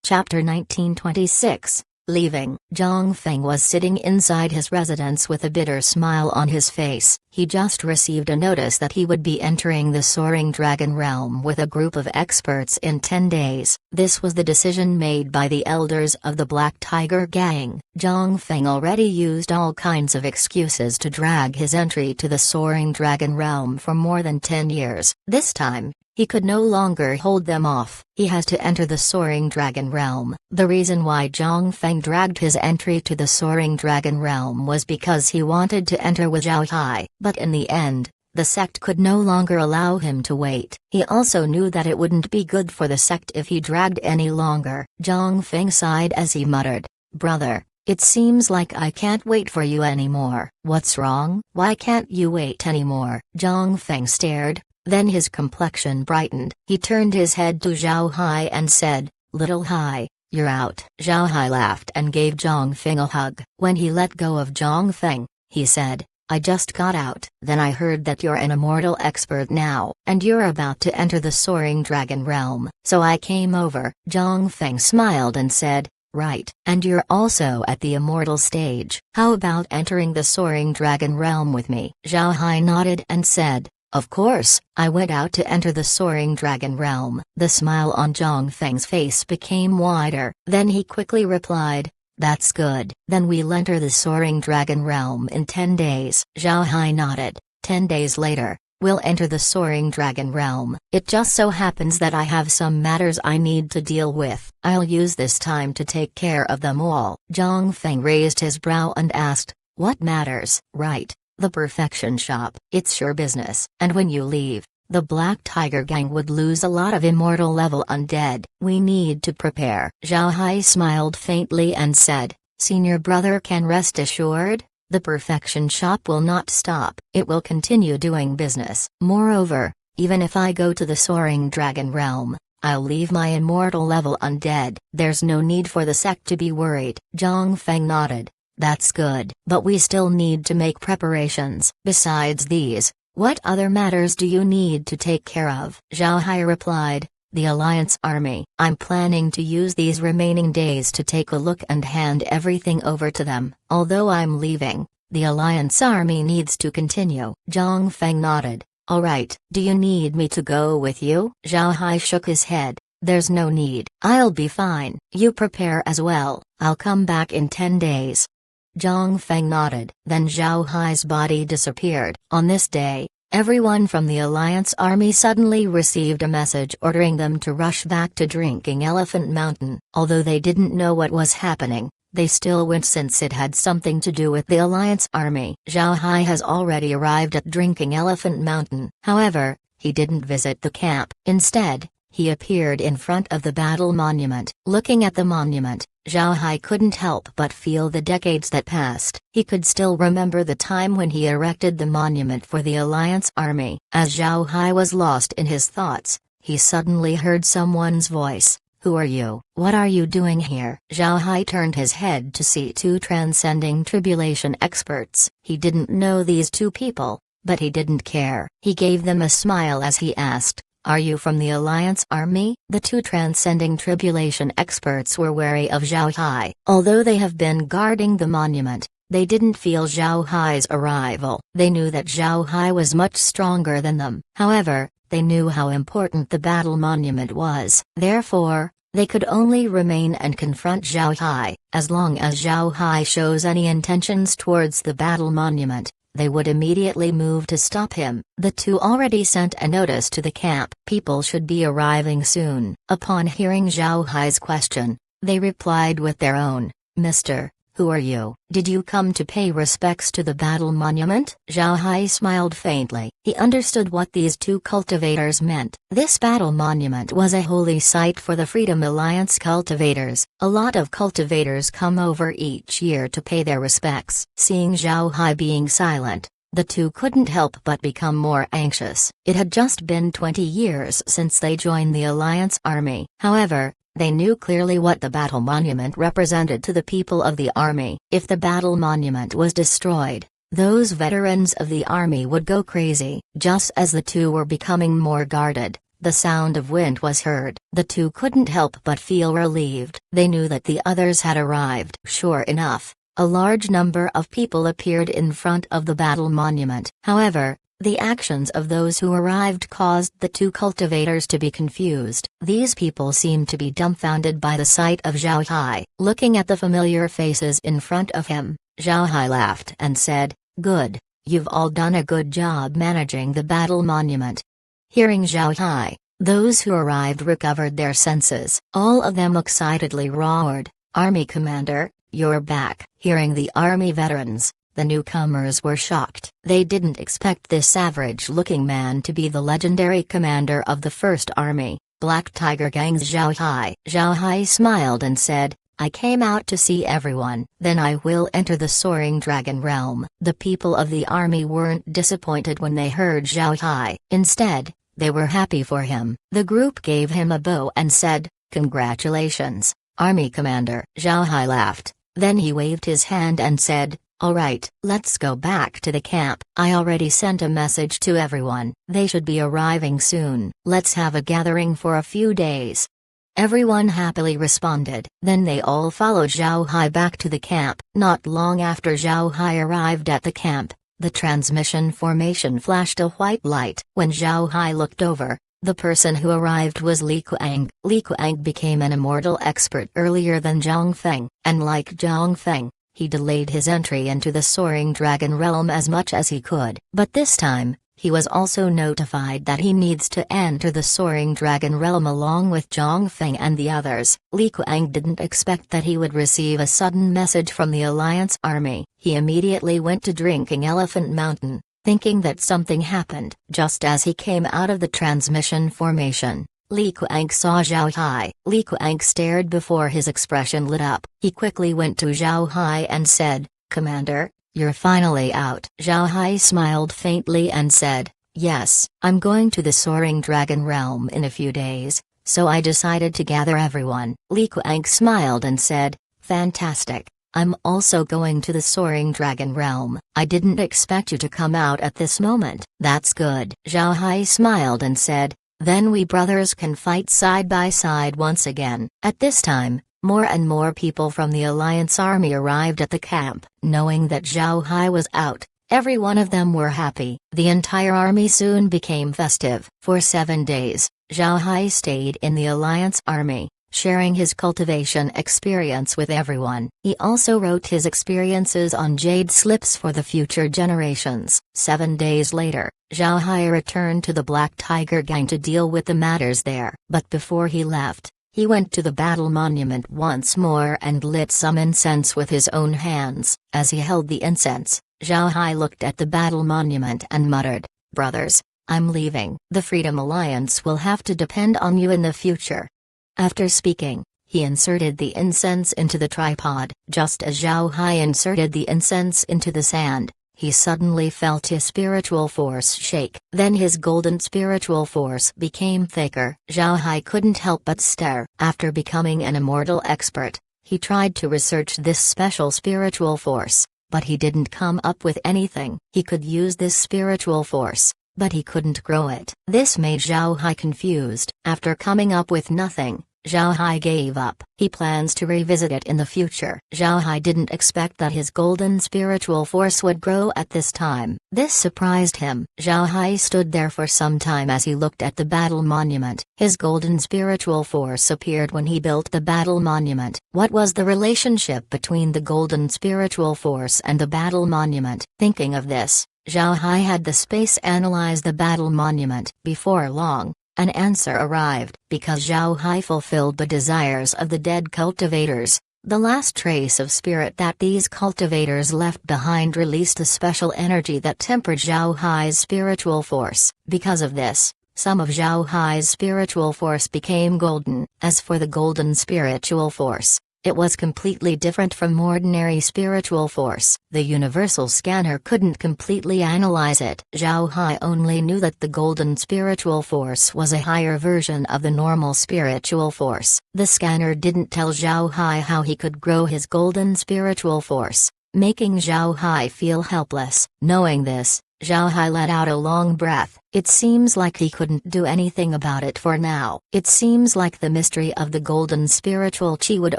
Chapter 1926. Leaving. Zhang Feng was sitting inside his residence with a bitter smile on his face. He just received a notice that he would be entering the Soaring Dragon Realm with a group of experts in 10 days. This was the decision made by the elders of the Black Tiger Gang. Zhang Feng already used all kinds of excuses to drag his entry to the Soaring Dragon Realm for more than 10 years. This time, he could no longer hold them off. He has to enter the Soaring Dragon Realm. The reason why Zhang Feng dragged his entry to the Soaring Dragon Realm was because he wanted to enter with Zhao Hai. But in the end, the sect could no longer allow him to wait. He also knew that it wouldn't be good for the sect if he dragged any longer. Zhang Feng sighed as he muttered, "Brother, it seems like I can't wait for you anymore." "What's wrong? Why can't you wait anymore?" Zhang Feng stared. Then his complexion brightened. He turned his head to Zhao Hai and said, "Little Hai, you're out." Zhao Hai laughed and gave Zhang Feng a hug. When he let go of Zhang Feng, he said, "I just got out. Then I heard that you're an immortal expert now, and you're about to enter the Soaring Dragon Realm. So I came over." Zhang Feng smiled and said, "Right. And you're also at the immortal stage. How about entering the Soaring Dragon Realm with me?" Zhao Hai nodded and said, "Of course, I went out to enter the Soaring Dragon Realm." The smile on Zhang Feng's face became wider. Then he quickly replied, "That's good. Then we'll enter the Soaring Dragon Realm in 10 days." Zhao Hai nodded. 10 days later, we'll enter the Soaring Dragon Realm. It just so happens that I have some matters I need to deal with. I'll use this time to take care of them all. Zhang Feng raised his brow and asked, "What matters?" "Right. The Perfection Shop. It's your business. And when you leave, the Black Tiger Gang would lose a lot of immortal level undead. We need to prepare." Zhao Hai smiled faintly and said, "Senior brother can rest assured, the Perfection Shop will not stop. It will continue doing business. Moreover, even if I go to the Soaring Dragon Realm, I'll leave my immortal level undead. There's no need for the sect to be worried." Zhang Feng nodded. "That's good. But we still need to make preparations. Besides these, what other matters do you need to take care of?" Zhao Hai replied, "The Alliance Army. I'm planning to use these remaining days to take a look and hand everything over to them. Although I'm leaving, the Alliance Army needs to continue." Zhang Feng nodded. "All right. Do you need me to go with you?" Zhao Hai shook his head. "There's no need. I'll be fine. You prepare as well. I'll come back in 10 days. Zhang Feng nodded. Then Zhao Hai's body disappeared. On this day, everyone from the Alliance Army suddenly received a message ordering them to rush back to Drinking Elephant Mountain. Although they didn't know what was happening, they still went since it had something to do with the Alliance Army. Zhao Hai has already arrived at Drinking Elephant Mountain. However, he didn't visit the camp. Instead, he appeared in front of the battle monument. Looking at the monument, Zhao Hai couldn't help but feel the decades that passed. He could still remember the time when he erected the monument for the Alliance Army. As Zhao Hai was lost in his thoughts, he suddenly heard someone's voice. "Who are you? What are you doing here?" Zhao Hai turned his head to see two transcending tribulation experts. He didn't know these two people, but he didn't care. He gave them a smile as he asked, "Are you from the Alliance Army?" The two transcending tribulation experts were wary of Zhao Hai. Although they have been guarding the monument, they didn't feel Zhao Hai's arrival. They knew that Zhao Hai was much stronger than them. However, they knew how important the battle monument was. Therefore, they could only remain and confront Zhao Hai. As long as Zhao Hai shows any intentions towards the battle monument, they would immediately move to stop him. The two already sent a notice to the camp. People should be arriving soon. Upon hearing Zhao Hai's question, they replied with their own, "Mister, who are you? Did you come to pay respects to the battle monument?" Zhao Hai smiled faintly. He understood what these two cultivators meant. This battle monument was a holy site for the Freedom Alliance cultivators. A lot of cultivators come over each year to pay their respects. Seeing Zhao Hai being silent, the two couldn't help but become more anxious. It had just been 20 years since they joined the Alliance Army. However, they knew clearly what the battle monument represented to the people of the army. If the battle monument was destroyed, those veterans of the army would go crazy. Just as the two were becoming more guarded, The sound of wind was heard. The two couldn't help but feel relieved. They knew that the others had arrived. Sure enough, a large number of people appeared in front of the battle monument. However, the actions of those who arrived caused the two cultivators to be confused. These people seemed to be dumbfounded by the sight of Zhao Hai. Looking at the familiar faces in front of him, Zhao Hai laughed and said, "Good, you've all done a good job managing the battle monument." Hearing Zhao Hai, those who arrived recovered their senses. All of them excitedly roared, "Army Commander, you're back." Hearing the army veterans, the newcomers were shocked. They didn't expect this average-looking man to be the legendary commander of the First Army, Black Tiger Gang's Zhao Hai. Zhao Hai smiled and said, "I came out to see everyone. Then I will enter the Soaring Dragon Realm." The people of the army weren't disappointed when they heard Zhao Hai. Instead, they were happy for him. The group gave him a bow and said, "Congratulations, Army Commander." Zhao Hai laughed, then he waved his hand and said, "All right, let's go back to the camp. I already sent a message to everyone. They should be arriving soon. Let's have a gathering for a few days." Everyone happily responded. Then they all followed Zhao Hai back to the camp. Not long after Zhao Hai arrived at the camp, the transmission formation flashed a white light. When Zhao Hai looked over, the person who arrived was Li Kuang. Li Kuang became an immortal expert earlier than Zhang Feng, and like Zhang Feng, he delayed his entry into the Soaring Dragon Realm as much as he could. But this time, he was also notified that he needs to enter the Soaring Dragon Realm along with Zhang Feng and the others. Li Kuang didn't expect that he would receive a sudden message from the Alliance army. He immediately went to Drinking Elephant Mountain, thinking that something happened. Just as he came out of the transmission formation, Li Kuang saw Zhao Hai. Li Kuang stared before his expression lit up. He quickly went to Zhao Hai and said, "Commander, you're finally out." Zhao Hai smiled faintly and said, "Yes, I'm going to the Soaring Dragon Realm in a few days, so I decided to gather everyone." Li Kuang smiled and said, "Fantastic. I'm also going to the Soaring Dragon Realm. I didn't expect you to come out at this moment." "That's good." Zhao Hai smiled and said, "Then we brothers can fight side by side once again." At this time, more and more people from the Alliance army arrived at the camp. Knowing that Zhao Hai was out, every one of them were happy. The entire army soon became festive. For 7 days, Zhao Hai stayed in the Alliance army, sharing his cultivation experience with everyone. He also wrote his experiences on jade slips for the future generations. 7 days later, Zhao Hai returned to the Black Tiger Gang to deal with the matters there. But before he left, he went to the battle monument once more and lit some incense with his own hands. As he held the incense, Zhao Hai looked at the battle monument and muttered, "Brothers, I'm leaving. The Freedom Alliance will have to depend on you in the future." After speaking, he inserted the incense into the tripod. Just as Zhao Hai inserted the incense into the sand, he suddenly felt his spiritual force shake. Then his golden spiritual force became thicker. Zhao Hai couldn't help but stare. After becoming an immortal expert, he tried to research this special spiritual force, but he didn't come up with anything. He could use this spiritual force, but he couldn't grow it. This made Zhao Hai confused. After coming up with nothing, Zhao Hai gave up. He plans to revisit it in the future. Zhao Hai didn't expect that his golden spiritual force would grow at this time. This surprised him. Zhao Hai stood there for some time as he looked at the battle monument. His golden spiritual force appeared when he built the battle monument. What was the relationship between the golden spiritual force and the battle monument? Thinking of this, Zhao Hai had the space analyze the battle monument. Before long, an answer arrived. Because Zhao Hai fulfilled the desires of the dead cultivators, the last trace of spirit that these cultivators left behind released a special energy that tempered Zhao Hai's spiritual force. Because of this, some of Zhao Hai's spiritual force became golden. As for the golden spiritual force, it was completely different from ordinary spiritual force. The universal scanner couldn't completely analyze it. Zhao Hai only knew that the golden spiritual force was a higher version of the normal spiritual force. The scanner didn't tell Zhao Hai how he could grow his golden spiritual force, making Zhao Hai feel helpless. Knowing this, Zhao Hai let out a long breath. It seems like he couldn't do anything about it for now. It seems like the mystery of the golden spiritual chi would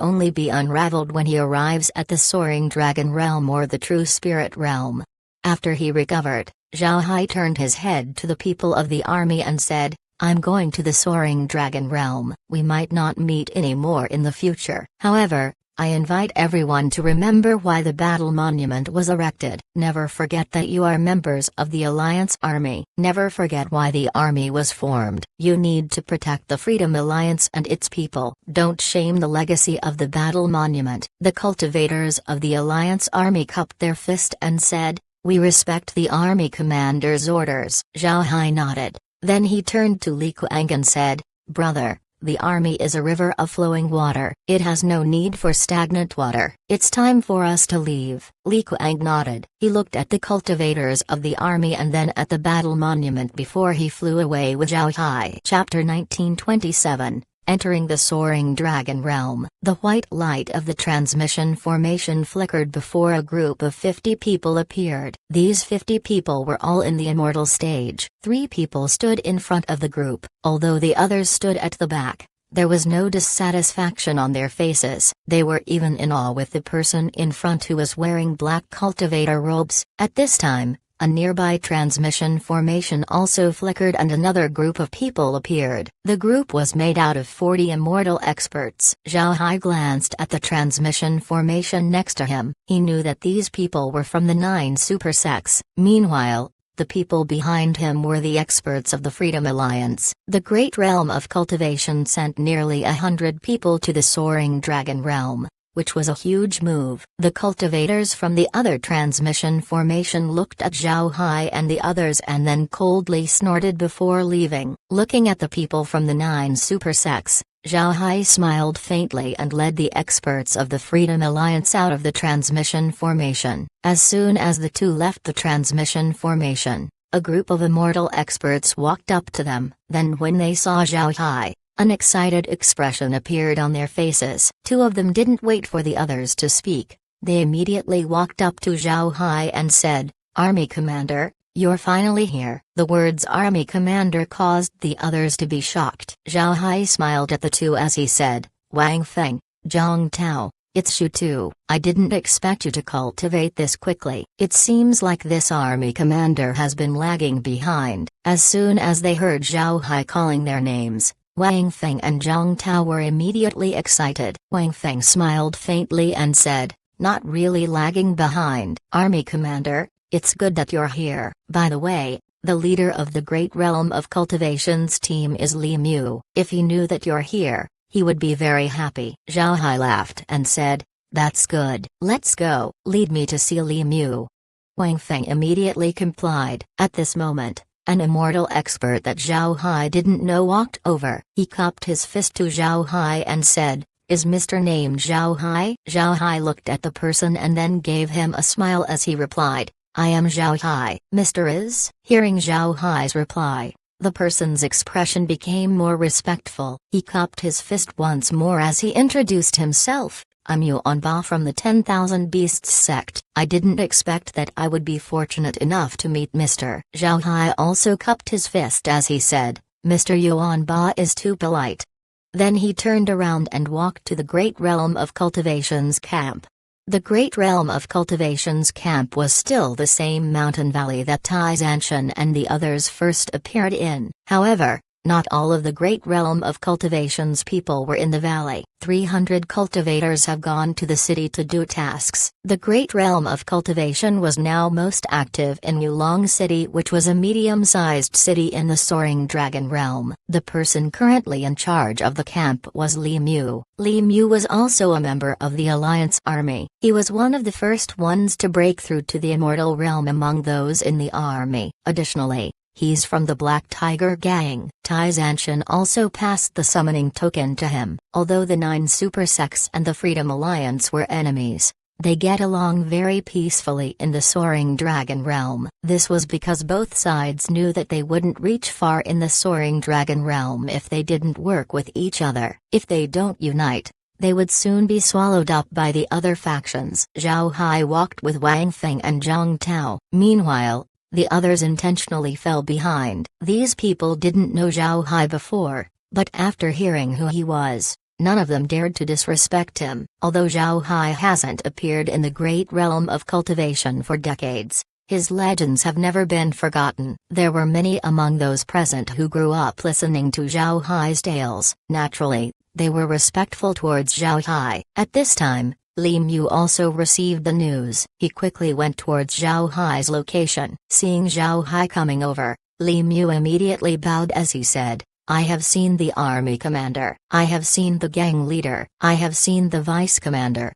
only be unraveled when he arrives at the soaring dragon realm or the true spirit realm. After he recovered, Zhao Hai turned his head to the people of the army and said, "I'm going to the soaring dragon realm. We might not meet anymore in the future. However, I invite everyone to remember why the battle monument was erected. Never forget that you are members of the Alliance Army. Never forget why the army was formed. You need to protect the Freedom Alliance and its people. Don't shame the legacy of the battle monument." The cultivators of the Alliance Army cupped their fist and said, "We respect the army commander's orders." Zhao Hai nodded. Then he turned to Li Kuang and said, "Brother, the army is a river of flowing water. It has no need for stagnant water. It's time for us to leave." Li Kuang nodded. He looked at the cultivators of the army and then at the battle monument before he flew away with Zhao Hai. Chapter 1927. Entering the soaring dragon realm. The white light of the transmission formation flickered before a group of 50 people appeared. These 50 people were all in the immortal stage. 3 people stood in front of the group, although the others stood at the back. There was no dissatisfaction on their faces. They were even in awe with the person in front who was wearing black cultivator robes. At this time, a nearby transmission formation also flickered and another group of people appeared. The group was made out of 40 immortal experts. Zhao Hai glanced at the transmission formation next to him. He knew that these people were from the 9 super sects. Meanwhile, the people behind him were the experts of the Freedom Alliance. The Great Realm of Cultivation sent nearly 100 people to the Soaring Dragon Realm, which was a huge move. The cultivators from the other transmission formation looked at Zhao Hai and the others and then coldly snorted before leaving. Looking at the people from the 9 super sects, Zhao Hai smiled faintly and led the experts of the Freedom Alliance out of the transmission formation. As soon as the two left the transmission formation, a group of immortal experts walked up to them. Then when they saw Zhao Hai, an excited expression appeared on their faces. 2 of them didn't wait for the others to speak. They immediately walked up to Zhao Hai and said, "Army Commander, you're finally here." The words Army Commander caused the others to be shocked. Zhao Hai smiled at the 2 as he said, "Wang Feng, Zhang Tao, it's Shu Tu. I didn't expect you to cultivate this quickly. It seems like this Army Commander has been lagging behind." As soon as they heard Zhao Hai calling their names, Wang Feng and Zhang Tao were immediately excited. Wang Feng smiled faintly and said, "Not really lagging behind. Army Commander, it's good that you're here. By the way, the leader of the Great Realm of Cultivation's team is Li Mu. If he knew that you're here, he would be very happy." Zhao Hai laughed and said, "That's good. Let's go. Lead me to see Li Mu." Wang Feng immediately complied. At this moment, an immortal expert that Zhao Hai didn't know walked over. He cupped his fist to Zhao Hai and said, "Is Mr. named Zhao Hai?" Zhao Hai looked at the person and then gave him a smile as he replied, "I am Zhao Hai." "Mr. is?" Hearing Zhao Hai's reply, the person's expression became more respectful. He cupped his fist once more as he introduced himself. "I'm Yuan Ba from the 10,000 Beasts sect. I didn't expect that I would be fortunate enough to meet Mr. Zhao Hai also cupped his fist as he said, "Mr. Yuan Ba is too polite." Then he turned around and walked to the Great Realm of Cultivation's camp. The Great Realm of Cultivation's camp was still the same mountain valley that Tai Zanshan and the others first appeared in. However, not all of the Great Realm of Cultivation's people were in the valley. 300 cultivators have gone to the city to do tasks. The Great Realm of Cultivation was now most active in Yulong City, which was a medium-sized city in the Soaring Dragon Realm. The person currently in charge of the camp was Li Mu. Li Mu was also a member of the Alliance Army. He was one of the first ones to break through to the Immortal Realm among those in the army. Additionally, he's from the Black Tiger Gang. Tai Zanshan also passed the summoning token to him. Although the 9 super sects and the Freedom Alliance were enemies, they get along very peacefully in the Soaring Dragon Realm. This was because both sides knew that they wouldn't reach far in the Soaring Dragon Realm if they didn't work with each other. If they don't unite, they would soon be swallowed up by the other factions. Zhao Hai walked with Wang Feng and Zhang Tao. Meanwhile, The others intentionally fell behind. These people didn't know Zhao Hai before, but after hearing who he was, none of them dared to disrespect him. Although Zhao Hai hasn't appeared in the great realm of cultivation for decades, his legends have never been forgotten. There were many among those present who grew up listening to Zhao Hai's tales. Naturally, they were respectful towards Zhao Hai. At this time, Li Mu also received the news. He quickly went towards Zhao Hai's location. Seeing Zhao Hai coming over, Li Mu immediately bowed as he said, "I have seen the army commander. I have seen the gang leader. I have seen the vice commander."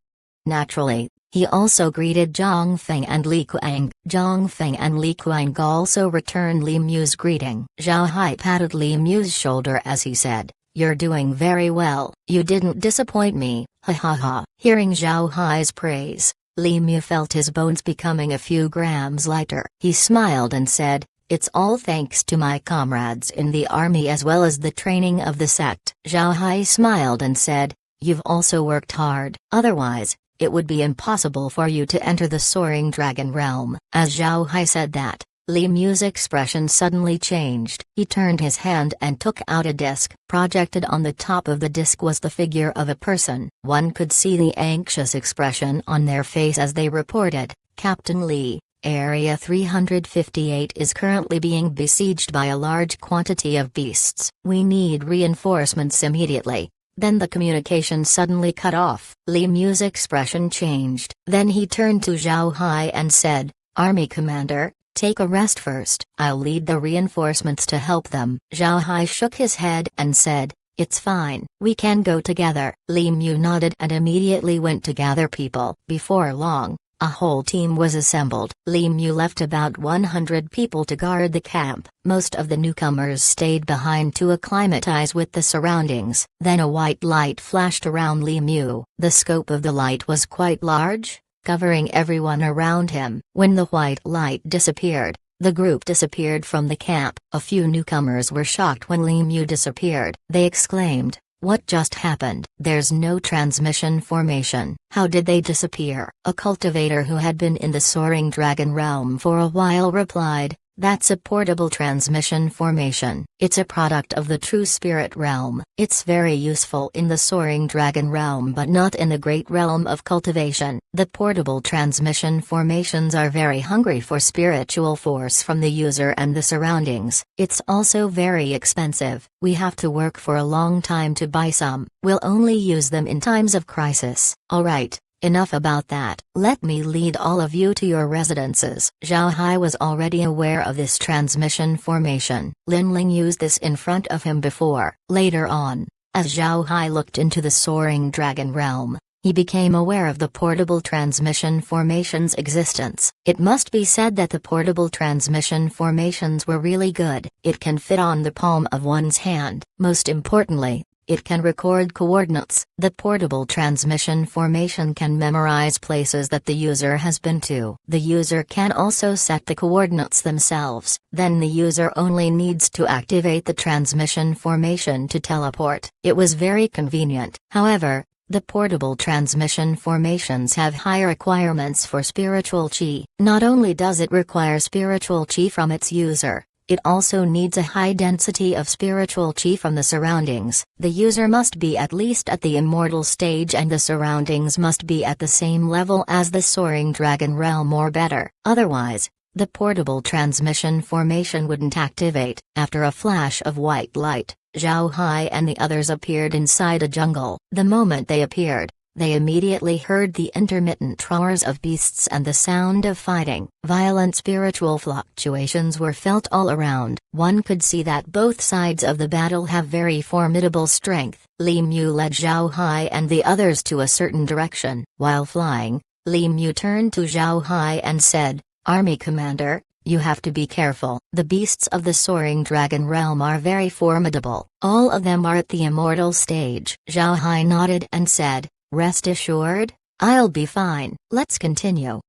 Naturally, he also greeted Zhang Feng and Li Kuang. Zhang Feng and Li Kuang also returned Li Mu's greeting. Zhao Hai patted Li Mu's shoulder as he said, "You're doing very well. You didn't disappoint me, ha ha ha." Hearing Zhao Hai's praise, Li Mu felt his bones becoming a few grams lighter. He smiled and said, "It's all thanks to my comrades in the army as well as the training of the sect." Zhao Hai smiled and said, "You've also worked hard. Otherwise, it would be impossible for you to enter the Soaring Dragon realm." As Zhao Hai said that, Li Mu's expression suddenly changed. He turned his hand and took out a disc. Projected on the top of the disc was the figure of a person. One could see the anxious expression on their face as they reported, "Captain Li, Area 358 is currently being besieged by a large quantity of beasts. We need reinforcements immediately." Then the communication suddenly cut off. Li Mu's expression changed. Then he turned to Zhao Hai and said, "Army commander, take a rest first. I'll lead the reinforcements to help them." Zhao Hai shook his head and said, "It's fine. We can go together." Li Mu nodded and immediately went to gather people. Before long, a whole team was assembled. Li Mu left about 100 people to guard the camp. Most of the newcomers stayed behind to acclimatize with the surroundings. Then a white light flashed around Li Mu. The scope of the light was quite large, covering everyone around him. When the white light disappeared, the group disappeared from the camp. A few newcomers were shocked when Li Mu disappeared. They exclaimed, "What just happened? There's no transmission formation. How did they disappear?" A cultivator who had been in the Soaring Dragon realm for a while replied, "That's a portable transmission formation. It's a product of the true spirit realm. It's very useful in the Soaring Dragon realm but not in the great realm of cultivation. The portable transmission formations are very hungry for spiritual force from the user and the surroundings. It's also very expensive. We have to work for a long time to buy some. We'll only use them in times of crisis." "Alright. Enough about that. Let me lead all of you to your residences." Zhao Hai was already aware of this transmission formation. Lin Ling used this in front of him before. Later on, as Zhao Hai looked into the Soaring Dragon realm, he became aware of the portable transmission formation's existence. It must be said that the portable transmission formations were really good. It can fit on the palm of one's hand. Most importantly, it can record coordinates. The portable transmission formation can memorize places that the user has been to. The user can also set the coordinates themselves. Then the user only needs to activate the transmission formation to teleport. It was very convenient. However, the portable transmission formations have high requirements for spiritual chi. Not only does it require spiritual chi from its user, it also needs a high density of spiritual chi from the surroundings. The user must be at least at the immortal stage and the surroundings must be at the same level as the Soaring Dragon realm or better. Otherwise, the portable transmission formation wouldn't activate. After a flash of white light, Zhao Hai and the others appeared inside a jungle. The moment they appeared, they immediately heard the intermittent roars of beasts and the sound of fighting. Violent spiritual fluctuations were felt all around. One could see that both sides of the battle have very formidable strength. Li Mu led Zhao Hai and the others to a certain direction. While flying, Li Mu turned to Zhao Hai and said, "Army commander, you have to be careful. The beasts of the Soaring Dragon realm are very formidable. All of them are at the immortal stage." Zhao Hai nodded and said, "Rest assured, I'll be fine. Let's continue."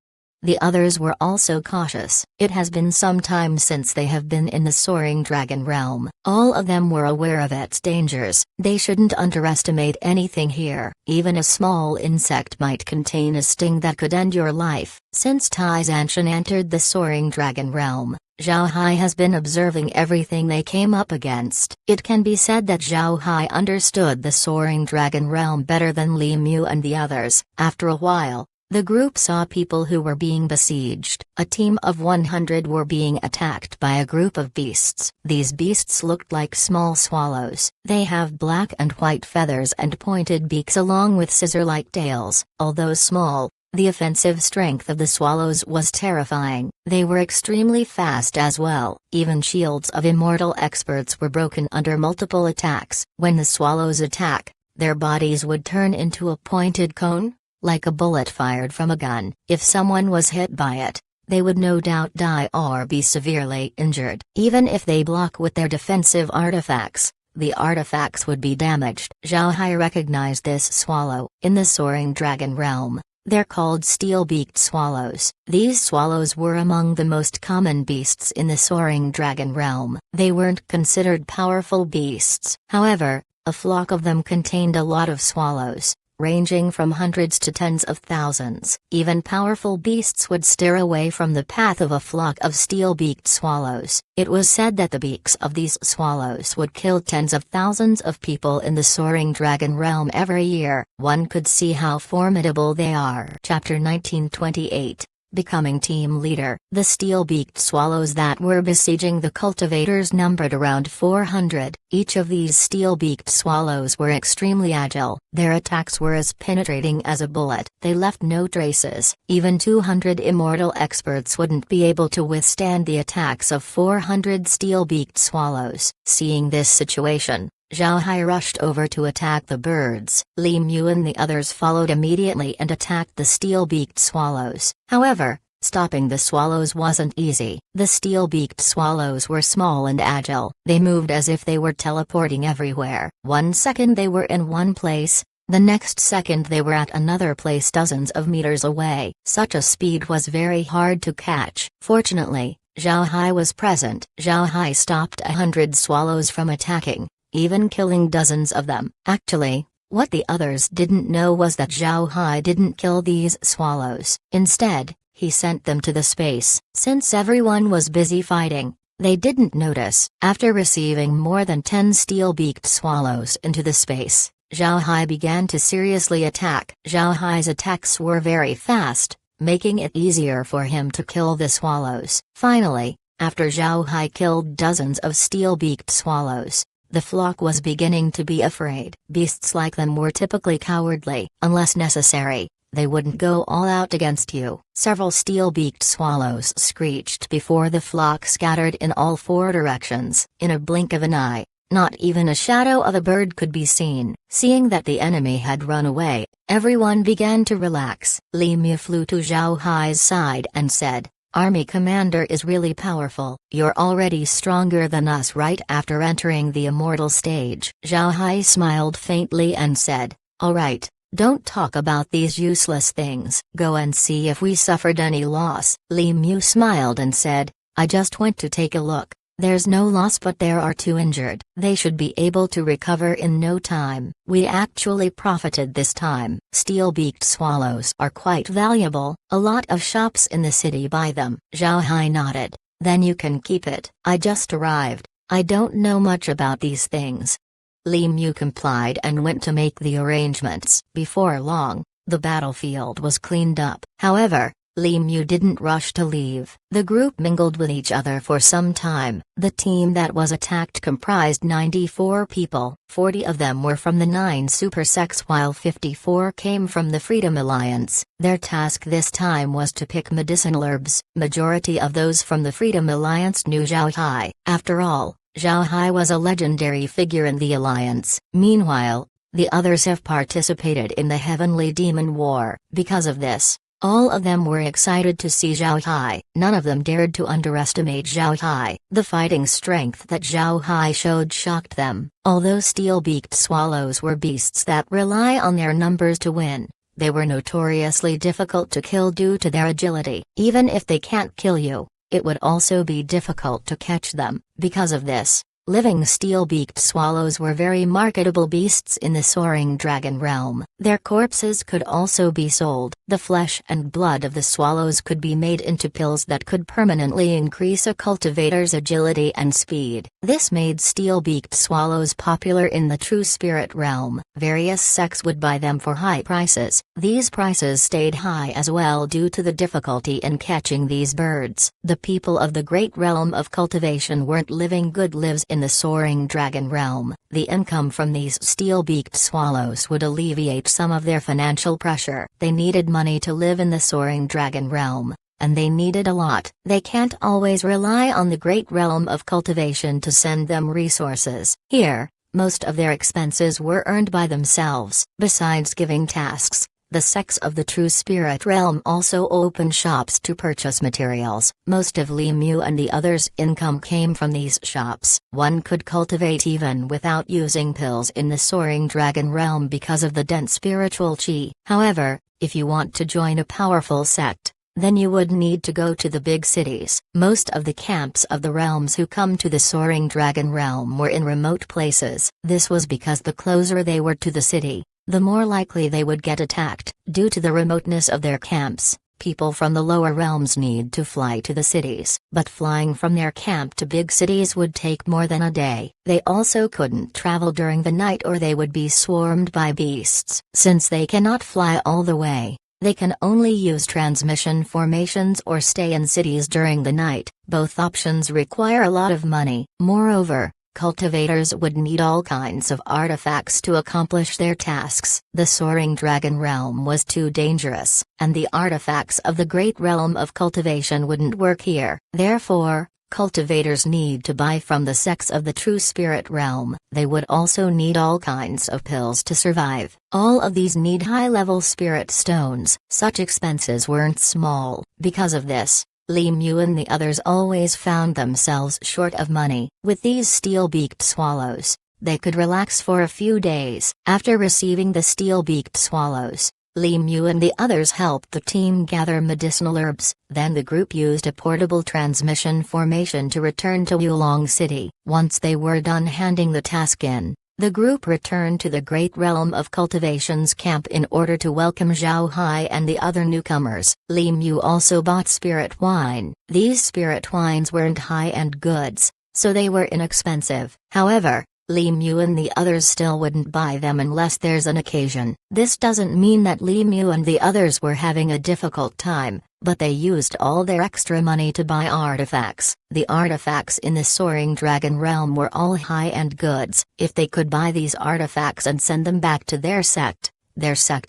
The others were also cautious. It has been some time since they have been in the soaring dragon realm. All of them were aware of its dangers. They shouldn't underestimate anything here. Even a small insect might contain a sting that could end your life. Since Tai Zanshan entered the soaring dragon realm, Zhao Hai has been observing everything they came up against. It can be said that Zhao Hai understood the soaring dragon realm better than Li Mu and the others. After a while, the group saw people who were being besieged. A team of 100 were being attacked by a group of beasts. These beasts looked like small swallows. They have black and white feathers and pointed beaks along with scissor-like tails. Although small, the offensive strength of the swallows was terrifying. They were extremely fast as well. Even shields of immortal experts were broken under multiple attacks. When the swallows attack, their bodies would turn into a pointed cone, like a bullet fired from a gun. If someone was hit by it, they would no doubt die or be severely injured. Even if they block with their defensive artifacts, the artifacts would be damaged. Zhao Hai recognized this swallow. In the soaring dragon realm, they're called steel-beaked swallows. These swallows were among the most common beasts in the soaring dragon realm. They weren't considered powerful beasts. However, a flock of them contained a lot of swallows, ranging from hundreds to tens of thousands. Even powerful beasts would steer away from the path of a flock of steel-beaked swallows. It was said that the beaks of these swallows would kill tens of thousands of people in the soaring dragon realm every year. One could see how formidable they are. Chapter 1928. Becoming team leader. The steel-beaked swallows that were besieging the cultivators numbered around 400. Each of these steel-beaked swallows were extremely agile. Their attacks were as penetrating as a bullet. They left no traces. Even 200 immortal experts wouldn't be able to withstand the attacks of 400 steel-beaked swallows. Seeing this situation, Zhao Hai rushed over to attack the birds. Li Mu and the others followed immediately and attacked the steel-beaked swallows. However, stopping the swallows wasn't easy. The steel-beaked swallows were small and agile. They moved as if they were teleporting everywhere. 1 second they were in one place, the next second they were at another place dozens of meters away. Such a speed was very hard to catch. Fortunately, Zhao Hai was present. Zhao Hai stopped 100 swallows from attacking, even killing dozens of them. Actually, what the others didn't know was that Zhao Hai didn't kill these swallows. Instead, he sent them to the space. Since everyone was busy fighting, they didn't notice. After receiving more than 10 steel-beaked swallows into the space, Zhao Hai began to seriously attack. Zhao Hai's attacks were very fast, making it easier for him to kill the swallows. Finally, after Zhao Hai killed dozens of steel-beaked swallows, the flock was beginning to be afraid. Beasts like them were typically cowardly. Unless necessary, they wouldn't go all out against you. Several steel-beaked swallows screeched before the flock scattered in all 4 directions. In a blink of an eye, not even a shadow of a bird could be seen. Seeing that the enemy had run away, everyone began to relax. Li Mu flew to Zhao Hai's side and said, "Army commander is really powerful. You're already stronger than us right after entering the immortal stage." Zhao Hai smiled faintly and said, "All right, don't talk about these useless things. Go and see if we suffered any loss." Li Mu smiled and said, "I just went to take a look. There's no loss, but there are 2 injured. They should be able to recover in no time. We actually profited this time." Steel-beaked swallows are quite valuable. A lot of shops in the city buy them. Zhao Hai nodded. "Then you can keep it. I just arrived. I don't know much about these things." Li Mu complied and went to make the arrangements. Before long, the battlefield was cleaned up. However, Li Mu didn't rush to leave. The group mingled with each other for some time. The team that was attacked comprised 94 people. 40 of them were from the 9 super sects while 54 came from the Freedom Alliance. Their task this time was to pick medicinal herbs. Majority of those from the Freedom Alliance knew Zhao Hai. After all, Zhao Hai was a legendary figure in the Alliance. Meanwhile, the others have participated in the Heavenly Demon War. Because of this, all of them were excited to see Zhao Hai. None of them dared to underestimate Zhao Hai. The fighting strength that Zhao Hai showed shocked them. Although steel-beaked swallows were beasts that rely on their numbers to win, They were notoriously difficult to kill due to their agility. Even if they can't kill you, it would also be difficult to catch them. Because of this, living steel-beaked swallows were very marketable beasts in the soaring dragon realm. Their corpses could also be sold. The flesh and blood of the swallows could be made into pills that could permanently increase a cultivator's agility and speed. This made steel-beaked swallows popular in the true spirit realm. Various sects would buy them for high prices. These prices stayed high as well due to the difficulty in catching these birds. The people of the great realm of cultivation weren't living good lives in the soaring dragon realm. The income from these steel-beaked swallows would alleviate some of their financial pressure. They needed money to live in the soaring dragon realm, and they needed a lot. They can't always rely on the great realm of cultivation to send them resources. Here, most of their expenses were earned by themselves. Besides giving tasks, the sects of the true spirit realm also opened shops to purchase materials. Most of Li Mu and the others' income came from these shops. One could cultivate even without using pills in the soaring dragon realm because of the dense spiritual qi. However, if you want to join a powerful sect, then you would need to go to the big cities. Most of the camps of the realms who come to the soaring dragon realm were in remote places. This was because the closer they were to the city, the more likely they would get attacked. Due to the remoteness of their camps, people from the lower realms need to fly to the cities. But flying from their camp to big cities would take more than a day. They also couldn't travel during the night or they would be swarmed by beasts. Since they cannot fly all the way, they can only use transmission formations or stay in cities during the night. Both options require a lot of money. Moreover, cultivators would need all kinds of artifacts to accomplish their tasks. The soaring dragon realm was too dangerous, and the artifacts of the great realm of cultivation wouldn't work here. Therefore, cultivators need to buy from the sects of the true spirit realm. They would also need all kinds of pills to survive. All of these need high-level spirit stones. Such expenses weren't small. Because of this, Li Mu and the others always found themselves short of money. With these steel-beaked swallows, they could relax for a few days. After receiving the steel-beaked swallows, Li Mu and the others helped the team gather medicinal herbs. Then the group used a portable transmission formation to return to Yulong City. Once they were done handing the task in, the group returned to the great realm of cultivation's camp in order to welcome Zhao Hai and the other newcomers. Li Mu also bought spirit wine. These spirit wines weren't high-end goods, so they were inexpensive. However, Li Mu and the others still wouldn't buy them unless there's an occasion. This doesn't mean that Li Mu and the others were having a difficult time, but they used all their extra money to buy artifacts. The artifacts in the soaring dragon realm were all high-end goods. If they could buy these artifacts and send them back to their sect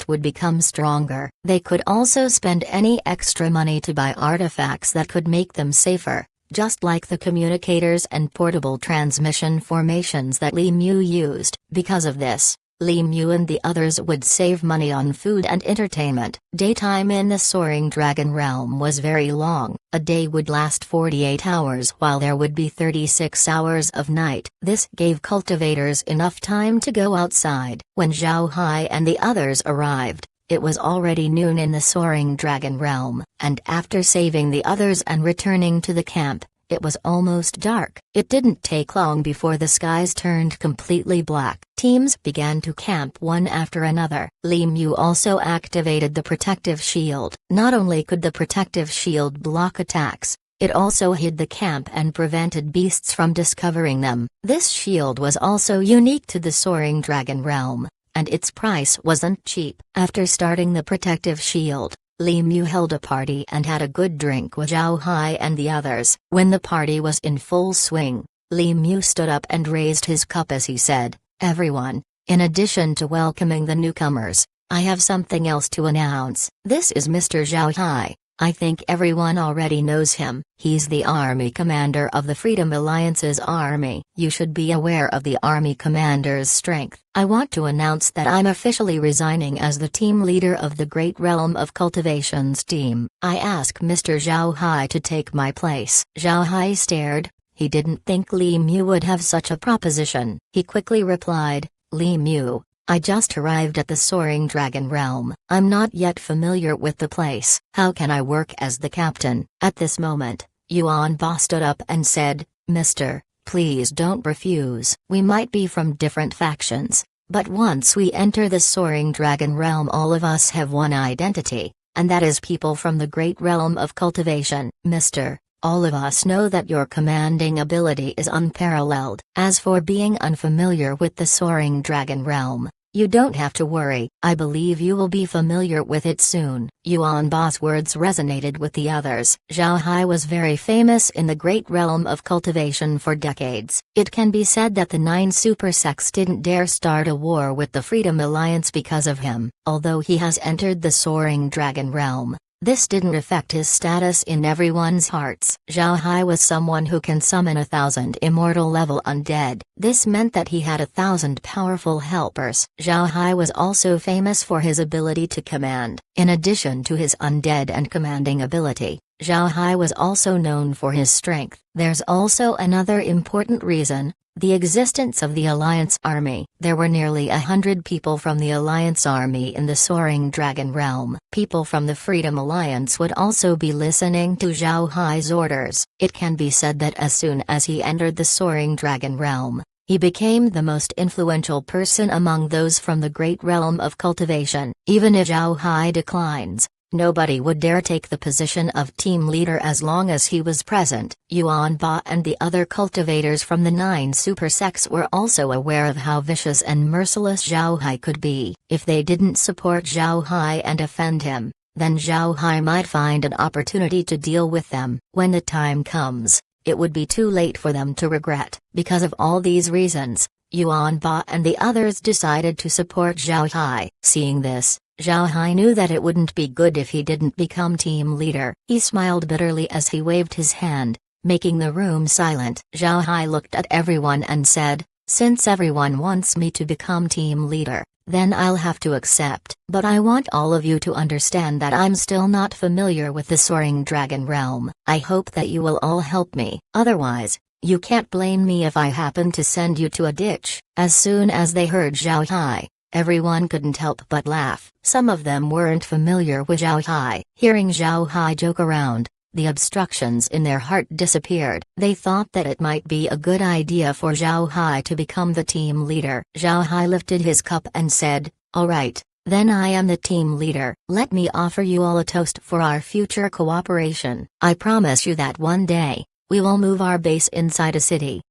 would become stronger. They could also spend any extra money to buy artifacts that could make them safer, just like the communicators and portable transmission formations that Li Mu used. Because of this, Li Mu and the others would save money on food and entertainment. Daytime in the soaring dragon realm was very long. A day would last 48 hours while there would be 36 hours of night. This gave cultivators enough time to go outside. When Zhao Hai and the others arrived, it was already noon in the soaring dragon realm, and after saving the others and returning to the camp, it was almost dark. It didn't take long before the skies turned completely black. Teams began to camp one after another. Li Mu also activated the protective shield. Not only could the protective shield block attacks, it also hid the camp and prevented beasts from discovering them. This shield was also unique to the soaring dragon realm, and its price wasn't cheap. After starting the protective shield, Li Mu held a party and had a good drink with Zhao Hai and the others. When the party was in full swing, Li Mu stood up and raised his cup as he said, "Everyone, in addition to welcoming the newcomers, I have something else to announce. This is Mr. Zhao Hai. I think everyone already knows him. He's the army commander of the Freedom Alliance's army. You should be aware of the army commander's strength. I want to announce that I'm officially resigning as the team leader of the Great Realm of Cultivation's team. I ask Mr. Zhao Hai to take my place." Zhao Hai stared. He didn't think Li Mu would have such a proposition. He quickly replied, "Li Mu, I just arrived at the Soaring Dragon Realm. I'm not yet familiar with the place. How can I work as the captain?" At this moment, Yuan Ba stood up and said, "Mister, please don't refuse. We might be from different factions, but once we enter the Soaring Dragon Realm, all of us have one identity, and that is people from the great realm of cultivation. Mister, all of us know that your commanding ability is unparalleled. As for being unfamiliar with the Soaring Dragon Realm, you don't have to worry. I believe you will be familiar with it soon." Yuan Ba's words resonated with the others. Zhao Hai was very famous in the great realm of cultivation for decades. It can be said that the 9 super sects didn't dare start a war with the Freedom Alliance because of him. Although he has entered the Soaring Dragon Realm, this didn't affect his status in everyone's hearts. Zhao Hai was someone who can summon 1,000 immortal-level undead. This meant that he had 1,000 powerful helpers. Zhao Hai was also famous for his ability to command. In addition to his undead and commanding ability, Zhao Hai was also known for his strength. There's also another important reason: the existence of the Alliance Army. There were nearly 100 people from the Alliance Army in the Soaring Dragon Realm. People from the Freedom Alliance would also be listening to Zhao Hai's orders. It can be said that as soon as he entered the Soaring Dragon Realm, he became the most influential person among those from the great realm of cultivation. Even if Zhao Hai declines, nobody would dare take the position of team leader as long as he was present. Yuan Ba and the other cultivators from the 9 super sects were also aware of how vicious and merciless Zhao Hai could be. If they didn't support Zhao Hai and defend him, then Zhao Hai might find an opportunity to deal with them. When the time comes, it would be too late for them to regret. Because of all these reasons, Yuan Ba and the others decided to support Zhao Hai. Seeing this, Zhao Hai knew that it wouldn't be good if he didn't become team leader. He smiled bitterly as he waved his hand, making the room silent. Zhao Hai looked at everyone and said, "Since everyone wants me to become team leader, then I'll have to accept. But I want all of you to understand that I'm still not familiar with the Soaring Dragon Realm. I hope that you will all help me. Otherwise, you can't blame me if I happen to send you to a ditch." As soon as they heard Zhao Hai, everyone couldn't help but laugh. Some of them weren't familiar with Zhao Hai. Hearing Zhao Hai joke around, the obstructions in their heart disappeared. They thought that it might be a good idea for Zhao Hai to become the team leader. Zhao Hai lifted his cup and said, "All right, then I am the team leader. Let me offer you all a toast for our future cooperation. I promise you that one day, we will move our base inside a city."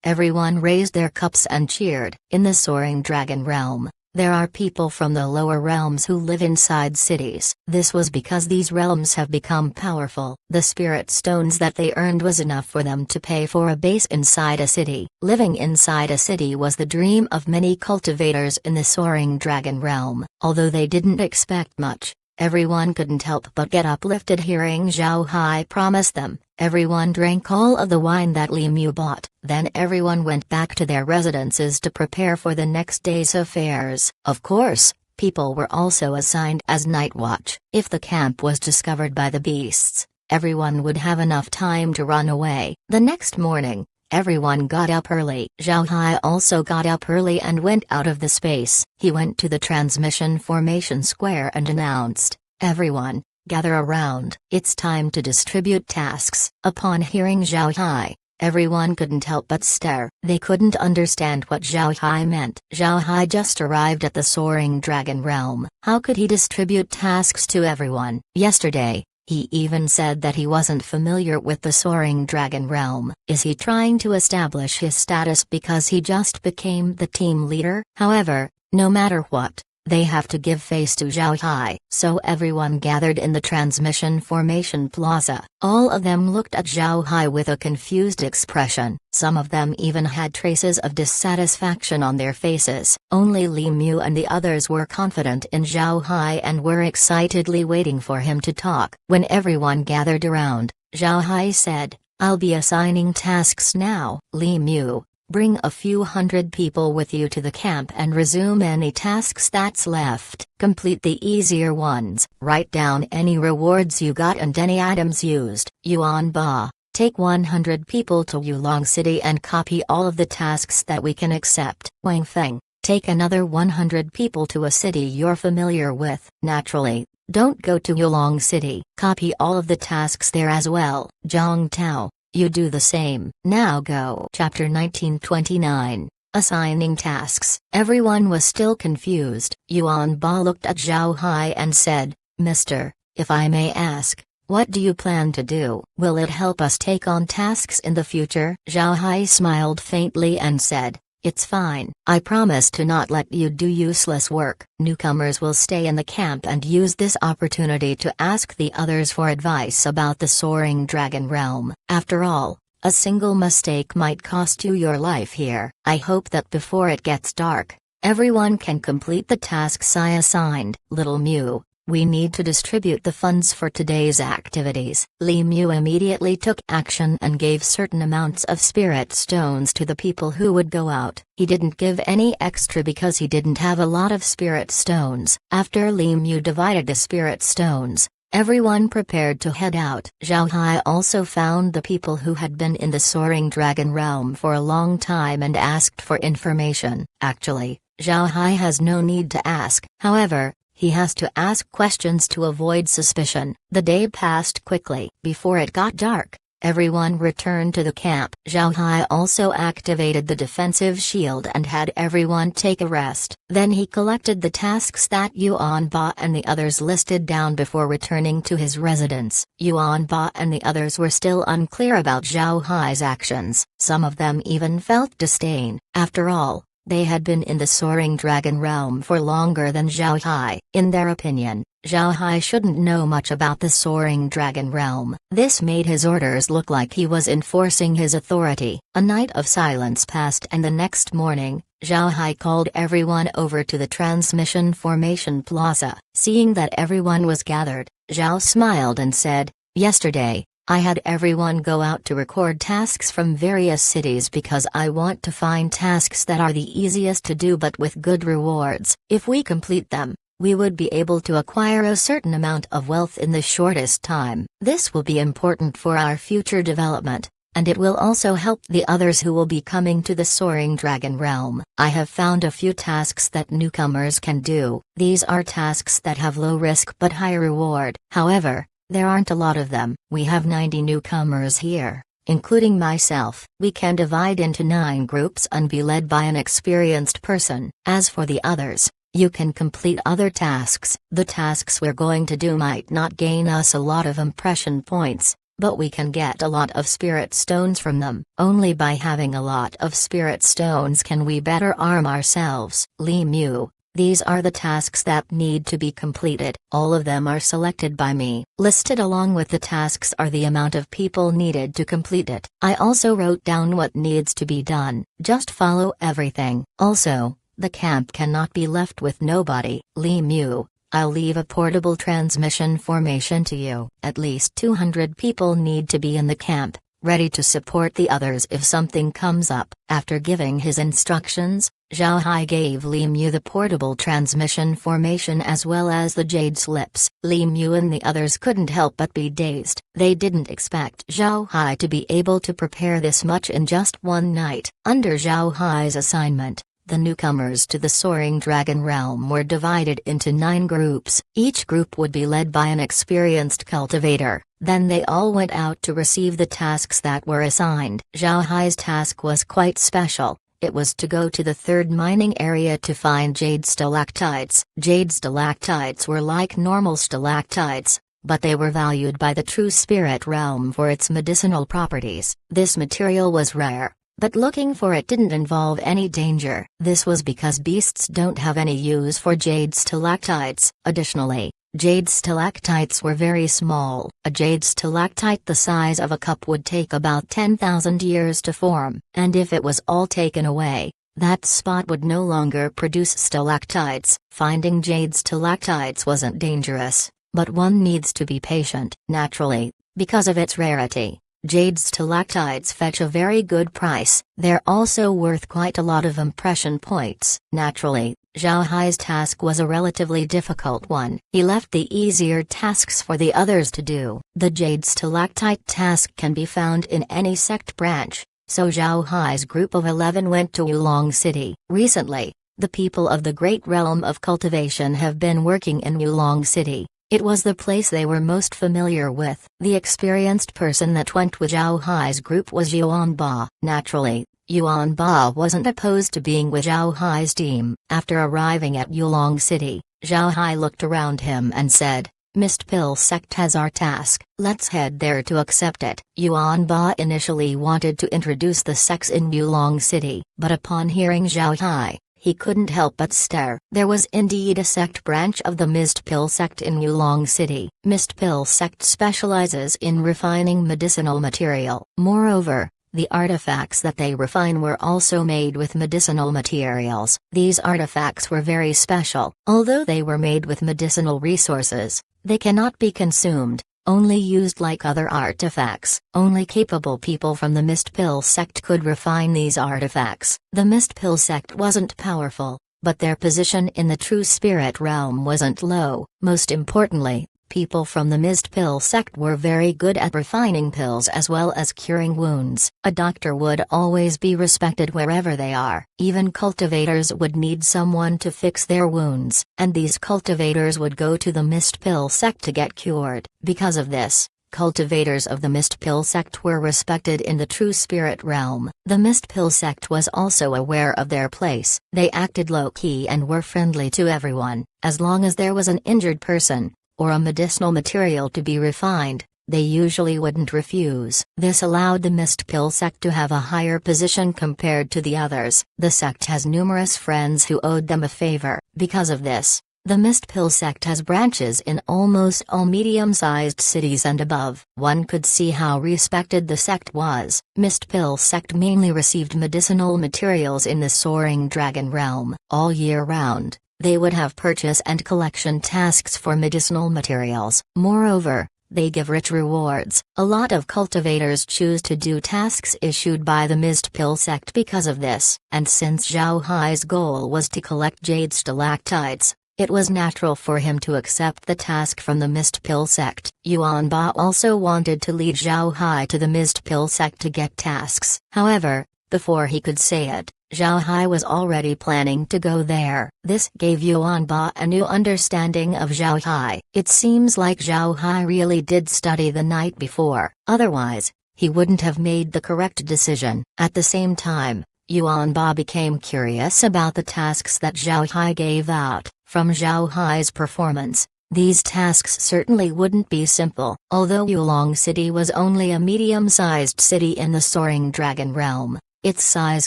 Everyone raised their cups and cheered. In the Soaring Dragon Realm, there are people from the lower realms who live inside cities. This was because these realms have become powerful. The spirit stones that they earned was enough for them to pay for a base inside a city. Living inside a city was the dream of many cultivators in the Soaring Dragon Realm. Although they didn't expect much, everyone couldn't help but get uplifted hearing Zhao Hai promise them. Everyone drank all of the wine that Li Mu bought. Then everyone went back to their residences to prepare for the next day's affairs. Of course, people were also assigned as night watch. If the camp was discovered by the beasts, everyone would have enough time to run away. The next morning, everyone got up early. Zhao Hai also got up early and went out of the space. He went to the transmission formation square and announced, "Everyone, gather around. It's time to distribute tasks." Upon hearing Zhao Hai, everyone couldn't help but stare. They couldn't understand what Zhao Hai meant. Zhao Hai just arrived at the Soaring Dragon Realm. How could he distribute tasks to everyone? Yesterday, he even said that he wasn't familiar with the Soaring Dragon Realm. Is he trying to establish his status because he just became the team leader? However, no matter what, they have to give face to Zhao Hai. So everyone gathered in the transmission formation plaza. All of them looked at Zhao Hai with a confused expression. Some of them even had traces of dissatisfaction on their faces. Only Li Mu and the others were confident in Zhao Hai and were excitedly waiting for him to talk. When everyone gathered around, Zhao Hai said, "I'll be assigning tasks now. Li Mu, bring a few hundred people with you to the camp and resume any tasks that's left. Complete the easier ones. Write down any rewards you got and any items used. Yuan Ba, take 100 people to Yulong City and copy all of the tasks that we can accept. Wang Feng, Take another 100 people to a city you're familiar with. Naturally, don't go to Yulong City. Copy all of the tasks there as well. Zhang Tao, you do the same. Now go. Chapter 1929. Assigning tasks. Everyone was still confused. Yuan Ba looked at Zhao Hai and said, Mister, if I may ask, what do you plan to do? Will it help us take on tasks in the future? Zhao Hai smiled faintly and said, it's fine. I promise to not let you do useless work. Newcomers will stay in the camp and use this opportunity to ask the others for advice about the Soaring Dragon Realm. After all, a single mistake might cost you your life here. I hope that before it gets dark, everyone can complete the tasks I assigned. Little Mew, we need to distribute the funds for today's activities. Li Mew immediately took action and gave certain amounts of spirit stones to the people who would go out. He didn't give any extra because he didn't have a lot of spirit stones. After Li Mew divided the spirit stones, everyone prepared to head out. Zhao Hai also found the people who had been in the Soaring Dragon Realm for a long time and asked for information. Actually, Zhao Hai has no need to ask. However, he has to ask questions to avoid suspicion. The day passed quickly. Before it got dark, everyone returned to the camp. Zhao Hai also activated the defensive shield and had everyone take a rest. Then he collected the tasks that Yuan Ba and the others listed down before returning to his residence. Yuan Ba and the others were still unclear about Zhao Hai's actions. Some of them even felt disdain. After all, they had been in the Soaring Dragon Realm for longer than Zhao Hai. In their opinion, Zhao Hai shouldn't know much about the Soaring Dragon Realm. This made his orders look like he was enforcing his authority. A night of silence passed and the next morning, Zhao Hai called everyone over to the Transmission Formation Plaza. Seeing that everyone was gathered, Zhao smiled and said, yesterday, I had everyone go out to record tasks from various cities because I want to find tasks that are the easiest to do but with good rewards. If we complete them, we would be able to acquire a certain amount of wealth in the shortest time. This will be important for our future development, and it will also help the others who will be coming to the Soaring Dragon Realm. I have found a few tasks that newcomers can do. These are tasks that have low risk but high reward. However, there aren't a lot of them. We have 90 newcomers here, including myself. We can divide into 9 groups and be led by an experienced person. As for the others, you can complete other tasks. The tasks we're going to do might not gain us a lot of impression points, but we can get a lot of spirit stones from them. Only by having a lot of spirit stones can we better arm ourselves. Li Mew, these are the tasks that need to be completed. All of them are selected by me. Listed along with the tasks are the amount of people needed to complete it. I also wrote down what needs to be done. Just follow everything. Also, the camp cannot be left with nobody. Li Mew, I'll leave a portable transmission formation to you. At least 200 people need to be in the camp, ready to support the others if something comes up. After giving his instructions, Zhao Hai gave Li Mew the portable transmission formation as well as the jade slips. Li Mew and the others couldn't help but be dazed. They didn't expect Zhao Hai to be able to prepare this much in just one night. Under Zhao Hai's assignment, the newcomers to the Soaring Dragon Realm were divided into 9 groups. Each group would be led by an experienced cultivator. Then they all went out to receive the tasks that were assigned. Zhao Hai's task was quite special. It was to go to the 3rd mining area to find jade stalactites. Jade stalactites were like normal stalactites, but they were valued by the true spirit realm for its medicinal properties. This material was rare, but looking for it didn't involve any danger. This was because beasts don't have any use for jade stalactites. Additionally, jade stalactites were very small. A jade stalactite the size of a cup would take about 10,000 years to form, and if it was all taken away, that spot would no longer produce stalactites. Finding jade stalactites wasn't dangerous, but one needs to be patient. Naturally, because of its rarity, jade stalactites fetch a very good price. They're also worth quite a lot of impression points. Naturally, Zhao Hai's task was a relatively difficult one. He left the easier tasks for the others to do. The jade stalactite task can be found in any sect branch, so Zhao Hai's group of 11 went to Yulong City. Recently, The people of the great realm of cultivation have been working in Yulong City. It was the place they were most familiar with. The experienced person that went with Zhao Hai's group was Yuan Ba. Naturally, Yuan Ba wasn't opposed to being with Zhao Hai's team. After arriving at Yulong City, Zhao Hai looked around him and said, "Mist Pill Sect has our task, let's head there to accept it." Yuan Ba initially wanted to introduce the sects in Yulong City, but upon hearing Zhao Hai, he couldn't help but stare. There was indeed a sect branch of the Mist Pill Sect in Yulong City. Mist Pill Sect specializes in refining medicinal material. Moreover, the artifacts that they refine were also made with medicinal materials. These artifacts were very special. Although they were made with medicinal resources, they cannot be consumed, only used like other artifacts. Only capable people from the Mist Pill Sect could refine these artifacts. The Mist Pill Sect wasn't powerful, but their position in the true spirit realm wasn't low. Most importantly, people from the Mist Pill Sect were very good at refining pills as well as curing wounds. A doctor would always be respected wherever they are. Even cultivators would need someone to fix their wounds, and these cultivators would go to the Mist Pill Sect to get cured. Because of this, cultivators of the Mist Pill Sect were respected in the true spirit realm. The Mist Pill Sect was also aware of their place. They acted low-key and were friendly to everyone. As long as there was an injured person, or a medicinal material to be refined, they usually wouldn't refuse. This allowed the Mist Pill Sect to have a higher position compared to the others. The sect has numerous friends who owed them a favor. Because of this, the Mist Pill Sect has branches in almost all medium-sized cities and above. One could see how respected the sect was. Mist Pill Sect mainly received medicinal materials in the Soaring Dragon realm. All year round, they would have purchase and collection tasks for medicinal materials. Moreover, they give rich rewards. A lot of cultivators choose to do tasks issued by the Mist Pill Sect because of this. And since Zhao Hai's goal was to collect jade stalactites, it was natural for him to accept the task from the Mist Pill Sect. Yuan Ba also wanted to lead Zhao Hai to the Mist Pill Sect to get tasks. However, before he could say it, Zhao Hai was already planning to go there. This gave Yuan Ba a new understanding of Zhao Hai. It seems like Zhao Hai really did study the night before, otherwise, he wouldn't have made the correct decision. At the same time, Yuan Ba became curious about the tasks that Zhao Hai gave out. From Zhao Hai's performance, these tasks certainly wouldn't be simple. Although Yulong City was only a medium-sized city in the Soaring Dragon realm, its size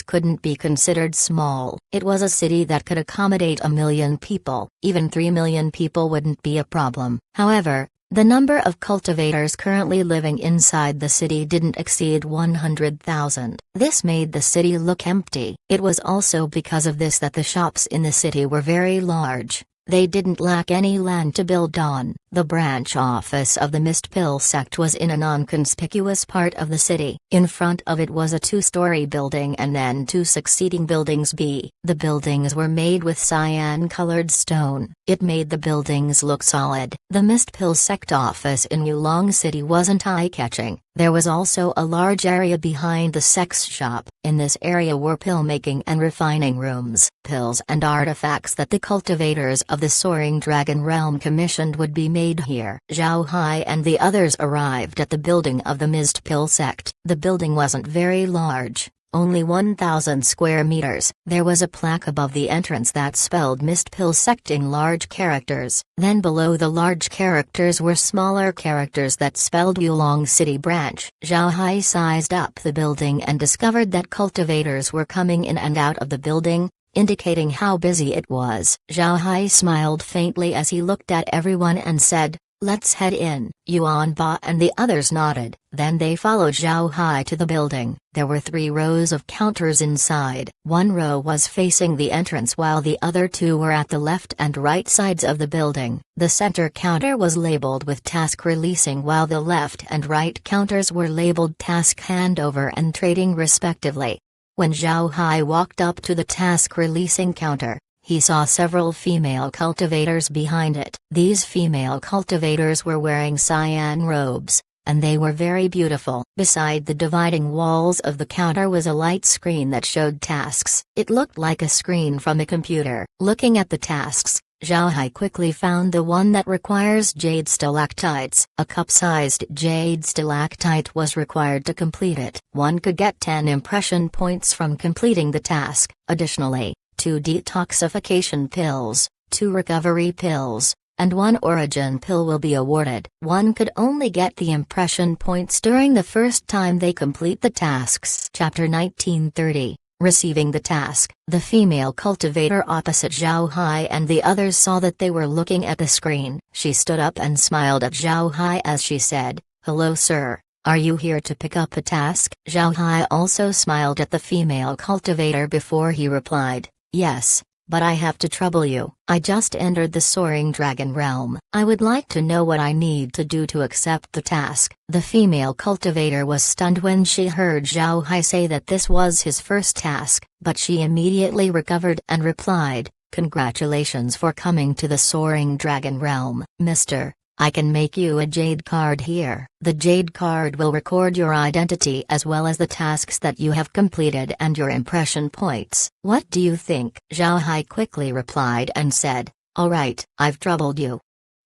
couldn't be considered small. It was a city that could accommodate 1 million people. Even 3 million people wouldn't be a problem. However, the number of cultivators currently living inside the city didn't exceed 100,000. This made the city look empty. It was also because of this that the shops in the city were very large. They didn't lack any land to build on. The branch office of the Mist Pill Sect was in a non-conspicuous part of the city. In front of it was a 2-story building and then 2 succeeding buildings B. The buildings were made with cyan-colored stone. It made the buildings look solid. The Mist Pill Sect office in Yulong City wasn't eye-catching. There was also a large area behind the sect's shop. In this area were pill-making and refining rooms. Pills and artifacts that the cultivators of the Soaring Dragon realm commissioned would be made here. Zhao Hai and the others arrived at the building of the Mist Pill Sect. The building wasn't very large, only 1,000 square meters. There was a plaque above the entrance that spelled Mist Pill Sect in large characters. Then below the large characters were smaller characters that spelled Yulong City Branch. Zhao Hai sized up the building and discovered that cultivators were coming in and out of the building, indicating how busy it was. Zhao Hai smiled faintly as he looked at everyone and said, "Let's head in." Yuan Ba and the others nodded. Then they followed Zhao Hai to the building. There were 3 rows of counters inside. 1 row was facing the entrance while the other 2 were at the left and right sides of the building. The center counter was labeled with task releasing while the left and right counters were labeled task handover and trading respectively. When Zhao Hai walked up to the task releasing counter, he saw several female cultivators behind it. These female cultivators were wearing cyan robes, and they were very beautiful. Beside the dividing walls of the counter was a light screen that showed tasks. It looked like a screen from a computer. Looking at the tasks, Zhao Hai quickly found the one that requires jade stalactites. A cup-sized jade stalactite was required to complete it. One could get 10 impression points from completing the task. Additionally, 2 detoxification pills, 2 recovery pills, and 1 origin pill will be awarded. One could only get the impression points during the first time they complete the tasks. Chapter 1930. Receiving the task, the female cultivator opposite Zhao Hai and the others saw that they were looking at the screen. She stood up and smiled at Zhao Hai as she said, "Hello sir, are you here to pick up a task?" Zhao Hai also smiled at the female cultivator before he replied, "Yes, but I have to trouble you. I just entered the Soaring Dragon realm. I would like to know what I need to do to accept the task." The female cultivator was stunned when she heard Zhao Hai say that this was his first task, but she immediately recovered and replied, "Congratulations for coming to the Soaring Dragon realm. Mister, I can make you a jade card here. The jade card will record your identity as well as the tasks that you have completed and your impression points. What do you think?" Zhao Hai quickly replied and said, "Alright, I've troubled you."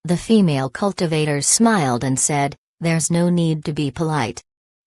The female cultivator smiled and said, "There's no need to be polite."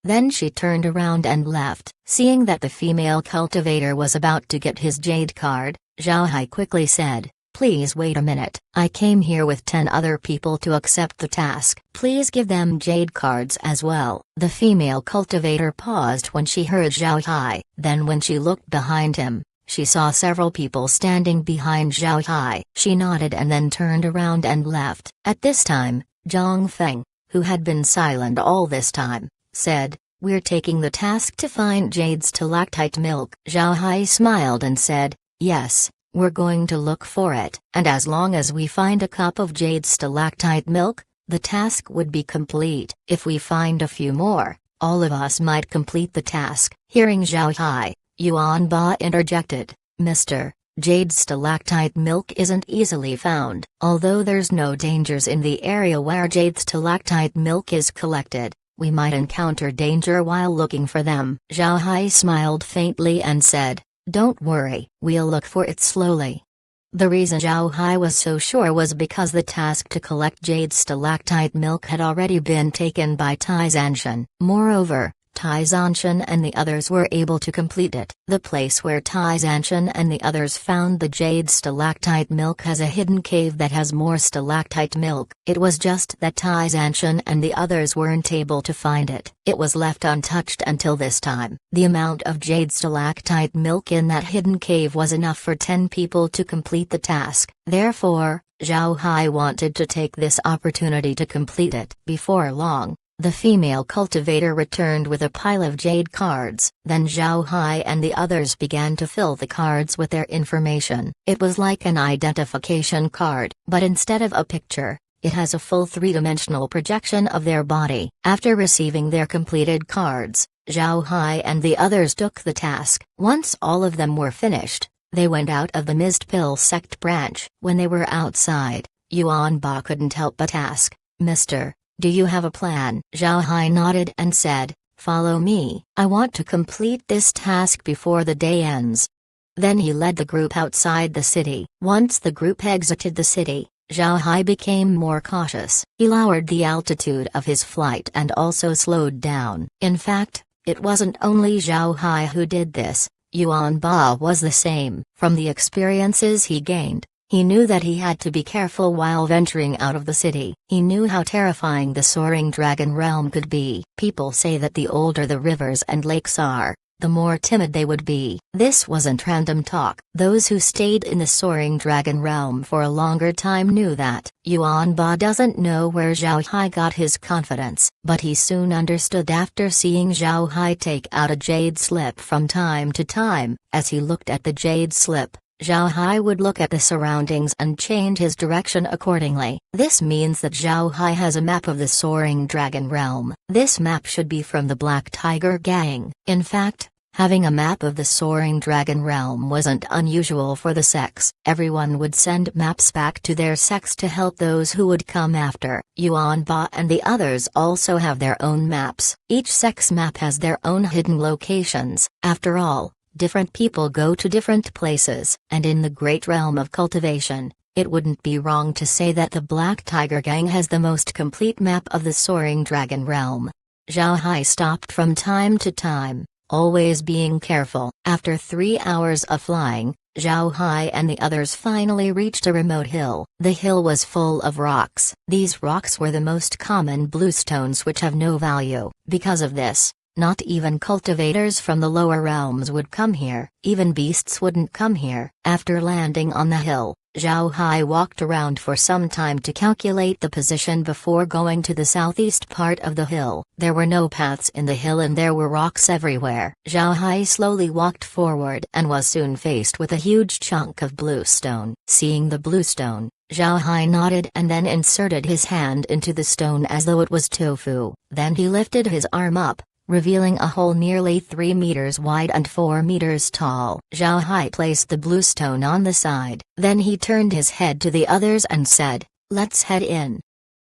Then she turned around and left. Seeing that the female cultivator was about to get his jade card, Zhao Hai quickly said, "Please wait a minute. I came here with 10 other people to accept the task. Please give them jade cards as well." The female cultivator paused when she heard Zhao Hai. Then when she looked behind him, she saw several people standing behind Zhao Hai. She nodded and then turned around and left. At this time, Zhang Feng, who had been silent all this time, said, "We're taking the task to find jade stalactite milk." Zhao Hai smiled and said, "Yes. We're going to look for it, and as long as we find a cup of jade stalactite milk, the task would be complete. If we find a few more, all of us might complete the task." Hearing Zhao Hai, Yuan Ba interjected, "Mister, jade stalactite milk isn't easily found. Although there's no dangers in the area where jade stalactite milk is collected, we might encounter danger while looking for them." Zhao Hai smiled faintly and said, "Don't worry, we'll look for it slowly." The reason Zhao Hai was so sure was because the task to collect jade stalactite milk had already been taken by Tai Zanshan. Moreover, Tai Zanshan and the others were able to complete it. The place where Tai Zanshan and the others found the jade stalactite milk has a hidden cave that has more stalactite milk. It was just that Tai Zanshan and the others weren't able to find it. It was left untouched until this time. The amount of jade stalactite milk in that hidden cave was enough for 10 people to complete the task. Therefore, Zhao Hai wanted to take this opportunity to complete it. Before long, the female cultivator returned with a pile of jade cards. Then Zhao Hai and the others began to fill the cards with their information. It was like an identification card, but instead of a picture, it has a full 3-dimensional projection of their body. After receiving their completed cards, Zhao Hai and the others took the task. Once all of them were finished, they went out of the Mist Pill sect branch. When they were outside, Yuan Ba couldn't help but ask, "Mister, do you have a plan?" Zhao Hai nodded and said, "Follow me. I want to complete this task before the day ends." Then he led the group outside the city. Once the group exited the city, Zhao Hai became more cautious. He lowered the altitude of his flight and also slowed down. In fact, it wasn't only Zhao Hai who did this, Yuan Ba was the same. From the experiences he gained, he knew that he had to be careful while venturing out of the city. He knew how terrifying the Soaring Dragon realm could be. People say that the older the rivers and lakes are, the more timid they would be. This wasn't random talk. Those who stayed in the Soaring Dragon realm for a longer time knew that. Yuan Ba doesn't know where Zhao Hai got his confidence, but he soon understood after seeing Zhao Hai take out a jade slip from time to time. As he looked at the jade slip, Zhao Hai would look at the surroundings and change his direction accordingly. This means that Zhao Hai has a map of the Soaring Dragon realm. This map should be from the Black Tiger Gang. In fact, Having a map of the soaring dragon realm wasn't unusual for the sects. Everyone would send maps back to their sects to help those who would come after. Yuan Ba and the others also have their own maps. Each sect's map has their own hidden locations. After all, different people go to different places. And in the great realm of cultivation, it wouldn't be wrong to say that the Black Tiger Gang has the most complete map of the soaring dragon realm. Zhao Hai stopped from time to time, always being careful. After 3 hours of flying, Zhao Hai and the others finally reached a remote hill. The hill was full of rocks. These rocks were the most common bluestones which have no value. Because of this, not even cultivators from the lower realms would come here. Even beasts wouldn't come here. After landing on the hill, Zhao Hai walked around for some time to calculate the position before going to the southeast part of the hill. There were no paths in the hill and there were rocks everywhere. Zhao Hai slowly walked forward and was soon faced with a huge chunk of bluestone. Seeing the bluestone, Zhao Hai nodded and then inserted his hand into the stone as though it was tofu. Then he lifted his arm up, revealing a hole nearly 3 meters wide and 4 meters tall. Zhao Hai placed the bluestone on the side. Then he turned his head to the others and said, "Let's head in."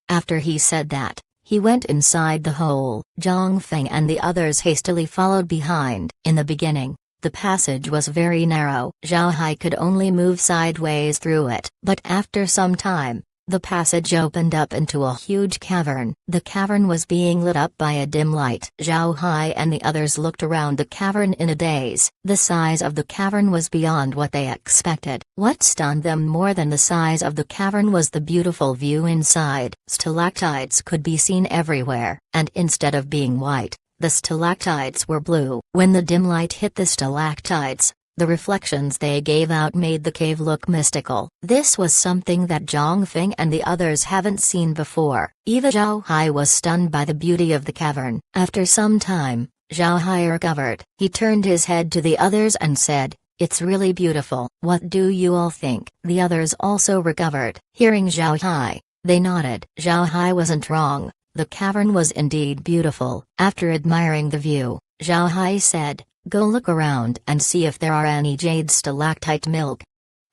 After he said that, he went inside the hole. Zhang Feng and the others hastily followed behind. In the beginning, the passage was very narrow. Zhao Hai could only move sideways through it. But after some time, the passage opened up into a huge cavern. The cavern was being lit up by a dim light. Zhao Hai and the others looked around the cavern in a daze. The size of the cavern was beyond what they expected. What stunned them more than the size of the cavern was the beautiful view inside. Stalactites could be seen everywhere, and instead of being white, the stalactites were blue. When the dim light hit the stalactites, the reflections they gave out made the cave look mystical. This was something that Zhang Feng and the others haven't seen before. Even Zhao Hai was stunned by the beauty of the cavern. After some time, Zhao Hai recovered. He turned his head to the others and said, "It's really beautiful. What do you all think?" The others also recovered. Hearing Zhao Hai, they nodded. Zhao Hai wasn't wrong. The cavern was indeed beautiful. After admiring the view, Zhao Hai said, "Go look around and see if there are any jade stalactite milk."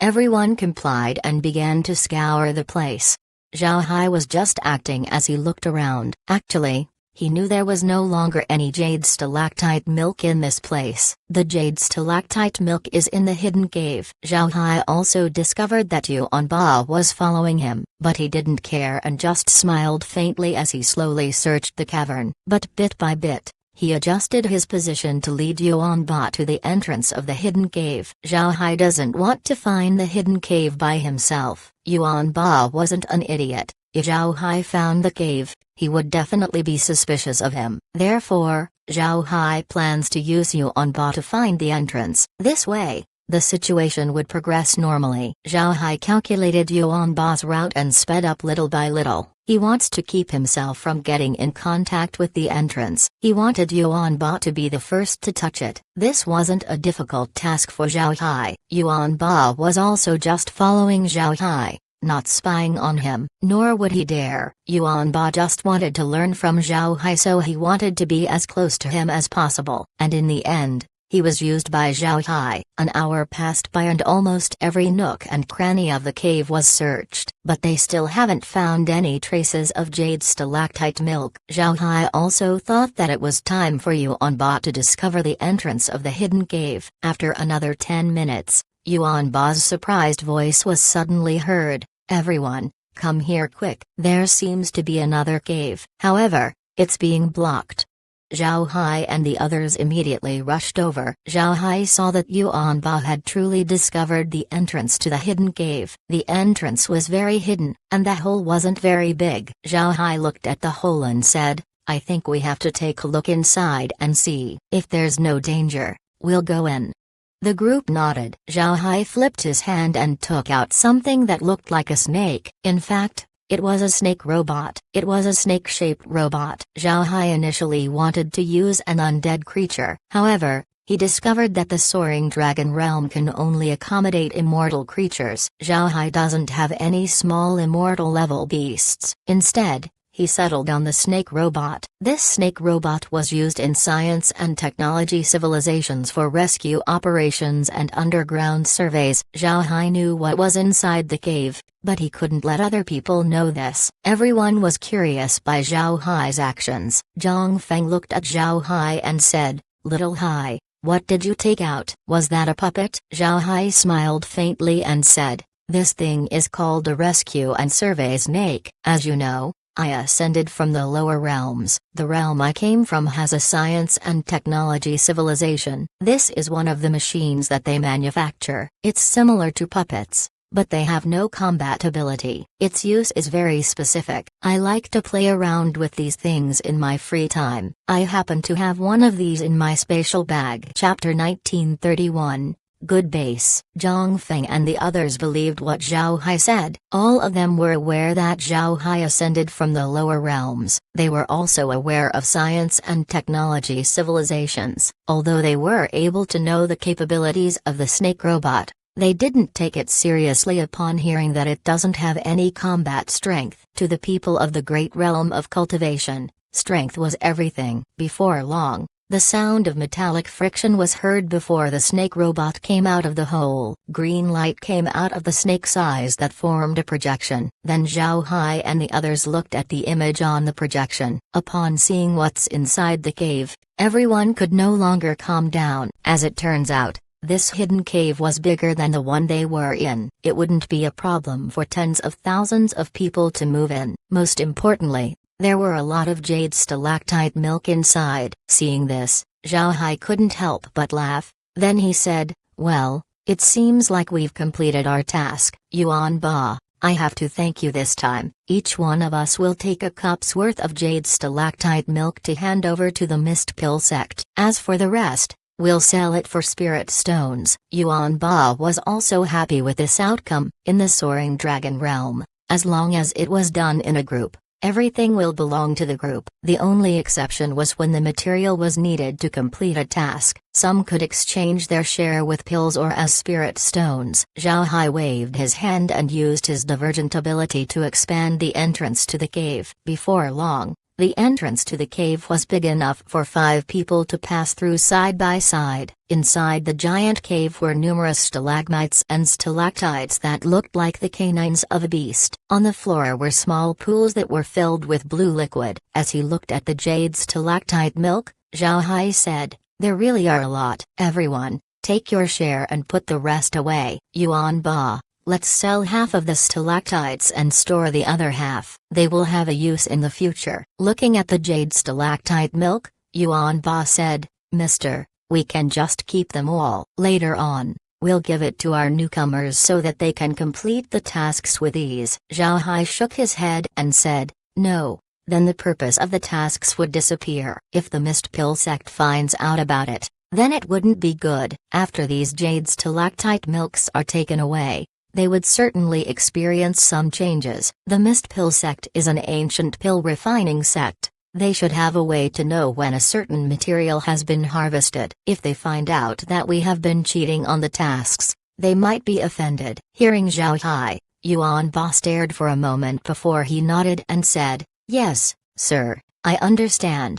Everyone complied and began to scour the place. Zhao Hai was just acting as he looked around. Actually, he knew there was no longer any jade stalactite milk in this place. The jade stalactite milk is in the hidden cave. Zhao Hai also discovered that Yuan Ba was following him, but he didn't care and just smiled faintly as he slowly searched the cavern. But bit by bit, he adjusted his position to lead Yuan Ba to the entrance of the hidden cave. Zhao Hai doesn't want to find the hidden cave by himself. Yuan Ba wasn't an idiot. If Zhao Hai found the cave, he would definitely be suspicious of him. Therefore, Zhao Hai plans to use Yuan Ba to find the entrance. This way, the situation would progress normally. Zhao Hai calculated Yuan Ba's route and sped up little by little. He wants to keep himself from getting in contact with the entrance. He wanted Yuan Ba to be the first to touch it. This wasn't a difficult task for Zhao Hai. Yuan Ba was also just following Zhao Hai, not spying on him. Nor would he dare. Yuan Ba just wanted to learn from Zhao Hai, so he wanted to be as close to him as possible. And in the end, he was used by Zhao Hai. An hour passed by and almost every nook and cranny of the cave was searched, but they still haven't found any traces of jade stalactite milk. Zhao Hai also thought that it was time for Yuan Ba to discover the entrance of the hidden cave. After another 10 minutes, Yuan Ba's surprised voice was suddenly heard. "Everyone, come here quick. There seems to be another cave. However, it's being blocked." Zhao Hai and the others immediately rushed over. Zhao Hai saw that Yuan Ba had truly discovered the entrance to the hidden cave. The entrance was very hidden, and the hole wasn't very big. Zhao Hai looked at the hole and said, "I think we have to take a look inside and see. If there's no danger, we'll go in." The group nodded. Zhao Hai flipped his hand and took out something that looked like a snake. In fact, it was a snake robot. It was a snake-shaped robot. Zhao Hai initially wanted to use an undead creature. However, he discovered that the soaring dragon realm can only accommodate immortal creatures. Zhao Hai doesn't have any small immortal level beasts. Instead, he settled on the snake robot. This snake robot was used in science and technology civilizations for rescue operations and underground surveys. Zhao Hai knew what was inside the cave, but he couldn't let other people know this. Everyone was curious by Zhao Hai's actions. Zhang Feng looked at Zhao Hai and said, "Little Hai, what did you take out? Was that a puppet?" Zhao Hai smiled faintly and said, "This thing is called a rescue and survey snake. As you know, I ascended from the lower realms. The realm I came from has a science and technology civilization. This is one of the machines that they manufacture. It's similar to puppets, but they have no combat ability. Its use is very specific. I like to play around with these things in my free time. I happen to have one of these in my spatial bag." Chapter 1931. Good base. Zhang Feng and the others believed what Zhao Hai said. All of them were aware that Zhao Hai ascended from the lower realms. They were also aware of science and technology civilizations. Although they were able to know the capabilities of the snake robot, they didn't take it seriously upon hearing that it doesn't have any combat strength. To the people of the great realm of cultivation, strength was everything. Before long, the sound of metallic friction was heard before the snake robot came out of the hole. Green light came out of the snake's eyes that formed a projection. Then Zhao Hai and the others looked at the image on the projection. Upon seeing what's inside the cave, everyone could no longer calm down. As it turns out, this hidden cave was bigger than the one they were in. It wouldn't be a problem for tens of thousands of people to move in. Most importantly, there were a lot of jade stalactite milk inside. Seeing this, Zhao Hai couldn't help but laugh. Then he said, "Well, it seems like we've completed our task. Yuan Ba, I have to thank you this time. Each one of us will take a cup's worth of jade stalactite milk to hand over to the Mist Pill sect. As for the rest, we'll sell it for spirit stones." Yuan Ba was also happy with this outcome. In the Soaring Dragon realm, as long as it was done in a group, everything will belong to the group. The only exception was when the material was needed to complete a task. Some could exchange their share with pills or as spirit stones. Zhao Hai waved his hand and used his divergent ability to expand the entrance to the cave. Before long, the entrance to the cave was big enough for 5 people to pass through side by side. Inside the giant cave were numerous stalagmites and stalactites that looked like the canines of a beast. On the floor were small pools that were filled with blue liquid. As he looked at the jade stalactite milk, Zhao Hai said, "There really are a lot. Everyone, take your share and put the rest away. Yuan Ba, let's sell half of the stalactites and store the other half. They will have a use in the future." Looking at the jade stalactite milk, Yuan Ba said, "Mister, we can just keep them all. Later on, we'll give it to our newcomers so that they can complete the tasks with ease." Zhao Hai shook his head and said, "No, then the purpose of the tasks would disappear. If the Mist Pill sect finds out about it, then it wouldn't be good. After these jade stalactite milks are taken away, they would certainly experience some changes. The Mist Pill sect is an ancient pill refining sect. They should have a way to know when a certain material has been harvested. If they find out that we have been cheating on the tasks, they might be offended." Hearing Zhao Hai, Yuan Ba stared for a moment before he nodded and said, "Yes, sir, I understand."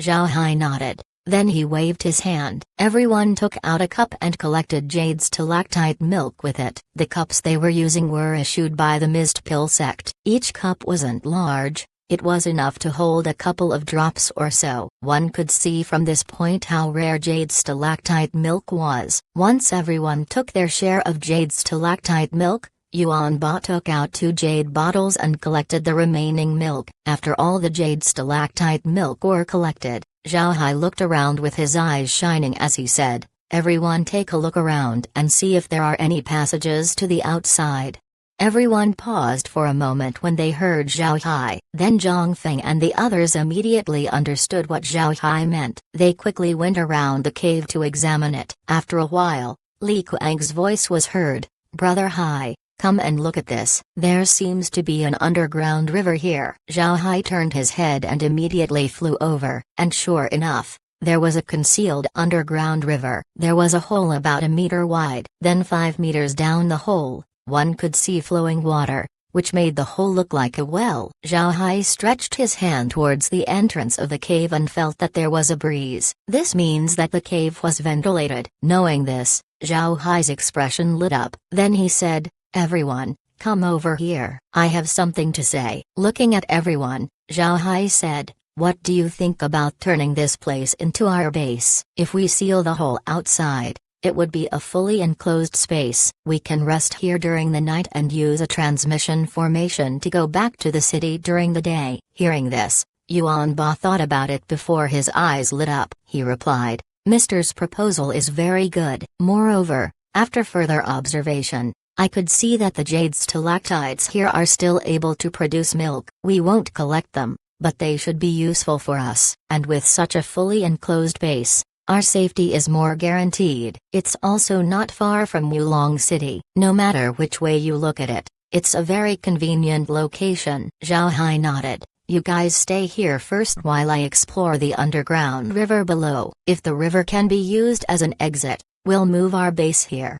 Zhao Hai nodded. Then he waved his hand. Everyone took out a cup and collected jade stalactite milk with it. The cups they were using were issued by the Mist Pill sect. Each cup wasn't large. It was enough to hold a couple of drops or so. One could see from this point how rare jade stalactite milk was. Once everyone took their share of jade stalactite milk, Yuan Ba took out 2 jade bottles and collected the remaining milk. After all the jade stalactite milk were collected, Zhao Hai looked around with his eyes shining as he said, "Everyone take a look around and see if there are any passages to the outside." Everyone paused for a moment when they heard Zhao Hai. Then Zhang Feng and the others immediately understood what Zhao Hai meant. They quickly went around the cave to examine it. After a while, Li Kuang's voice was heard, "Brother Hai, come and look at this. There seems to be an underground river here." Zhao Hai turned his head and immediately flew over, and sure enough, there was a concealed underground river. There was a hole about a meter wide. Then 5 meters down the hole, one could see flowing water. which made the hole look like a well. Zhao Hai stretched his hand towards the entrance of the cave and felt that there was a breeze. This means that the cave was ventilated. Knowing this, Zhao Hai's expression lit up. Then he said, "Everyone, come over here. I have something to say." Looking at everyone, Zhao Hai said, "What do you think about turning this place into our base? If we seal the hole outside, it would be a fully enclosed space. We can rest here during the night and use a transmission formation to go back to the city during the day." Hearing this, Yuan Ba thought about it before his eyes lit up. He replied, "Mister's proposal is very good. Moreover, after further observation, I could see that the jade stalactites here are still able to produce milk. We won't collect them, but they should be useful for us. And with such a fully enclosed base, our safety is more guaranteed. It's also not far from Wulong City. No matter which way you look at it, it's a very convenient location." Zhao Hai nodded. "You guys stay here first while I explore the underground river below. If the river can be used as an exit, we'll move our base here."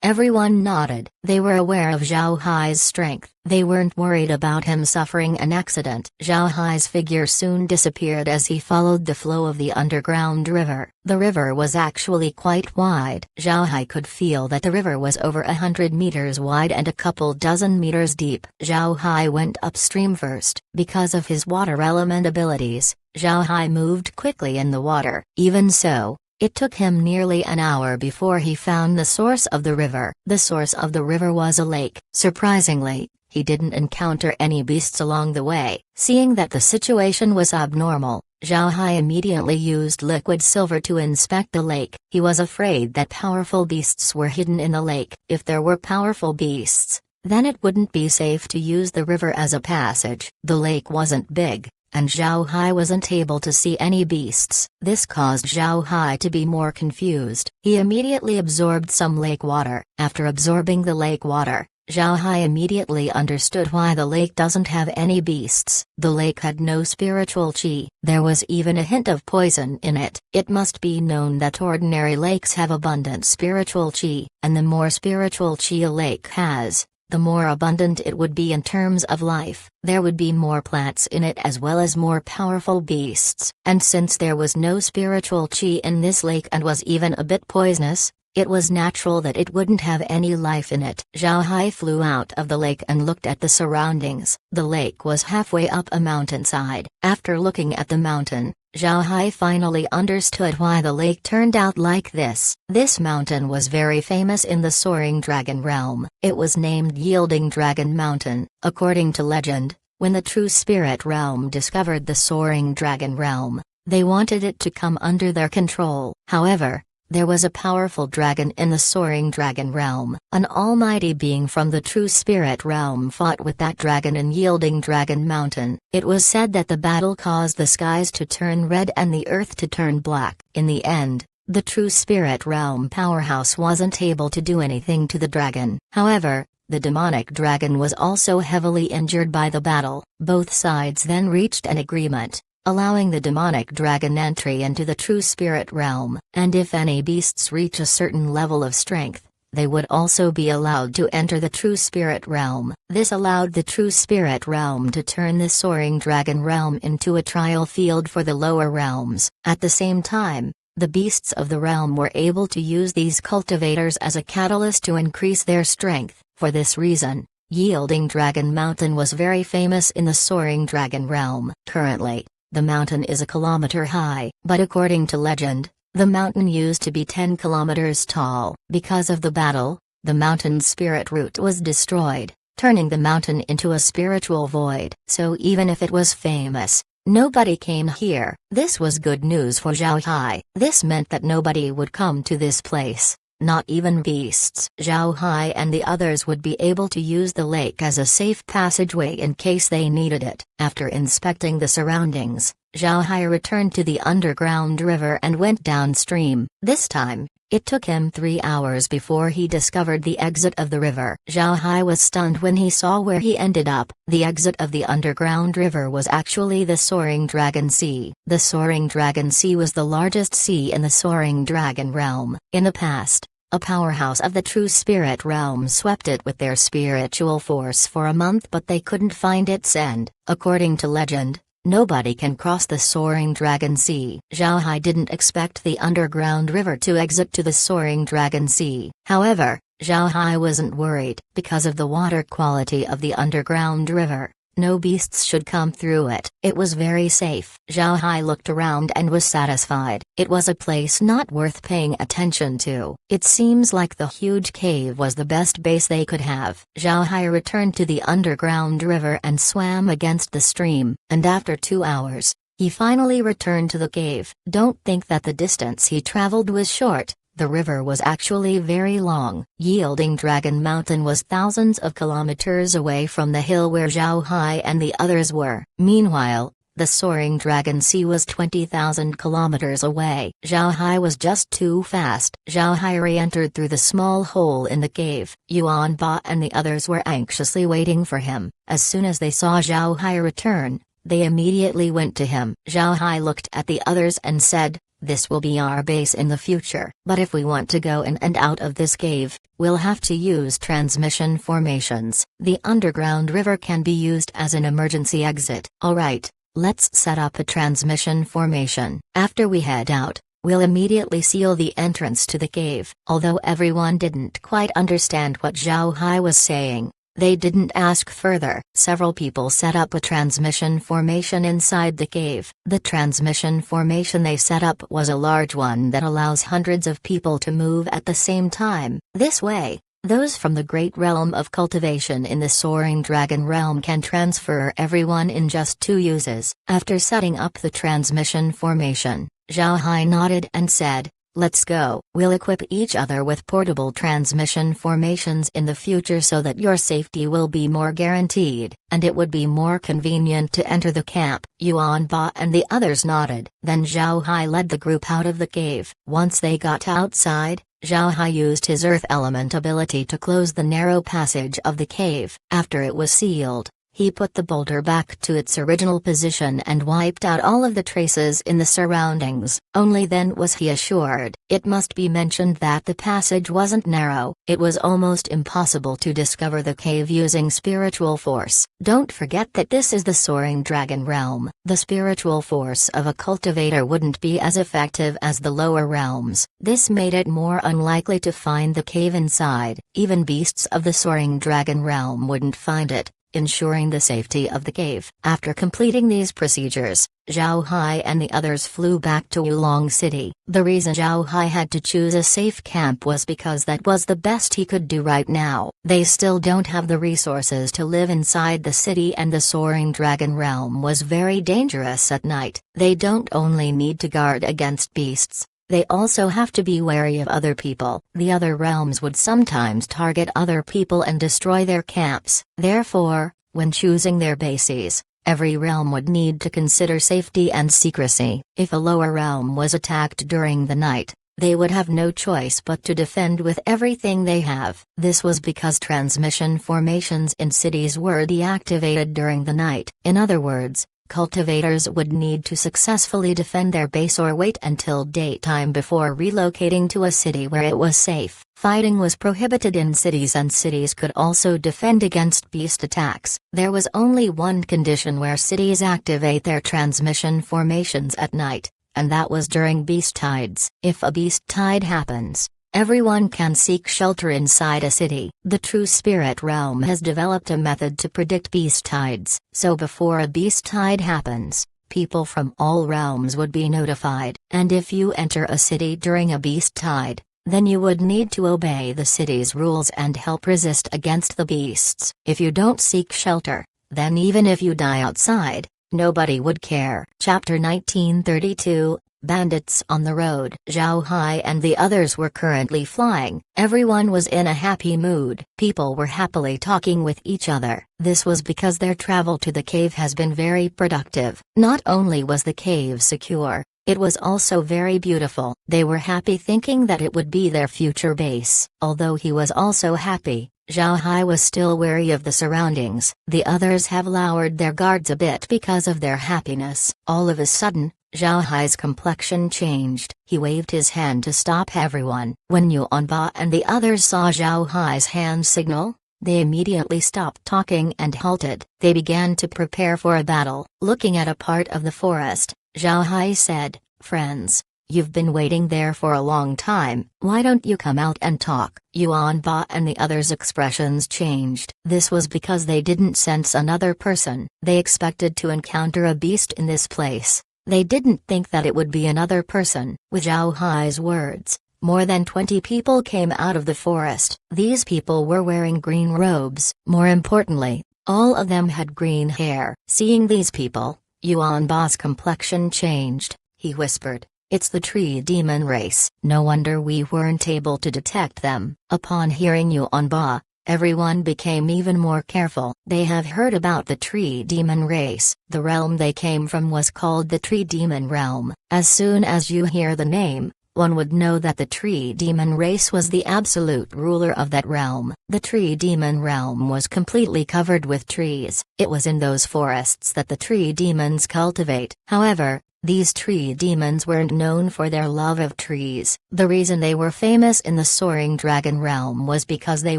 Everyone nodded. They were aware of Zhao Hai's strength. They weren't worried about him suffering an accident. Zhao Hai's figure soon disappeared as he followed the flow of the underground river. The river was actually quite wide. Zhao Hai could feel that the river was over 100 meters wide and a couple dozen meters deep. Zhao Hai went upstream first. Because of his water element abilities, Zhao Hai moved quickly in the water. Even so, it took him nearly an hour before he found the source of the river. The source of the river was a lake. Surprisingly, he didn't encounter any beasts along the way. Seeing that the situation was abnormal, Zhao Hai immediately used liquid silver to inspect the lake. He was afraid that powerful beasts were hidden in the lake. If there were powerful beasts, then it wouldn't be safe to use the river as a passage. The lake wasn't big, and Zhao Hai wasn't able to see any beasts. This caused Zhao Hai to be more confused. He immediately absorbed some lake water. After absorbing the lake water, Zhao Hai immediately understood why the lake doesn't have any beasts. The lake had no spiritual qi. There was even a hint of poison in it. It must be known that ordinary lakes have abundant spiritual qi, and the more spiritual qi a lake has, the more abundant it would be in terms of life. There would be more plants in it as well as more powerful beasts. And since there was no spiritual qi in this lake and was even a bit poisonous, it was natural that it wouldn't have any life in it. Zhao Hai flew out of the lake and looked at the surroundings. The lake was halfway up a mountainside. After looking at the mountain, Zhao Hai finally understood why the lake turned out like this. This mountain was very famous in the Soaring Dragon realm. It was named Yielding Dragon Mountain. According to legend, when the True Spirit realm discovered the Soaring Dragon realm, they wanted it to come under their control. However, there was a powerful dragon in the Soaring Dragon realm. An almighty being from the True Spirit realm fought with that dragon in Yielding Dragon Mountain. It was said that the battle caused the skies to turn red and the earth to turn black. In the end, the True Spirit realm powerhouse wasn't able to do anything to the dragon. However, the demonic dragon was also heavily injured by the battle. Both sides then reached an agreement, allowing the demonic dragon entry into the True Spirit realm. And if any beasts reach a certain level of strength, they would also be allowed to enter the True Spirit realm. This allowed the True Spirit realm to turn the Soaring Dragon realm into a trial field for the lower realms. At the same time, the beasts of the realm were able to use these cultivators as a catalyst to increase their strength. For this reason, Yielding Dragon Mountain was very famous in the Soaring Dragon realm. Currently, the mountain is a kilometer high, but according to legend, the mountain used to be 10 kilometers tall. Because of the battle, the mountain's spirit root was destroyed, turning the mountain into a spiritual void. So even if it was famous, nobody came here. This was good news for Zhao Hai. This meant that nobody would come to this place. Not even beasts. Zhao Hai and the others would be able to use the lake as a safe passageway in case they needed it. After inspecting the surroundings, Zhao Hai returned to the underground river and went downstream. This time, it took him 3 hours before he discovered the exit of the river. Zhao Hai was stunned when he saw where he ended up. The exit of the underground river was actually the Soaring Dragon Sea. The Soaring Dragon Sea was the largest sea in the Soaring Dragon realm. In the past, a powerhouse of the true spirit realm, swept it with their spiritual force for a month, but they couldn't find its end. According to legend, nobody can cross the Soaring Dragon Sea. Zhao Hai didn't expect the underground river to exit to the Soaring Dragon Sea. However, Zhao Hai wasn't worried. Because of the water quality of the underground river, no beasts should come through it. It was very safe. Zhao Hai looked around and was satisfied. It was a place not worth paying attention to. It seems like the huge cave was the best base they could have. Zhao Hai returned to the underground river and swam against the stream, and after 2 hours, he finally returned to the cave. Don't think that the distance he traveled was short. The river was actually very long. Yielding Dragon Mountain was thousands of kilometers away from the hill where Zhao Hai and the others were. Meanwhile, the Soaring Dragon Sea was 20,000 kilometers away. Zhao Hai was just too fast. Zhao Hai re-entered through the small hole in the cave. Yuan Ba and the others were anxiously waiting for him. As soon as they saw Zhao Hai return, they immediately went to him. Zhao Hai looked at the others and said, "This will be our base in the future. But if we want to go in and out of this cave, we'll have to use transmission formations. The underground river can be used as an emergency exit." "Alright, let's set up a transmission formation. After we head out, we'll immediately seal the entrance to the cave." Although everyone didn't quite understand what Zhao Hai was saying, they didn't ask further. Several people set up a transmission formation inside the cave. The transmission formation they set up was a large one that allows hundreds of people to move at the same time. This way, those from the great realm of cultivation in the Soaring Dragon realm can transfer everyone in just 2 uses. After setting up the transmission formation, Zhao Hai nodded and said, "Let's go. We'll equip each other with portable transmission formations in the future so that your safety will be more guaranteed, and it would be more convenient to enter the camp." Yuan Ba and the others nodded. Then Zhao Hai led the group out of the cave. Once they got outside, Zhao Hai used his earth element ability to close the narrow passage of the cave. After it was sealed, he put the boulder back to its original position and wiped out all of the traces in the surroundings. Only then was he assured. It must be mentioned that the passage wasn't narrow. It was almost impossible to discover the cave using spiritual force. Don't forget that this is the Soaring Dragon realm. The spiritual force of a cultivator wouldn't be as effective as the lower realms. This made it more unlikely to find the cave inside. Even beasts of the Soaring Dragon realm wouldn't find it, ensuring the safety of the cave. After completing these procedures, Zhao Hai and the others flew back to Wulong City. The reason Zhao Hai had to choose a safe camp was because that was the best he could do right now. They still don't have the resources to live inside the city, and the Soaring Dragon realm was very dangerous at night. They don't only need to guard against beasts, they also have to be wary of other people. The other realms would sometimes target other people and destroy their camps. Therefore, when choosing their bases, every realm would need to consider safety and secrecy. If a lower realm was attacked during the night, they would have no choice but to defend with everything they have. This was because transmission formations in cities were deactivated during the night. In other words, cultivators would need to successfully defend their base or wait until daytime before relocating to a city where it was safe. Fighting was prohibited in cities, and cities could also defend against beast attacks. There was only one condition where cities activate their transmission formations at night, and that was during beast tides. If a beast tide happens, everyone can seek shelter inside a city. The True Spirit realm has developed a method to predict beast tides, so before a beast tide happens, people from all realms would be notified. And if you enter a city during a beast tide, then you would need to obey the city's rules and help resist against the beasts. If you don't seek shelter, then even if you die outside, nobody would care. Chapter 1932, Bandits on the Road. Zhao Hai and the others were currently flying. Everyone was in a happy mood. People were happily talking with each other. This was because their travel to the cave has been very productive. Not only was the cave secure, it was also very beautiful. They were happy thinking that it would be their future base. Although he was also happy, Zhao Hai was still wary of the surroundings. The others have lowered their guards a bit because of their happiness. All of a sudden, Zhao Hai's complexion changed. He waved his hand to stop everyone. When Yuanba and the others saw Zhao Hai's hand signal, they immediately stopped talking and halted. They began to prepare for a battle. Looking at a part of the forest, Zhao Hai said, "Friends, you've been waiting there for a long time. Why don't you come out and talk?" Yuanba and the others' expressions changed. This was because they didn't sense another person. They expected to encounter a beast in this place. They didn't think that it would be another person. With Zhao Hai's words, more than 20 people came out of the forest. These people were wearing green robes. More importantly, all of them had green hair. Seeing these people, Yuanba's complexion changed. He whispered, "It's the tree demon race. No wonder we weren't able to detect them." Upon hearing Yuanba, everyone became even more careful. They have heard about the tree demon race. The realm they came from was called the tree demon realm. As soon as you hear the name, one would know that the tree demon race was the absolute ruler of that realm. The tree demon realm was completely covered with trees. It was in those forests that the tree demons cultivate. However, these tree demons weren't known for their love of trees. The reason they were famous in the Soaring Dragon Realm was because they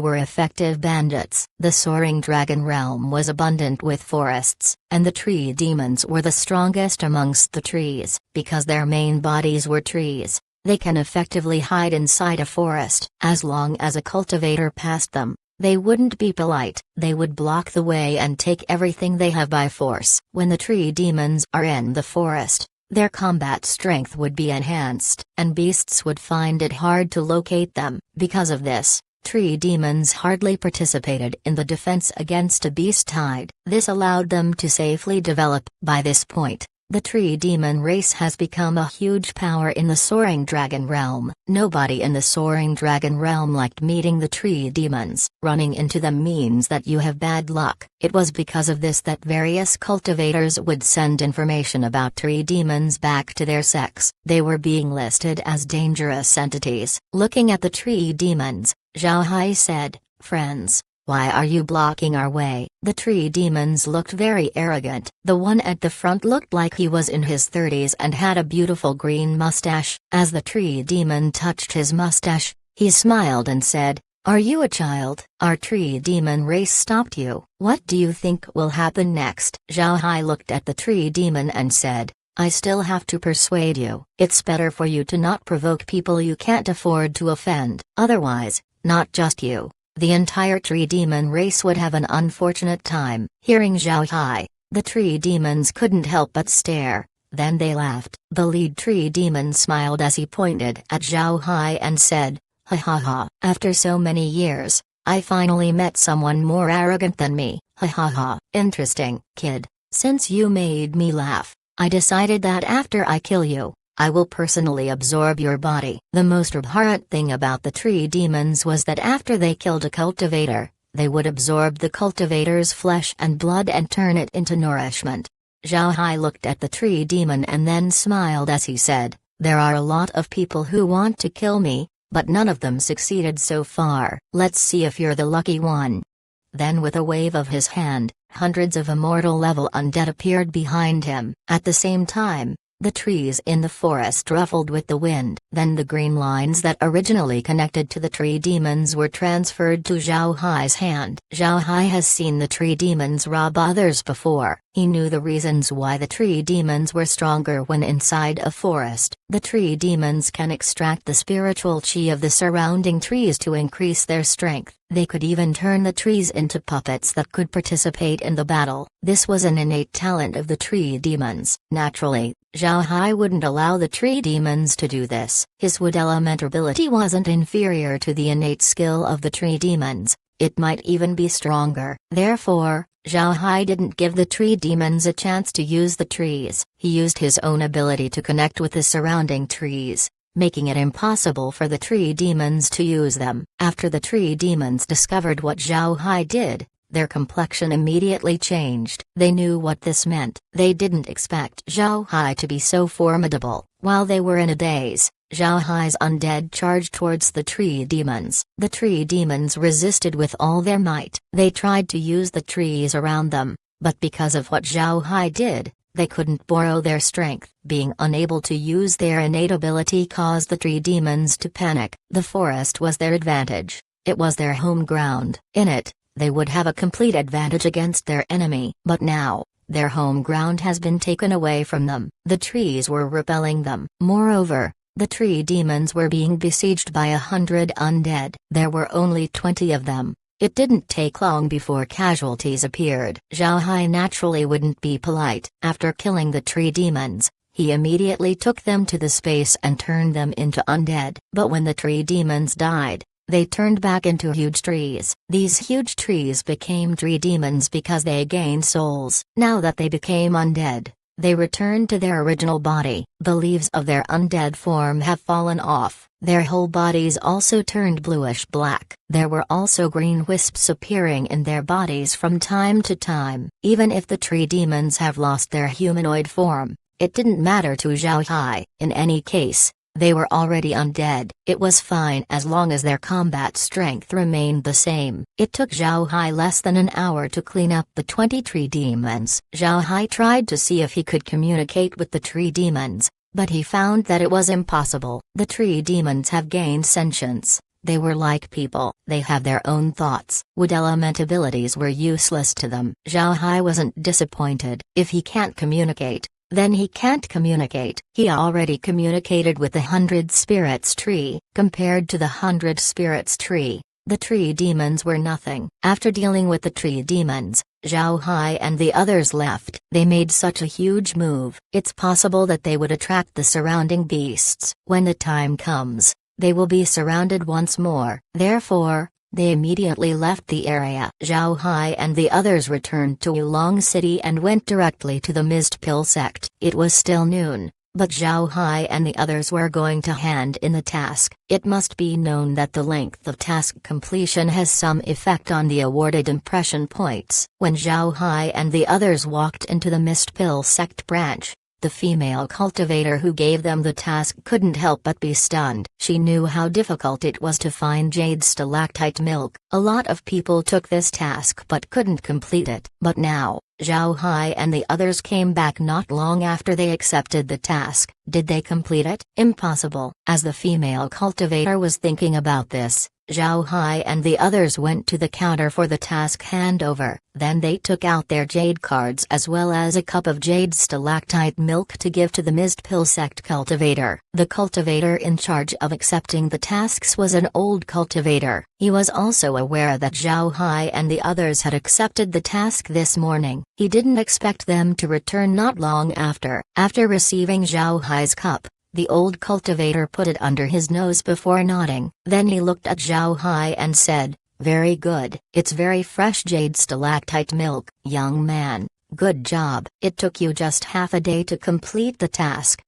were effective bandits. The Soaring Dragon Realm was abundant with forests, and the tree demons were the strongest amongst the trees. Because their main bodies were trees, they can effectively hide inside a forest. As long as a cultivator passed them, they wouldn't be polite. They would block the way and take everything they have by force. When the tree demons are in the forest, their combat strength would be enhanced, and beasts would find it hard to locate them. Because of this, tree demons hardly participated in the defense against a beast tide. This allowed them to safely develop. By this point, the tree demon race has become a huge power in the Soaring Dragon Realm. Nobody in the Soaring Dragon Realm liked meeting the tree demons. Running into them means that you have bad luck. It was because of this that various cultivators would send information about tree demons back to their sects. They were being listed as dangerous entities. Looking at the tree demons, Zhao Hai said, "Friends, why are you blocking our way?" The tree demons looked very arrogant. The one at the front looked like he was in his 30s and had a beautiful green mustache. As the tree demon touched his mustache, he smiled and said, "Are you a child? Our tree demon race stopped you. What do you think will happen next?" Zhao Hai looked at the tree demon and said, "I still have to persuade you. It's better for you to not provoke people you can't afford to offend. Otherwise, not just you, the entire tree demon race would have an unfortunate time." Hearing Zhao Hai, the tree demons couldn't help but stare. Then they laughed. The lead tree demon smiled as he pointed at Zhao Hai and said, "Ha ha ha. After so many years, I finally met someone more arrogant than me. Ha ha ha. Interesting, kid. Since you made me laugh, I decided that after I kill you, I will personally absorb your body." The most abhorrent thing about the tree demons was that after they killed a cultivator, they would absorb the cultivator's flesh and blood and turn it into nourishment. Zhao Hai looked at the tree demon and then smiled as he said, "There are a lot of people who want to kill me, but none of them succeeded so far. Let's see if you're the lucky one." Then with a wave of his hand, hundreds of immortal-level undead appeared behind him. At the same time, the trees in the forest ruffled with the wind. Then the green lines that originally connected to the tree demons were transferred to Zhao Hai's hand. Zhao Hai has seen the tree demons rob others before. He knew the reasons why the tree demons were stronger when inside a forest. The tree demons can extract the spiritual chi of the surrounding trees to increase their strength. They could even turn the trees into puppets that could participate in the battle. This was an innate talent of the tree demons. Naturally, Zhao Hai wouldn't allow the tree demons to do this. His wood element ability wasn't inferior to the innate skill of the tree demons, it might even be stronger. Therefore, Zhao Hai didn't give the tree demons a chance to use the trees. He used his own ability to connect with the surrounding trees, making it impossible for the tree demons to use them. After the tree demons discovered what Zhao Hai did, their complexion immediately changed. They knew what this meant. They didn't expect Zhao Hai to be so formidable. While they were in a daze, Zhao Hai's undead charged towards the tree demons. The tree demons resisted with all their might. They tried to use the trees around them, but because of what Zhao Hai did, They couldn't borrow their strength. Being unable to use their innate ability caused the tree demons to panic. The forest was their advantage. It was their home ground. In it, they would have a complete advantage against their enemy. But now, their home ground has been taken away from them. The trees were repelling them. Moreover, the tree demons were being besieged by 100 undead. There were only 20 of them. It didn't take long before casualties appeared. Zhao Hai naturally wouldn't be polite. After killing the tree demons, he immediately took them to the space and turned them into undead. But when the tree demons died, they turned back into huge trees. These huge trees became tree demons because they gained souls. Now that they became undead, they returned to their original body. The leaves of their undead form have fallen off. Their whole bodies also turned bluish-black. There were also green wisps appearing in their bodies from time to time. Even if the tree demons have lost their humanoid form, it didn't matter to Zhao Hai. In any case, they were already undead. It was fine as long as their combat strength remained the same. It took Zhao Hai less than an hour to clean up the 20 tree demons. Zhao Hai tried to see if he could communicate with the tree demons, but he found that it was impossible. The tree demons have gained sentience. They were like people. They have their own thoughts. Wood element abilities were useless to them. Zhao Hai wasn't disappointed. If he can't communicate, then he can't communicate. He already communicated with the 100 spirits tree. Compared to the 100 spirits tree, the tree demons were nothing. After dealing with the tree demons, Zhao Hai and the others left. They made such a huge move. It's possible that they would attract the surrounding beasts. When the time comes, they will be surrounded once more. Therefore, they immediately left the area. Zhao Hai and the others returned to Oolong City and went directly to the Mist Pill sect. It was still noon, but Zhao Hai and the others were going to hand in the task. It must be known that the length of task completion has some effect on the awarded impression points. When Zhao Hai and the others walked into the Mist Pill sect branch, the female cultivator who gave them the task couldn't help but be stunned. She knew how difficult it was to find jade stalactite milk. A lot of people took this task but couldn't complete it. But now, Zhao Hai and the others came back not long after they accepted the task. Did they complete it? Impossible. As the female cultivator was thinking about this, Zhao Hai and the others went to the counter for the task handover. Then they took out their jade cards as well as a cup of jade stalactite milk to give to the Mist Pill sect cultivator. The cultivator in charge of accepting the tasks was an old cultivator. He was also aware that Zhao Hai and the others had accepted the task this morning. He didn't expect them to return not long after. After receiving Zhao Hai's cup, the old cultivator put it under his nose before nodding. Then he looked at Zhao Hai and said, "Very good. It's very fresh jade stalactite milk. Young man, good job. It took you just half a day to complete the task."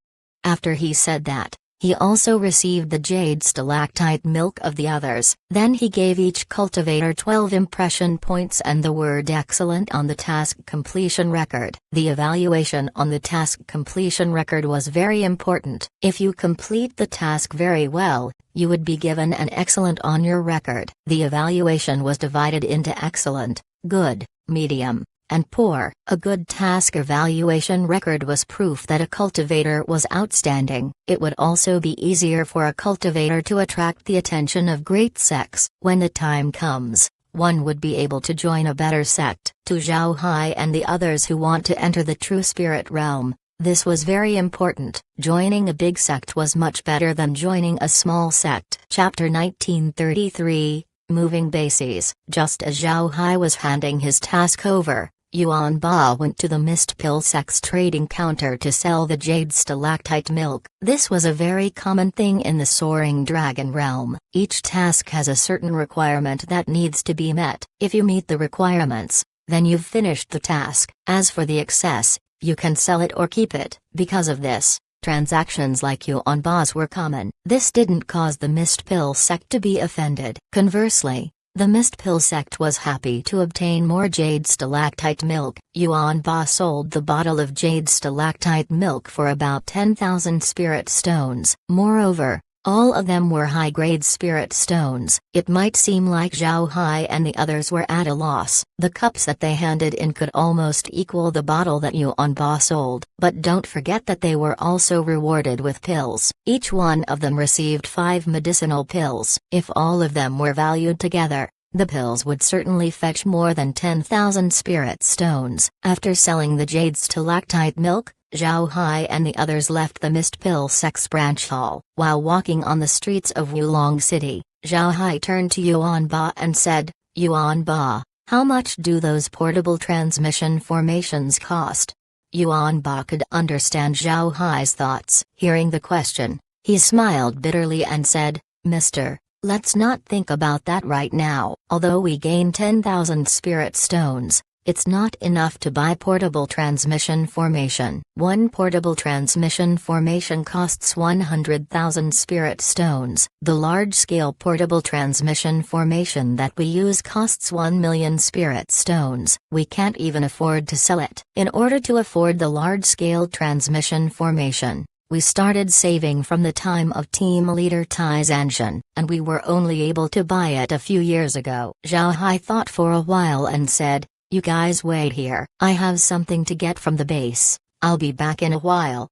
After he said that, he also received the jade stalactite milk of the others. Then he gave each cultivator 12 impression points and the word excellent on the task completion record. The evaluation on the task completion record was very important. If you complete the task very well, you would be given an excellent on your record. The evaluation was divided into excellent, good, medium, and poor. A good task evaluation record was proof that a cultivator was outstanding. It would also be easier for a cultivator to attract the attention of great sects. When the time comes, one would be able to join a better sect. To Zhao Hai and the others who want to enter the true spirit realm, this was very important. Joining a big sect was much better than joining a small sect. Chapter 1933, Moving Bases. Just as Zhao Hai was handing his task over, Yuan Ba went to the Mist Pill sect's trading counter to sell the jade stalactite milk. This was a very common thing in the Soaring Dragon realm. Each task has a certain requirement that needs to be met. If you meet the requirements, then you've finished the task. As for the excess, you can sell it or keep it. Because of this, transactions like Yuan Ba's were common. This didn't cause the Mist Pill sect to be offended. Conversely, the Mist Pill sect was happy to obtain more jade stalactite milk. Yuan Ba sold the bottle of jade stalactite milk for about 10,000 spirit stones. Moreover, All of them were high-grade spirit stones. It might seem like Zhao Hai and the others were at a loss. The cups that they handed in could almost equal the bottle that Yuan Ba sold. But don't forget that they were also rewarded with pills. Each one of them received 5 medicinal pills. If all of them were valued together, the pills would certainly fetch more than 10,000 spirit stones. After selling the jade stalactite milk, Zhao Hai and the others left the Mist Pill Sex Branch Hall. While walking on the streets of Wulong City, Zhao Hai turned to Yuan Ba and said, "Yuan Ba, how much do those portable transmission formations cost?" Yuan Ba could understand Zhao Hai's thoughts. Hearing the question, he smiled bitterly and said, "Mister, let's not think about that right now. Although we gain 10,000 spirit stones, it's not enough to buy portable transmission formation. One portable transmission formation costs 100,000 spirit stones. The large-scale portable transmission formation that we use costs 1 million spirit stones. We can't even afford to sell it. In order to afford the large-scale transmission formation, we started saving from the time of team leader Tai Zanshan, and we were only able to buy it a few years ago." Zhao Hai thought for a while and said, "You guys wait here. I have something to get from the base. I'll be back in a while."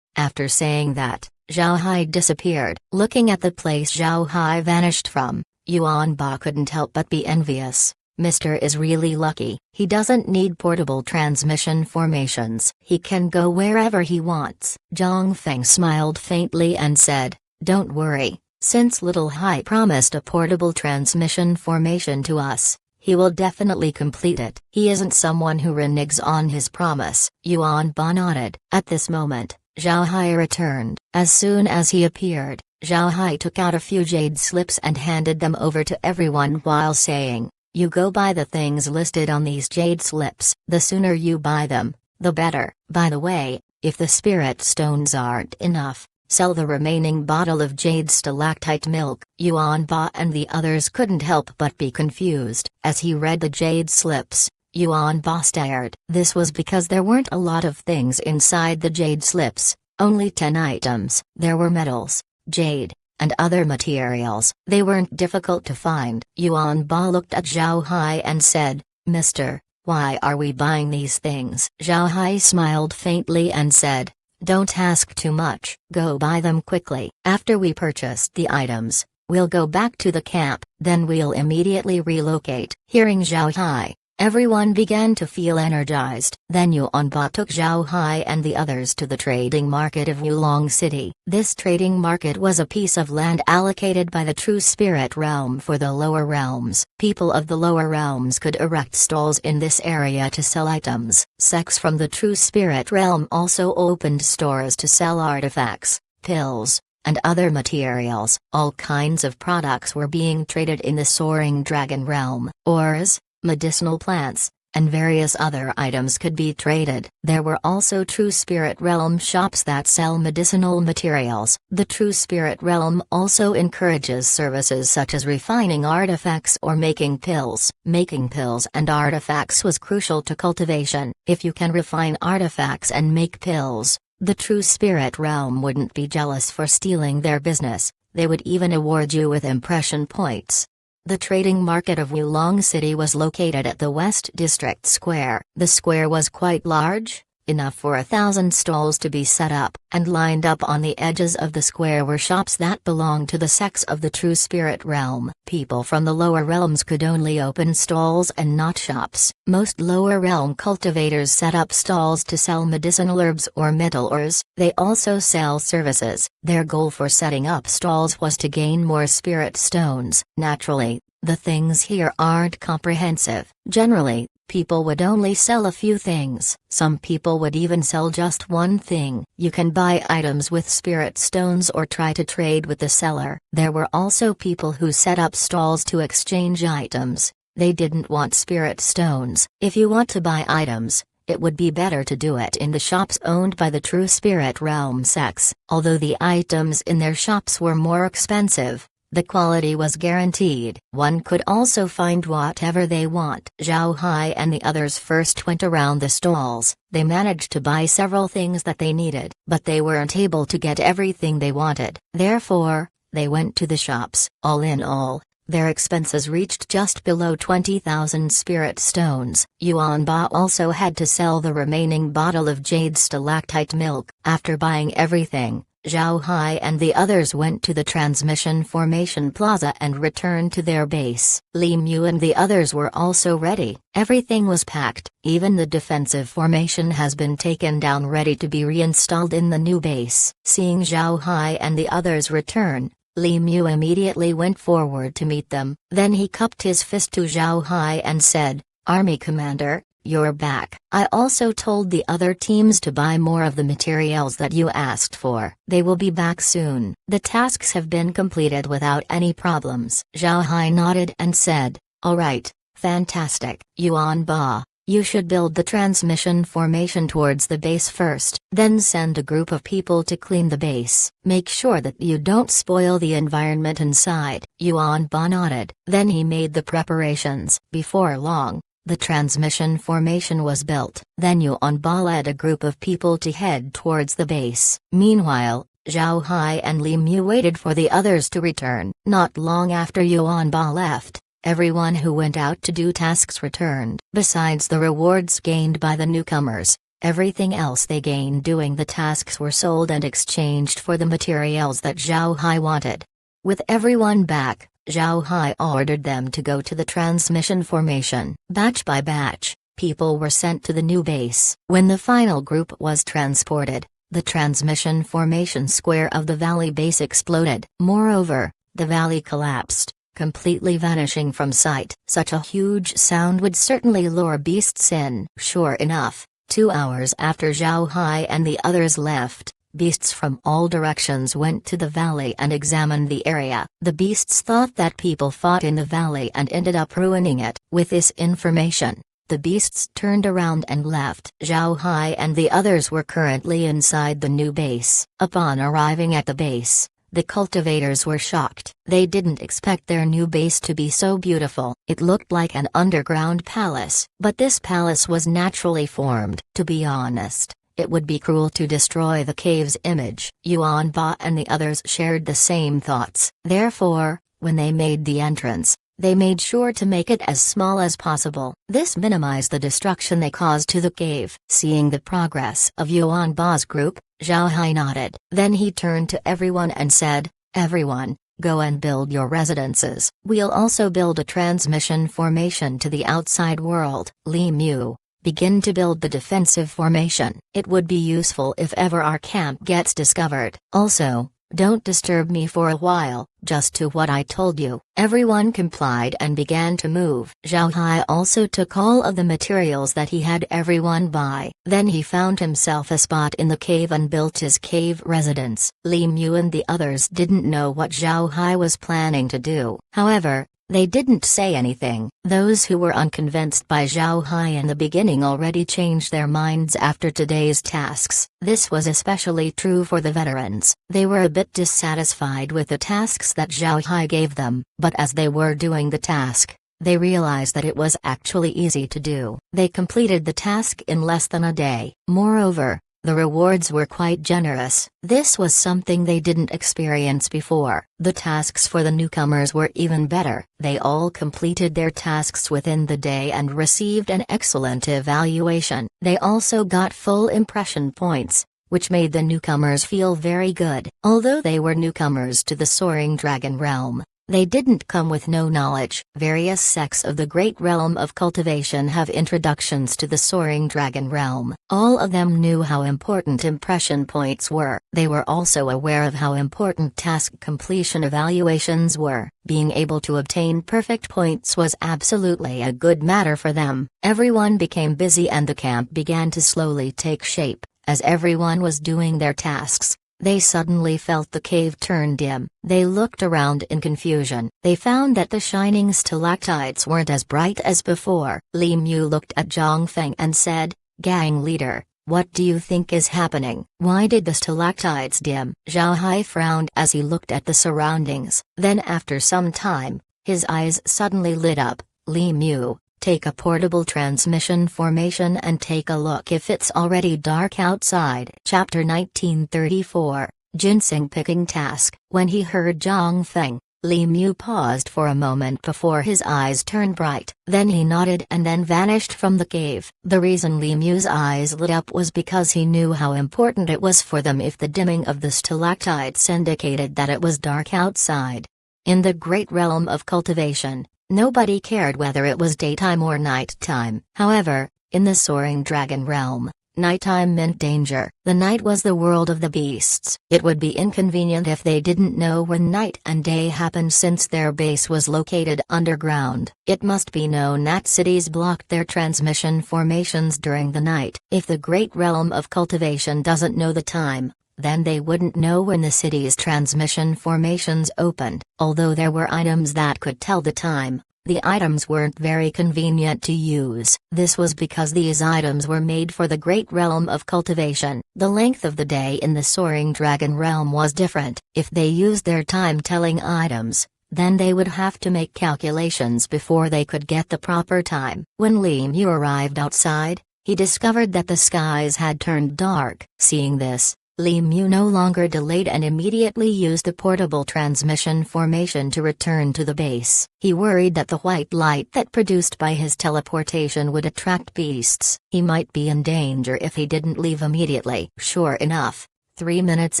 After saying that, Zhao Hai disappeared. Looking at the place Zhao Hai vanished from, Yuan Ba couldn't help but be envious. Mr. is really lucky. He doesn't need portable transmission formations. He can go wherever he wants. Zhang Feng smiled faintly and said, "Don't worry, since Little Hai promised a portable transmission formation to us, he will definitely complete it. He isn't someone who reneges on his promise." Yuan Ba nodded. At this moment, Zhao Hai returned. As soon as he appeared, Zhao Hai took out a few jade slips and handed them over to everyone while saying, "You go buy the things listed on these jade slips. The sooner you buy them, the better. By the way, if the spirit stones aren't enough, sell the remaining bottle of jade stalactite milk." Yuan Ba and the others couldn't help but be confused. As he read the jade slips, Yuan Ba stared. This was because there weren't a lot of things inside the jade slips, only 10 items. There were metals, jade, and other materials. They weren't difficult to find. Yuan Ba looked at Zhao Hai and said, "Mister, why are we buying these things?" Zhao Hai smiled faintly and said, "Don't ask too much. Go buy them quickly. After we purchased the items, we'll go back to the camp, then we'll immediately relocate." Hearing Zhao Hai, everyone began to feel energized. Then Yuan Ba took Zhao Hai and the others to the trading market of Wulong City. This trading market was a piece of land allocated by the True Spirit Realm for the lower realms. People of the lower realms could erect stalls in this area to sell items. Sects from the True Spirit Realm also opened stores to sell artifacts, pills, and other materials. All kinds of products were being traded in the Soaring Dragon Realm. Ores, medicinal plants, and various other items could be traded. There were also True Spirit Realm shops that sell medicinal materials. The True Spirit Realm also encourages services such as refining artifacts or making pills. Making pills and artifacts was crucial to cultivation. If you can refine artifacts and make pills, the True Spirit Realm wouldn't be jealous for stealing their business. They would even award you with impression points. The trading market of Wulong City was located at the West District Square. The square was quite large, enough for 1,000 stalls to be set up, and lined up on the edges of the square were shops that belonged to the sects of the True Spirit Realm. People from the lower realms could only open stalls and not shops. Most lower realm cultivators set up stalls to sell medicinal herbs or metal ores. They also sell services. Their goal for setting up stalls was to gain more spirit stones. Naturally, the things here aren't comprehensive. Generally, people would only sell a few things. Some people would even sell just one thing. You can buy items with spirit stones or try to trade with the seller. There were also people who set up stalls to exchange items. They didn't want spirit stones. If you want to buy items, it would be better to do it in the shops owned by the True Spirit Realm sects. Although the items in their shops were more expensive, the quality was guaranteed. One could also find whatever they want. Zhao Hai and the others first went around the stalls. They managed to buy several things that they needed, but they weren't able to get everything they wanted. Therefore, They went to the shops. All in all, their expenses reached just below 20,000 spirit stones. Yuan Ba also had to sell the remaining bottle of jade stalactite milk. After buying everything, Zhao Hai and the others went to the transmission formation plaza and returned to their base. Li Mu and the others were also ready. Everything was packed. Even the defensive formation has been taken down, ready to be reinstalled in the new base. Seeing Zhao Hai and the others return, Li Mu immediately went forward to meet them. Then he cupped his fist to Zhao Hai and said, "Army Commander, you're back. I also told the other teams to buy more of the materials that you asked for. They will be back soon. The tasks have been completed without any problems." Zhao Hai nodded and said, "All right, fantastic. Yuan Ba, you should build the transmission formation towards the base first, then send a group of people to clean the base. Make sure that you don't spoil the environment inside." Yuan Ba nodded. Then he made the preparations. Before long, the transmission formation was built. Then Yuan Ba led a group of people to head towards the base. Meanwhile, Zhao Hai and Li Mu waited for the others to return. Not long after Yuan Ba left, everyone who went out to do tasks returned. Besides the rewards gained by the newcomers, everything else they gained doing the tasks were sold and exchanged for the materials that Zhao Hai wanted. With everyone back, Zhao Hai ordered them to go to the transmission formation. Batch by batch, people were sent to the new base. When the final group was transported, the transmission formation square of the valley base exploded. Moreover, the valley collapsed, completely vanishing from sight. Such a huge sound would certainly lure beasts in. Sure enough, 2 hours after Zhao Hai and the others left, beasts from all directions went to the valley and examined the area. The beasts thought that people fought in the valley and ended up ruining it. With this information, the beasts turned around and left. Zhao Hai and the others were currently inside the new base. Upon arriving at the base, the cultivators were shocked. They didn't expect their new base to be so beautiful. It looked like an underground palace. But this palace was naturally formed. To be honest, it would be cruel to destroy the cave's image. Yuan Ba and the others shared the same thoughts. Therefore, when they made the entrance, they made sure to make it as small as possible. This minimized the destruction they caused to the cave. Seeing the progress of Yuan Ba's group, Zhao Hai nodded. Then he turned to everyone and said, "Everyone, go and build your residences. We'll also build a transmission formation to the outside world." Li Mu, begin to build the defensive formation. It would be useful if ever our camp gets discovered. Also, don't disturb me for a while, just to what I told you. Everyone complied and began to move. Zhao Hai also took all of the materials that he had everyone buy. Then he found himself a spot in the cave and built his cave residence. Li Mu and the others didn't know what Zhao Hai was planning to do. However, they didn't say anything. Those who were unconvinced by Zhao Hai in the beginning already changed their minds after today's tasks. This was especially true for the veterans. They were a bit dissatisfied with the tasks that Zhao Hai gave them, but as they were doing the task, they realized that it was actually easy to do. They completed the task in less than a day. Moreover, the rewards were quite generous. This was something they didn't experience before. The tasks for the newcomers were even better. They all completed their tasks within the day and received an excellent evaluation. They also got full impression points, which made the newcomers feel very good. Although they were newcomers to the Soaring Dragon Realm, they didn't come with no knowledge. Various sects of the great realm of cultivation have introductions to the Soaring Dragon Realm. All of them knew how important impression points were. They were also aware of how important task completion evaluations were. Being able to obtain perfect points was absolutely a good matter for them. Everyone became busy and the camp began to slowly take shape. As everyone was doing their tasks, they suddenly felt the cave turn dim. They looked around in confusion. They found that the shining stalactites weren't as bright as before. Li Mu looked at Zhang Feng and said, "Gang leader, what do you think is happening? Why did the stalactites dim?" Zhao Hai frowned as he looked at the surroundings. Then after some time, his eyes suddenly lit up. "Li Mu, take a portable transmission formation and take a look if it's already dark outside." Chapter 1934, ginseng picking task. When he heard Zhang Feng, Li Mu paused for a moment before his eyes turned bright. Then he nodded and then vanished from the cave. The reason Li Mu's eyes lit up was because he knew how important it was for them if the dimming of the stalactites indicated that it was dark outside. In the great realm of cultivation, nobody cared whether it was daytime or nighttime. However, in the soaring dragon realm, nighttime meant danger. The night was the world of the beasts. It would be inconvenient if they didn't know when night and day happened since their base was located underground. It must be known that cities blocked their transmission formations during the night. If the great realm of cultivation doesn't know the time, then they wouldn't know when the city's transmission formations opened. Although there were items that could tell the time, the items weren't very convenient to use. This was because these items were made for the great realm of cultivation. The length of the day in the soaring dragon realm was different. If they used their time-telling items, then they would have to make calculations before they could get the proper time. When Li Mu arrived outside, he discovered that the skies had turned dark. Seeing this, Li Mu no longer delayed and immediately used the portable transmission formation to return to the base. He worried that the white light that produced by his teleportation would attract beasts. He might be in danger if he didn't leave immediately. Sure enough, 3 minutes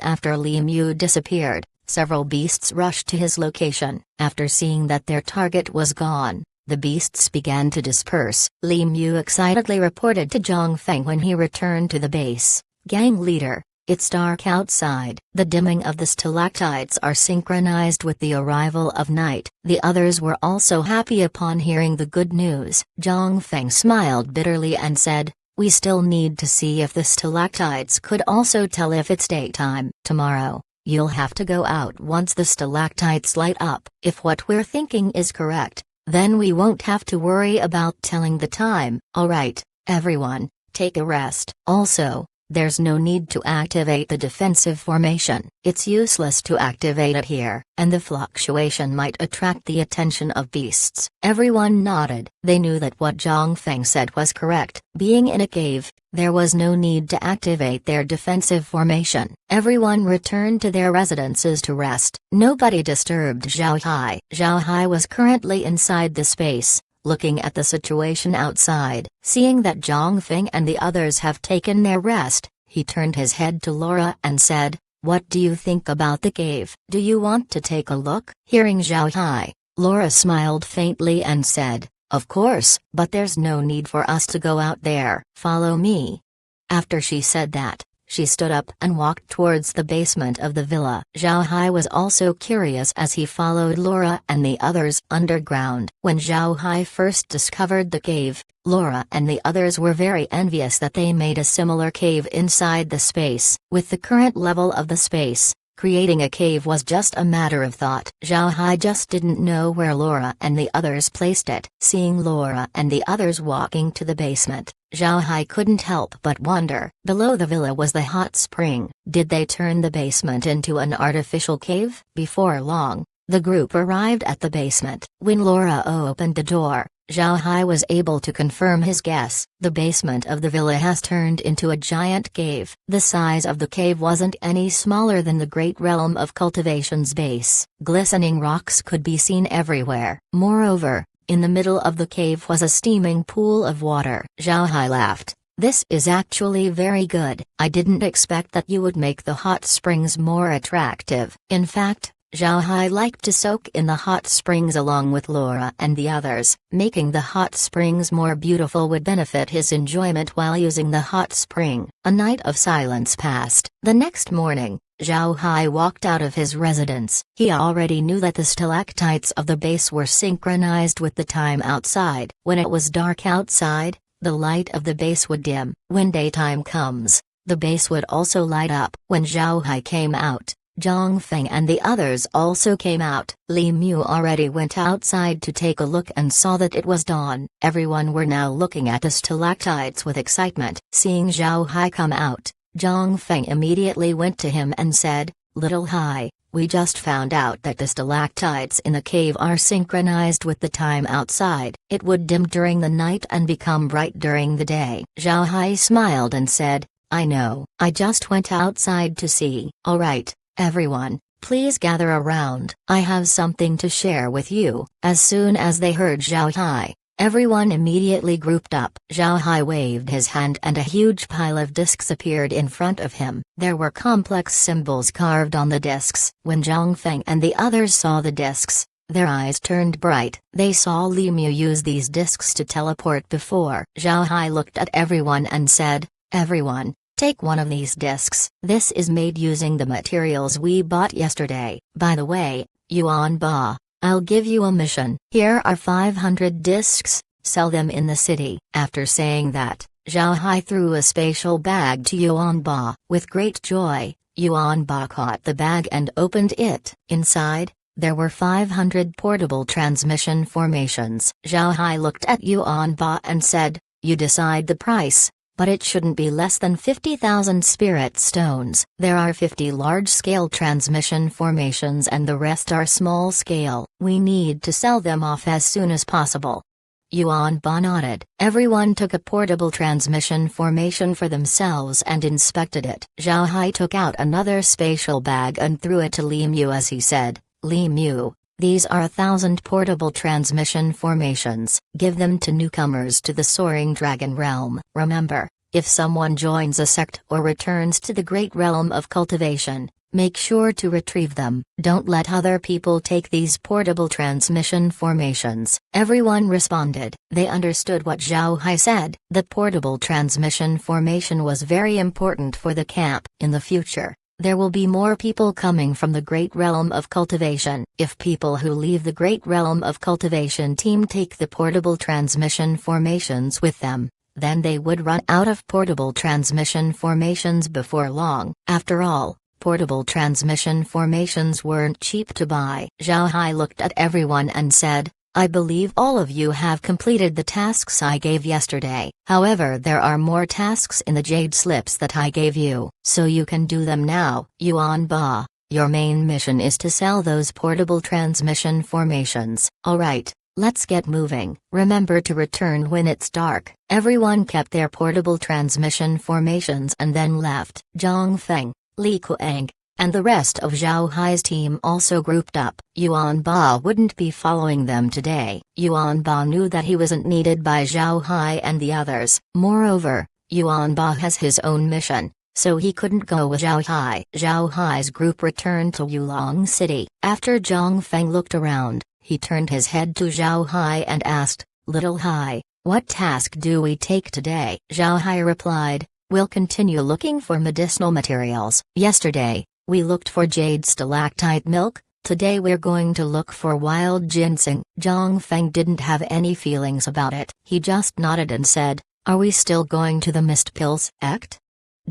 after Li Mu disappeared, several beasts rushed to his location. After seeing that their target was gone, the beasts began to disperse. Li Mu excitedly reported to Zhang Feng when he returned to the base. "Gang leader, it's dark outside." The dimming of the stalactites are synchronized with the arrival of night. The others were also happy upon hearing the good news. Zhang Feng smiled bitterly and said, "We still need to see if the stalactites could also tell if it's daytime. Tomorrow, you'll have to go out once the stalactites light up. If what we're thinking is correct, then we won't have to worry about telling the time." "Alright, everyone, take a rest." Also, there's no need to activate the defensive formation. It's useless to activate it here, and the fluctuation might attract the attention of beasts. Everyone nodded. They knew that what Zhang Feng said was correct. Being in a cave, there was no need to activate their defensive formation. Everyone returned to their residences to rest. Nobody disturbed Zhao Hai. Zhao Hai was currently inside the space, looking at the situation outside. Seeing that Zhang Feng and the others have taken their rest, he turned his head to Laura and said, "What do you think about the cave? Do you want to take a look?" Hearing Zhao Hai, Laura smiled faintly and said, "Of course, but there's no need for us to go out there. Follow me." After she said that, she stood up and walked towards the basement of the villa. Zhao Hai was also curious as he followed Laura and the others underground. When Zhao Hai first discovered the cave, Laura and the others were very envious that they made a similar cave inside the space. With the current level of the space, creating a cave was just a matter of thought. Zhao Hai just didn't know where Laura and the others placed it. Seeing Laura and the others walking to the basement, Zhao Hai couldn't help but wonder. Below the villa was the hot spring. Did they turn the basement into an artificial cave? Before long, the group arrived at the basement. When Laura opened the door, Zhao Hai was able to confirm his guess. The basement of the villa has turned into a giant cave. The size of the cave wasn't any smaller than the great realm of cultivation's base. Glistening rocks could be seen everywhere. Moreover, in the middle of the cave was a steaming pool of water. Zhao Hai laughed. "This is actually very good. I didn't expect that you would make the hot springs more attractive." In fact, Zhao Hai liked to soak in the hot springs along with Laura and the others. Making the hot springs more beautiful would benefit his enjoyment while using the hot spring. A night of silence passed. The next morning, Zhao Hai walked out of his residence. He already knew that the stalactites of the base were synchronized with the time outside. When it was dark outside, the light of the base would dim. When daytime comes, the base would also light up. When Zhao Hai came out, Zhang Feng and the others also came out. Li Mu already went outside to take a look and saw that it was dawn. Everyone were now looking at the stalactites with excitement. Seeing Zhao Hai come out, Zhang Feng immediately went to him and said, "Little Hai, we just found out that the stalactites in the cave are synchronized with the time outside. It would dim during the night and become bright during the day." Zhao Hai smiled and said, "I know. I just went outside to see." "Alright. Everyone, please gather around. I have something to share with you." As soon as they heard Zhao Hai, everyone immediately grouped up. Zhao Hai waved his hand and a huge pile of discs appeared in front of him. There were complex symbols carved on the discs. When Zhang Feng and the others saw the discs, their eyes turned bright. They saw Li Mu use these discs to teleport before. Zhao Hai looked at everyone and said, "Everyone, take one of these discs. This is made using the materials we bought yesterday. By the way, Yuan Ba, I'll give you a mission. Here are 500 discs, sell them in the city." After saying that, Zhao Hai threw a spatial bag to Yuan Ba. With great joy, Yuan Ba caught the bag and opened it. Inside, there were 500 portable transmission formations. Zhao Hai looked at Yuan Ba and said, "You decide the price, but it shouldn't be less than 50,000 spirit stones. There are 50 large-scale transmission formations and the rest are small-scale. We need to sell them off as soon as possible." Yuan Ba nodded. Everyone took a portable transmission formation for themselves and inspected it. Zhao Hai took out another spatial bag and threw it to Li Mu as he said, "Li Mu, these are 1,000 portable transmission formations. Give them to newcomers to the Soaring Dragon Realm. Remember, if someone joins a sect or returns to the Great Realm of Cultivation, make sure to retrieve them. Don't let other people take these portable transmission formations." Everyone responded. They understood what Zhao Hai said. The portable transmission formation was very important for the camp. In the future, there will be more people coming from the Great Realm of Cultivation. If people who leave the Great Realm of Cultivation team take the portable transmission formations with them, then they would run out of portable transmission formations before long. After all, portable transmission formations weren't cheap to buy. Zhao Hai looked at everyone and said, "I believe all of you have completed the tasks I gave yesterday. However, there are more tasks in the jade slips that I gave you, so you can do them now." Yuan Ba, your main mission is to sell those portable transmission formations. Alright, let's get moving. Remember to return when it's dark. Everyone kept their portable transmission formations and then left. Zhang Feng, Li Kuang, and the rest of Zhao Hai's team also grouped up. Yuan Ba wouldn't be following them today. Yuan Ba knew that he wasn't needed by Zhao Hai and the others. Moreover, Yuan Ba has his own mission, so he couldn't go with Zhao Hai. Zhao Hai's group returned to Yulong City. After Zhang Feng looked around, he turned his head to Zhao Hai and asked, "Little Hai, what task do we take today?" Zhao Hai replied, "We'll continue looking for medicinal materials. Yesterday, we looked for jade stalactite milk. Today we're going to look for wild ginseng." Zhang Feng didn't have any feelings about it. He just nodded and said, "Are we still going to the Mist Pill sect?"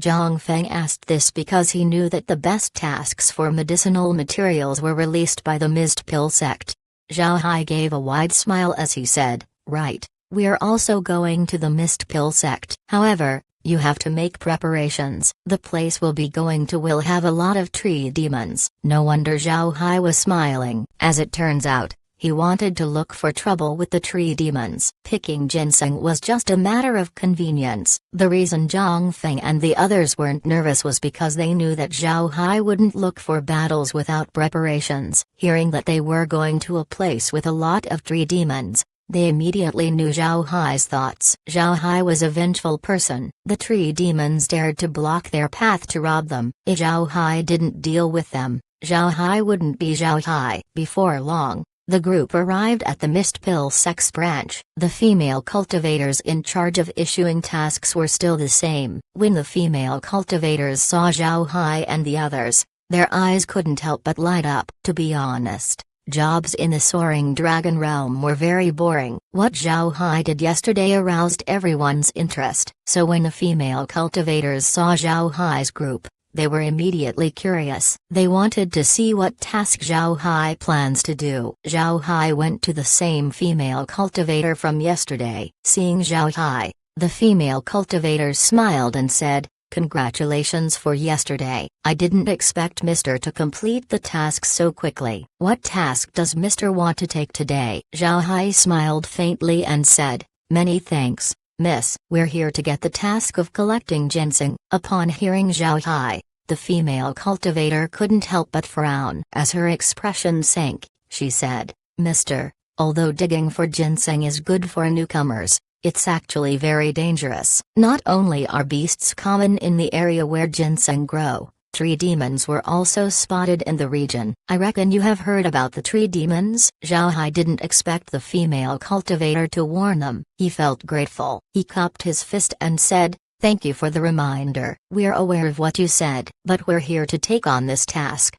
Zhang Feng asked this because he knew that the best tasks for medicinal materials were released by the Mist Pill sect. Zhao Hai gave a wide smile as he said, "Right, we're also going to the Mist Pill sect. However, you have to make preparations. The place we'll be going to will have a lot of tree demons." No wonder Zhao Hai was smiling. As it turns out, he wanted to look for trouble with the tree demons. Picking ginseng was just a matter of convenience. The reason Zhang Feng and the others weren't nervous was because they knew that Zhao Hai wouldn't look for battles without preparations. Hearing that they were going to a place with a lot of tree demons, they immediately knew Zhao Hai's thoughts. Zhao Hai was a vengeful person. The tree demons dared to block their path to rob them. If Zhao Hai didn't deal with them, Zhao Hai wouldn't be Zhao Hai. Before long, the group arrived at the Mist Pill Sex branch. The female cultivators in charge of issuing tasks were still the same. When the female cultivators saw Zhao Hai and the others, their eyes couldn't help but light up. To be honest, jobs in the Soaring Dragon Realm were very boring. What Zhao Hai did yesterday aroused everyone's interest. So when the female cultivators saw Zhao Hai's group, they were immediately curious. They wanted to see what task Zhao Hai plans to do. Zhao Hai went to the same female cultivator from yesterday. Seeing Zhao Hai, the female cultivators smiled and said, "Congratulations for yesterday. I didn't expect Mr. to complete the task so quickly. What task does Mr. want to take today?" Zhao Hai smiled faintly and said, "Many thanks, Miss. We're here to get the task of collecting ginseng." Upon hearing Zhao Hai, The female cultivator couldn't help but frown. As her expression sank, she said, "Mister, although digging for ginseng is good for newcomers, it's actually very dangerous. Not only are beasts common in the area where ginseng grow, tree demons were also spotted in the region. I reckon you have heard about the tree demons?" Zhao Hai didn't expect the female cultivator to warn them. He felt grateful. He cupped his fist and said, "Thank you for the reminder. We're aware of what you said, but we're here to take on this task."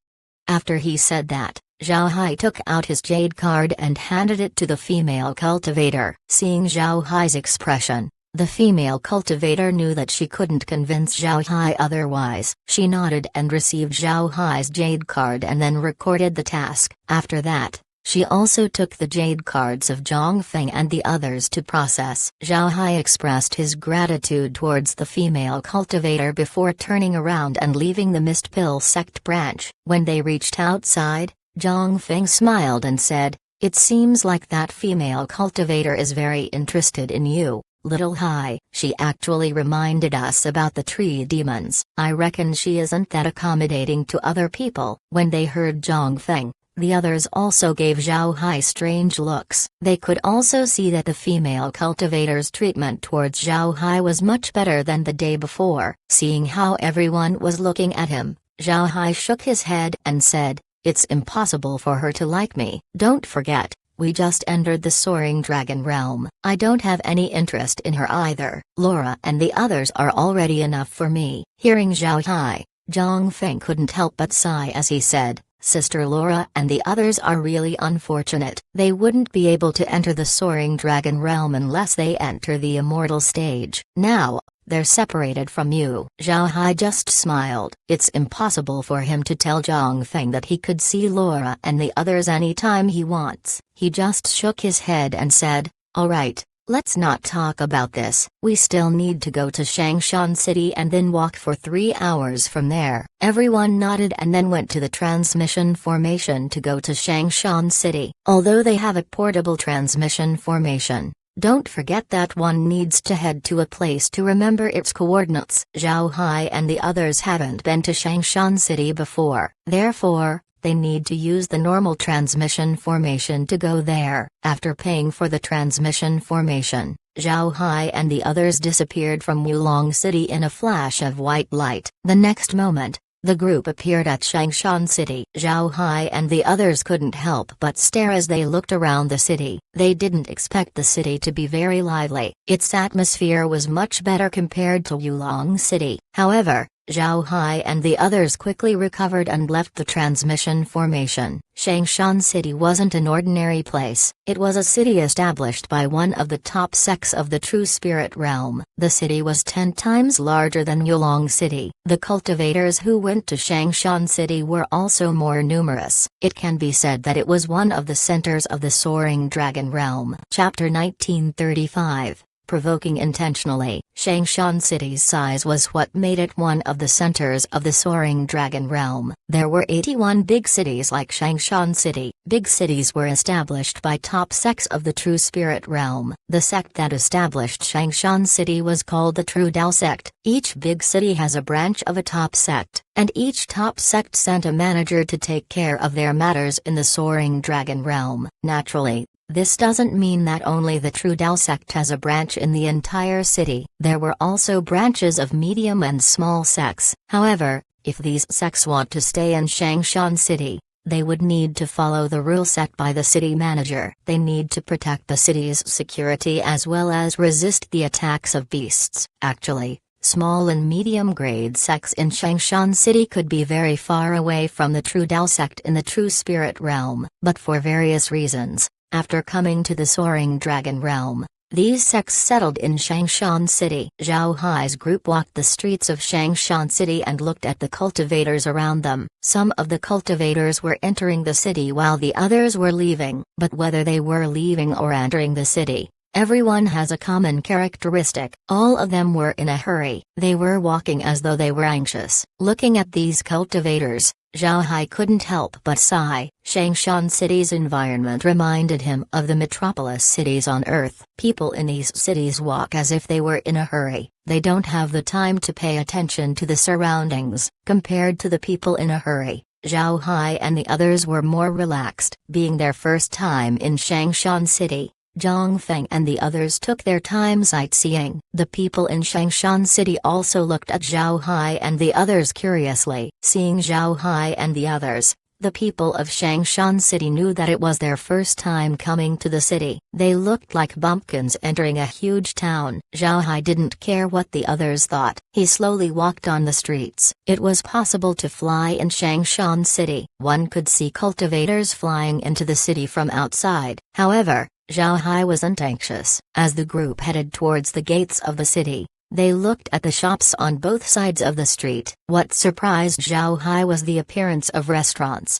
After he said that, Zhao Hai took out his jade card and handed it to the female cultivator. Seeing Zhao Hai's expression, the female cultivator knew that she couldn't convince Zhao Hai otherwise. She nodded and received Zhao Hai's jade card and then recorded the task. After that, she also took the jade cards of Zhang Feng and the others to process. Zhao Hai expressed his gratitude towards the female cultivator before turning around and leaving the Mist Pill sect branch. When they reached outside, Zhang Feng smiled and said, "It seems like that female cultivator is very interested in you, little Hai. She actually reminded us about the tree demons. I reckon she isn't that accommodating to other people." When they heard Zhang Feng, the others also gave Zhao Hai strange looks. They could also see that the female cultivator's treatment towards Zhao Hai was much better than the day before. Seeing how everyone was looking at him, Zhao Hai shook his head and said, "It's impossible for her to like me. Don't forget, we just entered the Soaring Dragon realm. I don't have any interest in her either. Laura and the others are already enough for me." Hearing Zhao Hai, Zhang Feng couldn't help but sigh as he said, "Sister Laura and the others are really unfortunate. They wouldn't be able to enter the Soaring Dragon realm unless they enter the immortal stage. Now, they're separated from you." Zhao Hai just smiled. It's impossible for him to tell Zhang Feng that he could see Laura and the others anytime he wants. He just shook his head and said, "All right, let's not talk about this. We still need to go to Shangshan City and then walk for 3 hours from there." Everyone nodded and then went to the transmission formation to go to Shangshan City. Although they have a portable transmission formation, don't forget that one needs to head to a place to remember its coordinates. Zhao Hai and the others haven't been to Shangshan City before, therefore, they need to use the normal transmission formation to go there. After paying for the transmission formation, Zhao Hai and the others disappeared from Wulong City in a flash of white light. The next moment, the group appeared at Shangshan City. Zhao Hai and the others couldn't help but stare as they looked around the city. They didn't expect the city to be very lively. Its atmosphere was much better compared to Wulong City. However, Zhao Hai and the others quickly recovered and left the transmission formation. Shangshan City wasn't an ordinary place. It was a city established by one of the top sects of the True Spirit realm. The city was 10 times larger than Wulong City. The cultivators who went to Shangshan City were also more numerous. It can be said that it was one of the centers of the Soaring Dragon realm. Chapter 1935. Provoking intentionally. Shangshan City's size was what made it one of the centers of the Soaring Dragon realm. There were 81 big cities like Shangshan City. Big cities were established by top sects of the True Spirit realm. The sect that established Shangshan City was called the True Dao sect. Each big city has a branch of a top sect, and each top sect sent a manager to take care of their matters in the Soaring Dragon realm. Naturally, this doesn't mean that only the True Dao sect has a branch in the entire city. There were also branches of medium and small sects. However, if these sects want to stay in Shangshan City, they would need to follow the rule set by the city manager. They need to protect the city's security as well as resist the attacks of beasts. Actually, small and medium grade sects in Shangshan City could be very far away from the True Dao sect in the True Spirit realm, but for various reasons, after coming to the Soaring Dragon realm, these sects settled in Shangshan City. Zhao Hai's group walked the streets of Shangshan City and looked at the cultivators around them. Some of the cultivators were entering the city while the others were leaving. But whether they were leaving or entering the city, Everyone has a common characteristic. All of them were in a hurry. They were walking as though they were anxious. Looking at these cultivators, Zhao Hai couldn't help but sigh. Changshan City's environment reminded him of the metropolis cities on Earth. People in these cities walk as if they were in a hurry. They don't have the time to pay attention to the surroundings. Compared to the people in a hurry, Zhao Hai and the others were more relaxed. Being their first time in Changshan City, Zhang Feng and the others took their time sightseeing. The people in Changshan City also looked at Zhao Hai and the others curiously. Seeing Zhao Hai and the others, the people of Changshan City knew that it was their first time coming to the city. They looked like bumpkins entering a huge town. Zhao Hai didn't care what the others thought. He slowly walked on the streets. It was possible to fly in Changshan City. One could see cultivators flying into the city from outside. However, Zhao Hai wasn't anxious. As the group headed towards the gates of the city, they looked at the shops on both sides of the street. What surprised Zhao Hai was the appearance of restaurants,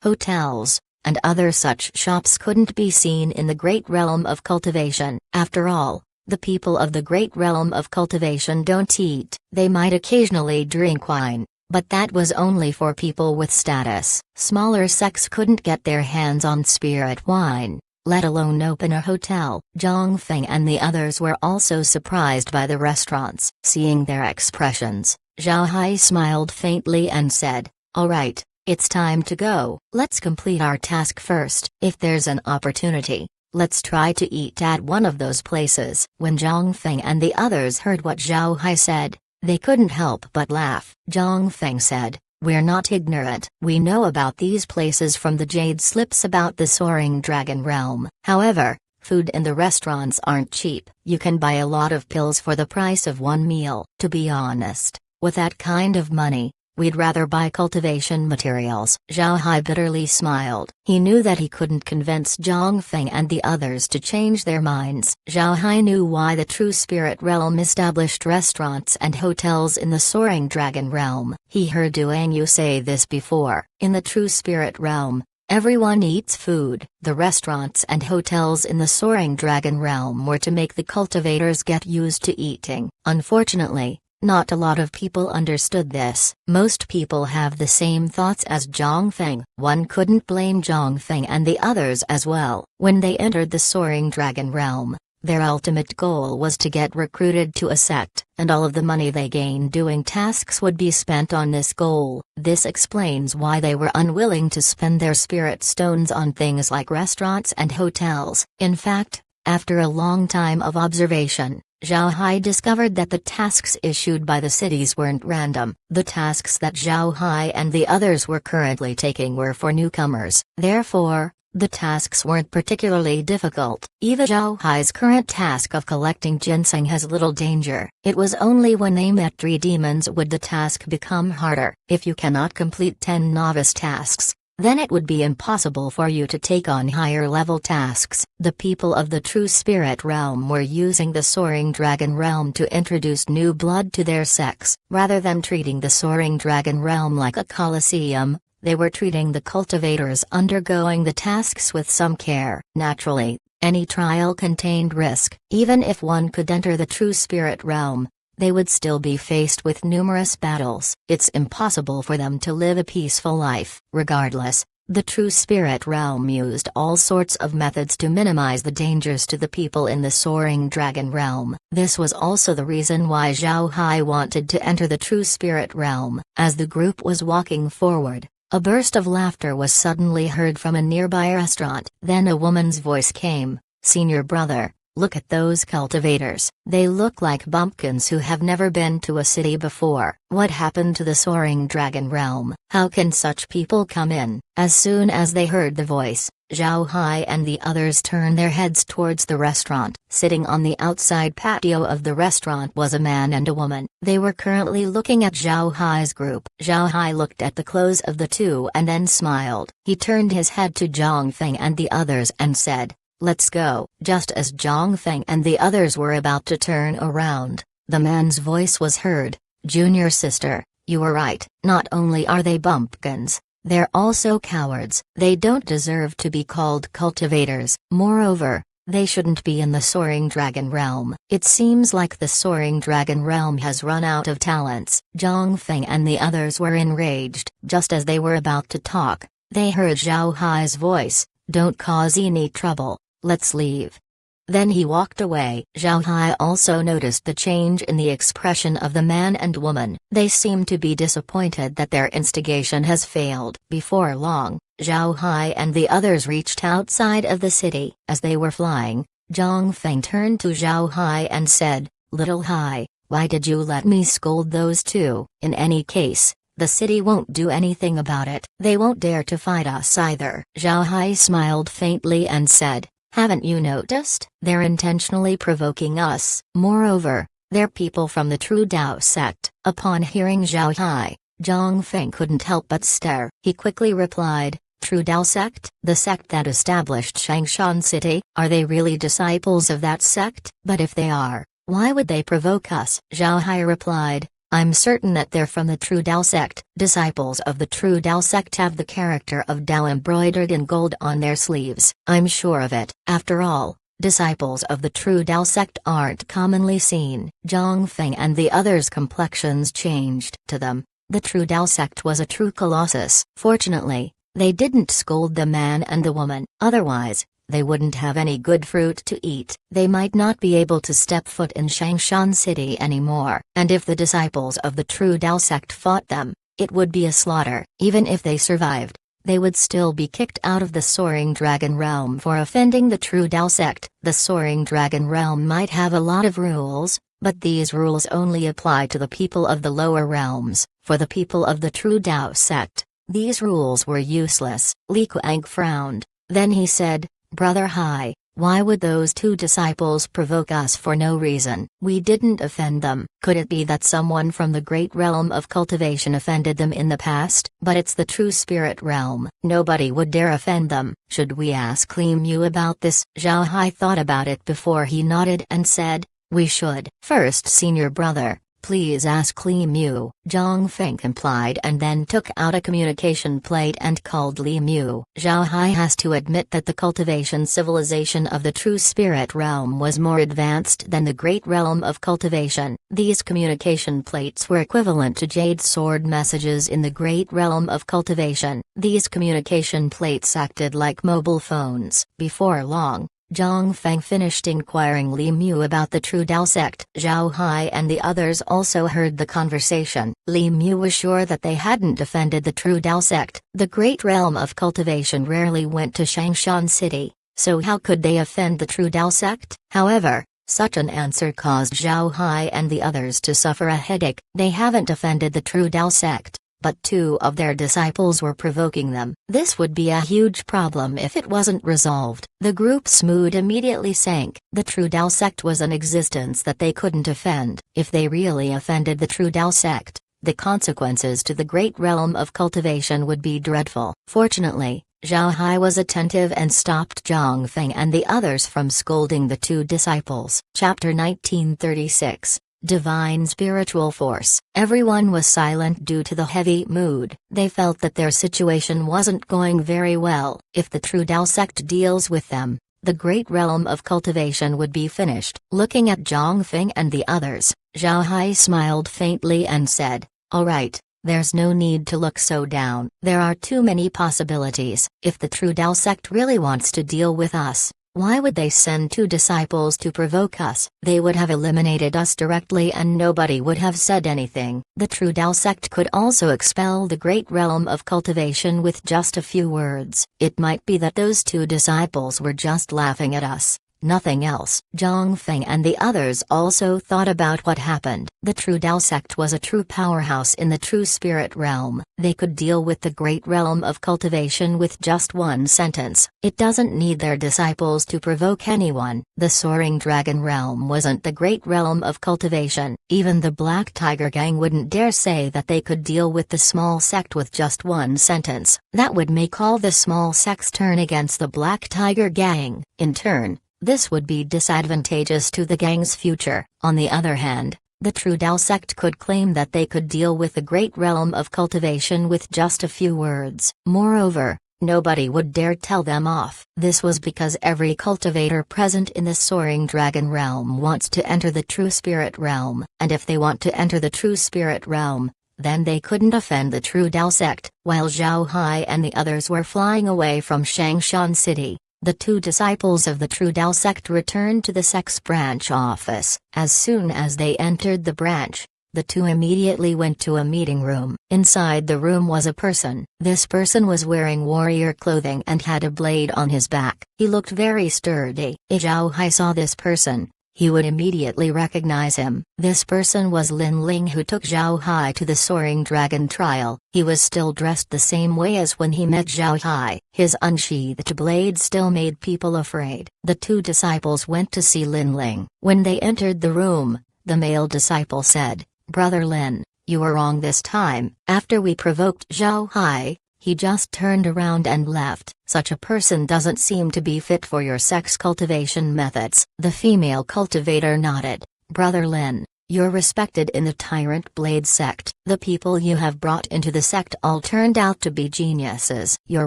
hotels, and other such shops couldn't be seen in the great realm of cultivation. After all, the people of the great realm of cultivation don't eat. They might occasionally drink wine, but that was only for people with status. Smaller sects couldn't get their hands on spirit wine, let alone open a hotel. Zhang Feng and the others were also surprised by the restaurants. Seeing their expressions, Zhao Hai smiled faintly and said, "All right, it's time to go. Let's complete our task first. If there's an opportunity, let's try to eat at one of those places." When Zhang Feng and the others heard what Zhao Hai said, they couldn't help but laugh. Zhang Feng said, "We're not ignorant. We know about these places from the jade slips about the soaring dragon realm. However, food in the restaurants aren't cheap. You can buy a lot of pills for the price of one meal. To be honest, with that kind of money, we'd rather buy cultivation materials." Zhao Hai bitterly smiled. He knew that he couldn't convince Zhang Feng and the others to change their minds. Zhao Hai knew why the True Spirit Realm established restaurants and hotels in the Soaring Dragon Realm. He heard Duan Yu say this before. In the True Spirit Realm, everyone eats food. The restaurants and hotels in the Soaring Dragon Realm were to make the cultivators get used to eating. Unfortunately, not a lot of people understood this. Most people have the same thoughts as Zhang Feng. One couldn't blame Zhang Feng and the others as well. When they entered the Soaring Dragon Realm, their ultimate goal was to get recruited to a sect, and all of the money they gained doing tasks would be spent on this goal. This explains why they were unwilling to spend their spirit stones on things like restaurants and hotels. In fact, after a long time of observation, Zhao Hai discovered that the tasks issued by the cities weren't random. The tasks that Zhao Hai and the others were currently taking were for newcomers. Therefore, the tasks weren't particularly difficult. Even Zhao Hai's current task of collecting ginseng has little danger. It was only when they met 3 demons would the task become harder. If you cannot complete 10 novice tasks, then it would be impossible for you to take on higher-level tasks. The people of the True Spirit Realm were using the Soaring Dragon Realm to introduce new blood to their sects. Rather than treating the Soaring Dragon Realm like a coliseum, they were treating the cultivators undergoing the tasks with some care. Naturally, any trial contained risk. Even if one could enter the True Spirit Realm, they would still be faced with numerous battles. It's impossible for them to live a peaceful life. Regardless, the True Spirit Realm used all sorts of methods to minimize the dangers to the people in the Soaring Dragon Realm. This was also the reason why Zhao Hai wanted to enter the True Spirit Realm. As the group was walking forward, a burst of laughter was suddenly heard from a nearby restaurant. Then a woman's voice came, "Senior brother, look at those cultivators. They look like bumpkins who have never been to a city before. What happened to the Soaring Dragon Realm? How can such people come in?" As soon as they heard the voice, Zhao Hai and the others turned their heads towards the restaurant. Sitting on the outside patio of the restaurant was a man and a woman. They were currently looking at Zhao Hai's group. Zhao Hai looked at the clothes of the two and then smiled. He turned his head to Zhang Feng and the others and said, "Let's go." Just as Zhang Feng and the others were about to turn around, the man's voice was heard, "Junior sister, you were right. Not only are they bumpkins, they're also cowards. They don't deserve to be called cultivators. Moreover, They shouldn't be in the Soaring Dragon Realm. It seems like the Soaring Dragon Realm has run out of talents. Zhang Feng and the others were enraged. Just as they were about to talk, they heard Zhao Hai's voice, "Don't cause any trouble, let's leave." Then he walked away. Zhao Hai also noticed the change in the expression of the man and woman. They seem to be disappointed that their instigation has failed. Before long, Zhao Hai and the others reached outside of the city. As they were flying, Zhang Feng turned to Zhao Hai and said, "Little Hai, why did you let me scold those two? In any case, the city won't do anything about it. They won't dare to fight us either." Zhao Hai smiled faintly and said, "Haven't you noticed? They're intentionally provoking us. Moreover, they're people from the True Dao sect." Upon hearing Zhao Hai, Zhang Feng couldn't help but stare. He quickly replied, "True Dao sect? The sect that established Shangshan City? Are they really disciples of that sect? But if they are, why would they provoke us?" Zhao Hai replied, "I'm certain that they're from the True Dao sect." Disciples of the True Dao sect have the character of Dao embroidered in gold on their sleeves. I'm sure of it. After all, disciples of the True Dao sect aren't commonly seen. Zhang Feng and the others' complexions changed. To them, the True Dao sect was a true colossus. Fortunately, they didn't scold the man and the woman. Otherwise, they wouldn't have any good fruit to eat. They might not be able to step foot in Shangshan City anymore. And if the disciples of the True Dao sect fought them, it would be a slaughter. Even if they survived, they would still be kicked out of the Soaring Dragon Realm for offending the True Dao sect. The Soaring Dragon Realm might have a lot of rules, but these rules only apply to the people of the lower realms. For the people of the True Dao sect, these rules were useless. Li Kuang frowned. Then he said, "Brother Hai, why would those two disciples provoke us for no reason? We didn't offend them." Could it be that someone from the great realm of cultivation offended them in the past? But it's the true spirit realm. Nobody would dare offend them. Should we ask Li Mu about this? Zhao Hai thought about it before he nodded and said, "We should." "First, senior brother, please ask Li Mu." Zhang Feng complied and then took out a communication plate and called Li Mu. Zhao Hai has to admit that the cultivation civilization of the true spirit realm was more advanced than the great realm of cultivation. These communication plates were equivalent to jade sword messages in the great realm of cultivation. These communication plates acted like mobile phones. Before long, Zhang Feng finished inquiring Li Mu about the True Dao sect. Zhao Hai and the others also heard the conversation. Li Mu was sure that they hadn't offended the True Dao sect. The great realm of cultivation rarely went to Shangshan City, so how could they offend the True Dao sect? However, such an answer caused Zhao Hai and the others to suffer a headache. They haven't offended the True Dao sect, but two of their disciples were provoking them. This would be a huge problem if it wasn't resolved. The group's mood immediately sank. The True Dao sect was an existence that they couldn't offend. If they really offended the True Dao sect, the consequences to the great realm of cultivation would be dreadful. Fortunately, Zhao Hai was attentive and stopped Zhang Feng and the others from scolding the two disciples. Chapter 1936. Divine Spiritual Force. Everyone was silent due to the heavy mood. They felt that their situation wasn't going very well. If the True Dao sect deals with them, the great realm of cultivation would be finished. Looking at Zhang Feng and the others, Zhao Hai smiled faintly and said, "All right, there's no need to look so down. There are too many possibilities. If the True Dao sect really wants to deal with us, why would they send two disciples to provoke us? They would have eliminated us directly and nobody would have said anything." The True Dao sect could also expel the great realm of cultivation with just a few words. It might be that those two disciples were just laughing at us, nothing else. Zhang Feng and the others also thought about what happened. The True Dao sect was a true powerhouse in the true spirit realm. They could deal with the great realm of cultivation with just one sentence. It doesn't need their disciples to provoke anyone. The Soaring Dragon realm wasn't the great realm of cultivation. Even the Black Tiger gang wouldn't dare say that they could deal with the small sect with just one sentence. That would make all the small sects turn against the Black Tiger gang. In turn, this would be disadvantageous to the gang's future. On the other hand, the True Dao sect could claim that they could deal with the great realm of cultivation with just a few words. Moreover, nobody would dare tell them off. This was because every cultivator present in the Soaring Dragon realm wants to enter the True Spirit realm, and if they want to enter the True Spirit realm, then they couldn't offend the True Dao sect. While Zhao Hai and the others were flying away from Shangshan City, the two disciples of the True Dao sect returned to the sect's branch office. As soon as they entered the branch, the two immediately went to a meeting room. Inside the room was a person. This person was wearing warrior clothing and had a blade on his back. He looked very sturdy. If Zhao Hai saw this person, he would immediately recognize him. This person was Lin Ling, who took Zhao Hai to the Soaring Dragon trial. He was still dressed the same way as when he met Zhao Hai. His unsheathed blade still made people afraid. The two disciples went to see Lin Ling. When they entered the room, the male disciple said, "Brother Lin, you were wrong this time. After we provoked Zhao Hai, he just turned around and left. Such a person doesn't seem to be fit for your sect's cultivation methods." The female cultivator nodded. "Brother Lin, you're respected in the Tyrant Blade sect. The people you have brought into the sect all turned out to be geniuses. Your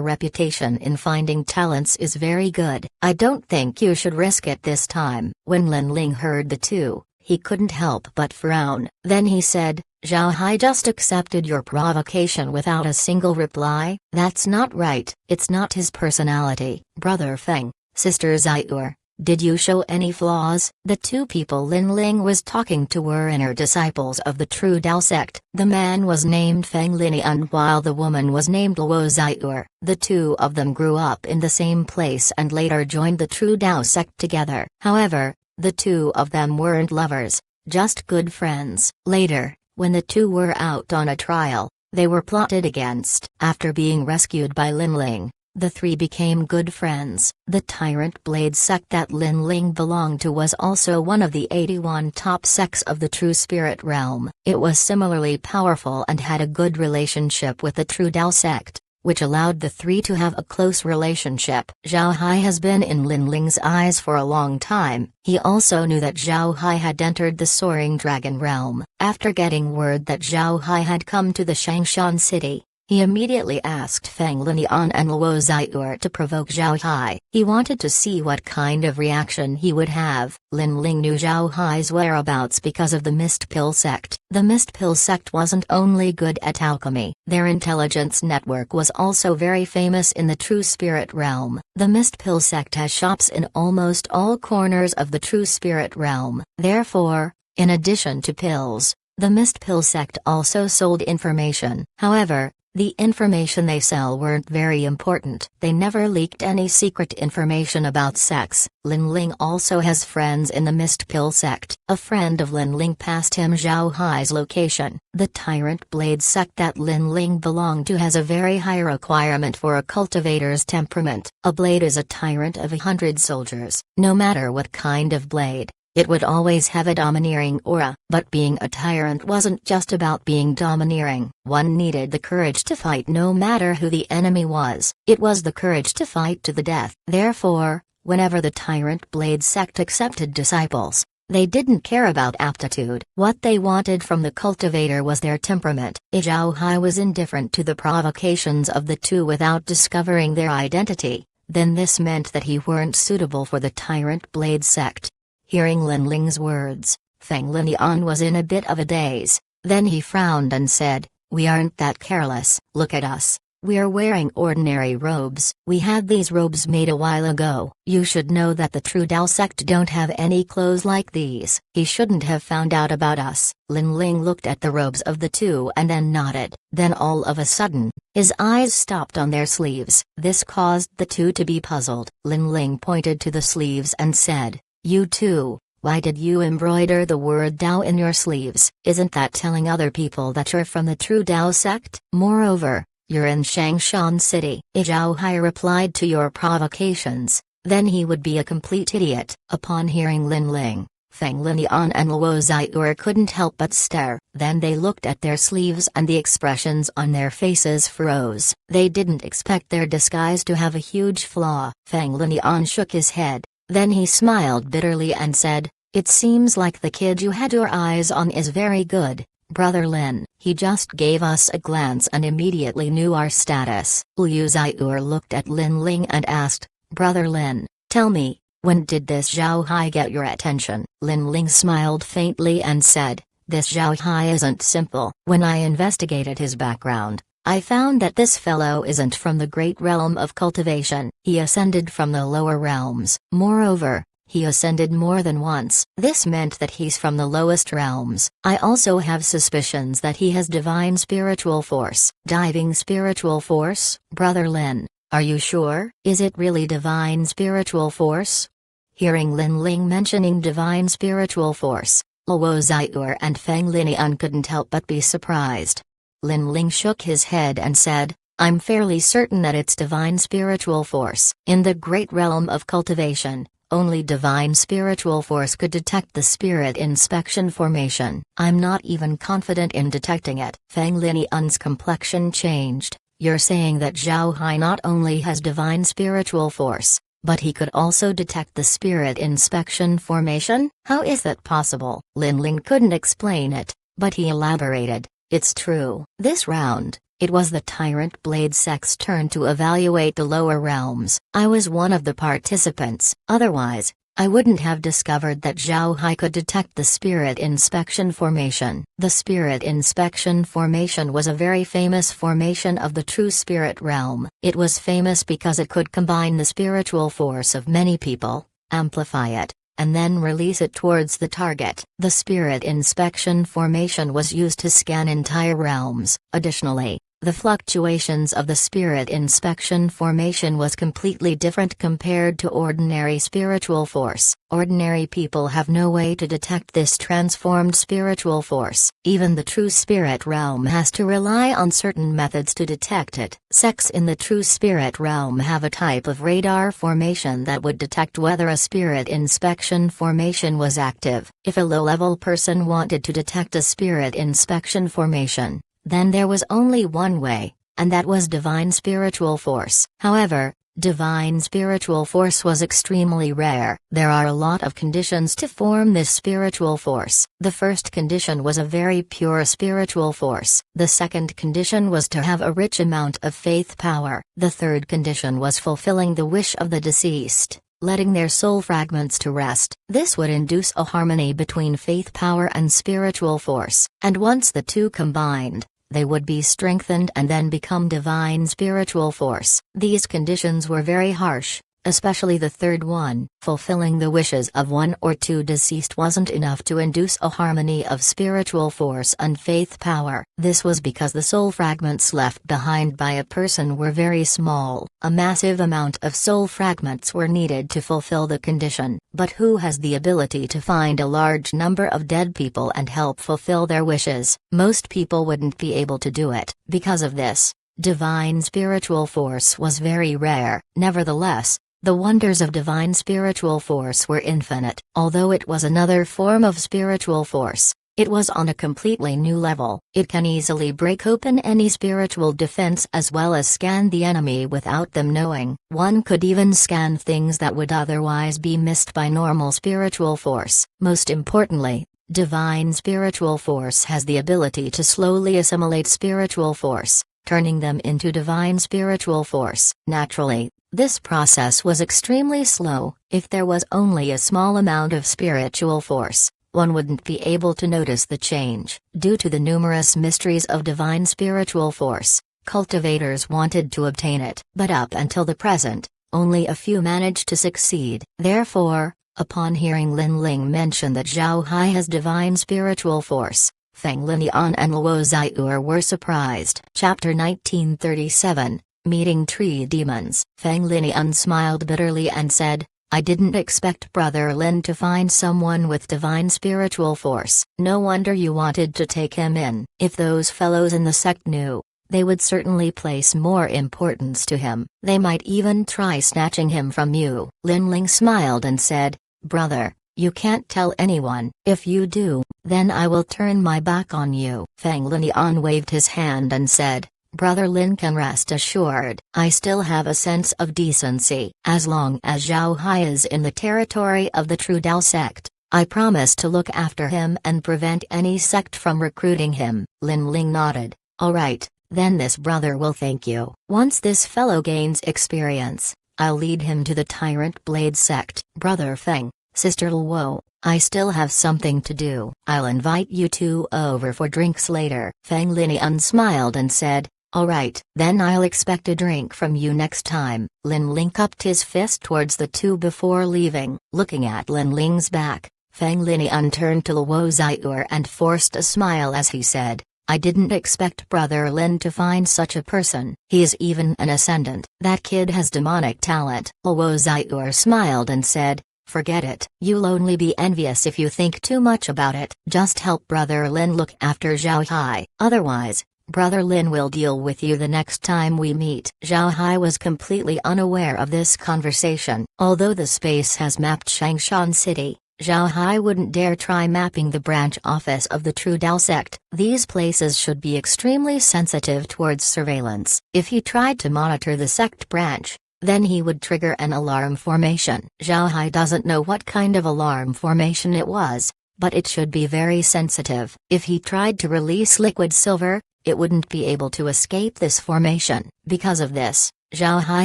reputation in finding talents is very good. I don't think you should risk it this time." When Lin Ling heard the two, he couldn't help but frown. Then he said, "Zhao Hai just accepted your provocation without a single reply? That's not right. It's not his personality." "Brother Feng, Sister Xiur, did you show any flaws?" The two people Lin Ling was talking to were inner disciples of the True Dao sect. The man was named Feng Linian while the woman was named Luo Xiur. The two of them grew up in the same place and later joined the True Dao sect together. However, the two of them weren't lovers, just good friends. Later, when the two were out on a trial, they were plotted against. After being rescued by Lin Ling, the three became good friends. The Tyrant Blade sect that Lin Ling belonged to was also one of the 81 top sects of the True Spirit realm. It was similarly powerful and had a good relationship with the True Dao sect, which allowed the three to have a close relationship. Zhao Hai has been in Lin Ling's eyes for a long time. He also knew that Zhao Hai had entered the Soaring Dragon realm. After getting word that Zhao Hai had come to the Shangshan city, he immediately asked Feng Linian and Luo Xiur to provoke Zhao Hai. He wanted to see what kind of reaction he would have. Lin Ling knew Zhao Hai's whereabouts because of the Mist Pill sect. The Mist Pill sect wasn't only good at alchemy, their intelligence network was also very famous in the True Spirit realm. The Mist Pill sect has shops in almost all corners of the True Spirit realm. Therefore, in addition to pills, the Mist Pill sect also sold information. However, the information they sell weren't very important. They never leaked any secret information about sex. Lin Ling also has friends in the Mist Pill sect. A friend of Lin Ling passed him Zhao Hai's location. The Tyrant Blade sect that Lin Ling belonged to has a very high requirement for a cultivator's temperament. A blade is a tyrant of 100 soldiers. No matter what kind of blade, it would always have a domineering aura. But being a tyrant wasn't just about being domineering. One needed the courage to fight no matter who the enemy was. It was the courage to fight to the death. Therefore, whenever the Tyrant Blade sect accepted disciples, they didn't care about aptitude. What they wanted from the cultivator was their temperament. Zhao Hai was indifferent to the provocations of the two without discovering their identity. Then this meant that he weren't suitable for the Tyrant Blade sect. Hearing Lin Ling's words, Feng Linian was in a bit of a daze. Then he frowned and said, "We aren't that careless. Look at us. We're wearing ordinary robes. We had these robes made a while ago. You should know that the True Dao sect don't have any clothes like these." He shouldn't have found out about us. Lin Ling looked at the robes of the two and then nodded. Then all of a sudden, his eyes stopped on their sleeves. This caused the two to be puzzled. Lin Ling pointed to the sleeves and said, "You two, why did you embroider the word Dao in your sleeves? Isn't that telling other people that you're from the True Dao sect? Moreover, you're in Shangshan City." Zhao Hai replied to your provocations, then he would be a complete idiot. Upon hearing Lin Ling, Feng Linian and Luo Xiur couldn't help but stare. Then they looked at their sleeves and the expressions on their faces froze. They didn't expect their disguise to have a huge flaw. Feng Linian shook his head. Then he smiled bitterly and said, "It seems like the kid you had your eyes on is very good, Brother Lin. He just gave us a glance and immediately knew our status. Liu Xiur looked at Lin Ling and asked, Brother Lin, tell me, when did this Zhao Hai get your attention? Lin Ling smiled faintly and said, this Zhao Hai isn't simple. When I investigated his background, I found that this fellow isn't from the great realm of cultivation. He ascended from the lower realms. Moreover, he ascended more than once. This meant that he's from the lowest realms. I also have suspicions that he has divine spiritual force. Diving spiritual force? Brother Lin, are you sure? Is it really divine spiritual force? Hearing Lin Ling mentioning divine spiritual force, Luo Xiur and Feng Linian couldn't help but be surprised. Lin Ling shook his head and said, I'm fairly certain that it's divine spiritual force. In the great realm of cultivation, only divine spiritual force could detect the spirit inspection formation. I'm not even confident in detecting it. Feng Linian's complexion changed. You're saying that Zhao Hai not only has divine spiritual force, but he could also detect the spirit inspection formation? How is that possible? Lin Ling couldn't explain it, but he elaborated. It's true. This round, it was the Tyrant Blade Sect's turn to evaluate the lower realms. I was one of the participants. Otherwise, I wouldn't have discovered that Zhao Hai could detect the spirit inspection formation. The spirit inspection formation was a very famous formation of the true spirit realm. It was famous because it could combine the spiritual force of many people, amplify it, and then release it towards the target. The spirit inspection formation was used to scan entire realms. Additionally, the fluctuations of the spirit inspection formation was completely different compared to ordinary spiritual force. Ordinary people have no way to detect this transformed spiritual force. Even the true spirit realm has to rely on certain methods to detect it. Sects in the true spirit realm have a type of radar formation that would detect whether a spirit inspection formation was active. If a low-level person wanted to detect a spirit inspection formation, then there was only one way, and that was divine spiritual force. However, divine spiritual force was extremely rare. There are a lot of conditions to form this spiritual force. The first condition was a very pure spiritual force. The second condition was to have a rich amount of faith power. The third condition was fulfilling the wish of the deceased, letting their soul fragments to rest. This would induce a harmony between faith power and spiritual force, and once the two combined, they would be strengthened and then become divine spiritual force. These conditions were very harsh, especially the third one. Fulfilling the wishes of one or two deceased wasn't enough to induce a harmony of spiritual force and faith power. This was because the soul fragments left behind by a person were very small. A massive amount of soul fragments were needed to fulfill the condition. But who has the ability to find a large number of dead people and help fulfill their wishes? Most people wouldn't be able to do it. Because of this, divine spiritual force was very rare. Nevertheless, the wonders of divine spiritual force were infinite. Although it was another form of spiritual force, it was on a completely new level. It can easily break open any spiritual defense as well as scan the enemy without them knowing. One could even scan things that would otherwise be missed by normal spiritual force. Most importantly, divine spiritual force has the ability to slowly assimilate spiritual force, turning them into divine spiritual force. Naturally, this process was extremely slow. If there was only a small amount of spiritual force, one wouldn't be able to notice the change. Due to the numerous mysteries of divine spiritual force, cultivators wanted to obtain it. But up until the present, only a few managed to succeed. Therefore, upon hearing Lin Ling mention that Zhao Hai has divine spiritual force, Feng Linian and Luo Xiur were surprised. Chapter 1937, Meeting Tree Demons. Feng Linian smiled bitterly and said, I didn't expect Brother Lin to find someone with divine spiritual force. No wonder you wanted to take him in. If those fellows in the sect knew, they would certainly place more importance to him. They might even try snatching him from you. Lin Ling smiled and said, Brother, you can't tell anyone. If you do, then I will turn my back on you. Feng Linian waved his hand and said, Brother Lin can rest assured. I still have a sense of decency. As long as Zhao Hai is in the territory of the True Dao sect, I promise to look after him and prevent any sect from recruiting him." Lin Ling nodded. "All right, then this brother will thank you. Once this fellow gains experience, I'll lead him to the Tyrant Blade sect." "Brother Feng, Sister Luo, I still have something to do. I'll invite you two over for drinks later." Feng Linian smiled and said, "All right, then I'll expect a drink from you next time." Lin Ling cupped his fist towards the two before leaving. Looking at Lin Ling's back, Feng Linian turned to Luo Xiur and forced a smile as he said, "I didn't expect Brother Lin to find such a person. He is even an ascendant. That kid has demonic talent." Luo Xiur smiled and said, "Forget it. You'll only be envious if you think too much about it. Just help Brother Lin look after Zhao Hai. Otherwise, Brother Lin will deal with you the next time we meet." Zhao Hai was completely unaware of this conversation. Although the space has mapped Changshan City, Zhao Hai wouldn't dare try mapping the branch office of the True Dao sect. These places should be extremely sensitive towards surveillance. If he tried to monitor the sect branch, then he would trigger an alarm formation. Zhao Hai doesn't know what kind of alarm formation it was, but it should be very sensitive. If he tried to release liquid silver, it wouldn't be able to escape this formation. Because of this, Zhao Hai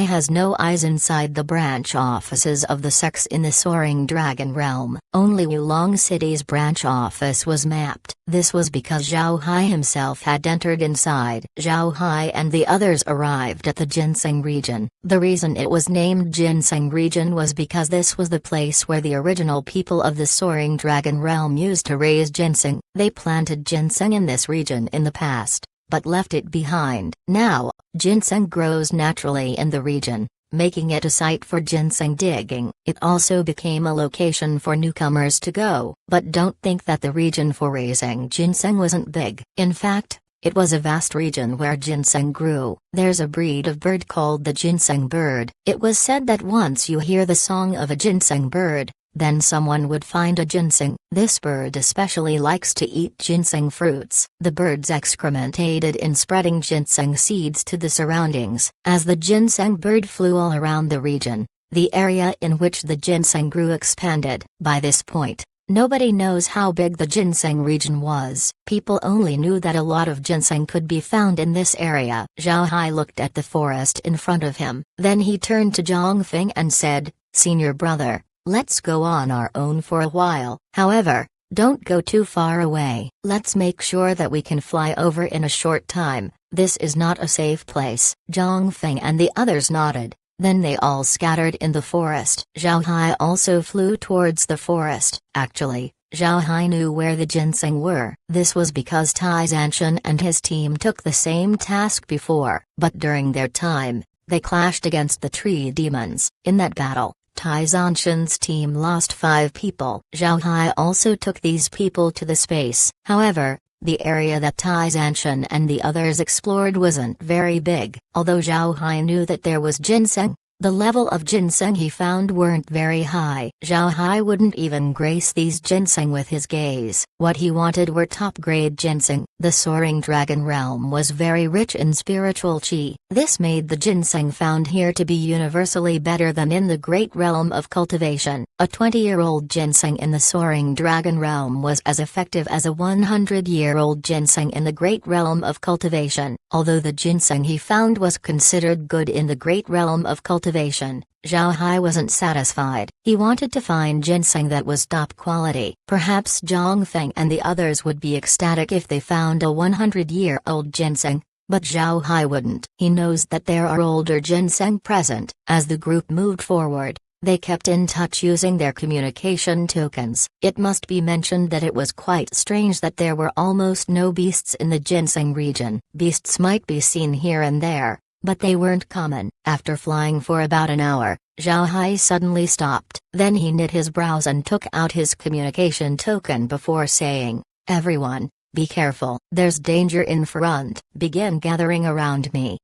has no eyes inside the branch offices of the sects in the Soaring Dragon Realm. Only Wulong City's branch office was mapped. This was because Zhao Hai himself had entered inside. Zhao Hai and the others arrived at the Ginseng region. The reason it was named Ginseng region was because this was the place where the original people of the Soaring Dragon Realm used to raise ginseng. They planted ginseng in this region in the past, but left it behind. Now, ginseng grows naturally in the region, making it a site for ginseng digging. It also became a location for newcomers to go. But don't think that the region for raising ginseng wasn't big. In fact, it was a vast region where ginseng grew. There's a breed of bird called the ginseng bird. It was said that once you hear the song of a ginseng bird, then someone would find a ginseng. This bird especially likes to eat ginseng fruits. The bird's excrement aided in spreading ginseng seeds to the surroundings. As the ginseng bird flew all around the region, the area in which the ginseng grew expanded. By this point, nobody knows how big the ginseng region was. People only knew that a lot of ginseng could be found in this area. Zhao Hai looked at the forest in front of him. Then he turned to Zhang Feng and said, "Senior brother, let's go on our own for a while. However, don't go too far away. Let's make sure that we can fly over in a short time. This is not a safe place." Zhang Feng and the others nodded. Then they all scattered in the forest. Zhao Hai also flew towards the forest. Actually, Zhao Hai knew where the ginseng were. This was because Tai Zanshan and his team took the same task before. But during their time, they clashed against the tree demons. In that battle, Tai Zanshan's team lost 5 people. Zhao Hai also took these people to the space. However, the area that Tai Zanshan and the others explored wasn't very big. Although Zhao Hai knew that there was ginseng, the level of ginseng he found weren't very high. Zhao Hai wouldn't even grace these ginseng with his gaze. What he wanted were top-grade ginseng. The Soaring Dragon Realm was very rich in spiritual qi. This made the ginseng found here to be universally better than in the Great Realm of Cultivation. A 20-year-old ginseng in the Soaring Dragon Realm was as effective as a 100-year-old ginseng in the Great Realm of Cultivation. Although the ginseng he found was considered good in the Great Realm of Cultivation, Zhao Hai wasn't satisfied. He wanted to find ginseng that was top quality. Perhaps Zhang Feng and the others would be ecstatic if they found a 100-year-old ginseng, but Zhao Hai wouldn't. He knows that there are older ginseng present. As the group moved forward, they kept in touch using their communication tokens. It must be mentioned that it was quite strange that there were almost no beasts in the ginseng region. Beasts might be seen here and there, but they weren't common. After flying for about an hour, Zhao Hai suddenly stopped. Then he knit his brows and took out his communication token before saying, "Everyone, be careful. There's danger in front. Begin gathering around me."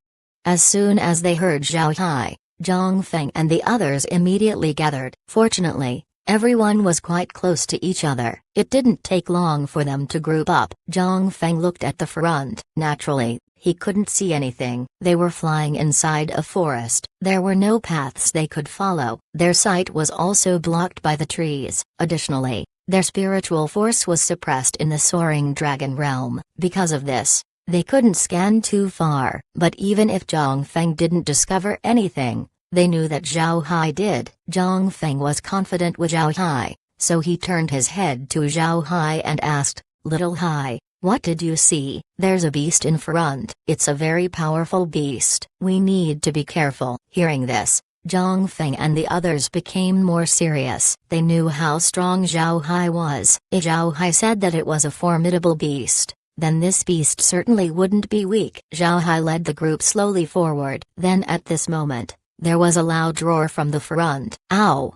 As soon as they heard Zhao Hai, Zhang Feng and the others immediately gathered. Fortunately, everyone was quite close to each other. It didn't take long for them to group up. Zhang Feng looked at the front. Naturally, he couldn't see anything. They were flying inside a forest. There were no paths they could follow. Their sight was also blocked by the trees. Additionally, Their spiritual force was suppressed in the soaring dragon realm. Because of this, they couldn't scan too far. But even if Zhang Feng didn't discover anything, they knew that Zhao Hai did. Zhang Feng was confident with Zhao Hai, so he turned his head to Zhao Hai and asked, "Little Hai, what did you see?" "There's a beast in front. It's a very powerful beast. We need to be careful." Hearing this, Zhang Feng and the others became more serious. They knew how strong Zhao Hai was. If Zhao Hai said that it was a formidable beast, then this beast certainly wouldn't be weak. Zhao Hai led the group slowly forward. Then at this moment, there was a loud roar from the front. "Ow!"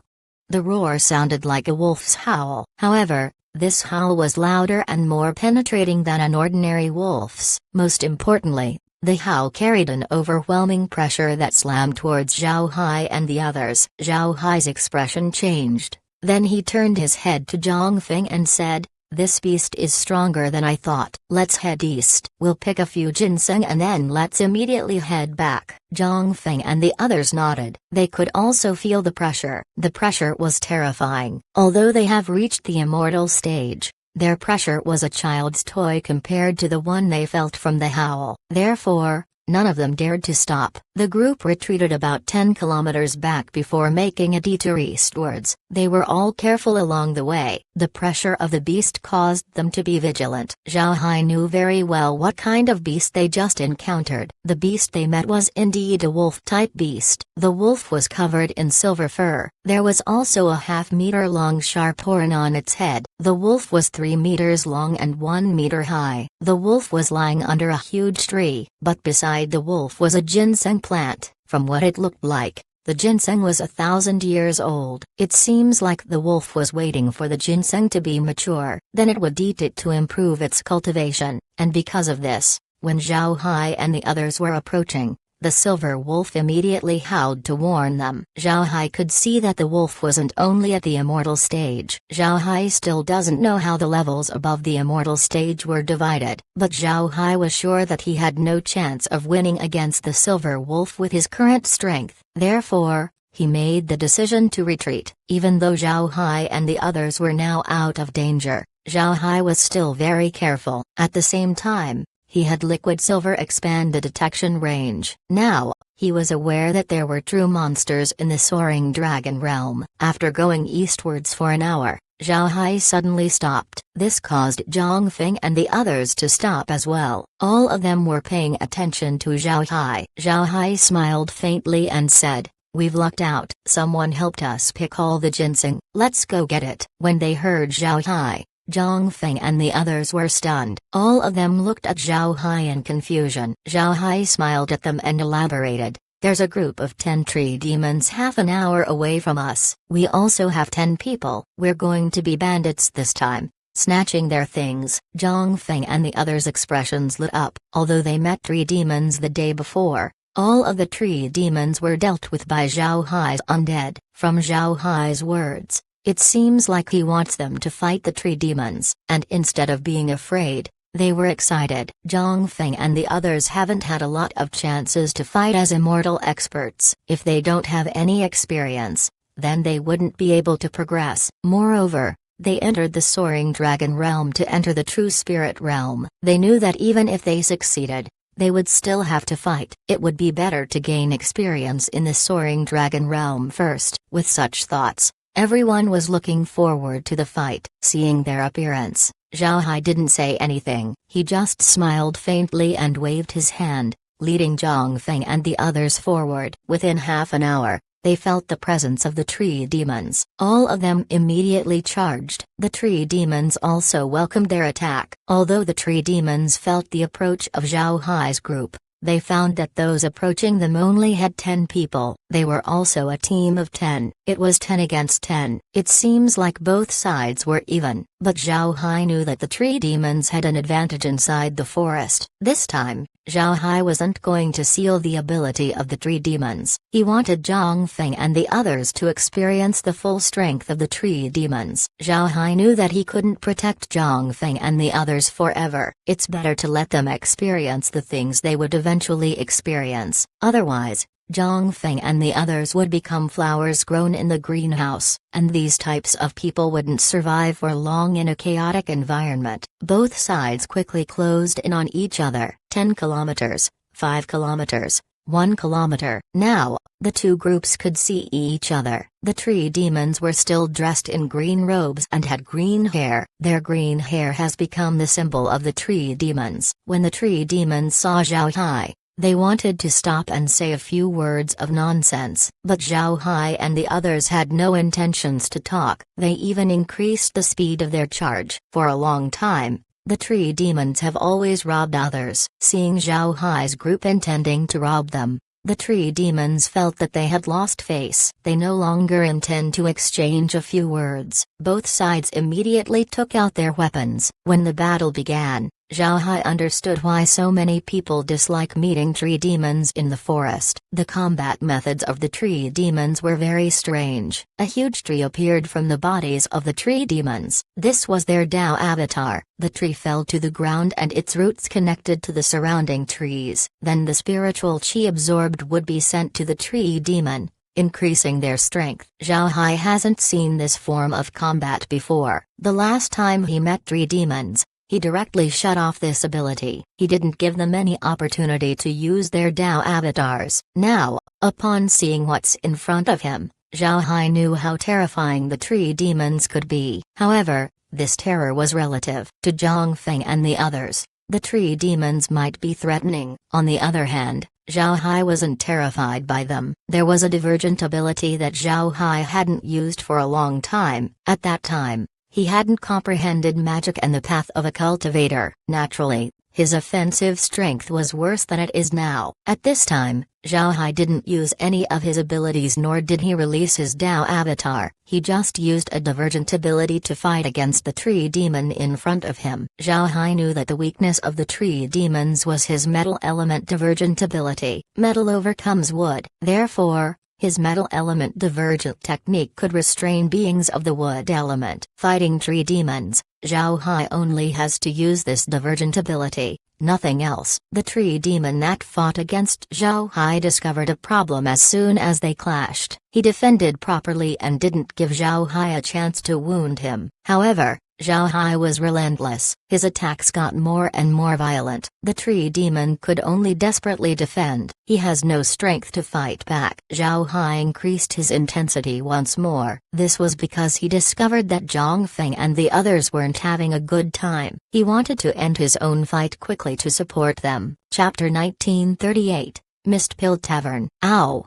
The roar sounded like a wolf's howl. However, this howl was louder and more penetrating than an ordinary wolf's. Most importantly, the howl carried an overwhelming pressure that slammed towards Zhao Hai and the others. Zhao Hai's expression changed. Then he turned his head to Zhang Feng and said, "This beast is stronger than I thought. Let's head east. We'll pick a few ginseng and then let's immediately head back." Zhang Feng and the others nodded. They could also feel the pressure. The pressure was terrifying. Although they have reached the immortal stage, their pressure was a child's toy compared to the one they felt from the howl. Therefore, none of them dared to stop. The group retreated about 10 kilometers back before making a detour eastwards. They were all careful along the way. The pressure of the beast caused them to be vigilant. Zhao Hai knew very well what kind of beast they just encountered. The beast they met was indeed a wolf-type beast. The wolf was covered in silver fur. There was also a half-meter-long sharp horn on its head. The wolf was 3 meters long and 1 meter high. The wolf was lying under a huge tree, but beside the wolf was a ginseng plant. From what it looked like, the ginseng was 1,000 years old. It seems like the wolf was waiting for the ginseng to be mature, then it would eat it to improve its cultivation, and because of this, when Zhao Hai and the others were approaching, the silver wolf immediately howled to warn them. Zhao Hai could see that the wolf wasn't only at the immortal stage. Zhao Hai still doesn't know how the levels above the immortal stage were divided, but Zhao Hai was sure that he had no chance of winning against the silver wolf with his current strength. Therefore, he made the decision to retreat. Even though Zhao Hai and the others were now out of danger, Zhao Hai was still very careful. At the same time, he had liquid silver expand the detection range. Now, he was aware that there were true monsters in the soaring dragon realm. After going eastwards for an hour, Zhao Hai suddenly stopped. This caused Zhang Feng and the others to stop as well. All of them were paying attention to Zhao Hai. Zhao Hai smiled faintly and said, "We've lucked out. Someone helped us pick all the ginseng. Let's go get it." When they heard Zhao Hai, Zhang Feng and the others were stunned. All of them looked at Zhao Hai in confusion. Zhao Hai smiled at them and elaborated, "There's a group of 10 tree demons half an hour away from us. We also have 10 people. We're going to be bandits this time, snatching their things." Zhang Feng and the others' expressions lit up. Although they met tree demons the day before, all of the tree demons were dealt with by Zhao Hai's undead. From Zhao Hai's words, it seems like he wants them to fight the tree demons, and instead of being afraid, they were excited. Zhang Feng and the others haven't had a lot of chances to fight as immortal experts. If they don't have any experience, then they wouldn't be able to progress. Moreover, they entered the soaring dragon realm to enter the true spirit realm. They knew that even if they succeeded, they would still have to fight. It would be better to gain experience in the soaring dragon realm first. With such thoughts, everyone was looking forward to the fight. Seeing their appearance, Zhao Hai didn't say anything. He just smiled faintly and waved his hand, leading Zhang Feng and the others forward. Within half an hour, they felt the presence of the tree demons. All of them immediately charged. The tree demons also welcomed their attack. Although the tree demons felt the approach of Zhao Hai's group, they found that those approaching them only had 10 people. They were also a team of 10. It was 10 against 10. It seems like both sides were even, but Zhao Hai knew that the tree demons had an advantage inside the forest. This time, Zhao Hai wasn't going to seal the ability of the tree demons. He wanted Zhang Feng and the others to experience the full strength of the tree demons. Zhao Hai knew that he couldn't protect Zhang Feng and the others forever. It's better to let them experience the things they would eventually experience. Otherwise, Zhang Feng and the others would become flowers grown in the greenhouse, and these types of people wouldn't survive for long in a chaotic environment. Both sides quickly closed in on each other. 10 kilometers, 5 kilometers, 1 kilometer. Now, the two groups could see each other. The tree demons were still dressed in green robes and had green hair. Their green hair has become the symbol of the tree demons. When the tree demons saw Zhao Hai, they wanted to stop and say a few words of nonsense, but Zhao Hai and the others had no intentions to talk. They even increased the speed of their charge. For a long time, the tree demons have always robbed others. Seeing Zhao Hai's group intending to rob them, the tree demons felt that they had lost face. They no longer intend to exchange a few words. Both sides immediately took out their weapons. When the battle began, Zhao Hai understood why so many people dislike meeting tree demons in the forest. The combat methods of the tree demons were very strange. A huge tree appeared from the bodies of the tree demons. This was their Dao avatar. The tree fell to the ground and its roots connected to the surrounding trees. Then the spiritual chi absorbed would be sent to the tree demon, increasing their strength. Zhao Hai hasn't seen this form of combat before. The last time he met tree demons, he directly shut off this ability. He didn't give them any opportunity to use their Dao avatars. Now, upon seeing what's in front of him, Zhao Hai knew how terrifying the tree demons could be. However, this terror was relative to Zhang Feng and the others. The tree demons might be threatening. On the other hand, Zhao Hai wasn't terrified by them. There was a divergent ability that Zhao Hai hadn't used for a long time. At that time, he hadn't comprehended magic and the path of a cultivator. Naturally, his offensive strength was worse than it is now. At this time, Zhao Hai didn't use any of his abilities nor did he release his Dao avatar. He just used a divergent ability to fight against the tree demon in front of him. Zhao Hai knew that the weakness of the tree demons was his metal element divergent ability. Metal overcomes wood. Therefore, his metal element divergent technique could restrain beings of the wood element. Fighting tree demons, Zhao Hai only has to use this divergent ability, nothing else. The tree demon that fought against Zhao Hai discovered a problem as soon as they clashed. He defended properly and didn't give Zhao Hai a chance to wound him. However, Zhao Hai was relentless. His attacks got more and more violent. The tree demon could only desperately defend. He has no strength to fight back. Zhao Hai increased his intensity once more. This was because he discovered that Zhang Feng and the others weren't having a good time. He wanted to end his own fight quickly to support them. Chapter 1938, Mistpill Tavern. Ow!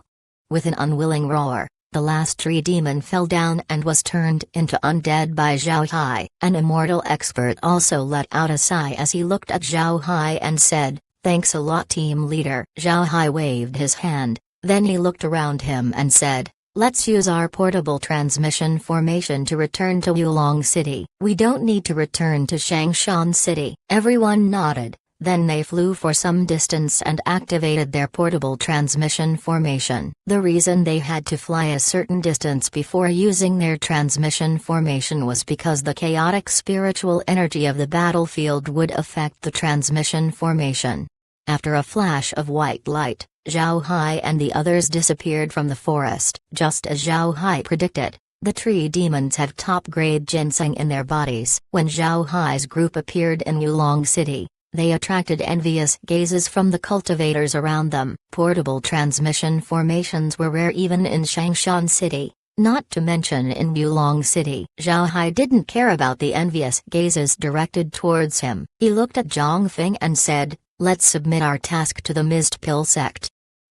With an unwilling roar, the last tree demon fell down and was turned into undead by Zhao Hai. An immortal expert also let out a sigh as he looked at Zhao Hai and said, "Thanks a lot, team leader." Zhao Hai waved his hand, then he looked around him and said, "Let's use our portable transmission formation to return to Yulong City. We don't need to return to Shangshan City." Everyone nodded. Then they flew for some distance and activated their portable transmission formation. The reason they had to fly a certain distance before using their transmission formation was because the chaotic spiritual energy of the battlefield would affect the transmission formation. After a flash of white light, Zhao Hai and the others disappeared from the forest. Just as Zhao Hai predicted, the tree demons have top-grade ginseng in their bodies. When Zhao Hai's group appeared in Yulong City, they attracted envious gazes from the cultivators around them. Portable transmission formations were rare even in Shangshan City, not to mention in Yulong City. Zhao Hai didn't care about the envious gazes directed towards him. He looked at Zhang Feng and said, "Let's submit our task to the Mistpill sect."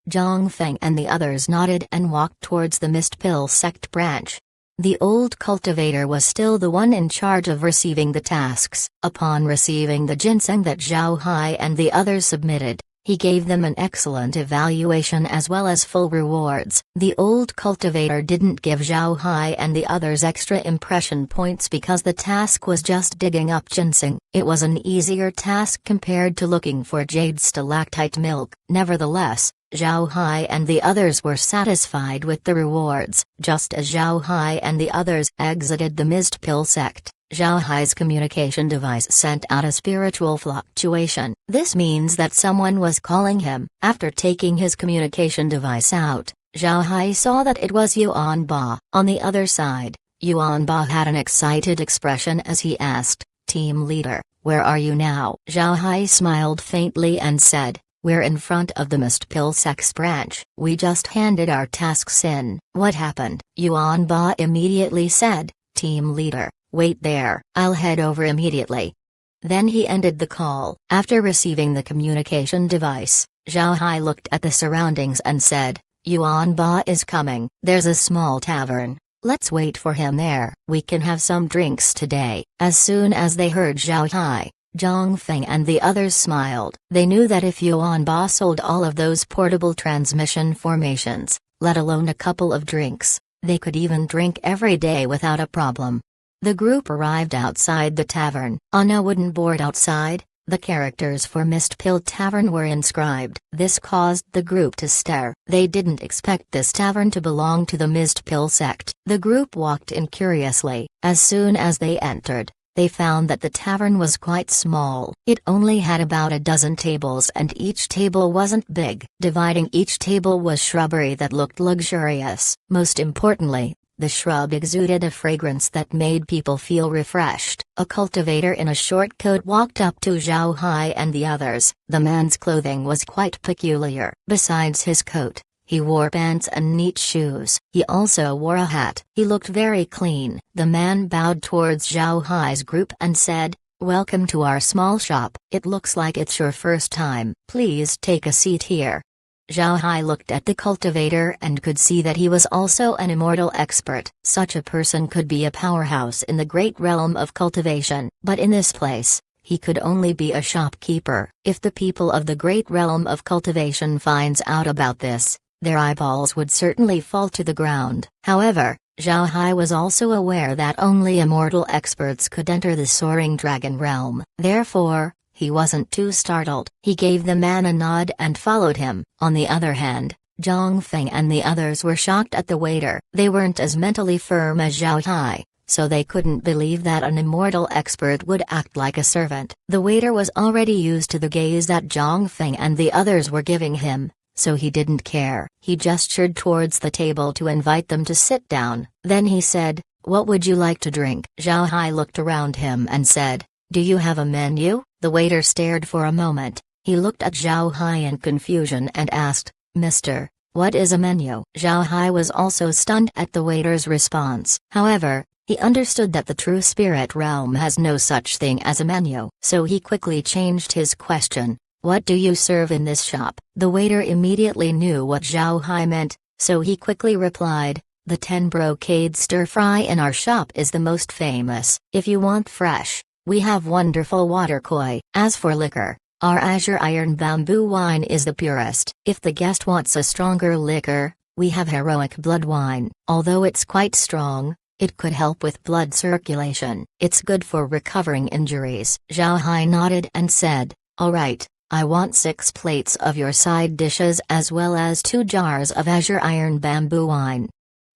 Zhang Feng and the others nodded and walked towards the Mistpill sect branch. The old cultivator was still the one in charge of receiving the tasks. Upon receiving the ginseng that Zhao Hai and the others submitted, he gave them an excellent evaluation as well as full rewards. The old cultivator didn't give Zhao Hai and the others extra impression points because the task was just digging up ginseng. It was an easier task compared to looking for jade stalactite milk. Nevertheless, Zhao Hai and the others were satisfied with the rewards. Just as Zhao Hai and the others exited the Mistpill sect, Zhao Hai's communication device sent out a spiritual fluctuation. This means that someone was calling him. After taking his communication device out, Zhao Hai saw that it was Yuan Ba. On the other side, Yuan Ba had an excited expression as he asked, "Team leader, where are you now?" Zhao Hai smiled faintly and said, "We're in front of the Mist Pill Sex branch. We just handed our tasks in." "What happened?" Yuan Ba immediately said, "Team leader, wait there. I'll head over immediately." Then he ended the call. After receiving the communication device, Zhao Hai looked at the surroundings and said, "Yuan Ba is coming. There's a small tavern. Let's wait for him there. We can have some drinks today." As soon as they heard Zhao Hai, Zhang Feng and the others smiled. They knew that if Yuan Ba sold all of those portable transmission formations, let alone a couple of drinks, they could even drink every day without a problem. The group arrived outside the tavern. On a wooden board outside, the characters for Mist Pill Tavern were inscribed. This caused the group to stare. They didn't expect this tavern to belong to the Mist Pill sect. The group walked in curiously. As soon as they entered, they found that the tavern was quite small. It only had about a dozen tables and each table wasn't big. Dividing each table was shrubbery that looked luxurious. Most importantly, the shrub exuded a fragrance that made people feel refreshed. A cultivator in a short coat walked up to Zhao Hai and the others. The man's clothing was quite peculiar. Besides his coat, he wore pants and neat shoes. He also wore a hat. He looked very clean. The man bowed towards Zhao Hai's group and said, "Welcome to our small shop. It looks like it's your first time. Please take a seat here." Zhao Hai looked at the cultivator and could see that he was also an immortal expert. Such a person could be a powerhouse in the great realm of cultivation. But in this place, he could only be a shopkeeper. If the people of the great realm of cultivation finds out about this, their eyeballs would certainly fall to the ground. However, Zhao Hai was also aware that only immortal experts could enter the soaring dragon realm. Therefore, he wasn't too startled. He gave the man a nod and followed him. On the other hand, Zhang Feng and the others were shocked at the waiter. They weren't as mentally firm as Zhao Hai, so they couldn't believe that an immortal expert would act like a servant. The waiter was already used to the gaze that Zhang Feng and the others were giving him, so he didn't care. He gestured towards the table to invite them to sit down. Then he said, "What would you like to drink?" Zhao Hai looked around him and said, "Do you have a menu?" The waiter stared for a moment. He looked at Zhao Hai in confusion and asked, "Mister, what is a menu?" Zhao Hai was also stunned at the waiter's response. However, he understood that the true spirit realm has no such thing as a menu. So he quickly changed his question, "What do you serve in this shop?" The waiter immediately knew what Zhao Hai meant, so he quickly replied, "The 10 brocade stir-fry in our shop is the most famous. If you want fresh, we have wonderful water koi. As for liquor, our Azure Iron Bamboo wine is the purest. If the guest wants a stronger liquor, we have Heroic Blood wine. Although it's quite strong, it could help with blood circulation. It's good for recovering injuries." Zhao Hai nodded and said, "All right, I want 6 plates of your side dishes as well as 2 jars of Azure Iron Bamboo wine."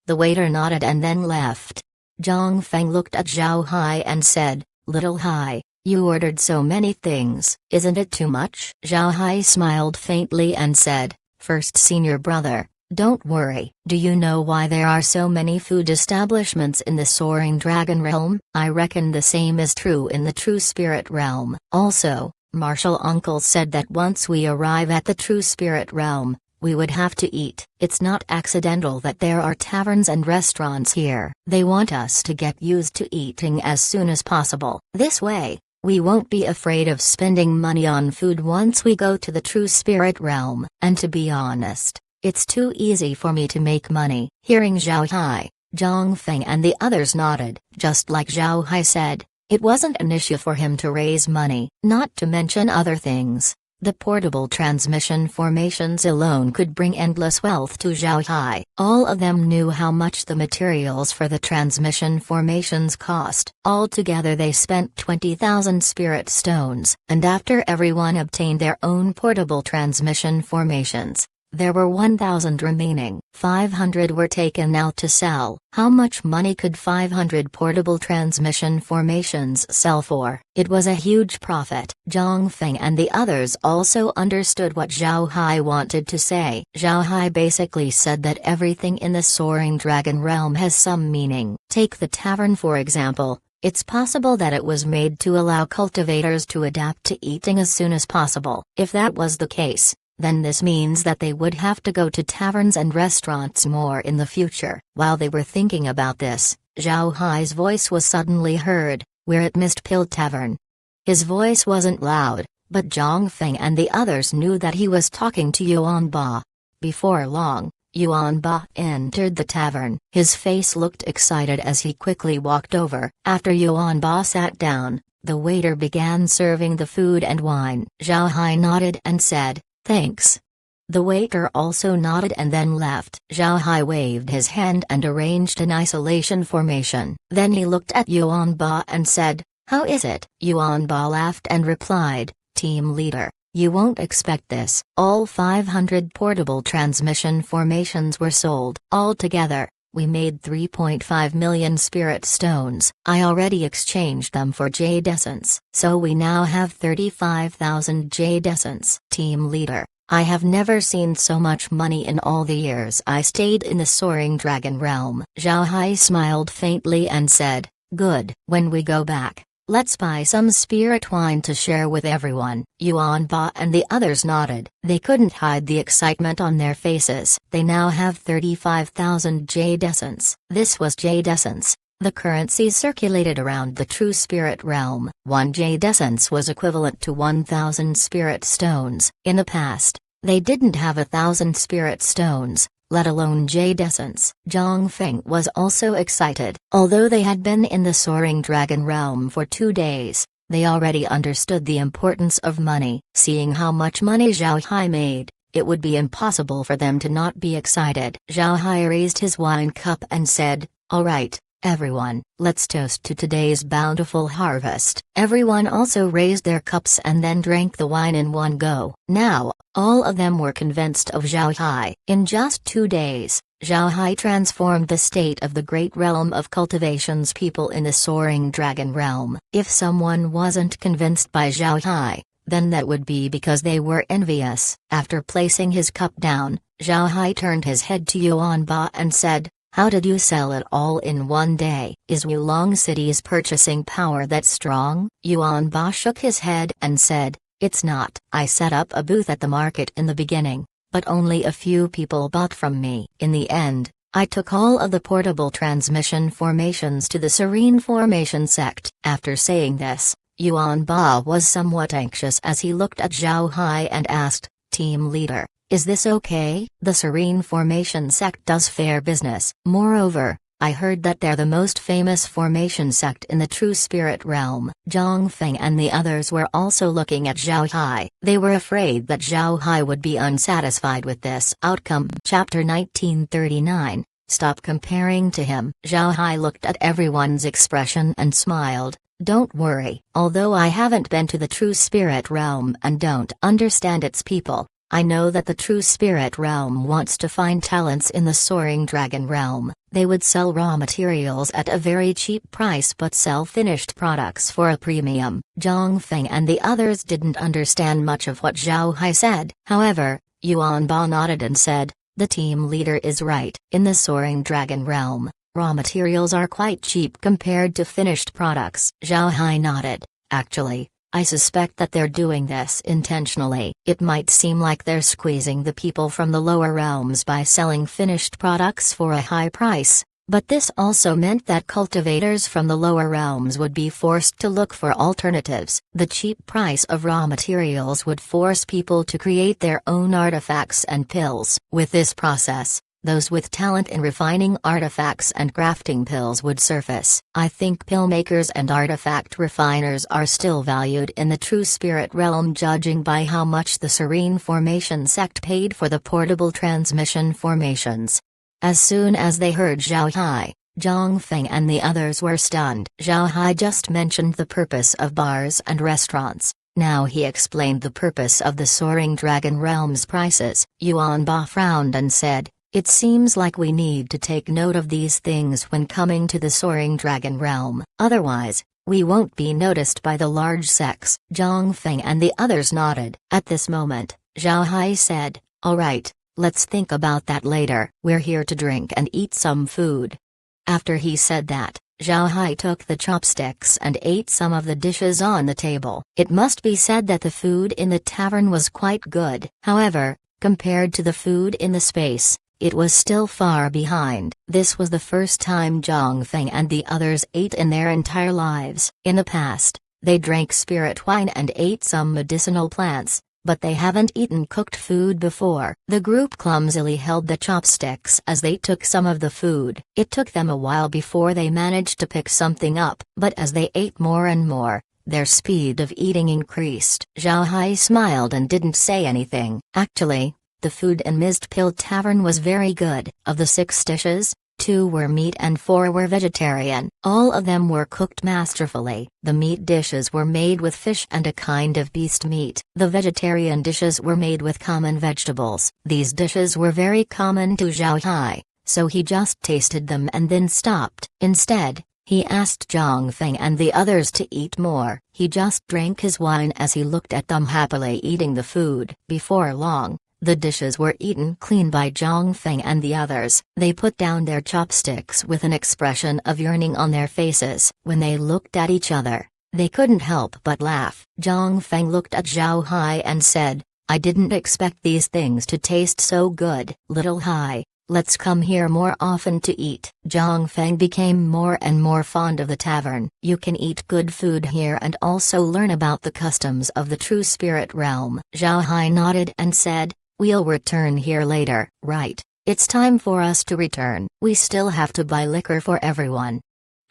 The waiter nodded and then left. Zhang Feng looked at Zhao Hai and said, "Little Hai, you ordered so many things. Isn't it too much?" Zhao Hai smiled faintly and said, "First senior brother, don't worry. Do you know why there are so many food establishments in the Soaring Dragon realm? I reckon the same is true in the True Spirit realm. Also, Marshall Uncle said that once we arrive at the True Spirit realm, we would have to eat. It's not accidental that there are taverns and restaurants here. They want us to get used to eating as soon as possible. This way, we won't be afraid of spending money on food once we go to the True Spirit realm. And to be honest, it's too easy for me to make money." Hearing Zhao Hai, Zhang Feng and the others nodded. Just like Zhao Hai said, it wasn't an issue for him to raise money. Not to mention other things. The portable transmission formations alone could bring endless wealth to Zhao Hai. All of them knew how much the materials for the transmission formations cost. Altogether they spent 20,000 spirit stones. And after everyone obtained their own portable transmission formations, There were 1,000 remaining. 500 were taken out to sell. How much money could 500 portable transmission formations sell for? It was a huge profit. Zhang Feng and the others also understood what Zhao Hai wanted to say. Zhao Hai basically said that everything in the Soaring Dragon realm has some meaning. Take the tavern for example. It's possible that it was made to allow cultivators to adapt to eating as soon as possible. If that was the case, then this means that they would have to go to taverns and restaurants more in the future. While they were thinking about this, Zhao Hai's voice was suddenly heard. "We're at Mist Pill Tavern." His voice wasn't loud, but Zhang Feng and the others knew that he was talking to Yuan Ba. Before long, Yuan Ba entered the tavern. His face looked excited as he quickly walked over. After Yuan Ba sat down, the waiter began serving the food and wine. Zhao Hai nodded and said, "Thanks." The waiter also nodded and then left. Zhao Hai waved his hand and arranged an isolation formation. Then he looked at Yuan Ba and said, "How is it?" Yuan Ba laughed and replied, "Team leader, you won't expect this." All 500 portable transmission formations were sold. Altogether, we made 3.5 million spirit stones. I already exchanged them for jade essence. So we now have 35,000 jade essence. Team leader, I have never seen so much money in all the years I stayed in the Soaring Dragon realm. Zhao Hai smiled faintly and said, "Good. When we go back, let's buy some spirit wine to share with everyone." Yuan Ba and the others nodded. They couldn't hide the excitement on their faces. They now have 35,000 jade essence. This was jade essence, the currency circulated around the true spirit realm. One jade essence was equivalent to 1,000 spirit stones. In the past, they didn't have 1,000 spirit stones, let alone jade essence. Zhang Feng was also excited. Although they had been in the Soaring Dragon realm for 2 days, they already understood the importance of money. Seeing how much money Zhao Hai made, it would be impossible for them to not be excited. Zhao Hai raised his wine cup and said, "All right, everyone, let's toast to today's bountiful harvest." Everyone also raised their cups and then drank the wine in one go. Now, all of them were convinced of Zhao Hai. In just 2 days, Zhao Hai transformed the state of the great realm of cultivation's people in the Soaring Dragon realm. If someone wasn't convinced by Zhao Hai, then that would be because they were envious. After placing his cup down, Zhao Hai turned his head to Yuan Ba and said, "How did you sell it all in one day? Is Wulong City's purchasing power that strong?" Yuan Ba shook his head and said, "It's not. I set up a booth at the market in the beginning, but only a few people bought from me. In the end, I took all of the portable transmission formations to the Serene Formation sect." After saying this, Yuan Ba was somewhat anxious as he looked at Zhao Hai and asked, "Team leader, is this okay?" The Serene Formation sect does fair business. Moreover, I heard that they're the most famous formation sect in the true spirit realm. Zhang Feng and the others were also looking at Zhao Hai. They were afraid that Zhao Hai would be unsatisfied with this outcome. Chapter 1939. Stop comparing to him. Zhao Hai looked at everyone's expression and smiled. "Don't worry. Although I haven't been to the true spirit realm and don't understand its people, I know that the true spirit realm wants to find talents in the Soaring Dragon realm. They would sell raw materials at a very cheap price but sell finished products for a premium." Zhang Feng and the others didn't understand much of what Zhao Hai said. However, Yuan Ba nodded and said, "The team leader is right. In the Soaring Dragon realm, raw materials are quite cheap compared to finished products." Zhao Hai nodded. "Actually, I suspect that they're doing this intentionally. It might seem like they're squeezing the people from the lower realms by selling finished products for a high price, but this also meant that cultivators from the lower realms would be forced to look for alternatives. The cheap price of raw materials would force people to create their own artifacts and pills. With this process, those with talent in refining artifacts and crafting pills would surface. I think pill makers and artifact refiners are still valued in the true spirit realm, judging by how much the Serene Formation sect paid for the portable transmission formations." As soon as they heard Zhao Hai, Zhang Feng and the others were stunned. Zhao Hai just mentioned the purpose of bars and restaurants. Now he explained the purpose of the Soaring Dragon Realm's prices. Yuan Ba frowned and said, "It seems like we need to take note of these things when coming to the Soaring Dragon Realm. Otherwise, we won't be noticed by the large sects." Zhang Feng and the others nodded. At this moment, Zhao Hai said, "All right, let's think about that later. We're here to drink and eat some food." After he said that, Zhao Hai took the chopsticks and ate some of the dishes on the table. It must be said that the food in the tavern was quite good. However, compared to the food in the space, it was still far behind. This was the first time Zhang Feng and the others ate in their entire lives. In the past, they drank spirit wine and ate some medicinal plants, but they haven't eaten cooked food before. The group clumsily held the chopsticks as they took some of the food. It took them a while before they managed to pick something up, but as they ate more and more, their speed of eating increased. Zhao Hai smiled and didn't say anything. Actually, the food in Mist Pill Tavern was very good. Of the 6 dishes, 2 were meat and 4 were vegetarian. All of them were cooked masterfully. The meat dishes were made with fish and a kind of beast meat. The vegetarian dishes were made with common vegetables. These dishes were very common to Zhao Hai, so he just tasted them and then stopped. Instead, he asked Zhang Feng and the others to eat more. He just drank his wine as he looked at them happily eating the food. Before long, the dishes were eaten clean by Zhang Feng and the others. They put down their chopsticks with an expression of yearning on their faces. When they looked at each other, they couldn't help but laugh. Zhang Feng looked at Zhao Hai and said, "I didn't expect these things to taste so good. Little Hai, let's come here more often to eat." Zhang Feng became more and more fond of the tavern. "You can eat good food here and also learn about the customs of the true spirit realm." Zhao Hai nodded and said, "We'll return here later." "Right, it's time for us to return. We still have to buy liquor for everyone."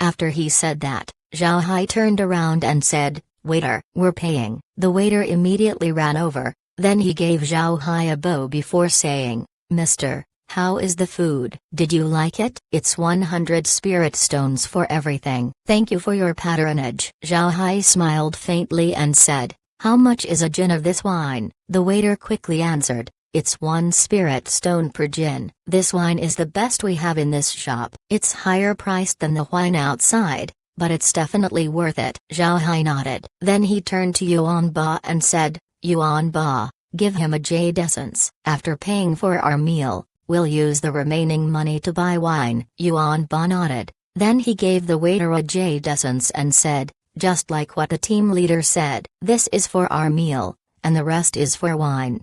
After he said that, Zhao Hai turned around and said, "Waiter, we're paying." The waiter immediately ran over, then he gave Zhao Hai a bow before saying, "Mister, how is the food? Did you like it? It's 100 spirit stones for everything. Thank you for your patronage." Zhao Hai smiled faintly and said, "How much is a gin of this wine?" The waiter quickly answered, "It's 1 spirit stone per gin. This wine is the best we have in this shop. It's higher priced than the wine outside, but it's definitely worth it." Zhao Hai nodded. Then he turned to Yuan Ba and said, "Yuan Ba, give him a jade essence. After paying for our meal, we'll use the remaining money to buy wine." Yuan Ba nodded. Then he gave the waiter a jade essence and said, "Just like what the team leader said, this is for our meal, and the rest is for wine."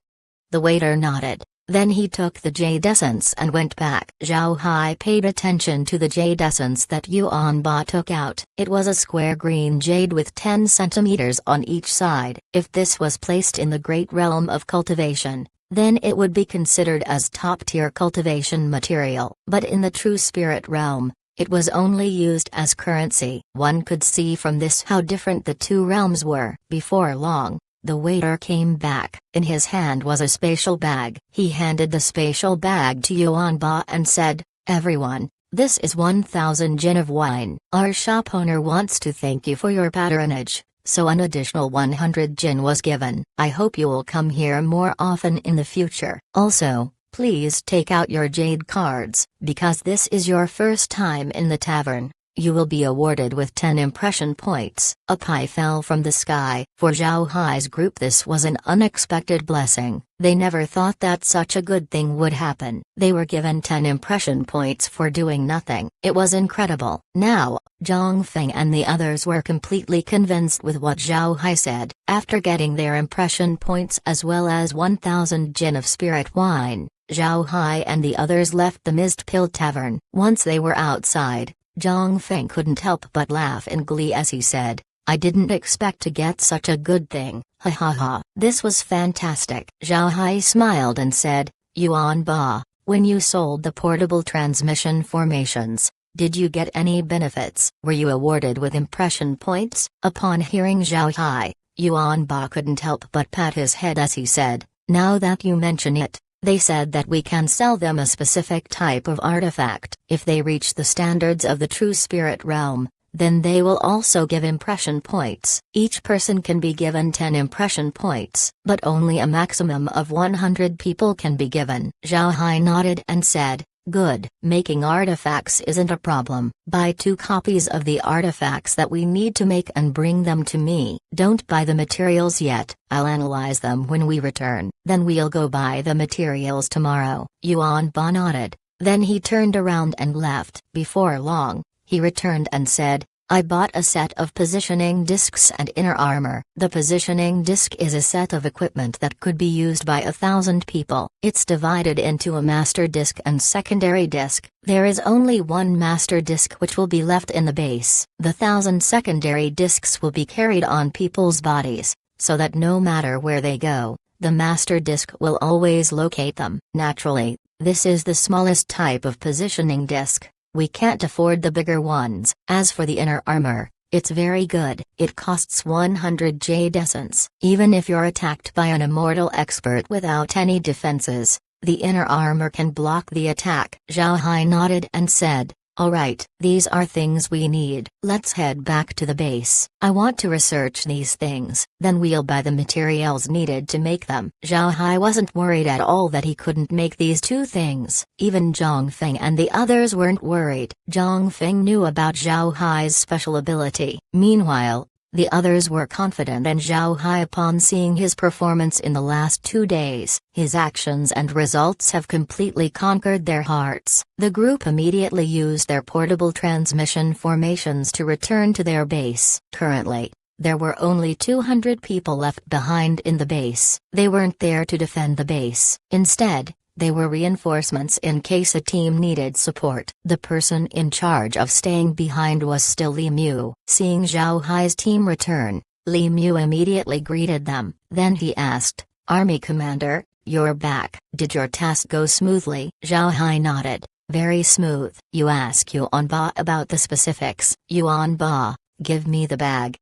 The waiter nodded. Then he took the jade essence and went back. Zhao Hai paid attention to the jade essence that Yuan Ba took out. It was a square green jade with 10 centimeters on each side. If this was placed in the great realm of cultivation, then it would be considered as top-tier cultivation material. But in the true spirit realm, it was only used as currency. One could see from this how different the 2 realms were. Before long, the waiter came back. In his hand was a spatial bag. He handed the spatial bag to Yuan Ba and said, "Everyone, this is 1,000 gin of wine. Our shop owner wants to thank you for your patronage, so an additional 100 gin was given. I hope you will come here more often in the future. Also, please take out your jade cards, because this is your first time in the tavern. You will be awarded with 10 impression points." A pie fell from the sky. For Zhao Hai's group, this was an unexpected blessing. They never thought that such a good thing would happen. They were given 10 impression points for doing nothing. It was incredible. Now, Zhang Feng and the others were completely convinced with what Zhao Hai said. After getting their impression points as well as 1,000 gin of spirit wine, Zhao Hai and the others left the Mist Pill Tavern. Once they were outside, Zhang Feng couldn't help but laugh in glee as he said, "I didn't expect to get such a good thing, ha ha ha." This was fantastic. Zhao Hai smiled and said, "Yuan Ba, when you sold the portable transmission formations, did you get any benefits? Were you awarded with impression points?" Upon hearing Zhao Hai, Yuan Ba couldn't help but pat his head as he said, "Now that you mention it, they said that we can sell them a specific type of artifact. If they reach the standards of the true spirit realm, then they will also give impression points. Each person can be given 10 impression points, but only a maximum of 100 people can be given. Zhao Hai nodded and said, "Good. Making artifacts isn't a problem. Buy 2 copies of the artifacts that we need to make and bring them to me. Don't buy the materials yet, I'll analyze them when we return. Then we'll go buy the materials tomorrow." Yuan Ba nodded. Then he turned around and left. Before long, he returned and said, "I bought a set of positioning discs and inner armor." The positioning disc is a set of equipment that could be used by 1,000 people. It's divided into a master disc and secondary disc. There is only one master disc which will be left in the base. The 1,000 secondary discs will be carried on people's bodies, so that no matter where they go, the master disc will always locate them. Naturally, this is the smallest type of positioning disc. We can't afford the bigger ones. As for the inner armor, it's very good. It costs 100 jade essence. Even if you're attacked by an immortal expert without any defenses, the inner armor can block the attack. Zhao Hai nodded and said, "Alright, these are things we need. Let's head back to the base. I want to research these things, then we'll buy the materials needed to make them." Zhao Hai wasn't worried at all that he couldn't make these 2 things. Even Zhang Feng and the others weren't worried. Zhang Feng knew about Zhao Hai's special ability. Meanwhile, the others were confident in Zhao Hai upon seeing his performance in the last 2 days. His actions and results have completely conquered their hearts. The group immediately used their portable transmission formations to return to their base. Currently, there were only 200 people left behind in the base. They weren't there to defend the base. Instead, they were reinforcements in case a team needed support. The person in charge of staying behind was still Li Mu. Seeing Zhao Hai's team return, Li Mu immediately greeted them. Then he asked, "Army Commander, you're back. Did your task go smoothly?" Zhao Hai nodded. "Very smooth." "You ask Yuan Ba about the specifics." "Yuan Ba, give me the bag."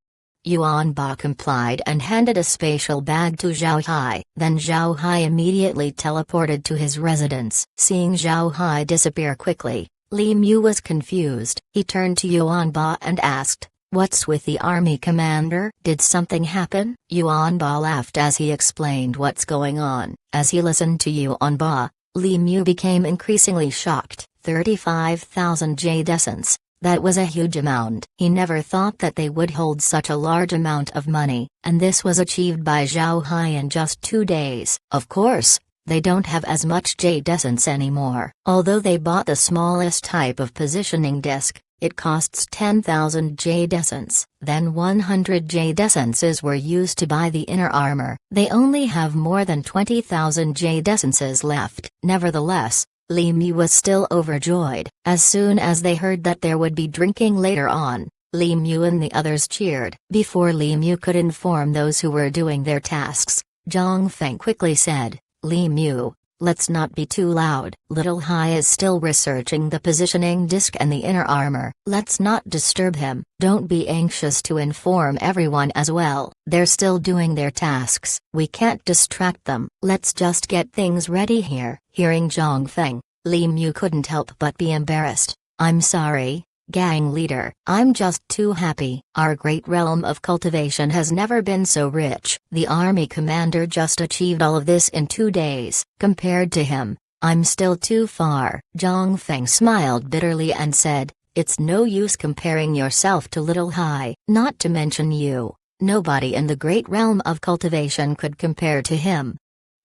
Yuan Ba complied and handed a spatial bag to Zhao Hai. Then Zhao Hai immediately teleported to his residence. Seeing Zhao Hai disappear quickly, Li Mu was confused. He turned to Yuan Ba and asked, "What's with the army commander? Did something happen?" Yuan Ba laughed as he explained what's going on. As he listened to Yuan Ba, Li Mu became increasingly shocked. 35,000 jade essence. That was a huge amount. He never thought that they would hold such a large amount of money, and this was achieved by Zhao Hai in just 2 days. Of course, they don't have as much jade essence anymore. Although they bought the smallest type of positioning disc, it costs 10,000 jade essence. Then 100 jade essences were used to buy the inner armor. They only have more than 20,000 jade essences left. Nevertheless, Li Mu was still overjoyed. As soon as they heard that there would be drinking later on, Li Mu and the others cheered. Before Li Mu could inform those who were doing their tasks, Zhang Feng quickly said, "Li Mu, let's not be too loud. Little Hai is still researching the positioning disc and the inner armor. Let's not disturb him." "Don't be anxious to inform everyone as well. They're still doing their tasks. We can't distract them. Let's just get things ready here." Hearing Zhang Feng, Li Mu couldn't help but be embarrassed. "I'm sorry, gang leader. I'm just too happy. Our great realm of cultivation has never been so rich. The army commander just achieved all of this in 2 days. Compared to him, I'm still too far." Zhang Feng smiled bitterly and said, "It's no use comparing yourself to Little Hai. Not to mention you, nobody in the great realm of cultivation could compare to him."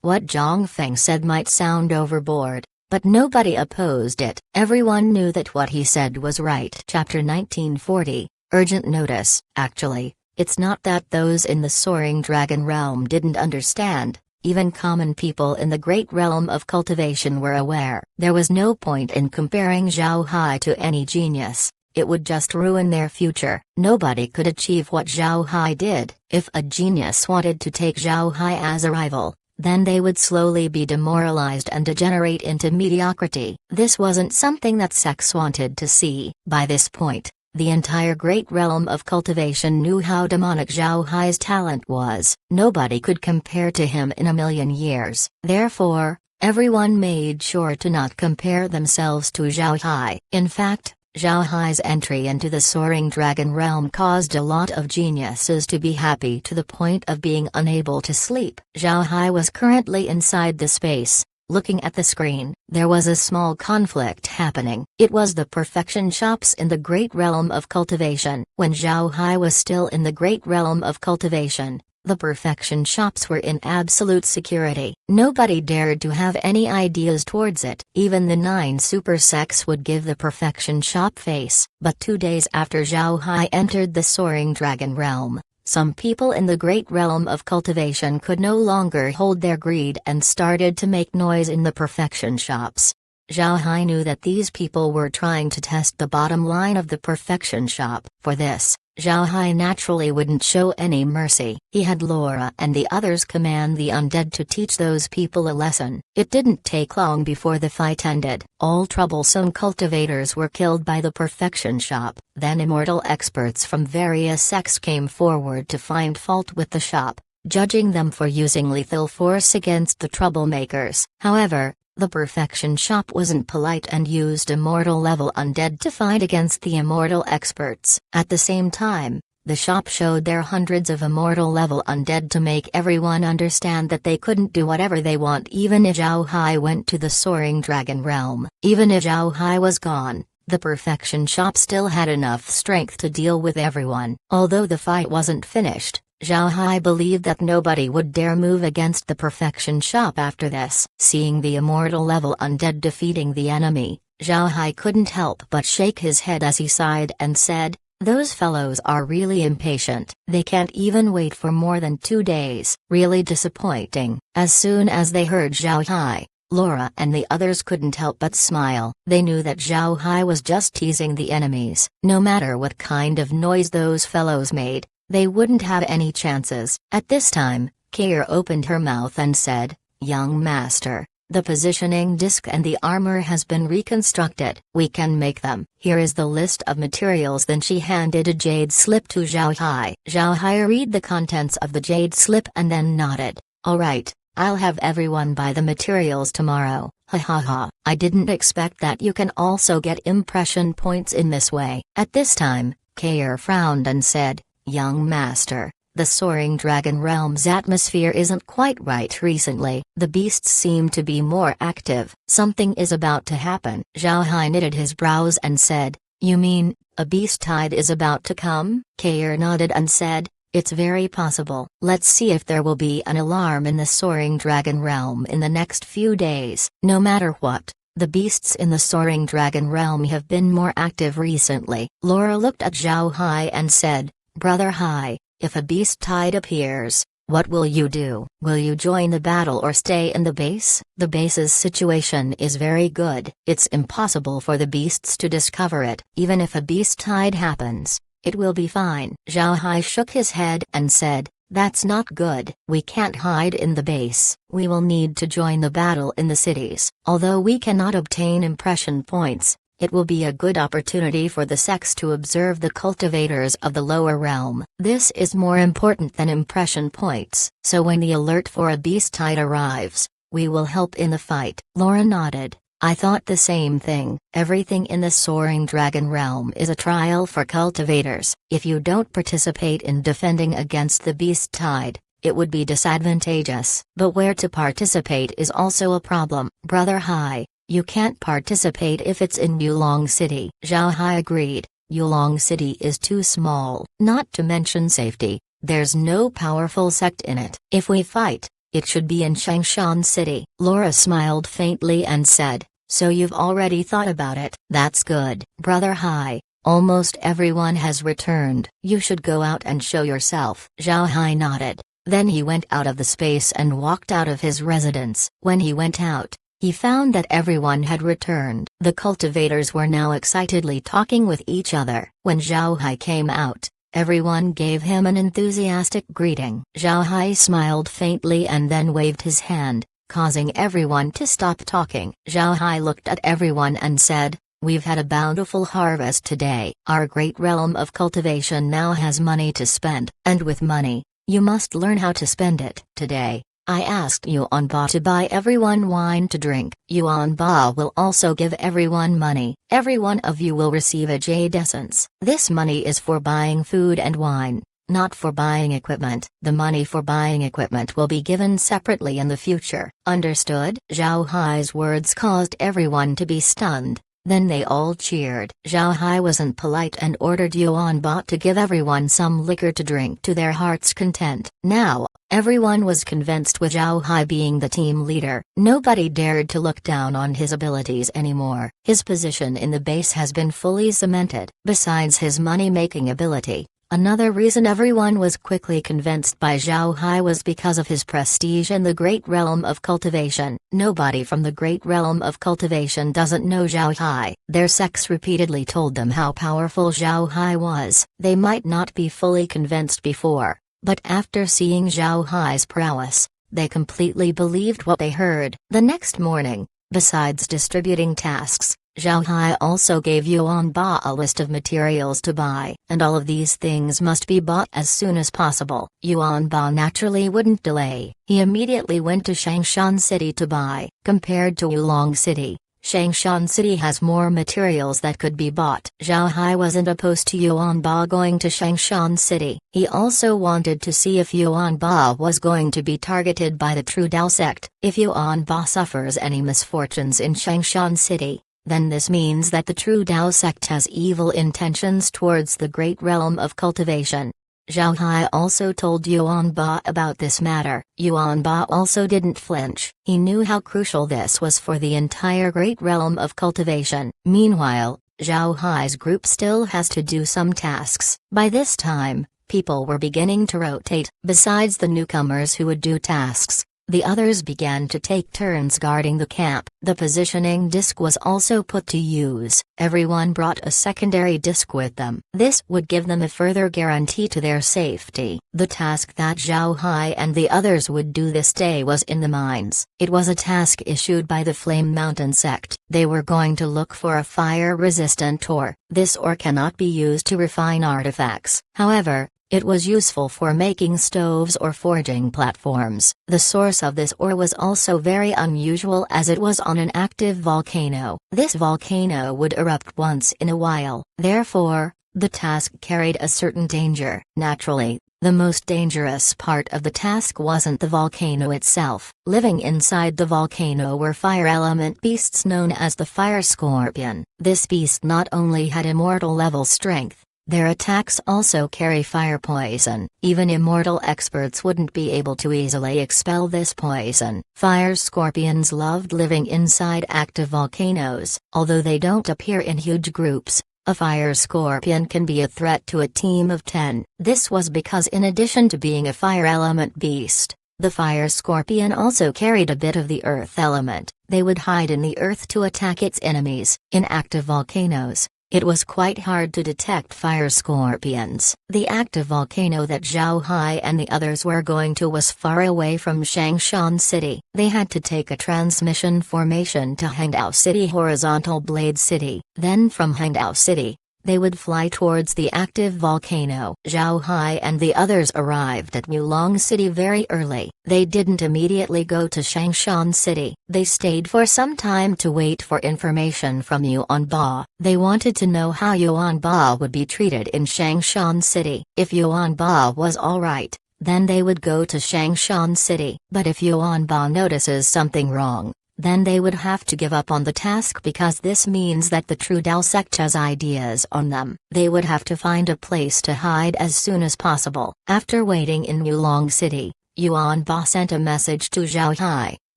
What Zhang Feng said might sound overboard, but nobody opposed it. Everyone knew that what he said was right. Chapter 1940, Urgent Notice. Actually, it's not that those in the Soaring Dragon realm didn't understand. Even common people in the great realm of cultivation were aware. There was no point in comparing Zhao Hai to any genius. It would just ruin their future. Nobody could achieve what Zhao Hai did. If a genius wanted to take Zhao Hai as a rival, then they would slowly be demoralized and degenerate into mediocrity. This wasn't something that Sex wanted to see. By this point, the entire great realm of cultivation knew how demonic Zhao Hai's talent was. Nobody could compare to him in a million years. Therefore, everyone made sure to not compare themselves to Zhao Hai. In fact, Zhao Hai's entry into the soaring dragon realm caused a lot of geniuses to be happy to the point of being unable to sleep. Zhao Hai was currently inside the space. Looking at the screen, there was a small conflict happening. It was the perfection shops in the Great Realm of Cultivation. When Zhao Hai was still in the Great Realm of Cultivation, the perfection shops were in absolute security. Nobody dared to have any ideas towards it. Even the 9 super sects would give the perfection shop face. But 2 days after Zhao Hai entered the soaring dragon realm, some people in the Great Realm of Cultivation could no longer hold their greed and started to make noise in the perfection shops. Zhao Hai knew that these people were trying to test the bottom line of the perfection shop. For this, Zhao Hai naturally wouldn't show any mercy. He had Laura and the others command the undead to teach those people a lesson. It didn't take long before the fight ended. All troublesome cultivators were killed by the perfection shop. Then immortal experts from various sects came forward to find fault with the shop, judging them for using lethal force against the troublemakers. However, the perfection shop wasn't polite and used immortal level undead to fight against the immortal experts. At the same time, the shop showed their hundreds of immortal level undead to make everyone understand that they couldn't do whatever they want even if Zhao Hai went to the soaring dragon realm. Even if Zhao Hai was gone, the perfection shop still had enough strength to deal with everyone. Although the fight wasn't finished, Zhao Hai believed that nobody would dare move against the perfection shop after this. Seeing the immortal level undead defeating the enemy, Zhao Hai couldn't help but shake his head as he sighed and said, "Those fellows are really impatient. They can't even wait for more than 2 days. Really disappointing." As soon as they heard Zhao Hai, Laura and the others couldn't help but smile. They knew that Zhao Hai was just teasing the enemies. No matter what kind of noise those fellows made, they wouldn't have any chances. At this time, Kair opened her mouth and said, "Young master, the positioning disc and the armor has been reconstructed. We can make them. Here is the list of materials." Then she handed a jade slip to Zhao Hai. Zhao Hai read the contents of the jade slip and then nodded. "Alright, I'll have everyone buy the materials tomorrow." Ha ha ha. "I didn't expect that you can also get impression points in this way." At this time, Kair frowned and said, "Young master, the soaring dragon realm's atmosphere isn't quite right recently. The beasts seem to be more active. Something is about to happen." Zhao Hai knitted his brows and said, "You mean, a beast tide is about to come?" Kair nodded and said, "It's very possible. Let's see if there will be an alarm in the soaring dragon realm in the next few days." No matter what, the beasts in the soaring dragon realm have been more active recently. Laura looked at Zhao Hai and said, "Brother Hai, if a beast tide appears, what will you do? Will you join the battle or stay in the base?" "The base's situation is very good. It's impossible for the beasts to discover it. Even if a beast tide happens, it will be fine." Zhao Hai shook his head and said, "That's not good. We can't hide in the base. We will need to join the battle in the cities. Although we cannot obtain impression points, it will be a good opportunity for the sects to observe the cultivators of the lower realm. This is more important than impression points. So when the alert for a beast tide arrives, we will help in the fight." Laura nodded. "I thought the same thing. Everything in the soaring dragon realm is a trial for cultivators. If you don't participate in defending against the beast tide, it would be disadvantageous. But where to participate is also a problem. Brother Hai, you can't participate if it's in Yulong City." Zhao Hai agreed. Yulong City is too small. Not to mention safety, there's no powerful sect in it. If we fight, it should be in Changshan City. Laura smiled faintly and said, "So you've already thought about it." "That's good. Brother Hai, almost everyone has returned. You should go out and show yourself." Zhao Hai nodded. Then he went out of the space and walked out of his residence. When he went out, he found that everyone had returned. The cultivators were now excitedly talking with each other. When Zhao Hai came out, everyone gave him an enthusiastic greeting. Zhao Hai smiled faintly and then waved his hand, causing everyone to stop talking. Zhao Hai looked at everyone and said, "We've had a bountiful harvest today. Our great realm of cultivation now has money to spend, and with money, you must learn how to spend it. Today, I asked Yuan Ba to buy everyone wine to drink. Yuan Ba will also give everyone money. Every one of you will receive a jade essence. This money is for buying food and wine, not for buying equipment. The money for buying equipment will be given separately in the future. Understood? Zhao Hai's words caused everyone to be stunned. Then they all cheered. Zhao Hai wasn't polite and ordered Yuan Ba to give everyone some liquor to drink to their heart's content. Now, everyone was convinced with Zhao Hai being the team leader. Nobody dared to look down on his abilities anymore. His position in the base has been fully cemented. Besides his money-making ability, another reason everyone was quickly convinced by Zhao Hai was because of his prestige in the Great Realm of Cultivation. Nobody from the Great Realm of Cultivation doesn't know Zhao Hai. Their sects repeatedly told them how powerful Zhao Hai was. They might not be fully convinced before, but after seeing Zhao Hai's prowess, they completely believed what they heard. The next morning, besides distributing tasks, Zhao Hai also gave Yuan Ba a list of materials to buy, and all of these things must be bought as soon as possible. Yuan Ba naturally wouldn't delay. He immediately went to Shangshan City to buy. Compared to Wulong City, Shangshan City has more materials that could be bought. Zhao Hai wasn't opposed to Yuan Ba going to Shangshan City. He also wanted to see if Yuan Ba was going to be targeted by the True Dao sect. If Yuan Ba suffers any misfortunes in Shangshan City, then this means that the True Dao sect has evil intentions towards the Great Realm of Cultivation. Zhao Hai also told Yuan Ba about this matter. Yuan Ba also didn't flinch. He knew how crucial this was for the entire Great Realm of Cultivation. Meanwhile, Zhao Hai's group still has to do some tasks. By this time, people were beginning to rotate. Besides the newcomers who would do tasks, the others began to take turns guarding the camp. The positioning disc was also put to use. Everyone brought a secondary disc with them. This would give them a further guarantee to their safety. The task that Zhao Hai and the others would do this day was in the mines. It was a task issued by the Flame Mountain sect. They were going to look for a fire-resistant ore. This ore cannot be used to refine artifacts. However, it was useful for making stoves or forging platforms. The source of this ore was also very unusual as it was on an active volcano. This volcano would erupt once in a while. Therefore, the task carried a certain danger. Naturally, the most dangerous part of the task wasn't the volcano itself. Living inside the volcano were fire element beasts known as the fire scorpion. This beast not only had immortal level strength, their attacks also carry fire poison. Even immortal experts wouldn't be able to easily expel this poison. Fire scorpions loved living inside active volcanoes. Although they don't appear in huge groups, a fire scorpion can be a threat to a team of 10. This was because in addition to being a fire element beast, the fire scorpion also carried a bit of the earth element. They would hide in the earth to attack its enemies. In active volcanoes, it was quite hard to detect fire scorpions. The active volcano that Zhao Hai and the others were going to was far away from Shangshan City. They had to take a transmission formation to Hangdao City, Horizontal Blade City. Then from Hangdao City, they would fly towards the active volcano. Zhao Hai and the others arrived at Wulong City very early. They didn't immediately go to Shangshan City. They stayed for some time to wait for information from Yuan Ba. They wanted to know how Yuan Ba would be treated in Shangshan City. If Yuan Ba was alright, then they would go to Shangshan City. But if Yuan Ba notices something wrong, then they would have to give up on the task because this means that the True Dao sect has ideas on them. They would have to find a place to hide as soon as possible. After waiting in Wulong City, Yuan Ba sent a message to Zhao Hai,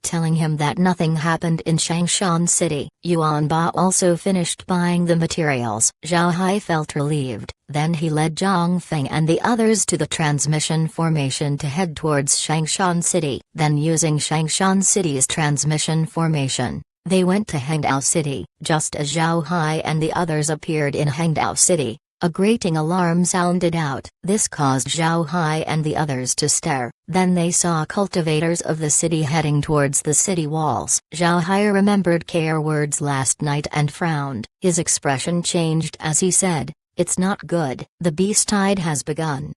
telling him that nothing happened in Shangshan City. Yuan Ba also finished buying the materials. Zhao Hai felt relieved. Then he led Zhang Feng and the others to the transmission formation to head towards Shangshan City. Then using Shangshan City's transmission formation, they went to Hangdao City. Just as Zhao Hai and the others appeared in Hangdao City, a grating alarm sounded out. This caused Zhao Hai and the others to stare. Then they saw cultivators of the city heading towards the city walls. Zhao Hai remembered K's words last night and frowned. His expression changed as he said, "It's not good. The beast tide has begun."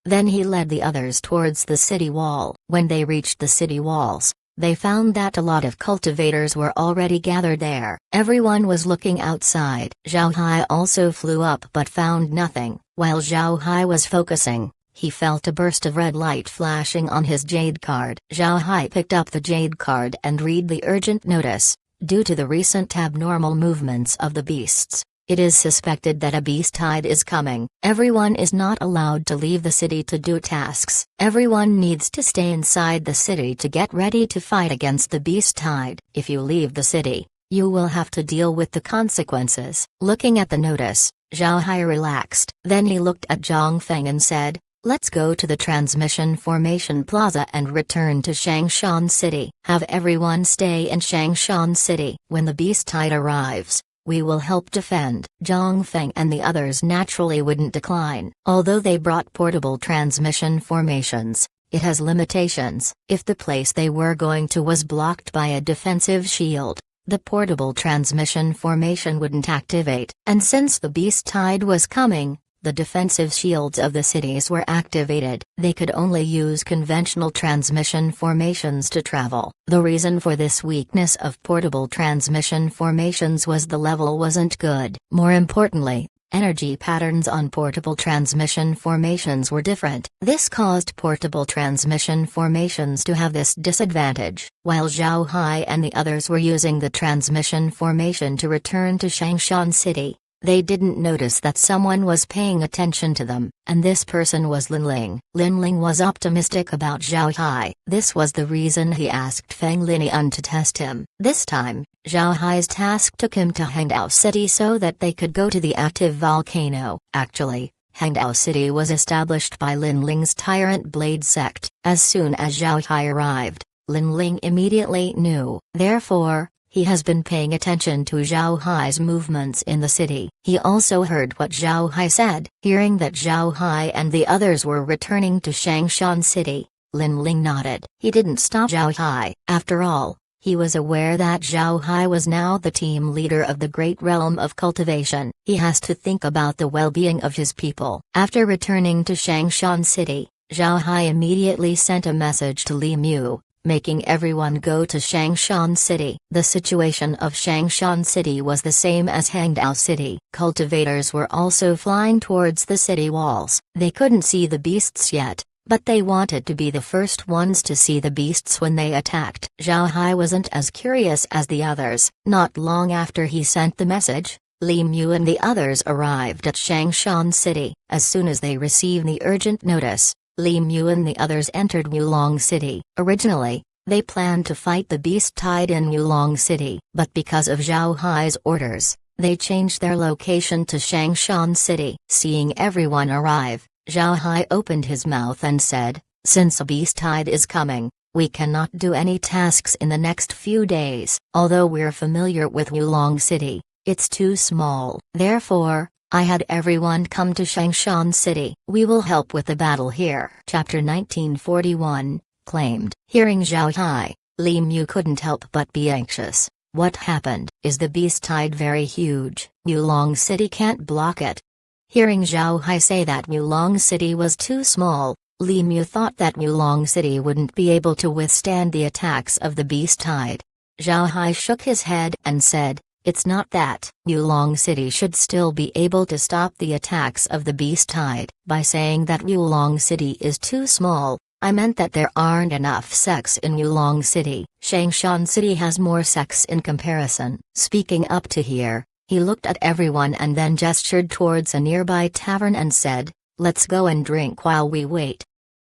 Then he led the others towards the city wall. When they reached the city walls, they found that a lot of cultivators were already gathered there. Everyone was looking outside. Zhao Hai also flew up but found nothing. While Zhao Hai was focusing, he felt a burst of red light flashing on his jade card. Zhao Hai picked up the jade card and read the urgent notice. Due to the recent abnormal movements of the beasts, it is suspected that a beast tide is coming. Everyone is not allowed to leave the city to do tasks. Everyone needs to stay inside the city to get ready to fight against the beast tide. If you leave the city, you will have to deal with the consequences. Looking at the notice, Zhao Hai relaxed. Then he looked at Zhang Feng and said, "Let's go to the Transmission Formation Plaza and return to Shangshan City. Have everyone stay in Shangshan City. When the beast tide arrives, we will help defend." Zhang Feng and the others naturally wouldn't decline. Although they brought portable transmission formations, it has limitations. If the place they were going to was blocked by a defensive shield, the portable transmission formation wouldn't activate. And since the beast tide was coming, the defensive shields of the cities were activated. They could only use conventional transmission formations to travel. The reason for this weakness of portable transmission formations was the level wasn't good. More importantly, energy patterns on portable transmission formations were different. This caused portable transmission formations to have this disadvantage. While Zhao Hai and the others were using the transmission formation to return to Shangshan City, they didn't notice that someone was paying attention to them, and this person was Lin Ling. Lin Ling was optimistic about Zhao Hai. This was the reason he asked Feng Linian to test him. This time, Zhao Hai's task took him to Hangdao City so that they could go to the active volcano. Actually, Hangdao City was established by Lin Ling's Tyrant Blade sect. As soon as Zhao Hai arrived, Lin Ling immediately knew. Therefore, he has been paying attention to Zhao Hai's movements in the city. He also heard what Zhao Hai said. Hearing that Zhao Hai and the others were returning to Shangshan City, Lin Ling nodded. He didn't stop Zhao Hai. After all, he was aware that Zhao Hai was now the team leader of the great realm of cultivation. He has to think about the well-being of his people. After returning to Shangshan City, Zhao Hai immediately sent a message to Li Mu, making everyone go to Shangshan City. The situation of Shangshan City was the same as Hangdao City. Cultivators were also flying towards the city walls. They couldn't see the beasts yet, but they wanted to be the first ones to see the beasts when they attacked. Zhao Hai wasn't as curious as the others. Not long after he sent the message, Li Mu and the others arrived at Shangshan City. As soon as they received the urgent notice, Li Mu and the others entered Wulong City. Originally, they planned to fight the beast tide in Wulong City, but because of Zhao Hai's orders, they changed their location to Shangshan City. Seeing everyone arrive, Zhao Hai opened his mouth and said, "Since a beast tide is coming, we cannot do any tasks in the next few days. Although we're familiar with Wulong City, it's too small. Therefore, I had everyone come to Shangshan City. We will help with the battle here." Chapter 1941, claimed. Hearing Zhao Hai, Li Mu couldn't help but be anxious. What happened? Is the beast tide very huge? Wulong City can't block it. Hearing Zhao Hai say that Wulong City was too small, Li Mu thought that Wulong City wouldn't be able to withstand the attacks of the beast tide. Zhao Hai shook his head and said, "It's not that. Wulong City should still be able to stop the attacks of the beast tide." By saying that Wulong City is too small, I meant that there aren't enough sects in Wulong City. Shangshan City has more sects in comparison. Speaking up to here, he looked at everyone and then gestured towards a nearby tavern and said, "Let's go and drink while we wait."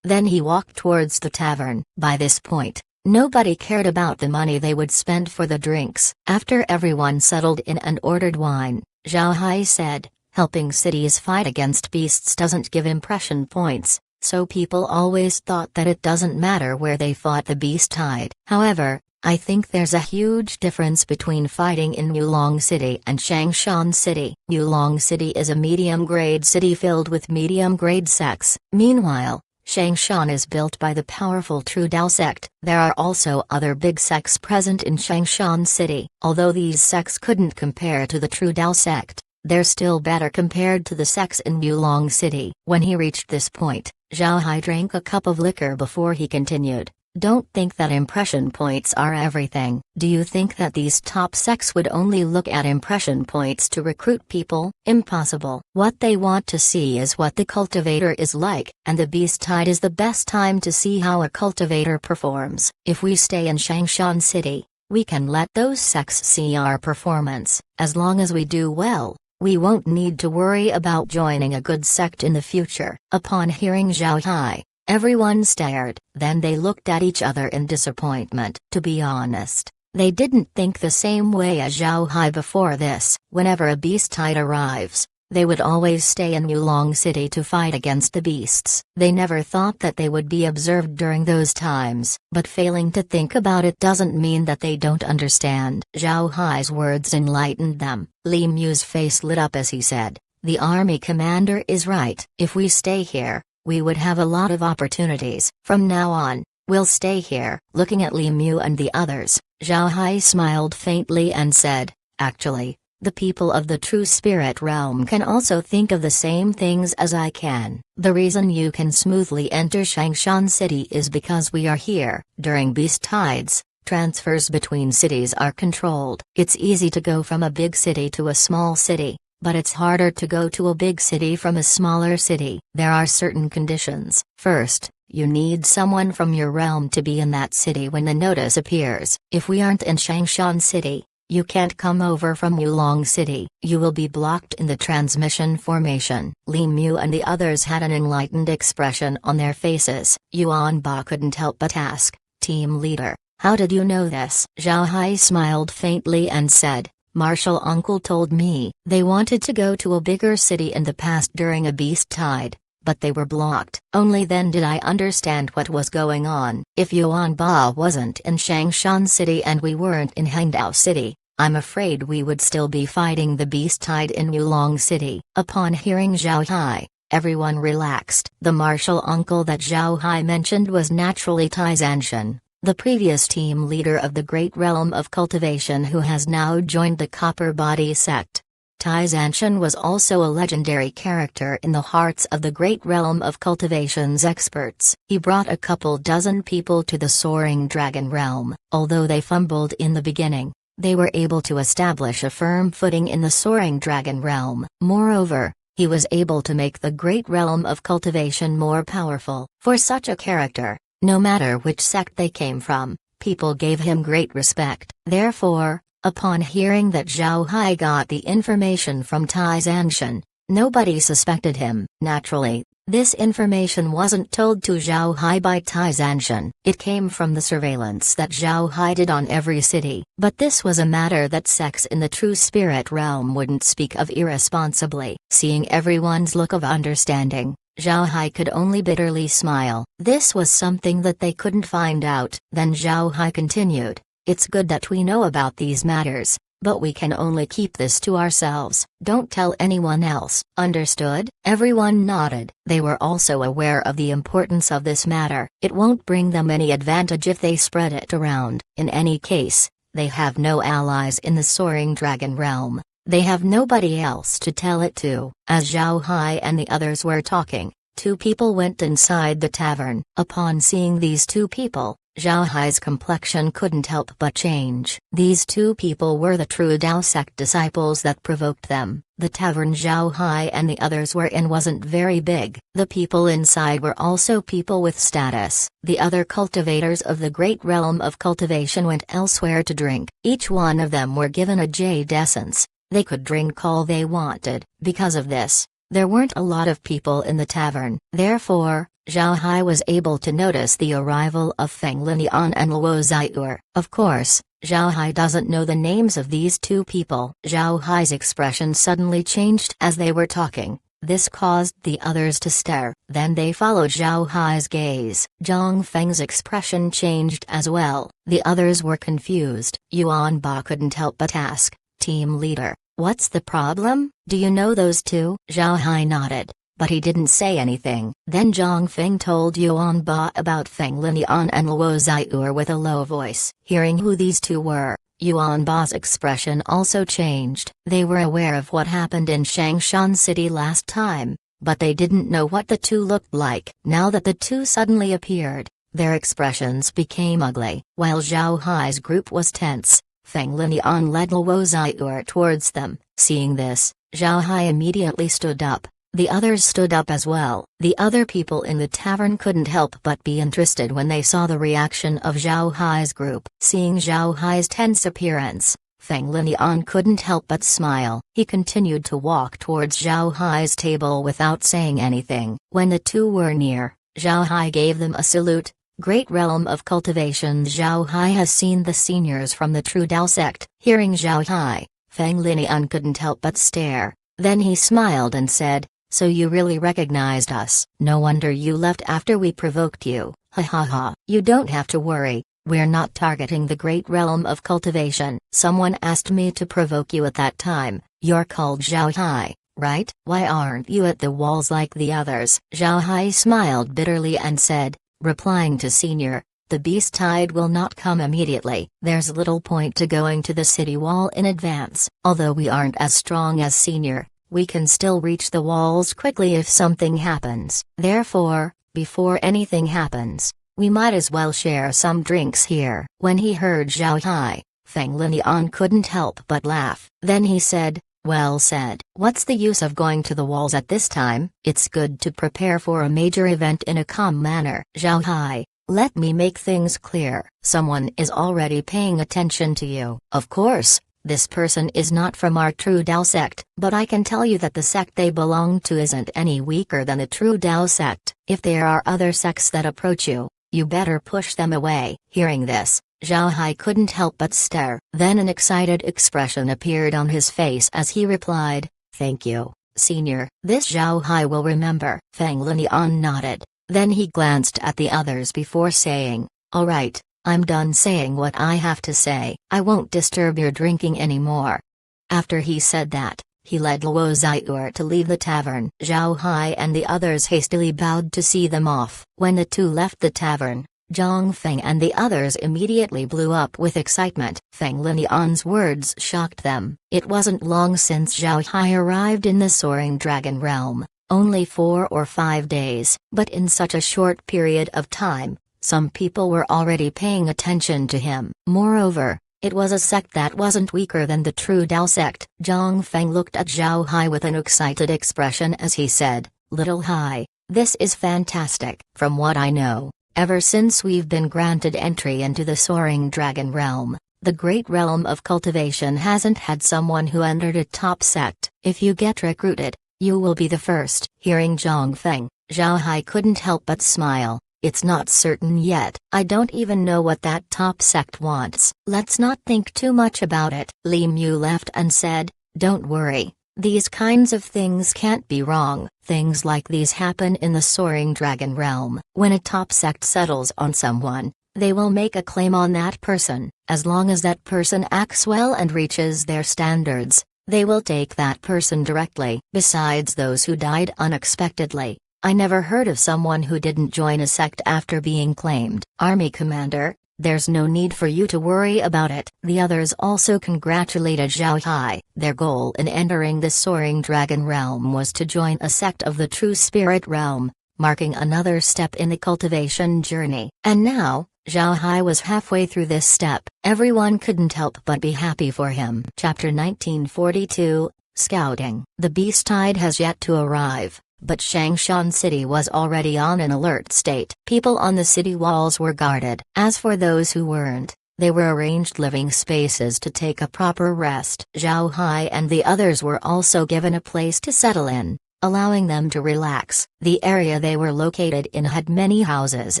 Then he walked towards the tavern. By this point, nobody cared about the money they would spend for the drinks. After everyone settled in and ordered wine, Zhao Hai said, "Helping cities fight against beasts doesn't give impression points, so people always thought that it doesn't matter where they fought the beast tide. However, I think there's a huge difference between fighting in Wulong City and Shangshan City. Wulong City is a medium-grade city filled with medium-grade sects. Meanwhile, Shangshan is built by the powerful True Dao sect. There are also other big sects present in Shangshan City. Although these sects couldn't compare to the True Dao sect, they're still better compared to the sects in Wulong City." When he reached this point, Zhao Hai drank a cup of liquor before he continued. Don't think that impression points are everything. Do you think that these top sects would only look at impression points to recruit people? Impossible. What they want to see is what the cultivator is like, and the beast tide is the best time to see how a cultivator performs. If we stay in Shangshan City, we can let those sects see our performance. As long as we do well, we won't need to worry about joining a good sect in the future. Upon hearing Zhao Hai, everyone stared, then they looked at each other in disappointment. To be honest, they didn't think the same way as Zhao Hai before this. Whenever a beast tide arrives, they would always stay in Yulong City to fight against the beasts. They never thought that they would be observed during those times, but failing to think about it doesn't mean that they don't understand. Zhao Hai's words enlightened them. Li Mu's face lit up as he said, "The army commander is right. If we stay here, we would have a lot of opportunities. From now on, we'll stay here." Looking at Li Mu and the others, Zhao Hai smiled faintly and said, "Actually, the people of the True Spirit Realm can also think of the same things as I can. The reason you can smoothly enter Shangshan City is because we are here. During beast tides, transfers between cities are controlled. It's easy to go from a big city to a small city, but it's harder to go to a big city from a smaller city. There are certain conditions. First, you need someone from your realm to be in that city when the notice appears. If we aren't in Shangshan City, you can't come over from Yulong City. You will be blocked in the transmission formation." Li Mu and the others had an enlightened expression on their faces. Yuan Ba couldn't help but ask, "Team leader, how did you know this?" Zhao Hai smiled faintly and said, "Marshal Uncle told me. They wanted to go to a bigger city in the past during a beast tide, but they were blocked. Only then did I understand what was going on. If Yuan Ba wasn't in Shangshan City and we weren't in Hangdao City, I'm afraid we would still be fighting the beast tide in Yulong City." Upon hearing Zhao Hai, everyone relaxed. The martial uncle that Zhao Hai mentioned was naturally Tai Zanshan, the previous team leader of the Great Realm of Cultivation who has now joined the Copper Body sect. Tai Zanshan was also a legendary character in the hearts of the Great Realm of Cultivation's experts. He brought a couple dozen people to the Soaring Dragon Realm. Although they fumbled in the beginning, they were able to establish a firm footing in the Soaring Dragon Realm. Moreover, he was able to make the Great Realm of Cultivation more powerful. For such a character, no matter which sect they came from, people gave him great respect. Therefore, upon hearing that Zhao Hai got the information from Tai Zanshan, nobody suspected him. Naturally, this information wasn't told to Zhao Hai by Tai Zanshan. It came from the surveillance that Zhao Hai did on every city. But this was a matter that sects in the True Spirit Realm wouldn't speak of irresponsibly. Seeing everyone's look of understanding, Zhao Hai could only bitterly smile. This was something that they couldn't find out. Then Zhao Hai continued, "It's good that we know about these matters, but we can only keep this to ourselves. Don't tell anyone else. Understood?" Everyone nodded. They were also aware of the importance of this matter. It won't bring them any advantage if they spread it around. In any case, they have no allies in the Soaring Dragon Realm. They have nobody else to tell it to. As Zhao Hai and the others were talking, two people went inside the tavern. Upon seeing these two people, Zhao Hai's complexion couldn't help but change. These two people were the true Dao sect disciples that provoked them. The tavern Zhao Hai and the others were in wasn't very big. The people inside were also people with status. The other cultivators of the Great Realm of Cultivation went elsewhere to drink. Each one of them were given a jade essence. They could drink all they wanted. Because of this, there weren't a lot of people in the tavern. Therefore, Zhao Hai was able to notice the arrival of Feng Linian and Luo Ziur. Of course, Zhao Hai doesn't know the names of these two people. Zhao Hai's expression suddenly changed as they were talking. This caused the others to stare. Then they followed Zhao Hai's gaze. Zhang Feng's expression changed as well. The others were confused. Yuan Ba couldn't help but ask, "Team leader, what's the problem? Do you know those two?" Zhao Hai nodded, but he didn't say anything. Then Zhang Feng told Yuan Ba about Feng Linian and Luo Ziur with a low voice. Hearing who these two were, Yuan Ba's expression also changed. They were aware of what happened in Shangshan City last time, but they didn't know what the two looked like. Now that the two suddenly appeared, their expressions became ugly. While Zhao Hai's group was tense, Feng Linian led Luo Zai'er towards them. Seeing this, Zhao Hai immediately stood up. The others stood up as well. The other people in the tavern couldn't help but be interested when they saw the reaction of Zhao Hai's group. Seeing Zhao Hai's tense appearance, Feng Linian couldn't help but smile. He continued to walk towards Zhao Hai's table without saying anything. When the two were near, Zhao Hai gave them a salute. Great realm of cultivation. Zhao Hai has seen the seniors from the True Dao sect. Hearing Zhao Hai, Feng Linian couldn't help but stare. Then he smiled and said, "So you really recognized us? No wonder you left after we provoked you. Ha ha ha. You don't have to worry, we're not targeting the great realm of cultivation. Someone asked me to provoke you at that time. You're called Zhao Hai, right? Why aren't you at the walls like the others?" Zhao Hai smiled bitterly and said, replying to Senior, "The beast tide will not come immediately. There's little point to going to the city wall in advance. Although we aren't as strong as Senior, we can still reach the walls quickly if something happens. Therefore, before anything happens, we might as well share some drinks here." When he heard Zhao Hai, Feng Linian couldn't help but laugh. Then he said, "Well said. What's the use of going to the walls at this time? It's good to prepare for a major event in a calm manner." Zhao Hai, let me make things clear. Someone is already paying attention to you. Of course, this person is not from our True Dao sect, but I can tell you that the sect they belong to isn't any weaker than the True Dao sect. If there are other sects that approach you, you better push them away. Hearing this, Zhao Hai couldn't help but stare. Then an excited expression appeared on his face as he replied, "Thank you, Senior. This Zhao Hai will remember." Feng Linian nodded. Then he glanced at the others before saying, "All right, I'm done saying what I have to say. I won't disturb your drinking anymore." After he said that, he led Luo Zai'er to leave the tavern. Zhao Hai and the others hastily bowed to see them off. When the two left the tavern, Zhang Feng and the others immediately blew up with excitement. Feng Linian's words shocked them. It wasn't long since Zhao Hai arrived in the Soaring Dragon Realm, only 4 or 5 days. But in such a short period of time, some people were already paying attention to him. Moreover, it was a sect that wasn't weaker than the True Dao sect. Zhang Feng looked at Zhao Hai with an excited expression as he said, "Little Hai, this is fantastic. From what I know, ever since we've been granted entry into the Soaring Dragon Realm, the great realm of cultivation hasn't had someone who entered a top sect. If you get recruited, you will be the first." Hearing Zhang Feng, Zhao Hai couldn't help but smile. "It's not certain yet. I don't even know what that top sect wants. Let's not think too much about it." Li Mu left and said, "Don't worry. These kinds of things can't be wrong. Things like these happen in the Soaring Dragon Realm. When a top sect settles on someone, they will make a claim on that person. As long as that person acts well and reaches their standards, they will take that person directly. Besides those who died unexpectedly, I never heard of someone who didn't join a sect after being claimed. Army Commander, there's no need for you to worry about it." The others also congratulated Zhao Hai. Their goal in entering the Soaring Dragon Realm was to join a sect of the True Spirit Realm, marking another step in the cultivation journey. And now, Zhao Hai was halfway through this step. Everyone couldn't help but be happy for him. Chapter 1942, Scouting. The beast tide has yet to arrive, but Changshan City was already on an alert state. People on the city walls were guarded. As for those who weren't, they were arranged living spaces to take a proper rest. Zhao Hai and the others were also given a place to settle in, allowing them to relax. The area they were located in had many houses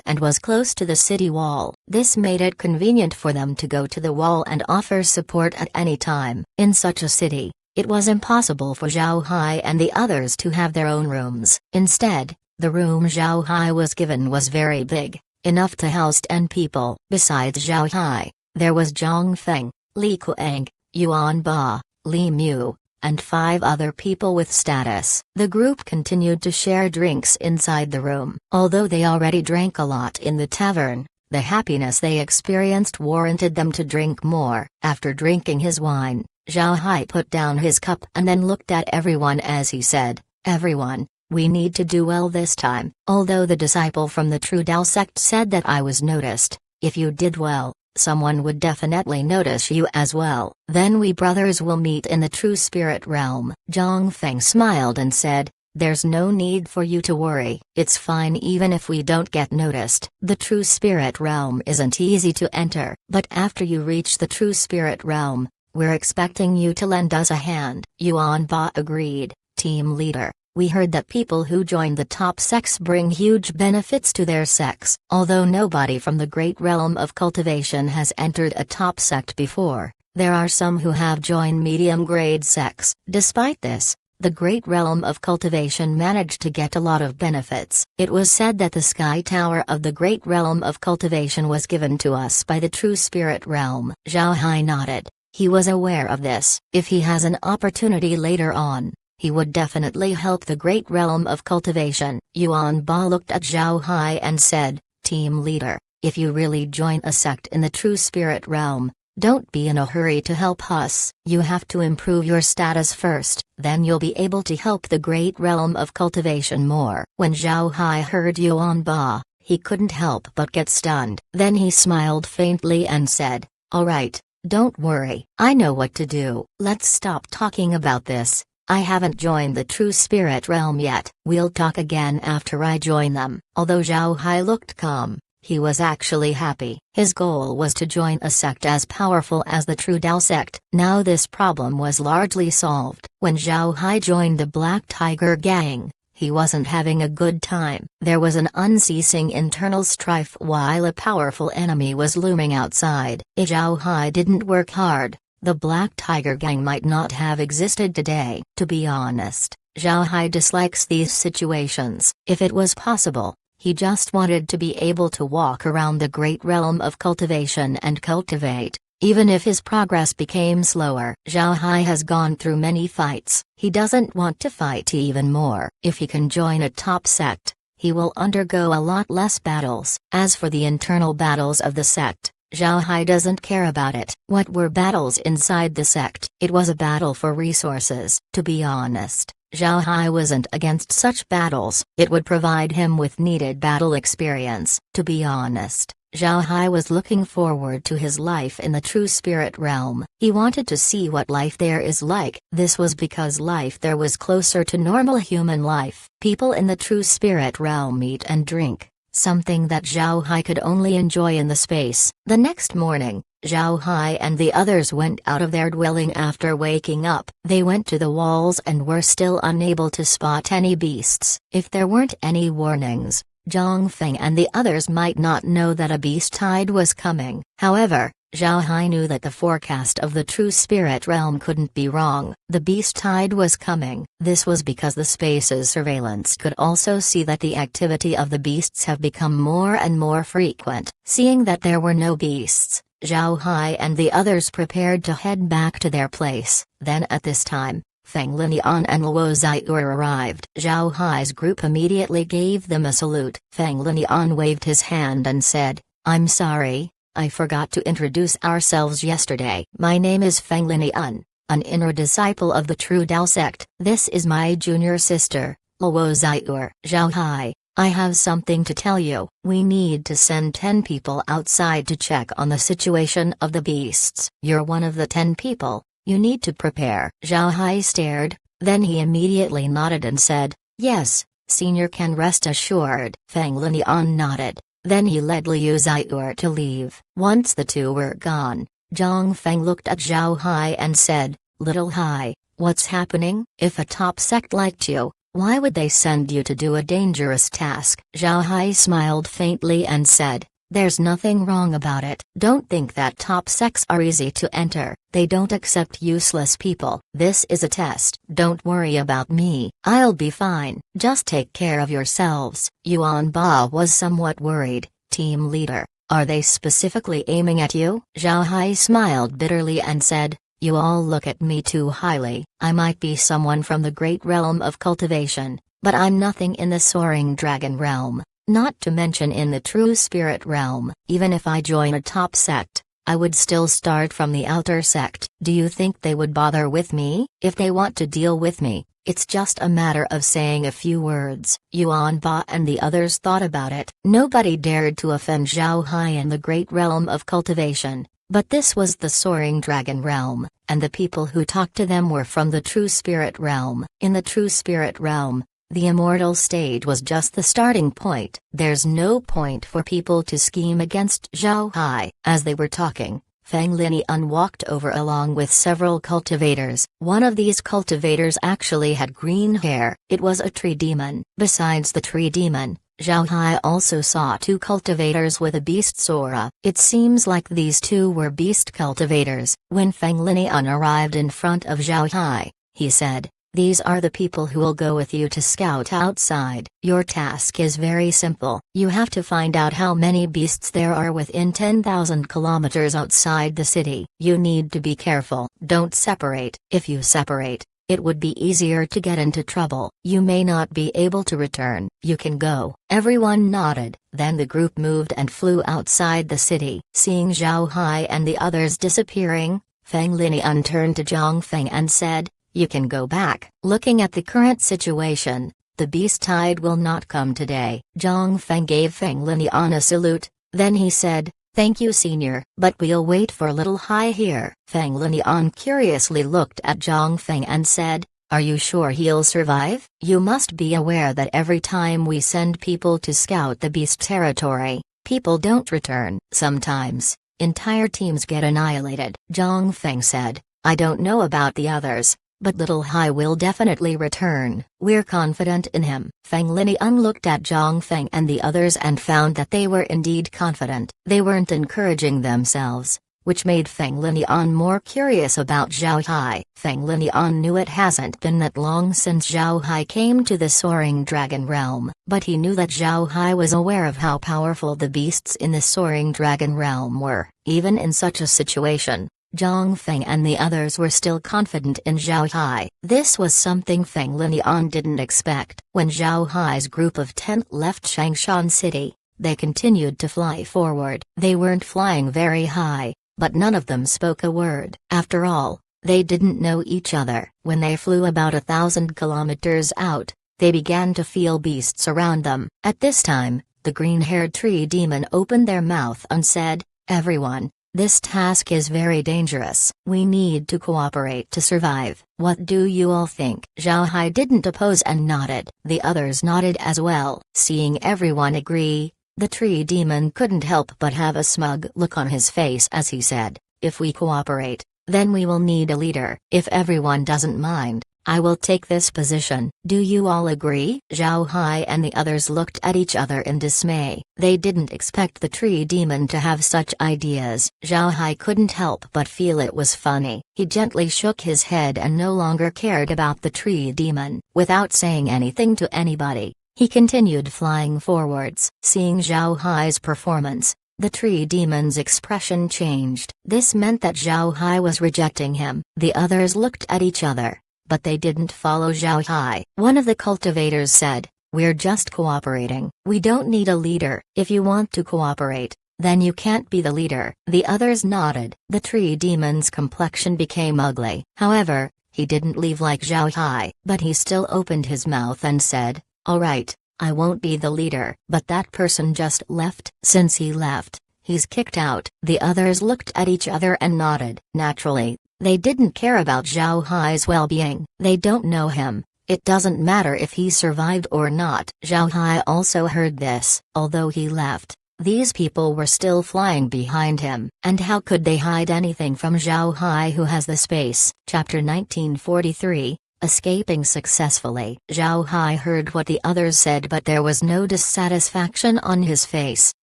and was close to the city wall. This made it convenient for them to go to the wall and offer support at any time. In such a city, it was impossible for Zhao Hai and the others to have their own rooms. Instead, the room Zhao Hai was given was very big, enough to house 10 people. Besides Zhao Hai, there was Zhang Feng, Li Kuang, Yuan Ba, Li Mu, and 5 other people with status. The group continued to share drinks inside the room. Although they already drank a lot in the tavern, the happiness they experienced warranted them to drink more. After drinking his wine, Zhao Hai put down his cup and then looked at everyone as he said, "Everyone, We need to do well this time. Although the disciple from the True Tao sect said that I was noticed, if you did well, someone would definitely notice you as well. Then we brothers will meet in the true spirit realm." Zhang Feng smiled and said, "There's no need for you to worry. It's fine even if we don't get noticed. The true spirit realm isn't easy to enter, but after you reach the true spirit realm, we're expecting you to lend us a hand." Yuan Ba agreed. "Team leader, we heard that people who join the top sects bring huge benefits to their sects. Although nobody from the great realm of cultivation has entered a top sect before, there are some who have joined medium-grade sects. Despite this, the great realm of cultivation managed to get a lot of benefits. It was said that the sky tower of the great realm of cultivation was given to us by the true spirit realm." Zhao Hai nodded. He was aware of this. If he has an opportunity later on, he would definitely help the great realm of cultivation. Yuan Ba looked at Zhao Hai and said, "Team leader, if you really join a sect in the true spirit realm, don't be in a hurry to help us. You have to improve your status first, then you'll be able to help the great realm of cultivation more." When Zhao Hai heard Yuan Ba, he couldn't help but get stunned. Then he smiled faintly and said, "All right, don't worry, I know what to do. Let's stop talking about this. I haven't joined the true spirit realm yet. We'll talk again after I join them." Although Zhao Hai looked calm, he was actually happy. His goal was to join a sect as powerful as the True Tao sect. Now this problem was largely solved. When Zhao Hai joined the Black Tiger gang, he wasn't having a good time. There was an unceasing internal strife while a powerful enemy was looming outside. If Zhao Hai didn't work hard, the Black Tiger gang might not have existed today. To be honest, Zhao Hai dislikes these situations. If it was possible, he just wanted to be able to walk around the great realm of cultivation and cultivate, even if his progress became slower. Zhao Hai has gone through many fights. He doesn't want to fight even more. If he can join a top sect, he will undergo a lot less battles. As for the internal battles of the sect, Zhao Hai doesn't care about it. What were battles inside the sect? It was a battle for resources. To be honest, Zhao Hai wasn't against such battles. It would provide him with needed battle experience. To be honest, Zhao Hai was looking forward to his life in the true spirit realm. He wanted to see what life there is like. This was because life there was closer to normal human life. People in the true spirit realm eat and drink, something that Zhao Hai could only enjoy in the space. The next morning, Zhao Hai and the others went out of their dwelling after waking up. They went to the walls and were still unable to spot any beasts. If there weren't any warnings, Zhang Feng and the others might not know that a beast tide was coming. However, Zhao Hai knew that the forecast of the true spirit realm couldn't be wrong. The beast tide was coming. This was because the space's surveillance could also see that the activity of the beasts have become more and more frequent. Seeing that there were no beasts, Zhao Hai and the others prepared to head back to their place. Then at this time, Feng Linian and Luo Ziyu arrived. Zhao Hai's group immediately gave them a salute. Feng Linian waved his hand and said, "I'm sorry, I forgot to introduce ourselves yesterday. My name is Feng Linian, an inner disciple of the True Tao sect. This is my junior sister, Luo Ziyu." "Zhao Hai, I have something to tell you. We need to send 10 people outside to check on the situation of the beasts. You're one of the 10 people. You need to prepare." Zhao Hai stared, then he immediately nodded and said, "Yes, senior can rest assured." Feng Linian nodded, then he led Liu Ziyu to leave. Once the two were gone, Zhang Feng looked at Zhao Hai and said, "Little Hai, what's happening? If a top sect liked you, why would they send you to do a dangerous task?" Zhao Hai smiled faintly and said, "There's nothing wrong about it. Don't think that top sects are easy to enter. They don't accept useless people. This is a test. Don't worry about me. I'll be fine. Just take care of yourselves." Yuan Ba was somewhat worried. "Team leader, are they specifically aiming at you?" Zhao Hai smiled bitterly and said, "You all look at me too highly. I might be someone from the great realm of cultivation, but I'm nothing in the soaring dragon realm. Not to mention in the true spirit realm. Even if I join a top sect, I would still start from the outer sect. Do you think they would bother with me? If they want to deal with me, It's just a matter of saying a few words. Yuan Ba and the others thought about it. Nobody dared to offend Zhao Hai in the great realm of cultivation, but this was the Soaring Dragon realm, and the people who talked to them were from the True Spirit realm. In the True Spirit realm, the immortal stage was just the starting point. There's no point for people to scheme against Zhao Hai. As they were talking, Feng Linian walked over along with several cultivators. One of these cultivators actually had green hair. It was a tree demon. Besides the tree demon, Zhao Hai also saw two cultivators with a beast's aura. It seems like these two were beast cultivators. When Feng Linian arrived in front of Zhao Hai, he said, "These are the people who will go with you to scout outside. Your task is very simple. You have to find out how many beasts there are within 10,000 kilometers outside the city. You need to be careful. Don't separate. If you separate, it would be easier to get into trouble. You may not be able to return. You can go." Everyone nodded. Then the group moved and flew outside the city. Seeing Zhao Hai and the others disappearing, Feng Linian turned to Zhang Feng and said, "You can go back." Looking at the current situation, the beast tide will not come today. Zhang Feng gave Feng Linian a salute, then he said, "Thank you, senior, but we'll wait for Little Hai here." Feng Linian curiously looked at Zhang Feng and said, "Are you sure he'll survive? You must be aware that every time we send people to scout the beast territory, people don't return. Sometimes, entire teams get annihilated." Zhang Feng said, "I don't know about the others, but Little Hai will definitely return. We're confident in him." Feng Linian looked at Zhang Feng and the others and found that they were indeed confident. They weren't encouraging themselves, which made Feng Linian more curious about Zhao Hai. Feng Linian knew it hasn't been that long since Zhao Hai came to the Soaring Dragon realm, but he knew that Zhao Hai was aware of how powerful the beasts in the Soaring Dragon realm were. Even in such a situation, Zhang Feng and the others were still confident in Zhao Hai. This was something Feng Linian didn't expect. When Zhao Hai's group of 10 left Changshan City, they continued to fly forward. They weren't flying very high, but none of them spoke a word. After all, they didn't know each other. When they flew about 1,000 kilometers out, they began to feel beasts around them. At this time, the green-haired tree demon opened their mouth and said, "Everyone, this task is very dangerous. We need to cooperate to survive. What do you all think?" Zhao Hai didn't oppose and nodded. The others nodded as well. Seeing everyone agree, the tree demon couldn't help but have a smug look on his face as he said, "If we cooperate, then we will need a leader. If everyone doesn't mind, I will take this position. Do you all agree?" Zhao Hai and the others looked at each other in dismay. They didn't expect the tree demon to have such ideas. Zhao Hai couldn't help but feel it was funny. He gently shook his head and no longer cared about the tree demon. Without saying anything to anybody, he continued flying forwards. Seeing Zhao Hai's performance, the tree demon's expression changed. This meant that Zhao Hai was rejecting him. The others looked at each other, but they didn't follow Zhao Hai. One of the cultivators said, "We're just cooperating. We don't need a leader. If you want to cooperate, then you can't be the leader." The others nodded. The tree demon's complexion became ugly. However, he didn't leave like Zhao Hai, but he still opened his mouth and said, "All right, I won't be the leader." But that person just left. Since he left, he's kicked out. The others looked at each other and nodded. Naturally, they didn't care about Zhao Hai's well-being. They don't know him. It doesn't matter if he survived or not. Zhao Hai also heard this. Although he left, these people were still flying behind him. And how could they hide anything from Zhao Hai, who has the space? Chapter 1943, Escaping Successfully. Zhao Hai heard what the others said, but there was no dissatisfaction on his face.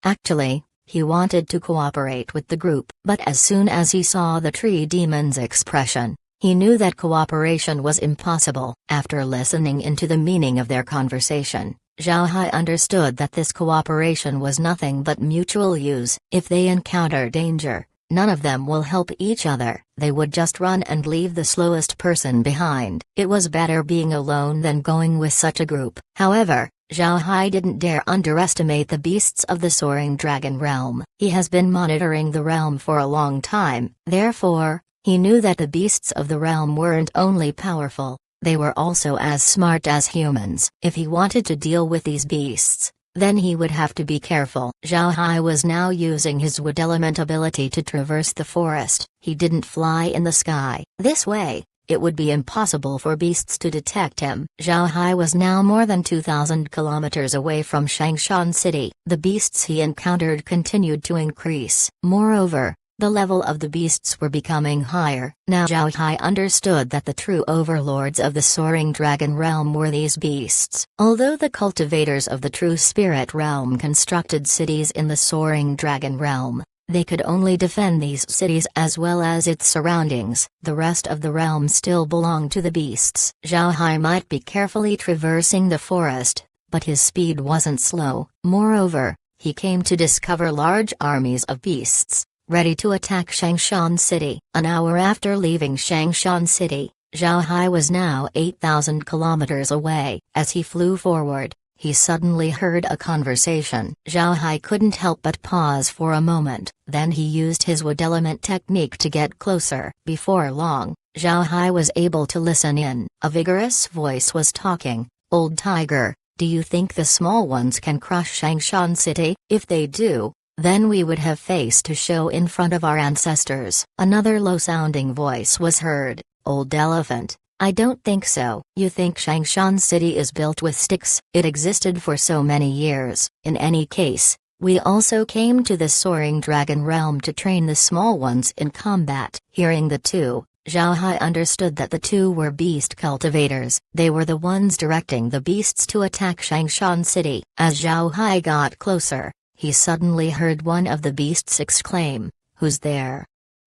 Actually, he wanted to cooperate with the group, but as soon as he saw the tree demon's expression, he knew that cooperation was impossible. After listening into the meaning of their conversation, Zhao Hai understood that this cooperation was nothing but mutual use. If they encounter danger, none of them will help each other. They would just run and leave the slowest person behind. It was better being alone than going with such a group. However, Zhao Hai didn't dare underestimate the beasts of the Soaring Dragon realm. He has been monitoring the realm for a long time. Therefore, he knew that the beasts of the realm weren't only powerful, They were also as smart as humans. If he wanted to deal with these beasts, then he would have to be careful. Zhao Hai was now using his wood element ability to traverse the forest. He didn't fly in the sky. This way, it would be impossible for beasts to detect him. Zhao Hai was now more than 2,000 kilometers away from Changshan City. The beasts he encountered continued to increase. Moreover, the level of the beasts were becoming higher. Now Zhao Hai understood that the true overlords of the soaring dragon realm were these beasts. Although the cultivators of the true spirit realm constructed cities in the soaring dragon realm, they could only defend these cities as well as its surroundings. The rest of the realm still belonged to the beasts. Zhao Hai might be carefully traversing the forest, but his speed wasn't slow. Moreover, he came to discover large armies of beasts, ready to attack Changshan City. An hour after leaving Changshan City, Zhao Hai was now 8,000 kilometers away. As he flew forward, he suddenly heard a conversation. Zhao Hai couldn't help but pause for a moment, then he used his wood element technique to get closer. Before long, Zhao Hai was able to listen in. A vigorous voice was talking. "Old tiger, do you think the small ones can crush Changshan City? If they do, then we would have face to show in front of our ancestors." Another low-sounding voice was heard. "Old elephant, I don't think so. You think Changshan City is built with sticks? It existed for so many years. In any case, we also came to the soaring dragon realm to train the small ones in combat." Hearing the two, Zhao Hai understood that the two were beast cultivators. They were the ones directing the beasts to attack Changshan City. As Zhao Hai got closer, he suddenly heard one of the beasts exclaim, "Who's there?"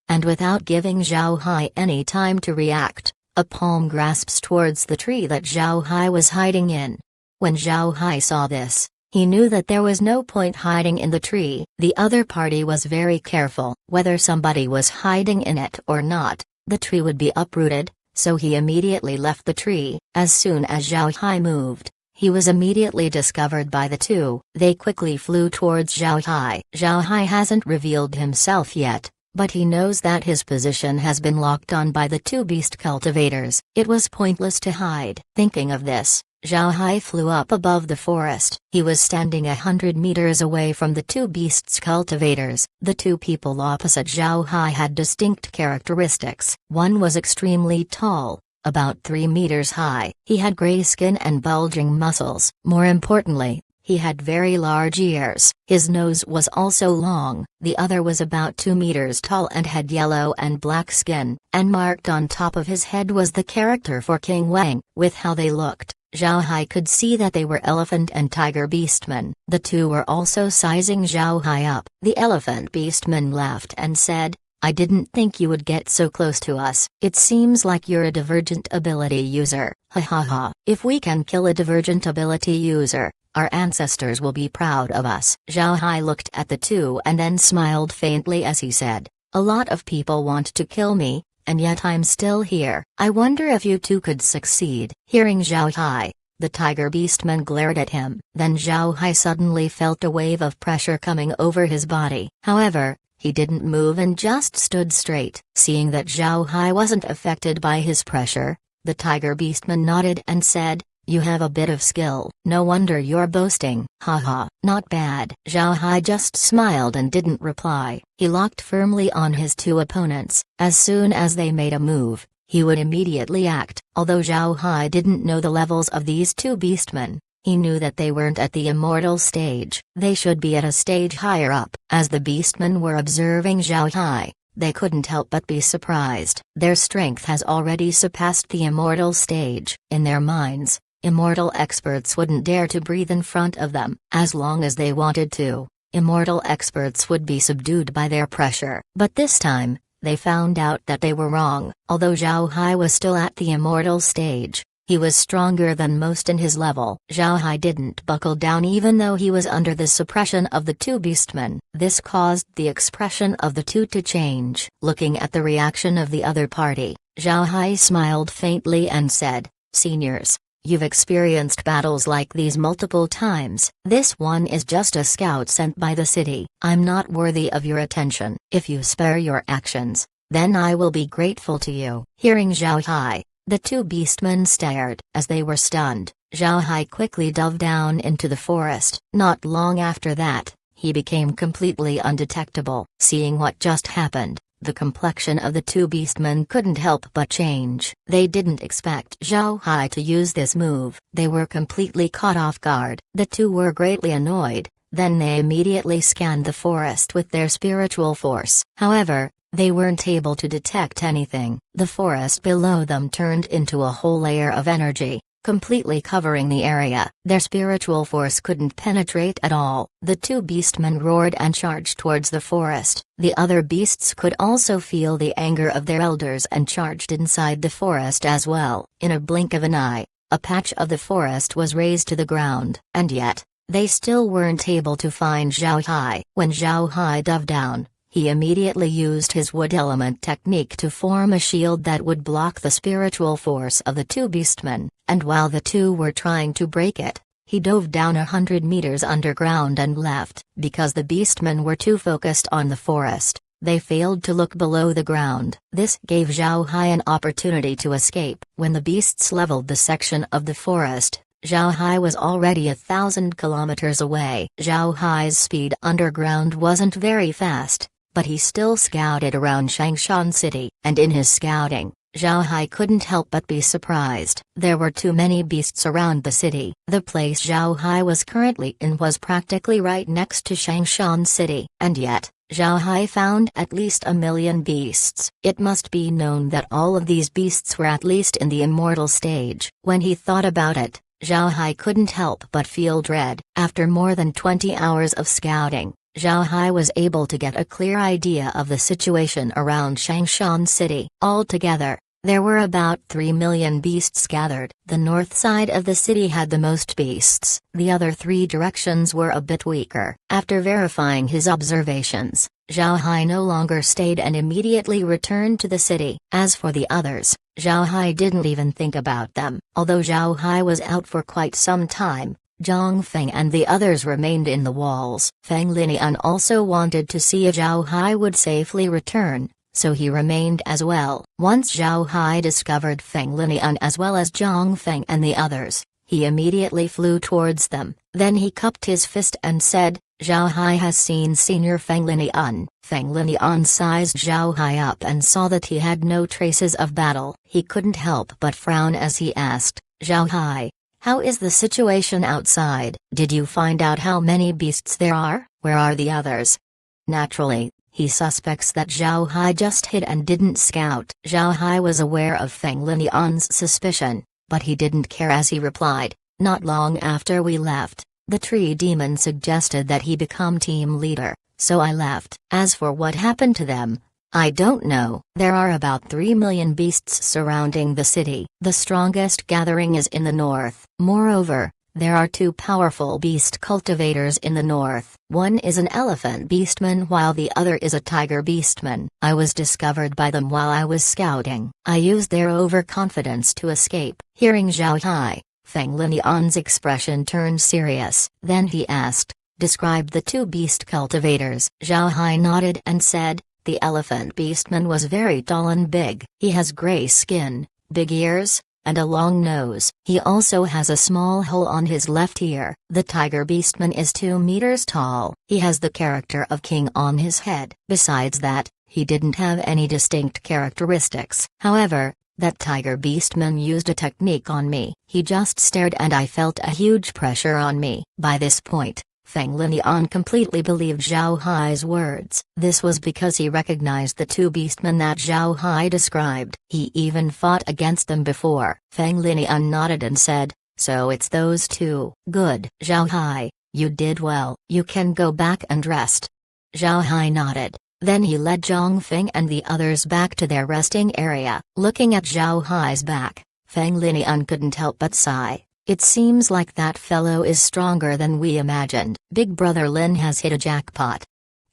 And without giving Zhao Hai any time to react, a palm grasps towards the tree that Zhao Hai was hiding in. When Zhao Hai saw this, he knew that there was no point hiding in the tree. The other party was very careful. Whether somebody was hiding in it or not, the tree would be uprooted, so he immediately left the tree. As soon as Zhao Hai moved, he was immediately discovered by the two. They quickly flew towards Zhao Hai. Zhao Hai hasn't revealed himself yet, but he knows that his position has been locked on by the two beast cultivators. It was pointless to hide. Thinking of this, Zhao Hai flew up above the forest. He was standing 100 meters away from the two beasts cultivators. The two people opposite Zhao Hai had distinct characteristics. One was extremely tall, about 3 meters high. He had gray skin and bulging muscles. More importantly, he had very large ears. His nose was also long. The other was about 2 meters tall and had yellow and black skin, and marked on top of his head was the character for King Wang. With how they looked, Zhao Hai could see that they were elephant and tiger beastmen. The two were also sizing Zhao Hai up. The elephant beastman laughed and said, "I didn't think you would get so close to us. It seems like you're a divergent ability user. Ha ha ha. If we can kill a divergent ability user, our ancestors will be proud of us." Zhao Hai looked at the two and then smiled faintly as he said, "A lot of people want to kill me, and yet I'm still here. I wonder if you two could succeed." Hearing Zhao Hai, the tiger beastman glared at him. Then Zhao Hai suddenly felt a wave of pressure coming over his body. However, he didn't move and just stood straight. Seeing that Zhao Hai wasn't affected by his pressure, the tiger beastman nodded and said, "You have a bit of skill. No wonder you're boasting." "Haha, not bad." Zhao Hai just smiled and didn't reply. He locked firmly on his two opponents. As soon as they made a move, he would immediately act. Although Zhao Hai didn't know the levels of these two beastmen, he knew that they weren't at the immortal stage. They should be at a stage higher up. As the beastmen were observing Zhao Hai, they couldn't help but be surprised. Their strength has already surpassed the immortal stage. In their minds, immortal experts wouldn't dare to breathe in front of them. As long as they wanted to, immortal experts would be subdued by their pressure. But this time, they found out that they were wrong. Although Zhao Hai was still at the immortal stage, he was stronger than most in his level. Zhao Hai didn't buckle down even though he was under the suppression of the two beastmen. This caused the expression of the two to change. Looking at the reaction of the other party, Zhao Hai smiled faintly and said, "Seniors, you've experienced battles like these multiple times. This one is just a scout sent by the city. I'm not worthy of your attention. If you spare your actions, then I will be grateful to you." Hearing Zhao Hai, The two beastmen stared. As they were stunned, Zhao Hai quickly dove down into the forest. Not long after that, he became completely undetectable. Seeing what just happened, the complexion of the two beastmen couldn't help but change. They didn't expect Zhao Hai to use this move. They were completely caught off guard. The two were greatly annoyed, then they immediately scanned the forest with their spiritual force. However, they weren't able to detect anything. The forest below them turned into a whole layer of energy, completely covering the area. Their spiritual force couldn't penetrate at all. The two beastmen roared and charged towards the forest. The other beasts could also feel the anger of their elders and charged inside the forest as well. In a blink of an eye, a patch of the forest was razed to the ground. And yet, they still weren't able to find Zhao Hai. When Zhao Hai dove down, he immediately used his wood element technique to form a shield that would block the spiritual force of the two beastmen, and while the two were trying to break it, he dove down 100 meters underground and left. Because the beastmen were too focused on the forest, they failed to look below the ground. This gave Zhao Hai an opportunity to escape. When the beasts leveled the section of the forest, Zhao Hai was already 1,000 kilometers away. Zhao Hai's speed underground wasn't very fast, but he still scouted around Changshan City. And in his scouting, Zhao Hai couldn't help but be surprised. There were too many beasts around the city. The place Zhao Hai was currently in was practically right next to Changshan City. And yet, Zhao Hai found at least 1 million beasts. It must be known that all of these beasts were at least in the immortal stage. When he thought about it, Zhao Hai couldn't help but feel dread. After more than 20 hours of scouting, Zhao Hai was able to get a clear idea of the situation around Changshan City. Altogether, there were about 3 million beasts gathered. The north side of the city had the most beasts. The other 3 directions were a bit weaker. After verifying his observations, Zhao Hai no longer stayed and immediately returned to the city. As for the others, Zhao Hai didn't even think about them. Although Zhao Hai was out for quite some time, Zhang Feng and the others remained in the walls. Feng Linian also wanted to see if Zhao Hai would safely return, so he remained as well. Once Zhao Hai discovered Feng Linian as well as Zhang Feng and the others, he immediately flew towards them. Then he cupped his fist and said, "Zhao Hai has seen Senior Feng Linian." Feng Linian sized Zhao Hai up and saw that he had no traces of battle. He couldn't help but frown as he asked, "Zhao Hai, how is the situation outside? Did you find out how many beasts there are? Where are the others?" Naturally, he suspects that Zhao Hai just hid and didn't scout. Zhao Hai was aware of Feng Linian's suspicion, but he didn't care as he replied, "Not long after we left, the tree demon suggested that he become team leader, so I left. As for what happened to them, I don't know. There are about 3 million beasts surrounding the city. The strongest gathering is in the north. Moreover, there are 2 powerful beast cultivators in the north. One is an elephant beastman while the other is a tiger beastman. I was discovered by them while I was scouting. I used their overconfidence to escape." Hearing Zhao Hai, Feng Linian's expression turned serious. Then he asked, "Describe the 2 beast cultivators." Zhao Hai nodded and said, "The elephant beastman was very tall and big. He has gray skin, big ears, and a long nose. He also has a small hole on his left ear. The tiger beastman is 2 meters tall. He has the character of king on his head. Besides that, he didn't have any distinct characteristics. However, that tiger beastman used a technique on me. He just stared and I felt a huge pressure on me." By this point, Feng Linian completely believed Zhao Hai's words. This was because he recognized the 2 beastmen that Zhao Hai described. He even fought against them before. Feng Linian nodded and said, "So it's those 2. Good. Zhao Hai, you did well. You can go back and rest." Zhao Hai nodded. Then he led Zhang Feng and the others back to their resting area. Looking at Zhao Hai's back, Feng Linian couldn't help but sigh. It seems like that fellow is stronger than we imagined. Big brother Lin has hit a jackpot.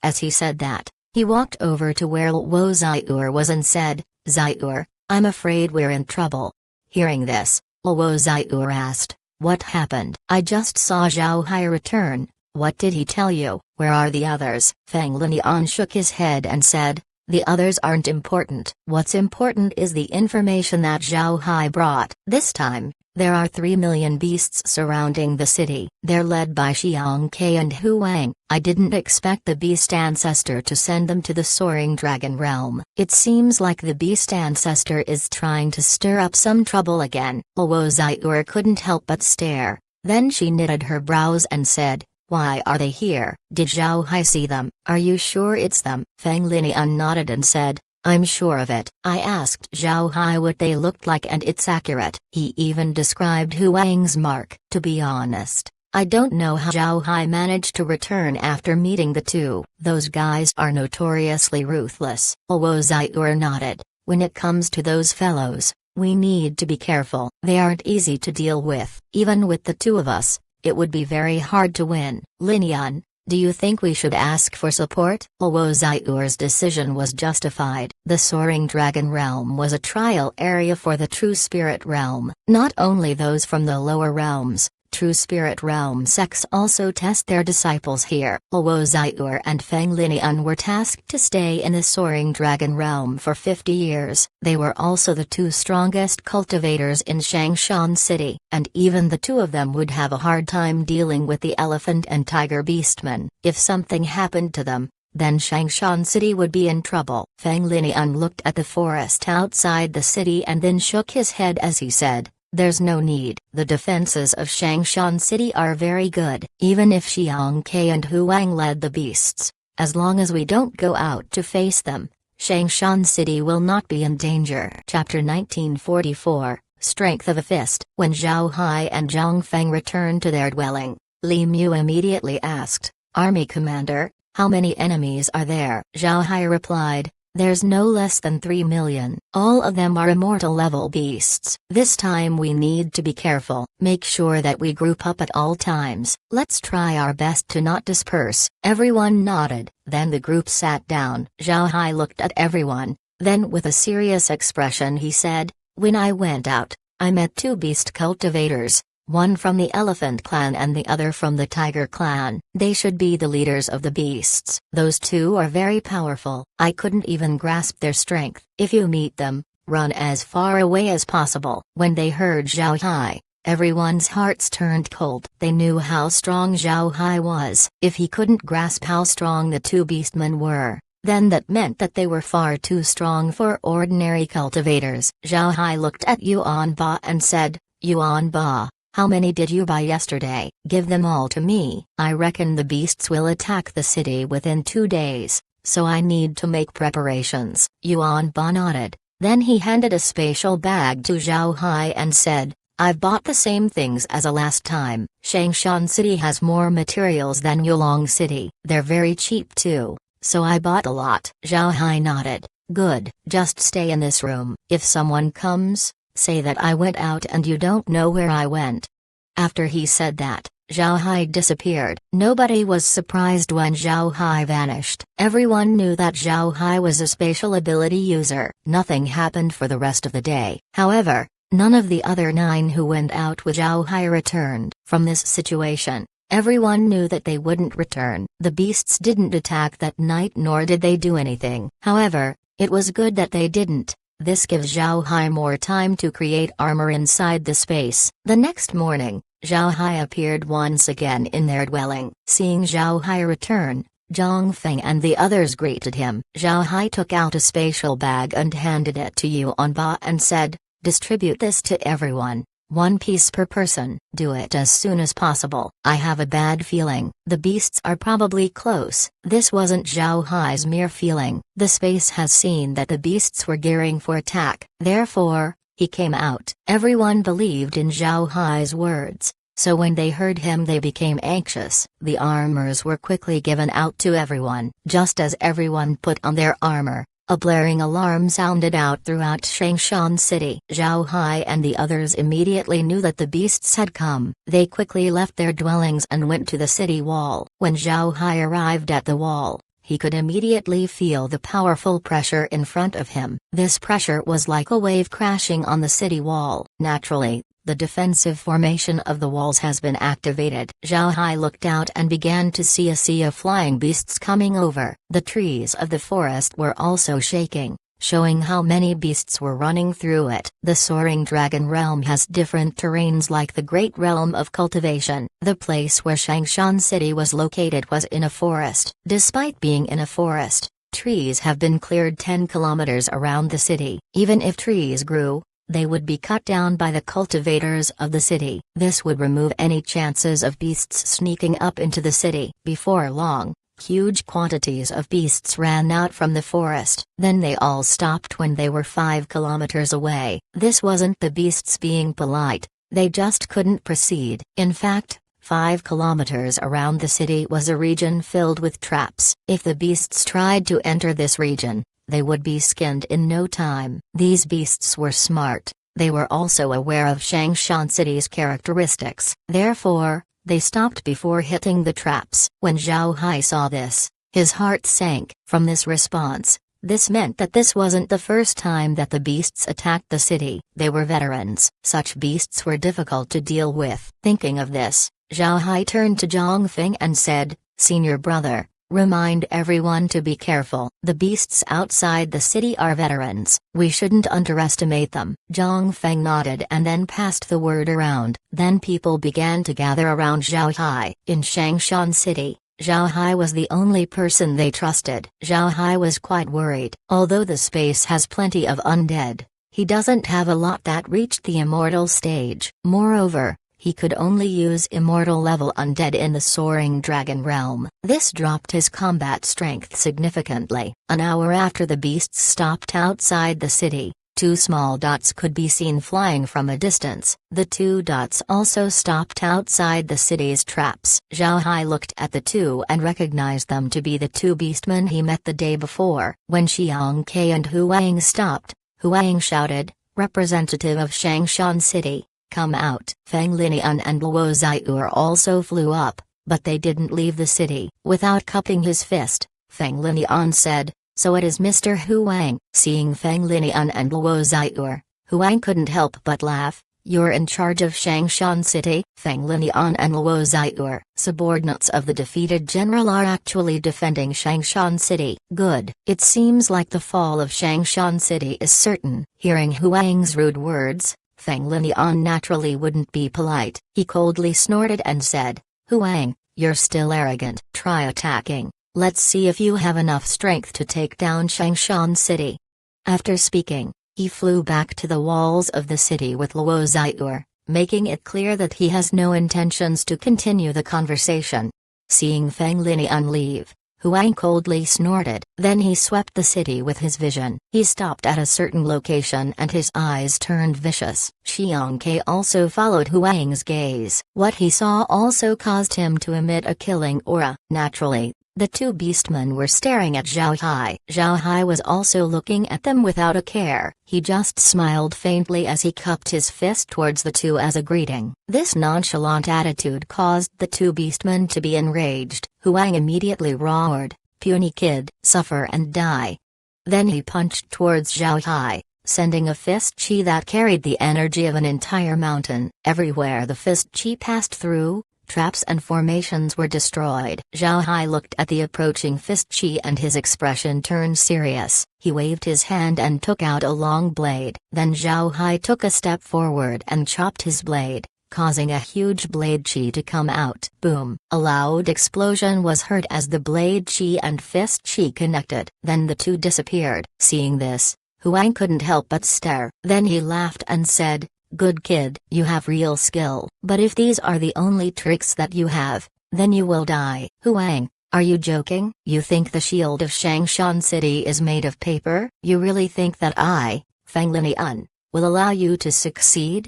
As he said that, he walked over to where Luo Xiur was and said, "Xiur, I'm afraid we're in trouble." Hearing this, Luo Xiur asked, "What happened?" "I just saw Zhao Hai return. What did he tell you? Where are the others?" Feng Linian shook his head and said, The others aren't important. What's important is the information that Zhao Hai brought. This time, there are 3 million beasts surrounding the city. They're led by Xiang Ke and Hu Wang. I didn't expect the beast ancestor to send them to the soaring dragon realm. It seems like the beast ancestor is trying to stir up some trouble again. Luo Xiur couldn't help but stare. Then she knitted her brows and said, "Why are they here? Did Zhao Hai see them? Are you sure it's them?" Feng Linian nodded and said, "I'm sure of it. I asked Zhao Hai what they looked like and it's accurate." He even described Hu Wang's mark. To be honest, I don't know how Zhao Hai managed to return after meeting the two. Those guys are notoriously ruthless. Luo Xiur nodded. When it comes to those fellows, we need to be careful. They aren't easy to deal with. Even with the two of us, it would be very hard to win. Linian, do you think we should ask for support? Luo Xiur's decision was justified. The Soaring Dragon Realm was a trial area for the True Spirit Realm. Not only those from the lower realms, True Spirit Realm sects also test their disciples here. Luo Xiur and Feng Linian were tasked to stay in the Soaring Dragon Realm for 50 years. They were also the two strongest cultivators in Shangshan City, and even the two of them would have a hard time dealing with the elephant and tiger beastmen. If something happened to them, then Shangshan City would be in trouble. Feng Linian looked at the forest outside the city and then shook his head as he said, "There's no need. The defenses of Shangshan City are very good. Even if Xiang Ke and Hu Wang led the beasts, as long as we don't go out to face them, Shangshan City will not be in danger." Chapter 1944, Strength of a Fist. When Zhao Hai and Zhang Feng returned to their dwelling, Li Mu immediately asked, "Army commander, how many enemies are there?" Zhao Hai replied, "There's no less than 3 million. All of them are immortal level beasts. This time we need to be careful. Make sure that we group up at all times. Let's try our best to not disperse." Everyone nodded. Then the group sat down. Zhao Hai looked at everyone. Then with a serious expression he said, "When I went out, I met 2 beast cultivators. One from the elephant clan and the other from the tiger clan. They should be the leaders of the beasts. Those two are very powerful. I couldn't even grasp their strength. If you meet them, run as far away as possible." When they heard Zhao Hai, everyone's hearts turned cold. They knew how strong Zhao Hai was. If he couldn't grasp how strong the two beastmen were, then that meant that they were far too strong for ordinary cultivators. Zhao Hai looked at Yuan Ba and said, "Yuan Ba, how many did you buy yesterday? Give them all to me. I reckon the beasts will attack the city within 2 days, so I need to make preparations." Yuan Ba nodded. Then he handed a spatial bag to Zhao Hai and said, "I've bought the same things as last time. Shangshan City has more materials than Yulong City. They're very cheap too, so I bought a lot." Zhao Hai nodded. "Good. Just stay in this room. If someone comes, say that I went out and you don't know where I went." After he said that, Zhao Hai disappeared. Nobody was surprised when Zhao Hai vanished. Everyone knew that Zhao Hai was a spatial ability user. Nothing happened for the rest of the day. However, none of the other 9 who went out with Zhao Hai returned. From this situation, everyone knew that they wouldn't return. The beasts didn't attack that night nor did they do anything. However, it was good that they didn't. This gives Zhao Hai more time to create armor inside the space. The next morning, Zhao Hai appeared once again in their dwelling. Seeing Zhao Hai return, Zhang Feng and the others greeted him. Zhao Hai took out a spatial bag and handed it to Yuan Ba and said, "Distribute this to everyone. 1 piece per person. Do it as soon as possible. I have a bad feeling. The beasts are probably close." This wasn't Zhao Hai's mere feeling. The space has seen that the beasts were gearing for attack. Therefore, he came out. Everyone believed in Zhao Hai's words, so when they heard him they became anxious. The armors were quickly given out to everyone. Just as everyone put on their armor, a blaring alarm sounded out throughout Shangshan City. Zhao Hai and the others immediately knew that the beasts had come. They quickly left their dwellings and went to the city wall. When Zhao Hai arrived at the wall, he could immediately feel the powerful pressure in front of him. This pressure was like a wave crashing on the city wall. Naturally, The defensive formation of the walls has been activated. Zhao Hai looked out and began to see a sea of flying beasts coming over. The trees of the forest were also shaking, showing how many beasts were running through it. The Soaring Dragon Realm has different terrains like the Great Realm of Cultivation. The place where Shangshan City was located was in a forest. Despite being in a forest, trees have been cleared 10 kilometers around the city. Even if trees grew, they would be cut down by the cultivators of the city. This would remove any chances of beasts sneaking up into the city. Before long, huge quantities of beasts ran out from the forest. Then they all stopped when they were 5 kilometers away. This wasn't the beasts being polite, they just couldn't proceed. In fact, 5 kilometers around the city was a region filled with traps. If the beasts tried to enter this region, they would be skinned in no time. These beasts were smart. They were also aware of Shangshan City's characteristics. Therefore, they stopped before hitting the traps. When Zhao Hai saw this, his heart sank. From this response, this meant that this wasn't the first time that the beasts attacked the city. They were veterans. Such beasts were difficult to deal with. Thinking of this, Zhao Hai turned to Zhang Feng and said, "Senior brother, remind everyone to be careful. The beasts outside the city are veterans. We shouldn't underestimate them." Zhang Feng nodded and then passed the word around. Then people began to gather around Zhao Hai. In Shangshan City, Zhao Hai was the only person they trusted. Zhao Hai was quite worried. Although the space has plenty of undead, he doesn't have a lot that reached the immortal stage. Moreover, he could only use immortal-level undead in the Soaring Dragon Realm. This dropped his combat strength significantly. An hour after the beasts stopped outside the city, 2 small dots could be seen flying from a distance. The 2 dots also stopped outside the city's traps. Zhao Hai looked at the 2 and recognized them to be the 2 beastmen he met the day before. When Xiang Ke and Huang stopped, Huang shouted, "Representative of Shangshan City, come out." Feng Linian and Luo Ziyu also flew up, but they didn't leave the city. Without cupping his fist, Feng Linian said, "So it is Mr. Huang." Seeing Feng Linian and Luo Ziyu, Huang couldn't help but laugh. "You're in charge of Shangshan City?" Feng Linian and Luo Ziyu, subordinates of the defeated general, are actually defending Shangshan City. Good. It seems like the fall of Shangshan City is certain. Hearing Huang's rude words, Feng Linian naturally wouldn't be polite. He coldly snorted and said, "Huang, you're still arrogant. Try attacking. Let's see if you have enough strength to take down Shangshan City." After speaking, he flew back to the walls of the city with Luo Ziyu, making it clear that he has no intentions to continue the conversation. Seeing Feng Linian leave, Huang coldly snorted. Then he swept the city with his vision. He stopped at a certain location and his eyes turned vicious. Xiang Ke also followed Huang's gaze. What he saw also caused him to emit a killing aura. Naturally, the 2 beastmen were staring at Zhao Hai. Zhao Hai was also looking at them without a care. He just smiled faintly as he cupped his fist towards the 2 as a greeting. This nonchalant attitude caused the 2 beastmen to be enraged. Huang immediately roared, "Puny kid, suffer and die." Then he punched towards Zhao Hai, sending a fist chi that carried the energy of an entire mountain. Everywhere the fist chi passed through, traps and formations were destroyed. Zhao Hai looked at the approaching fist chi and his expression turned serious. He waved his hand and took out a long blade. Then Zhao Hai took a step forward and chopped his blade, causing a huge blade chi to come out. Boom! A loud explosion was heard as the blade chi and fist chi connected. Then the 2 disappeared. Seeing this, Huang couldn't help but stare. Then he laughed and said, "Good kid, you have real skill. But if these are the only tricks that you have, then you will die." "Huang, are you joking? You think the shield of Shangshan City is made of paper? You really think that I, Feng Linian, will allow you to succeed?"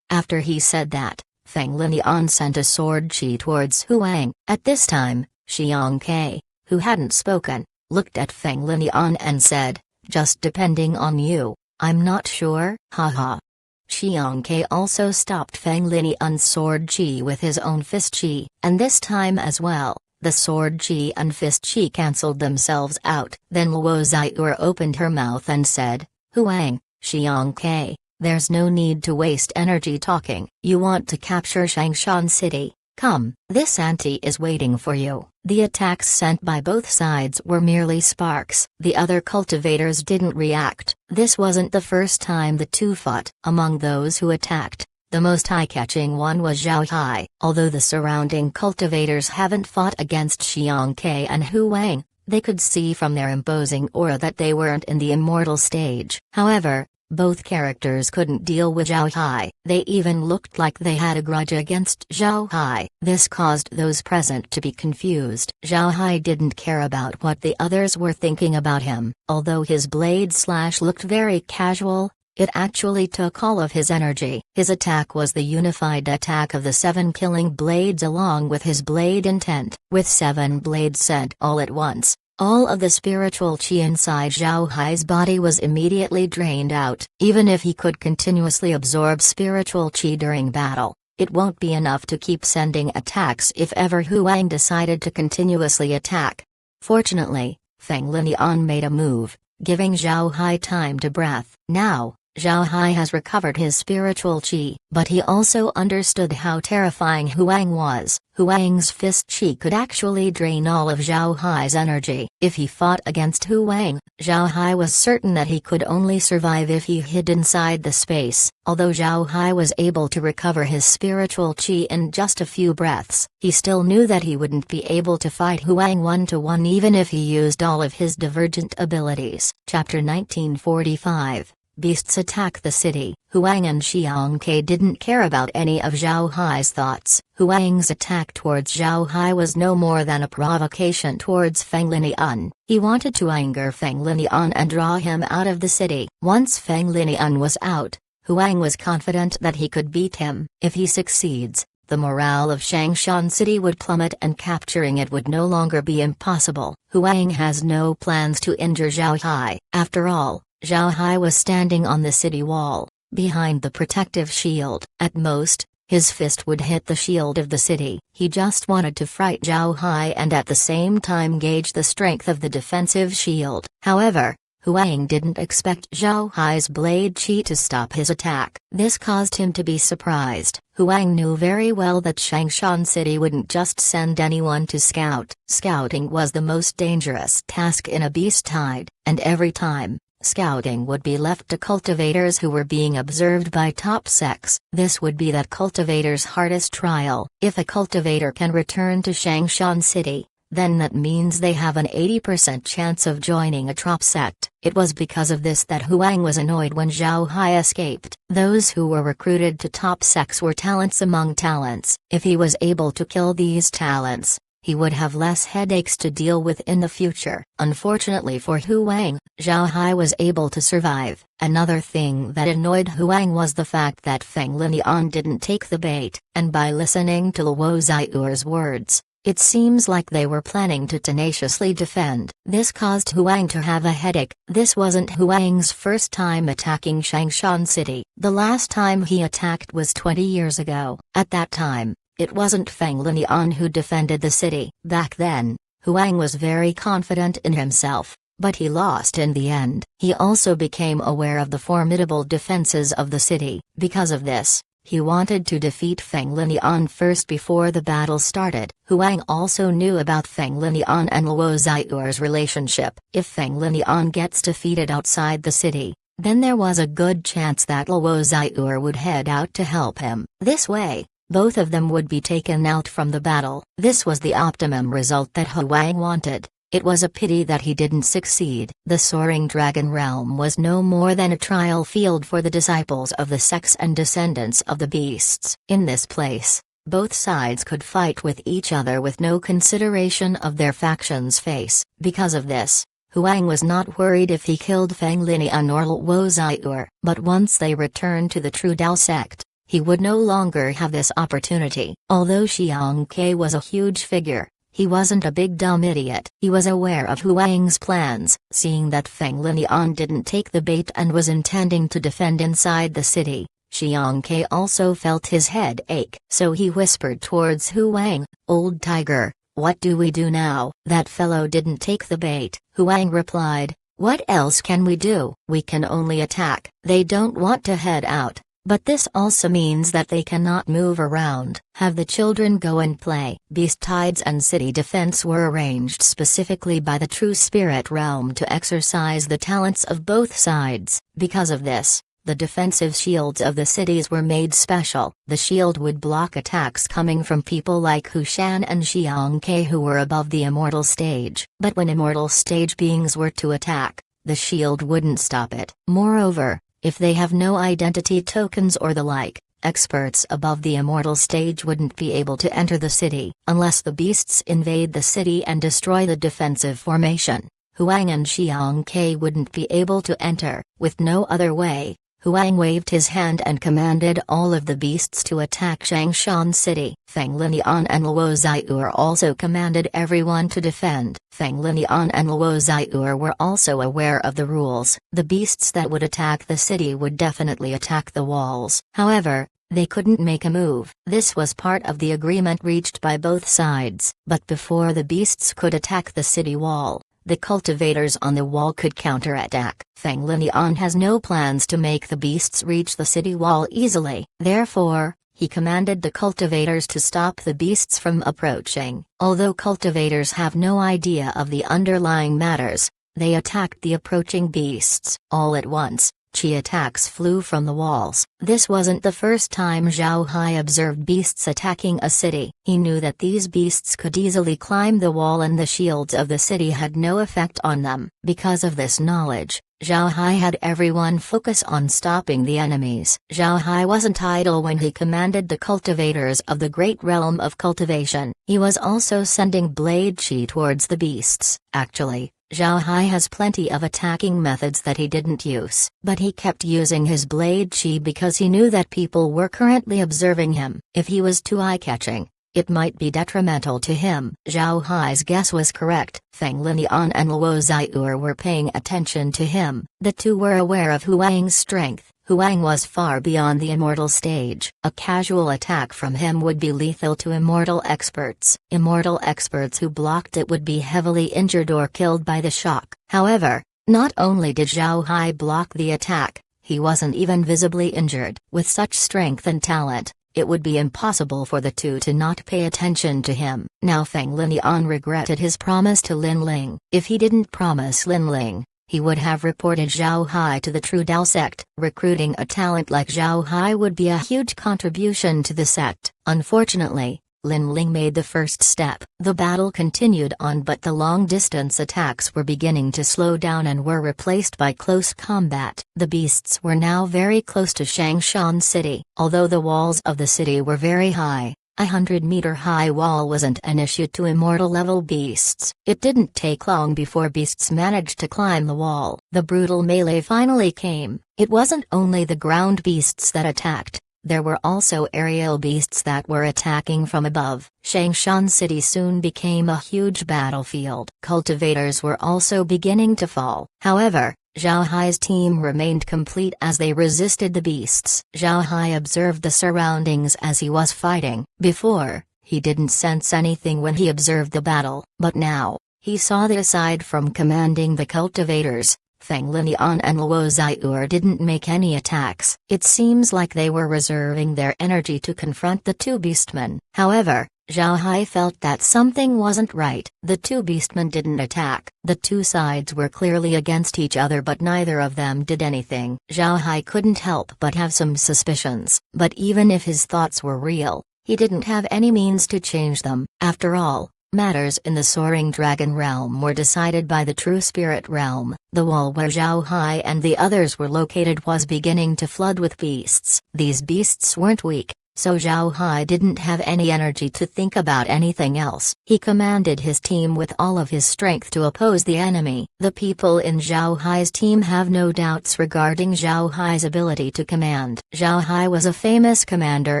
After he said that, Feng Linian sent a sword chi towards Huang. At this time, Xiang Ke, who hadn't spoken, looked at Feng Linian and said, "Just depending on you, I'm not sure." Haha. Xiang Ke also stopped Feng Linian's sword chi with his own fist chi, and this time as well, the sword chi and fist chi cancelled themselves out. Then Luo Ziyu opened her mouth and said, "Huang, Xiang Ke, there's no need to waste energy talking. You want to capture Changshan City. Come, this ante is waiting for you. The attacks sent by both sides were merely sparks. The other cultivators didn't react. This wasn't the first time the two fought. Among those who attacked, the most eye-catching one was Zhao Hai. Although the surrounding cultivators haven't fought against Xiang Ke and Hu Wang, they could see from their imposing aura that they weren't in the immortal stage. However, both characters couldn't deal with Zhao Hai. They even looked like they had a grudge against Zhao Hai. This caused those present to be confused. Zhao Hai didn't care about what the others were thinking about him. Although his blade slash looked very casual, it actually took all of his energy. His attack was the unified attack of the 7 killing blades along with his blade intent. With 7 blades sent all at once, all of the spiritual chi inside Zhao Hai's body was immediately drained out. Even if he could continuously absorb spiritual chi during battle, it won't be enough to keep sending attacks if ever Hu Wang decided to continuously attack. Fortunately, Feng Linian made a move, giving Zhao Hai time to breath. Now, Zhao Hai has recovered his spiritual chi, but he also understood how terrifying Hu Wang was. Hu Wang's fist chi could actually drain all of Zhao Hai's energy. If he fought against Hu Wang, Zhao Hai was certain that he could only survive if he hid inside the space. Although Zhao Hai was able to recover his spiritual chi in just a few breaths, he still knew that he wouldn't be able to fight Hu Wang 1-to-1 even if he used all of his divergent abilities. Chapter 1945. Beasts attack the city. Hu Wang and Xiang Ke didn't care about any of Zhao Hai's thoughts. Hu Wang's attack towards Zhao Hai was no more than a provocation towards Feng Linian. He wanted to anger Feng Linian and draw him out of the city. Once Feng Linian was out, Hu Wang was confident that he could beat him. If he succeeds, the morale of Changshan City would plummet and capturing it would no longer be impossible. Hu Wang has no plans to injure Zhao Hai. After all, Zhao Hai was standing on the city wall, behind the protective shield. At most, his fist would hit the shield of the city. He just wanted to fright Zhao Hai and at the same time gauge the strength of the defensive shield. However, Hu Wang didn't expect Zhao Hai's blade chi to stop his attack. This caused him to be surprised. Hu Wang knew very well that Changshan City wouldn't just send anyone to scout. Scouting was the most dangerous task in a beast tide, and every time, scouting would be left to cultivators who were being observed by top sects. This would be that cultivator's hardest trial. If a cultivator can return to Changshan City, then that means they have an 80% chance of joining a top sect. It was because of this that Hu Wang was annoyed when Zhao Hai escaped. Those who were recruited to top sects were talents among talents. If he was able to kill these talents, he would have less headaches to deal with in the future. Unfortunately for Hu Wang, Zhao Hai was able to survive. Another thing that annoyed Hu Wang was the fact that Feng Linian didn't take the bait, and by listening to Luo Xiu'er's words, it seems like they were planning to tenaciously defend. This caused Hu Wang to have a headache. This wasn't Hu Wang's first time attacking Changshan City. The last time he attacked was 20 years ago. At that time, it wasn't Feng Linian who defended the city. Back then, Hu Wang was very confident in himself, but he lost in the end. He also became aware of the formidable defenses of the city. Because of this, he wanted to defeat Feng Linian first before the battle started. Hu Wang also knew about Feng Linian and Luo Xiu'er's relationship. If Feng Linian gets defeated outside the city, then there was a good chance that Luo Xiu'er would head out to help him. This way, both of them would be taken out from the battle. This was the optimum result that Hu Wang wanted. It was a pity that he didn't succeed. The Soaring Dragon Realm was no more than a trial field for the disciples of the sects and descendants of the beasts. In this place, both sides could fight with each other with no consideration of their faction's face. Because of this, Hu Wang was not worried if he killed Feng Linian or Luo Xiu'er. But once they returned to the True Dao sect, he would no longer have this opportunity. Although Xiang Ke was a huge figure, he wasn't a big dumb idiot. He was aware of Hu Wang's plans. Seeing that Feng Linian didn't take the bait and was intending to defend inside the city, Xiang Ke also felt his head ache. So he whispered towards Hu Wang, "Old tiger, what do we do now?" "That fellow didn't take the bait," Hu Wang replied. What else can we do? We can only attack. They don't want to head out. But this also means that they cannot move around. Have the children go and play. Beast tides and city defense were arranged specifically by the True Spirit Realm to exercise the talents of both sides. Because of this, the defensive shields of the cities were made special. The shield would block attacks coming from people like Hu Shan and Xiang Ke who were above the immortal stage. But when immortal stage beings were to attack, the shield wouldn't stop it. Moreover, if they have no identity tokens or the like, experts above the immortal stage wouldn't be able to enter the city unless the beasts invade the city and destroy the defensive formation. Huang and Xiang Ke wouldn't be able to enter. With no other way, Huang waved his hand and commanded all of the beasts to attack Changshan City. Feng Linian and Luo Xiur also commanded everyone to defend. Feng Linian and Luo Xiur were also aware of the rules. The beasts that would attack the city would definitely attack the walls. However, they couldn't make a move. This was part of the agreement reached by both sides. But before the beasts could attack the city wall, the cultivators on the wall could counterattack. Feng Linian has no plans to make the beasts reach the city wall easily. Therefore, he commanded the cultivators to stop the beasts from approaching. Although cultivators have no idea of the underlying matters, they attacked the approaching beasts. All at once, chi attacks flew from the walls. This wasn't the first time Zhao Hai observed beasts attacking a city. He knew that these beasts could easily climb the wall and the shields of the city had no effect on them. Because of this knowledge, Zhao Hai had everyone focus on stopping the enemies. Zhao Hai wasn't idle when he commanded the cultivators of the great realm of cultivation. He was also sending blade chi towards the beasts. Actually, Zhao Hai has plenty of attacking methods that he didn't use. But he kept using his blade chi because he knew that people were currently observing him. If he was too eye-catching, it might be detrimental to him. Zhao Hai's guess was correct. Feng Linian and Luo Xiur were paying attention to him. The two were aware of Huang's strength. Huang was far beyond the immortal stage. A casual attack from him would be lethal to immortal experts. Immortal experts who blocked it would be heavily injured or killed by the shock. However, not only did Zhao Hai block the attack, he wasn't even visibly injured. With such strength and talent, it would be impossible for the two to not pay attention to him. Now Feng Linian regretted his promise to Lin Ling. If he didn't promise Lin Ling, he would have reported Zhao Hai to the True Dao sect. Recruiting a talent like Zhao Hai would be a huge contribution to the sect. Unfortunately, Lin Ling made the first step. The battle continued on, but the long-distance attacks were beginning to slow down and were replaced by close combat. The beasts were now very close to Changshan City. Although the walls of the city were very high, a 100-meter-high wall wasn't an issue to immortal-level beasts. It didn't take long before beasts managed to climb the wall. The brutal melee finally came. It wasn't only the ground beasts that attacked. There were also aerial beasts that were attacking from above. Changshan City soon became a huge battlefield. Cultivators were also beginning to fall. However, Zhao Hai's team remained complete as they resisted the beasts. Zhao Hai observed the surroundings as he was fighting. Before, he didn't sense anything when he observed the battle, but now, he saw that aside from commanding the cultivators, Feng Linian and Luo Xiur didn't make any attacks. It seems like they were reserving their energy to confront the two beastmen. However, Zhao Hai felt that something wasn't right. The two beastmen didn't attack. The two sides were clearly against each other, but neither of them did anything. Zhao Hai couldn't help but have some suspicions. But even if his thoughts were real, he didn't have any means to change them. After all, matters in the Soaring Dragon Realm were decided by the True Spirit Realm. The wall where Zhao Hai and the others were located was beginning to flood with beasts. These beasts weren't weak, so Zhao Hai didn't have any energy to think about anything else. He commanded his team with all of his strength to oppose the enemy. The people in Zhao Hai's team have no doubts regarding Zhao Hai's ability to command. Zhao Hai was a famous commander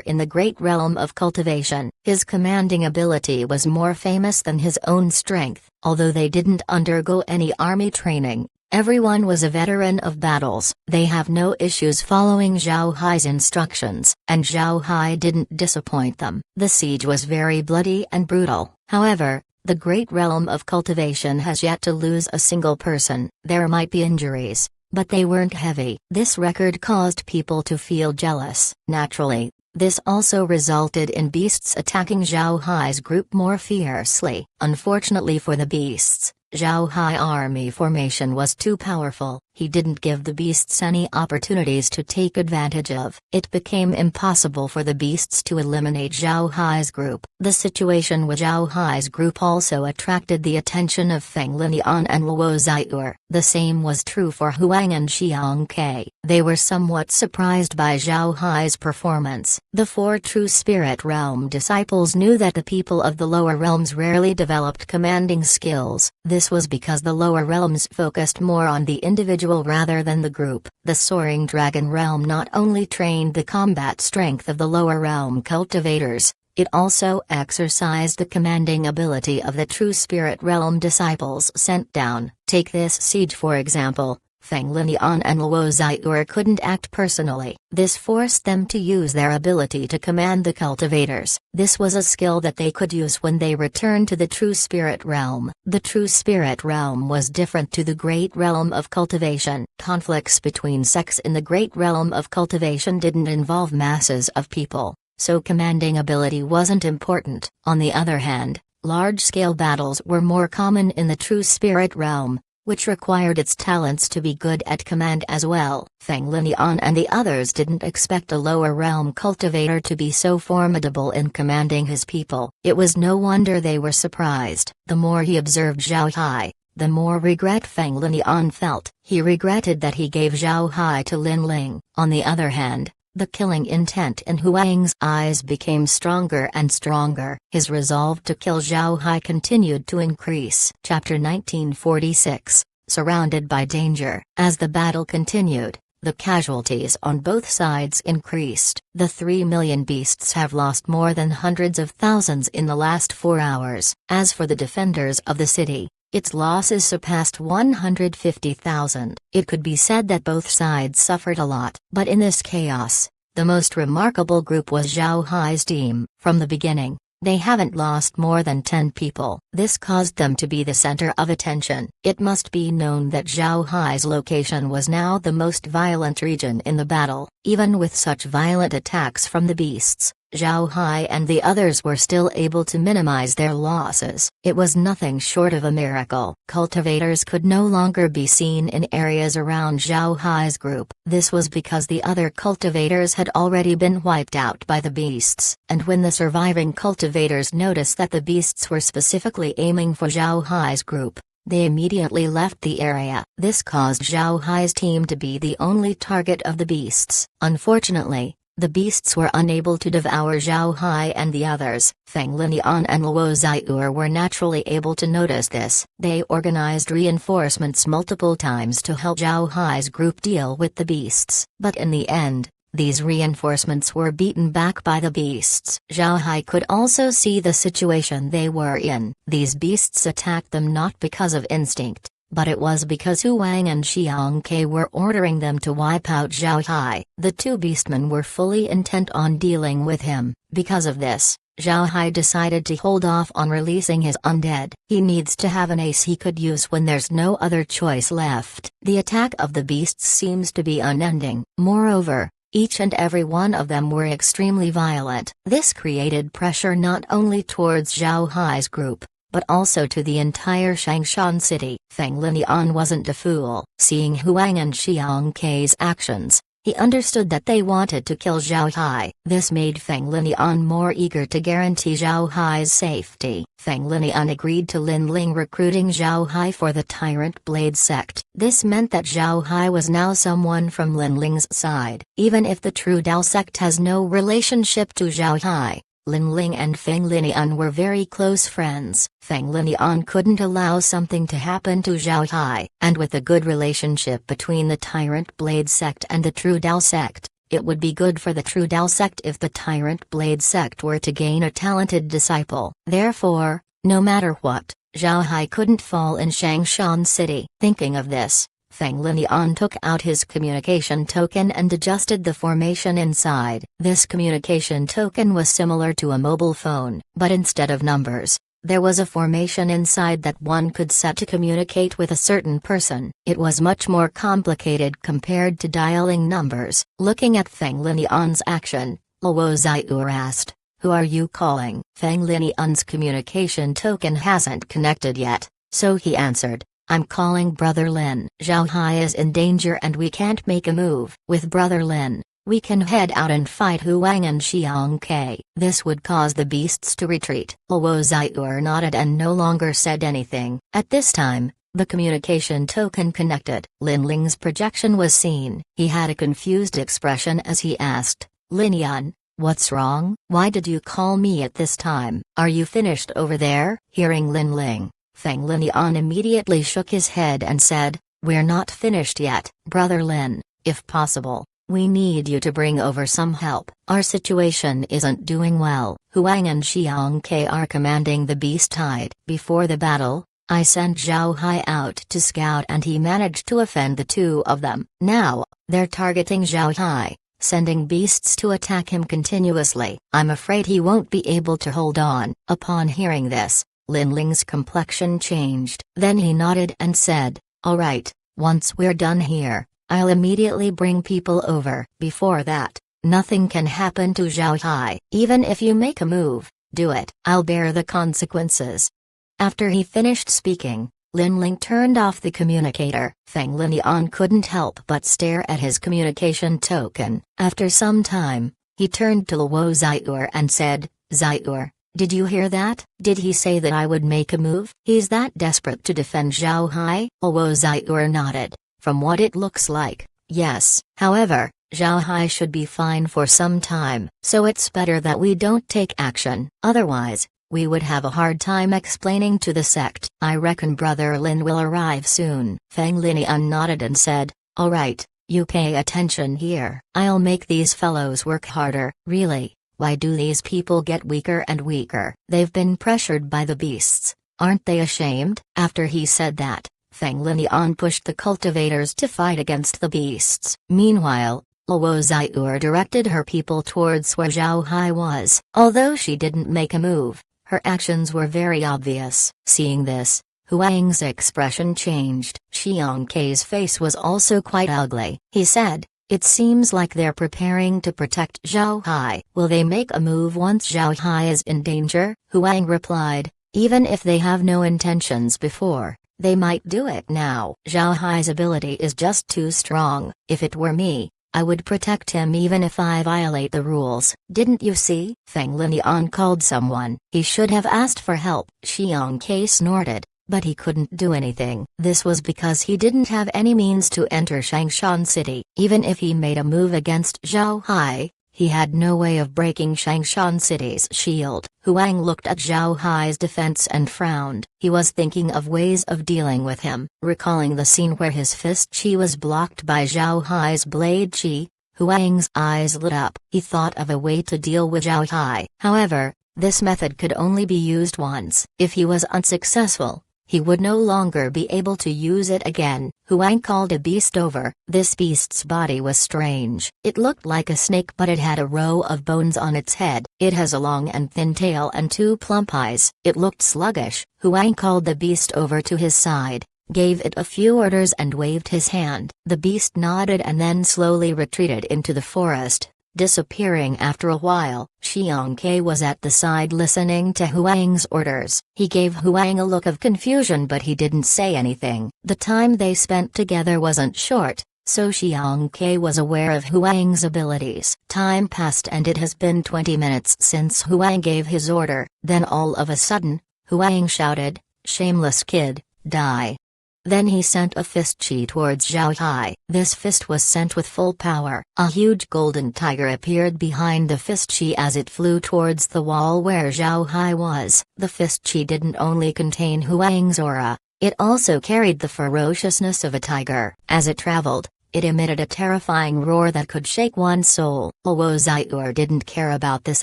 in the great realm of cultivation. His commanding ability was more famous than his own strength. Although they didn't undergo any army training, everyone was a veteran of battles. They have no issues following Zhao Hai's instructions, and Zhao Hai didn't disappoint them. The siege was very bloody and brutal. However, The great realm of cultivation has yet to lose a single person. There might be injuries, but they weren't heavy. This record caused people to feel jealous. Naturally, this also resulted in beasts attacking Zhao Hai's group more fiercely. Unfortunately for the beasts, Zhao Hai army formation was too powerful. He didn't give the beasts any opportunities to take advantage of. It became impossible for the beasts to eliminate Zhao Hai's group. The situation with Zhao Hai's group also attracted the attention of Feng Linian and Luo Ziyu. The same was true for Huang and Xiang Ke. They were somewhat surprised by Zhao Hai's performance. The four true spirit realm disciples knew that the people of the lower realms rarely developed commanding skills. This was because the lower realms focused more on the individual rather than the group. The Soaring Dragon realm not only trained the combat strength of the lower realm cultivators, it also exercised the commanding ability of the true spirit realm disciples sent down. Take this siege for example. Feng Linian and Luo Ziyu couldn't act personally. This forced them to use their ability to command the cultivators. This was a skill that they could use when they returned to the true spirit realm. The true spirit realm was different to the great realm of cultivation. Conflicts between sects in the great realm of cultivation didn't involve masses of people, so commanding ability wasn't important. On the other hand, large-scale battles were more common in the true spirit realm, which required its talents to be good at command as well. Feng Linian and the others didn't expect a lower realm cultivator to be so formidable in commanding his people. It was no wonder they were surprised. The more he observed Zhao Hai, the more regret Feng Linian felt. He regretted that he gave Zhao Hai to Lin Ling. On the other hand, the killing intent in Huang's eyes became stronger and stronger. His resolve to kill Zhao Hai continued to increase. Chapter 1946, Surrounded by Danger. As the battle continued, the casualties on both sides increased. The 3 million beasts have lost more than hundreds of thousands in the last 4 hours. As for the defenders of the city, its losses surpassed 150,000. It could be said that both sides suffered a lot. But in this chaos, the most remarkable group was Zhao Hai's team. From the beginning, they haven't lost more than 10 people. This caused them to be the center of attention. It must be known that Zhao Hai's location was now the most violent region in the battle. Even with such violent attacks from the beasts, Zhao Hai and the others were still able to minimize their losses. It was nothing short of a miracle. Cultivators could no longer be seen in areas around Zhao Hai's group. This was because the other cultivators had already been wiped out by the beasts. And when the surviving cultivators noticed that the beasts were specifically aiming for Zhao Hai's group, they immediately left the area. This caused Zhao Hai's team to be the only target of the beasts. Unfortunately, the beasts were unable to devour Zhao Hai and the others. Feng Linian and Luo Ziyu were naturally able to notice this. They organized reinforcements multiple times to help Zhao Hai's group deal with the beasts. But in the end, these reinforcements were beaten back by the beasts. Zhao Hai could also see the situation they were in. These beasts attacked them not because of instinct, but it was because Huang and Xiang Ke were ordering them to wipe out Zhao Hai. The two beastmen were fully intent on dealing with him. Because of this, Zhao Hai decided to hold off on releasing his undead. He needs to have an ace he could use when there's no other choice left. The attack of the beasts seems to be unending. Moreover, each and every one of them were extremely violent. This created pressure not only towards Zhao Hai's group, but also to the entire Changshan city. Feng Linian wasn't a fool. Seeing Huang and Xiang Ke's actions, he understood that they wanted to kill Zhao Hai. This made Feng Linian more eager to guarantee Zhao Hai's safety. Feng Linian agreed to Lin Ling recruiting Zhao Hai for the Tyrant Blade sect. This meant that Zhao Hai was now someone from Lin Ling's side. Even if the True Dao sect has no relationship to Zhao Hai, Lin Ling and Feng Linian were very close friends. Feng Linian couldn't allow something to happen to Zhao Hai. And with a good relationship between the Tyrant Blade sect and the True Dao sect, it would be good for the True Dao sect if the Tyrant Blade sect were to gain a talented disciple. Therefore, no matter what, Zhao Hai couldn't fall in Changshan City. Thinking of this, Feng Linian took out his communication token and adjusted the formation inside. This communication token was similar to a mobile phone, but instead of numbers, There was a formation inside that one could set to communicate with a certain person. It was much more complicated compared to dialing numbers. Looking at Feng Linian's action, Luo Xiu asked, "Who are you calling?" Feng Linian's communication token hasn't connected yet, so he answered, "I'm calling Brother Lin. Zhao Hai is in danger and we can't make a move. With Brother Lin, we can head out and fight Huang and Xiang Ke. This would cause the beasts to retreat." Luo Xiu nodded and no longer said anything. At this time, the communication token connected. Lin Ling's projection was seen. He had a confused expression as he asked, "Lin Yan, what's wrong? Why did you call me at this time? Are you finished over there?" Hearing Lin Ling, Feng Linian immediately shook his head and said, "We're not finished yet. Brother Lin, if possible, we need you to bring over some help. Our situation isn't doing well." Huang and Xiang Ke are commanding the beast tide. Before the battle, I sent Zhao Hai out to scout and he managed to offend the two of them. Now, they're targeting Zhao Hai, sending beasts to attack him continuously. I'm afraid he won't be able to hold on. Upon hearing this, Lin Ling's complexion changed. Then he nodded and said, "All right, once we're done here, I'll immediately bring people over. Before that, nothing can happen to Zhao Hai. Even if you make a move, do it. I'll bear the consequences." After he finished speaking, Lin Ling turned off the communicator. Feng Linian couldn't help but stare at his communication token. After some time, he turned to Luo Xiu and said, "Xiu, did you hear that? Did he say that I would make a move? He's that desperate to defend Zhao Hai?" Luo Xiu nodded. "From what it looks like, yes. However, Zhao Hai should be fine for some time, so it's better that we don't take action. Otherwise, we would have a hard time explaining to the sect." "I reckon Brother Lin will arrive soon." Feng Linian nodded and said, "All right, you pay attention here. I'll make these fellows work harder." "Really? Why do these people get weaker and weaker?" "They've been pressured by the beasts. Aren't they ashamed?" After he said that, Feng Linian pushed the cultivators to fight against the beasts. Meanwhile, Luo Xiu directed her people towards where Zhao Hai was. Although she didn't make a move, her actions were very obvious. Seeing this, Huang's expression changed. Xiang Ke's face was also quite ugly. He said, "It seems like they're preparing to protect Zhao Hai. Will they make a move once Zhao Hai is in danger?" Huang replied, "Even if they have no intentions before, they might do it now. Zhao Hai's ability is just too strong. If it were me, I would protect him even if I violate the rules." "Didn't you see?" Feng Linian called someone. "He should have asked for help." Xiang Ke snorted, but he couldn't do anything. This was because he didn't have any means to enter Shangshan City. Even if he made a move against Zhao Hai, he had no way of breaking Shangshan City's shield. Huang looked at Zhao Hai's defense and frowned. He was thinking of ways of dealing with him. Recalling the scene where his fist chi was blocked by Zhao Hai's blade chi, Huang's eyes lit up. He thought of a way to deal with Zhao Hai. However, this method could only be used once. If he was unsuccessful, he would no longer be able to use it again. Huang called a beast over. This beast's body was strange. It looked like a snake but it had a row of bones on its head. It has a long and thin tail and two plump eyes. It looked sluggish. Huang called the beast over to his side, gave it a few orders and waved his hand. The beast nodded and then slowly retreated into the forest, disappearing after a while. Xiang Ke was at the side listening to Huang's orders. He gave Huang a look of confusion but he didn't say anything. The time they spent together wasn't short, so Xiang Ke was aware of Huang's abilities. Time passed and it has been 20 minutes since Huang gave his order. Then all of a sudden, Huang shouted, "Shameless kid, die." Then he sent a fist chi towards Zhao Hai. This fist was sent with full power. A huge golden tiger appeared behind the fist chi as it flew towards the wall where Zhao Hai was. The fist chi didn't only contain Huang's aura, it also carried the ferociousness of a tiger. As it traveled, It emitted a terrifying roar that could shake one's soul. Luo Xiur didn't care about this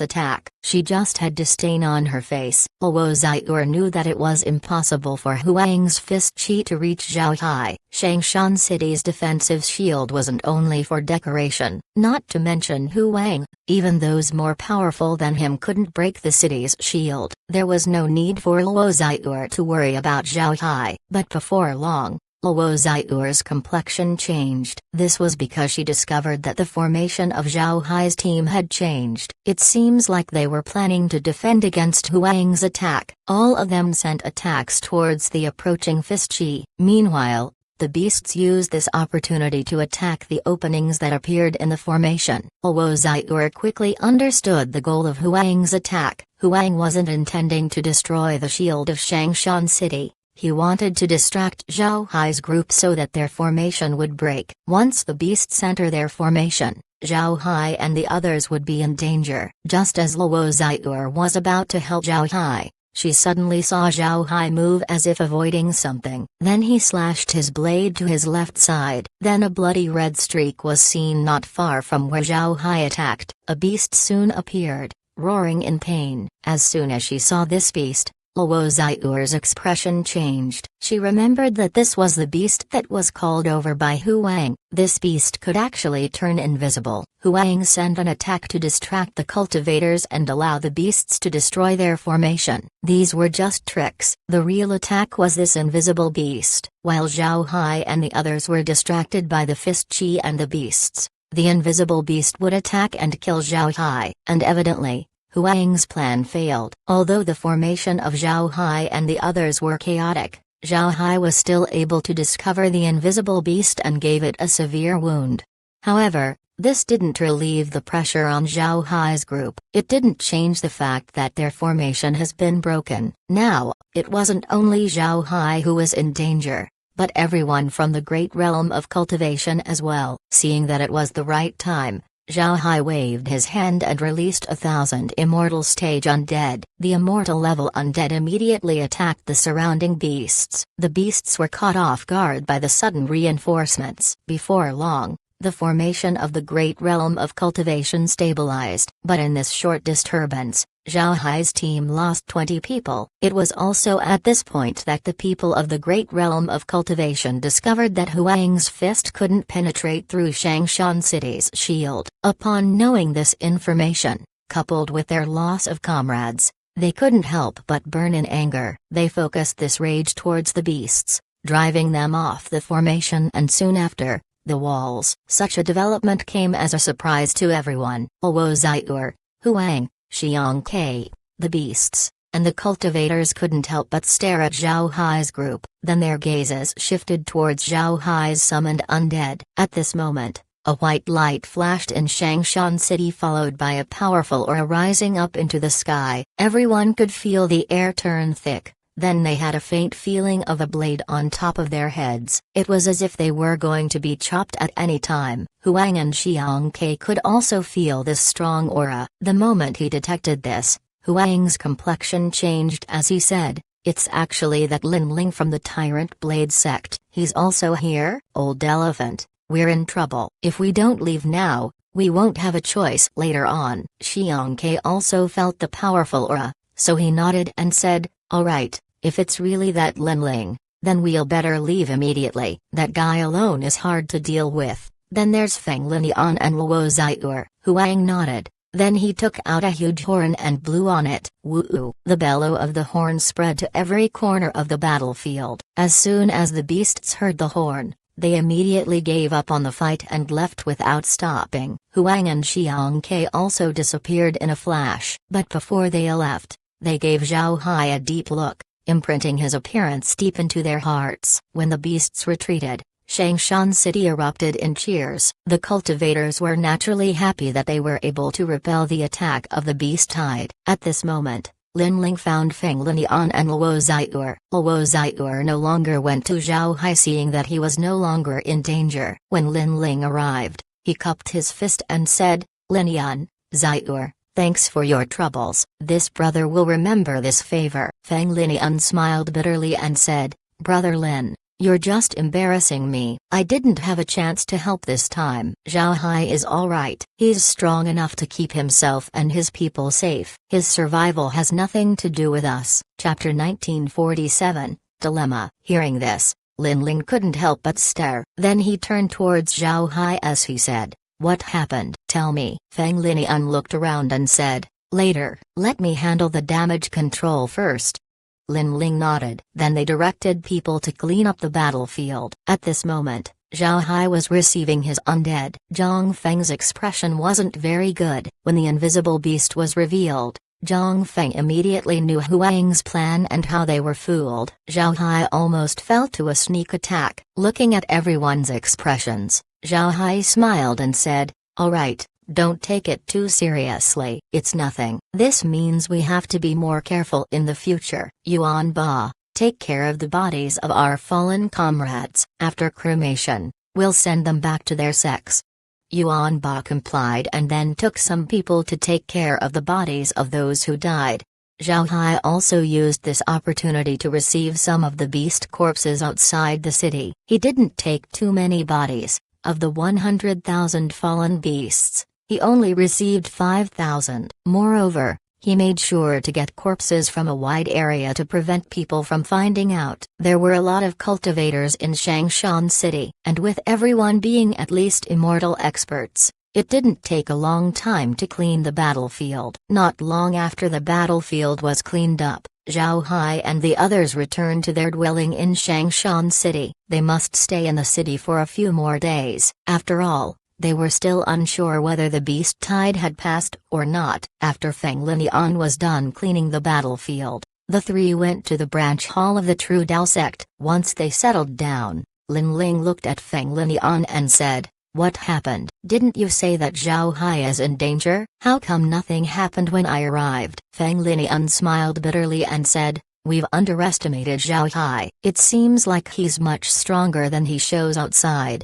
attack. She just had disdain on her face. Luo Xiur knew that it was impossible for Huang's fist chi to reach Zhao Hai. Shangshan City's defensive shield wasn't only for decoration, not to mention Huang. Even those more powerful than him couldn't break the city's shield. There was no need for Luo Xiur to worry about Zhao Hai. But before long, Luo Xiur's complexion changed. This was because she discovered that the formation of Zhao Hai's team had changed. It seems like they were planning to defend against Huang's attack. All of them sent attacks towards the approaching fist chi. Meanwhile, the beasts used this opportunity to attack the openings that appeared in the formation. Luo Xiur quickly understood the goal of Huang's attack. Huang wasn't intending to destroy the shield of Shangshan City. He wanted to distract Zhao Hai's group so that their formation would break. Once the beasts enter their formation, Zhao Hai and the others would be in danger. Just as Luo Xiur was about to help Zhao Hai, she suddenly saw Zhao Hai move as if avoiding something. Then he slashed his blade to his left side. Then a bloody red streak was seen not far from where Zhao Hai attacked. A beast soon appeared, roaring in pain. As soon as she saw this beast, Luo Xiur's expression changed. She remembered that this was the beast that was called over by Huang. This beast could actually turn invisible. Huang sent an attack to distract the cultivators and allow the beasts to destroy their formation. These were just tricks. The real attack was this invisible beast. While Zhao Hai and the others were distracted by the fist chi and the beasts, the invisible beast would attack and kill Zhao Hai. And evidently, Huang's plan failed. Although the formation of Zhao Hai and the others were chaotic, Zhao Hai was still able to discover the invisible beast and gave it a severe wound. However, this didn't relieve the pressure on Zhao Hai's group. It didn't change the fact that their formation has been broken. Now, it wasn't only Zhao Hai who was in danger, but everyone from the great realm of cultivation as well. Seeing that it was the right time, Zhao Hai waved his hand and released 1,000 immortal stage undead. The immortal level undead immediately attacked the surrounding beasts. The beasts were caught off guard by the sudden reinforcements. Before long, the formation of the great realm of cultivation stabilized. But in this short disturbance, Zhao Hai's team lost 20 people. It was also at this point that the people of the great realm of cultivation discovered that Huang's fist couldn't penetrate through Shangshan City's shield. Upon knowing this information, coupled with their loss of comrades, they couldn't help but burn in anger. They focused this rage towards the beasts, driving them off the formation and soon after, the walls. Such a development came as a surprise to everyone. Luo Xiur, Huang, Xiang Ke, the beasts, and the cultivators couldn't help but stare at Zhao Hai's group. Then their gazes shifted towards Zhao Hai's summoned undead. At this moment, a white light flashed in Shangshan City followed by a powerful aura rising up into the sky. Everyone could feel the air turn thick. Then they had a faint feeling of a blade on top of their heads. It was as if they were going to be chopped at any time. Huang and Xiang Ke could also feel this strong aura. The moment he detected this, Huang's complexion changed as he said, "It's actually that Lin Ling from the Tyrant Blade sect. He's also here? Old elephant, we're in trouble. If we don't leave now, we won't have a choice later on." Xiang Ke also felt the powerful aura, so he nodded and said, "All right. If it's really that Lin Ling, then we'll better leave immediately. That guy alone is hard to deal with. Then there's Feng Linian and Luo Xiur." Huang nodded. Then he took out a huge horn and blew on it. Woo! The bellow of the horn spread to every corner of the battlefield. As soon as the beasts heard the horn, they immediately gave up on the fight and left without stopping. Huang and Xiang Ke also disappeared in a flash. But before they left, they gave Zhao Hai a deep look, imprinting his appearance deep into their hearts. When the beasts retreated, Shangshan City erupted in cheers. The cultivators were naturally happy that they were able to repel the attack of the beast tide. At this moment, Lin Ling found Feng Linian and Luo Xiur. Luo Xiur no longer went to Zhao Hai seeing that he was no longer in danger. When Lin Ling arrived, he cupped his fist and said, "Linian, Xiur, thanks for your troubles. This brother will remember this favor." Feng Linian smiled bitterly and said, "Brother Lin, You're just embarrassing me. I didn't have a chance to help this time. Zhao Hai is alright. He's strong enough to keep himself and his people safe. His survival has nothing to do with us. Chapter 1947, Dilemma. Hearing this, Lin Ling couldn't help but stare. Then he turned towards Zhao Hai as he said, "What happened? Tell me." Feng Linian looked around and said, "Later, let me handle the damage control first." Lin Ling nodded. Then they directed people to clean up the battlefield. At this moment, Zhao Hai was receiving his undead. Zhang Feng's expression wasn't very good. When the invisible beast was revealed, Zhang Feng immediately knew Huang's plan and how they were fooled. Zhao Hai almost fell to a sneak attack. Looking at everyone's expressions, Zhao Hai smiled and said, "Alright, don't take it too seriously. It's nothing. This means we have to be more careful in the future. Yuan Ba, take care of the bodies of our fallen comrades. After cremation, we'll send them back to their sex." Yuan Ba complied and then took some people to take care of the bodies of those who died. Zhao Hai also used this opportunity to receive some of the beast corpses outside the city. He didn't take too many bodies. Of the 100,000 fallen beasts, he only received 5,000. Moreover, he made sure to get corpses from a wide area to prevent people from finding out. There were a lot of cultivators in Shangshan City, and with everyone being at least immortal experts, it didn't take a long time to clean the battlefield. Not long after the battlefield was cleaned up, Zhao Hai and the others returned to their dwelling in Shangshan City. They must stay in the city for a few more days. After all, they were still unsure whether the beast tide had passed or not. After Feng Linian was done cleaning the battlefield, the three went to the branch hall of the True Dao sect. Once they settled down, Lin Ling looked at Feng Linian and said, "What happened? Didn't you say that Zhao Hai is in danger? How come nothing happened when I arrived?" Feng Linian smiled bitterly and said, "We've underestimated Zhao Hai. It seems like he's much stronger than he shows outside."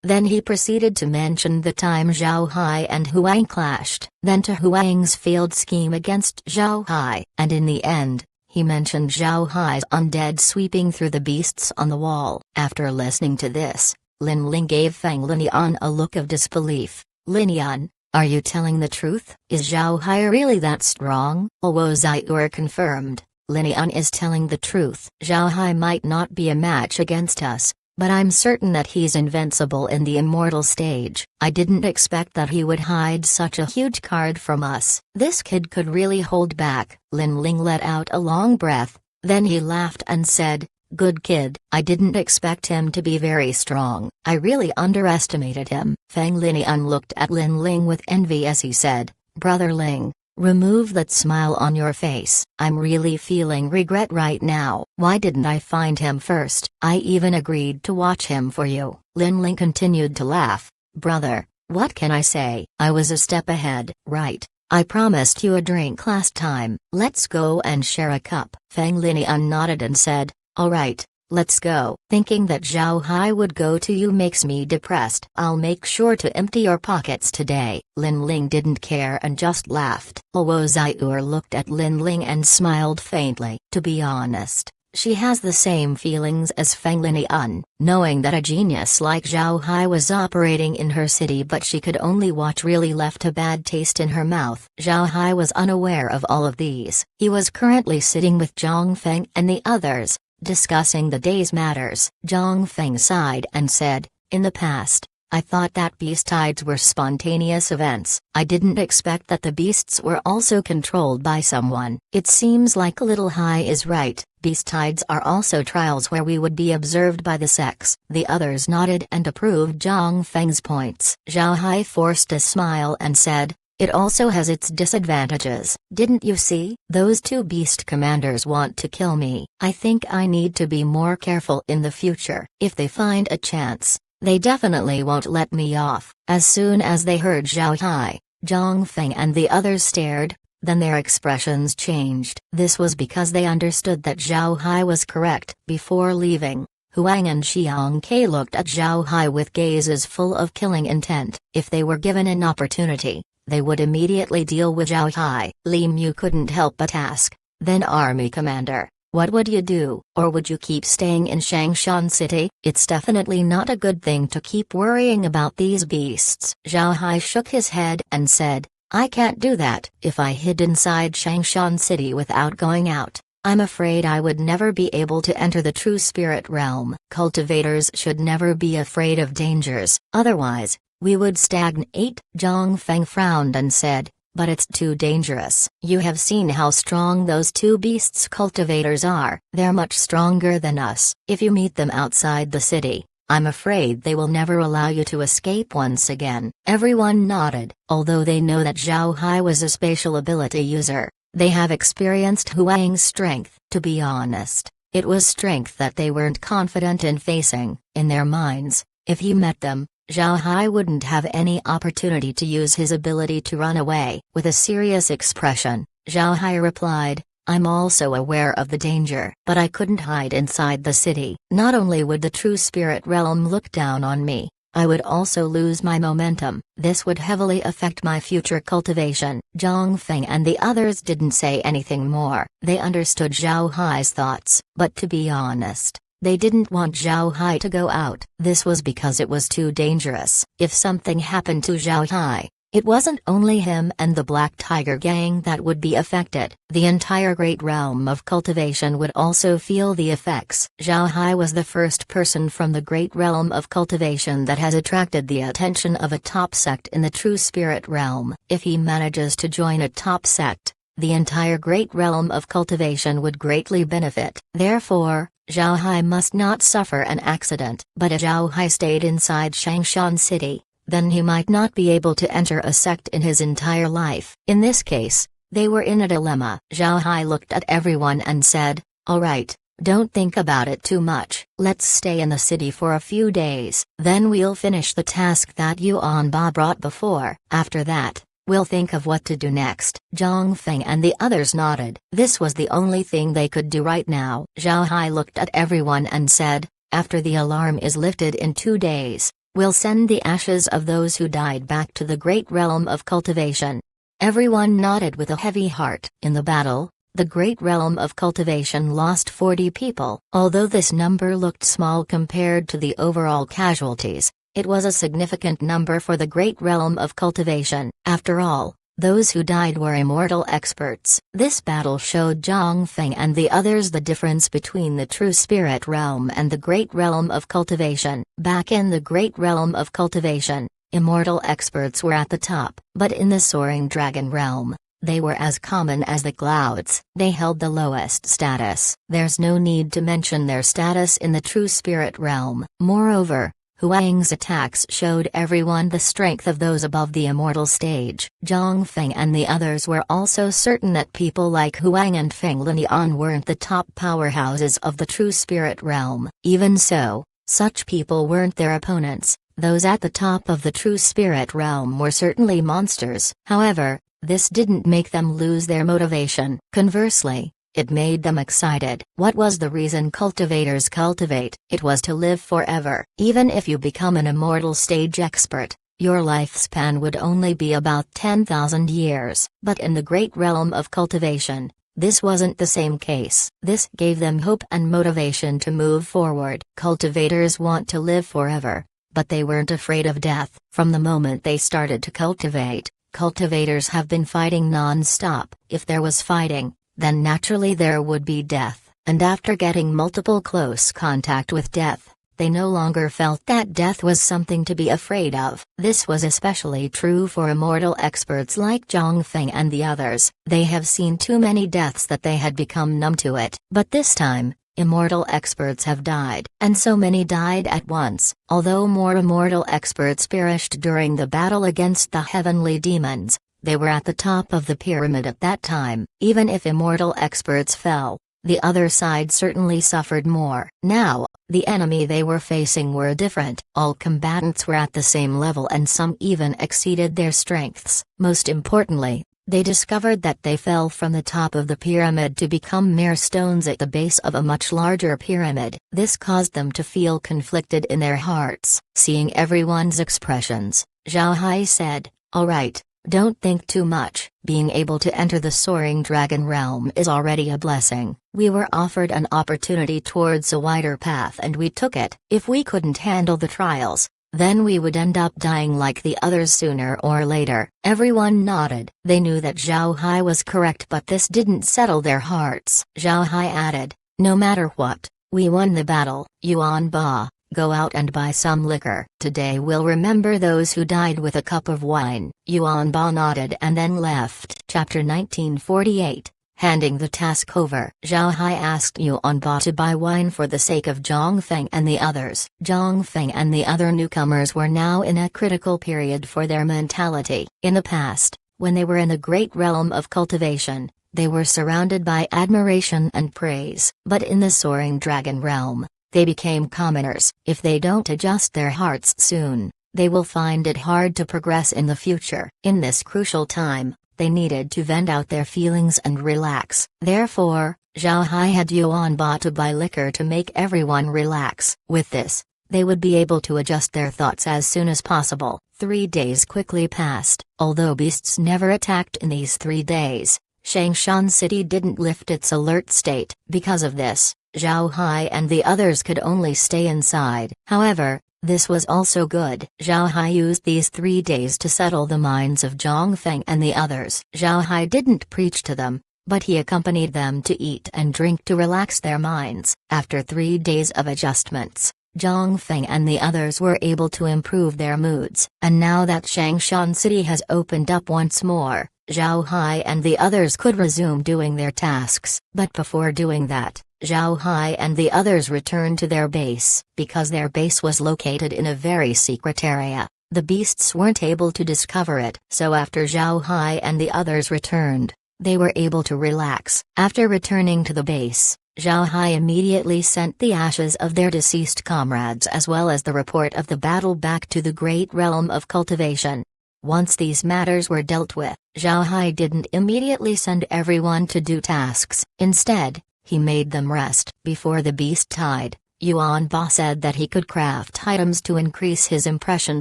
Then he proceeded to mention the time Zhao Hai and Huang clashed, then to Huang's failed scheme against Zhao Hai, and in the end, he mentioned Zhao Hai's undead sweeping through the beasts on the wall. After listening to this, Lin Ling gave Feng Linian a look of disbelief. "Linian, are you telling the truth? Is Zhao Hai really that strong?" Luo Ziyu confirmed, "Linian is telling the truth. Zhao Hai might not be a match against us, but I'm certain that he's invincible in the immortal stage. I didn't expect that he would hide such a huge card from us. This kid could really hold back." Lin Ling let out a long breath, then he laughed and said, "Good kid. I didn't expect him to be very strong. I really underestimated him." Feng Linian looked at Lin Ling with envy as he said, "Brother Ling, remove that smile on your face. I'm really feeling regret right now. Why didn't I find him first? I even agreed to watch him for you." Lin Ling continued to laugh. "Brother, what can I say? I was a step ahead, right? I promised you a drink last time. Let's go and share a cup." Feng Linian nodded and said, "Alright, let's go." Thinking that Zhao Hai would go to you makes me depressed. "I'll make sure to empty your pockets today." Lin Ling didn't care and just laughed. Luo Ziyu looked at Lin Ling and smiled faintly. To be honest, she has the same feelings as Feng Linian, knowing that a genius like Zhao Hai was operating in her city but she could only watch really left a bad taste in her mouth. Zhao Hai was unaware of all of these. He was currently sitting with Zhang Feng and the others, discussing the day's matters. Zhang Feng sighed and said, "In the past, I thought that beast tides were spontaneous events. I didn't expect that the beasts were also controlled by someone. It seems like Little Hai is right. Beast tides are also trials where we would be observed by the sex." The others nodded and approved Zhang Feng's points. Zhao Hai forced a smile and said, "It also has its disadvantages. Didn't you see? Those two beast commanders want to kill me. I think I need to be more careful in the future. If they find a chance, they definitely won't let me off." As soon as they heard Zhao Hai, Zhang Feng and the others stared, then their expressions changed. This was because they understood that Zhao Hai was correct. Before leaving, Huang and Xiang Ke looked at Zhao Hai with gazes full of killing intent. If they were given an opportunity, they would immediately deal with Zhao Hai. Li Mu couldn't help but ask, "Then Army Commander, What would you do? Or would you keep staying in Changshan City? It's definitely not a good thing to keep worrying about these beasts. Zhao Hai shook his head and said, I can't do that. If I hid inside Changshan City without going out, I'm afraid I would never be able to enter the true spirit realm. Cultivators should never be afraid of dangers, otherwise, we would stagnate. Zhang Feng frowned and said, but it's too dangerous. You have seen how strong those two beasts cultivators are. They're much stronger than us. If you meet them outside the city, I'm afraid they will never allow you to escape once again. Everyone nodded. Although they know that Zhao Hai was a spatial ability user, they have experienced Huang's strength. To be honest, it was strength that they weren't confident in facing. In their minds, if he met them, Zhao Hai wouldn't have any opportunity to use his ability to run away. With a serious expression, Zhao Hai replied, I'm also aware of the danger, but I couldn't hide inside the city. Not only would the true spirit realm look down on me, I would also lose my momentum. This would heavily affect my future cultivation. Zhang Feng and the others didn't say anything more. They understood Zhao Hai's thoughts, but to be honest, they didn't want Zhao Hai to go out. This was because it was too dangerous. If something happened to Zhao Hai, it wasn't only him and the Black Tiger gang that would be affected. The entire great realm of cultivation would also feel the effects. Zhao Hai was the first person from the great realm of cultivation that has attracted the attention of a top sect in the true spirit realm. If he manages to join a top sect, the entire great realm of cultivation would greatly benefit. Therefore, Zhao Hai must not suffer an accident. But if Zhao Hai stayed inside Changshan City, then he might not be able to enter a sect in his entire life. In this case, they were in a dilemma. Zhao Hai looked at everyone and said, all right, don't think about it too much. Let's stay in the city for a few days. Then we'll finish the task that Yuan Ba brought before. After that, we'll think of what to do next. Zhang Feng and the others nodded. This was the only thing they could do right now. Zhao Hai looked at everyone and said, after the alarm is lifted in 2 days, we'll send the ashes of those who died back to the great realm of cultivation. Everyone nodded with a heavy heart. In the battle, the great realm of cultivation lost 40 people. Although this number looked small compared to the overall casualties, it was a significant number for the great realm of cultivation. After all, those who died were immortal experts. This battle showed Zhang Feng and the others the difference between the true spirit realm and the great realm of cultivation. Back in the great realm of cultivation, immortal experts were at the top, but in the soaring dragon realm, they were as common as the clouds. They held the lowest status. There's no need to mention their status in the true spirit realm. Moreover, Huang's attacks showed everyone the strength of those above the immortal stage. Zhang Feng and the others were also certain that people like Huang and Feng Linian weren't the top powerhouses of the true spirit realm. Even so, such people weren't their opponents. Those at the top of the true spirit realm were certainly monsters. However, this didn't make them lose their motivation. Conversely, it made them excited. What was the reason cultivators cultivate? It was to live forever. Even if you become an immortal stage expert, your lifespan would only be about 10,000 years. But in the great realm of cultivation, this wasn't the same case. This gave them hope and motivation to move forward. Cultivators want to live forever, but they weren't afraid of death. From the moment they started to cultivate, cultivators have been fighting non-stop. If there was fighting, then naturally there would be death, and after getting multiple close contact with death, they no longer felt that death was something to be afraid of. This was especially true for immortal experts like Zhang Feng and the others. They have seen too many deaths that they had become numb to it. But this time, immortal experts have died, and so many died at once. Although more immortal experts perished during the battle against the heavenly demons, they were at the top of the pyramid at that time. Even if immortal experts fell, the other side certainly suffered more. Now, the enemy they were facing were different. All combatants were at the same level and some even exceeded their strengths. Most importantly, they discovered that they fell from the top of the pyramid to become mere stones at the base of a much larger pyramid. This caused them to feel conflicted in their hearts. Seeing everyone's expressions, Zhao Hai said, "All right, Don't think too much. Being able to enter the Soaring Dragon realm is already a blessing. We were offered an opportunity towards a wider path and we took it. If we couldn't handle the trials, then we would end up dying like the others sooner or later." Everyone nodded. They knew that Zhao Hai was correct, but this didn't settle their hearts. Zhao Hai added, "No matter what, we won the battle. Yuan Ba, go out and buy some liquor. Today we'll remember those who died with a cup of wine." Yuan Ba nodded and then left. Chapter 1948. Handing the task over, Zhao Hai asked Yuan Ba to buy wine for the sake of Zhang Feng and the others. Zhang Feng and the other newcomers were now in a critical period for their mentality. In the past, when they were in the great realm of cultivation, they were surrounded by admiration and praise. But in the Soaring Dragon realm, they became commoners. If they don't adjust their hearts soon, they will find it hard to progress in the future. In this crucial time, they needed to vent out their feelings and relax. Therefore, Zhao Hai had Yuan Ba to buy liquor to make everyone relax. With this, they would be able to adjust their thoughts as soon as possible. 3 days quickly passed. Although beasts never attacked in these 3 days, Shangshan City didn't lift its alert state. Because of this, Zhao Hai and the others could only stay inside. However, this was also good. Zhao Hai used these 3 days to settle the minds of Zhang Feng and the others. Zhao Hai didn't preach to them, but he accompanied them to eat and drink to relax their minds. After 3 days of adjustments, Zhang Feng and the others were able to improve their moods. And now that Shangshan City has opened up once more, Zhao Hai and the others could resume doing their tasks. But before doing that, Zhao Hai and the others returned to their base. Because their base was located in a very secret area, the beasts weren't able to discover it. So after Zhao Hai and the others returned, they were able to relax. After returning to the base, Zhao Hai immediately sent the ashes of their deceased comrades as well as the report of the battle back to the great realm of cultivation. Once these matters were dealt with, Zhao Hai didn't immediately send everyone to do tasks. Instead, he made them rest. Before the beast died, Yuan Ba said that he could craft items to increase his impression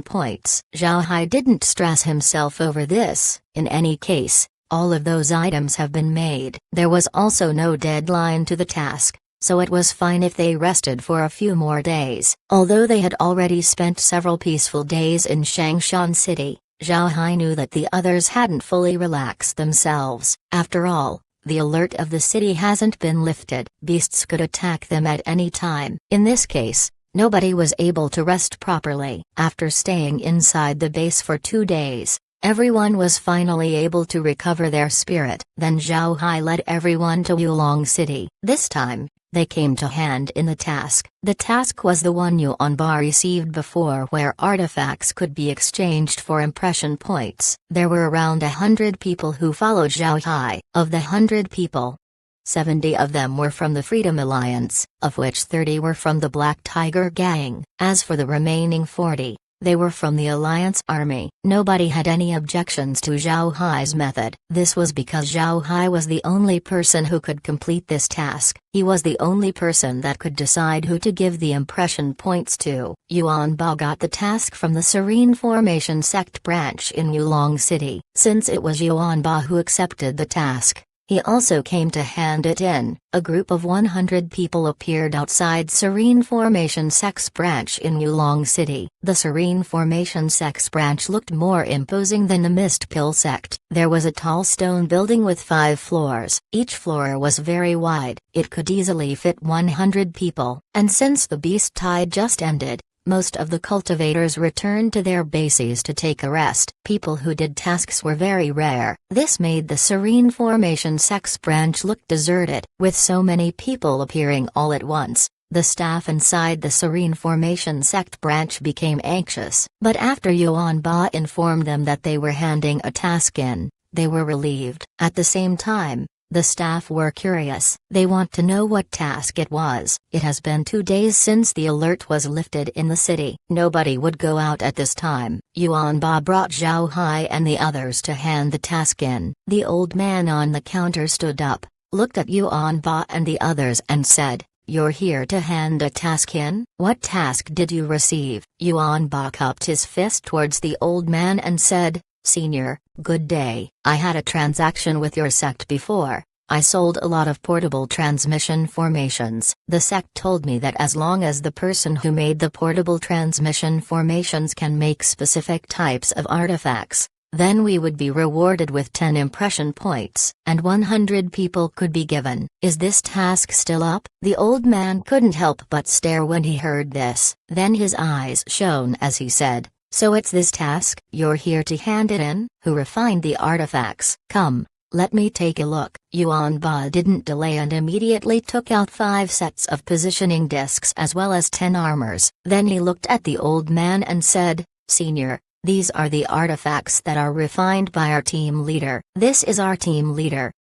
points. Zhao Hai didn't stress himself over this. In any case, all of those items have been made. There was also no deadline to the task, so it was fine if they rested for a few more days. Although they had already spent several peaceful days in Shangshan City, Zhao Hai knew that the others hadn't fully relaxed themselves. After all, the alert of the city hasn't been lifted. Beasts could attack them at any time. In this case, nobody was able to rest properly. After staying inside the base for 2 days, everyone was finally able to recover their spirit. Then Zhao Hai led everyone to Yulong City. This time, they came to hand in the task. The task was the one Yuan Ba received before, where artifacts could be exchanged for impression points. There were around 100 people who followed Zhao Hai. Of the 100 people, 70 of them were from the Freedom Alliance, of which 30 were from the Black Tiger Gang. As for the remaining 40, they were from the Alliance Army. Nobody had any objections to Zhao Hai's method. This was because Zhao Hai was the only person who could complete this task. He was the only person that could decide who to give the impression points to. Yuan Ba got the task from the Serene Formation Sect branch in Yulong City. Since it was Yuan Ba who accepted the task, he also came to hand it in. A group of 100 people appeared outside Serene Formation Sect's branch in Yulong City. The Serene Formation Sect's branch looked more imposing than the Mistkill sect. There was a tall stone building with 5 floors. Each floor was very wide. It could easily fit 100 people. And since the beast tide just ended, most of the cultivators returned to their bases to take a rest. People who did tasks were very rare. This made the Serene Formation Sect's branch look deserted. With so many people appearing all at once, the staff inside the Serene Formation Sect branch became anxious. But after Yuan Ba informed them that they were handing a task in, they were relieved. At the same time, the staff were curious. They want to know what task it was. It has been 2 days since the alert was lifted in the city. Nobody would go out at this time. Yuan Ba brought Zhao Hai and the others to hand the task in. The old man on the counter stood up, looked at Yuan Ba and the others and said, "You're here to hand a task in? What task did you receive?" Yuan Ba cupped his fist towards the old man and said, "Senior, good day. I had a transaction with your sect before. I sold a lot of portable transmission formations. The sect told me that as long as the person who made the portable transmission formations can make specific types of artifacts, then we would be rewarded with 10 impression points, and 100 people could be given. Is this task still up?" The old man couldn't help but stare when he heard this. Then his eyes shone as he said, "So it's this task? You're here to hand it in? Who refined the artifacts? Come. Let me take a look." Yuan Ba didn't delay and immediately took out 5 sets of positioning discs as well as 10 armors. Then he looked at the old man and said, "Senior, these are the artifacts that are refined by our team leader. This is our team leader."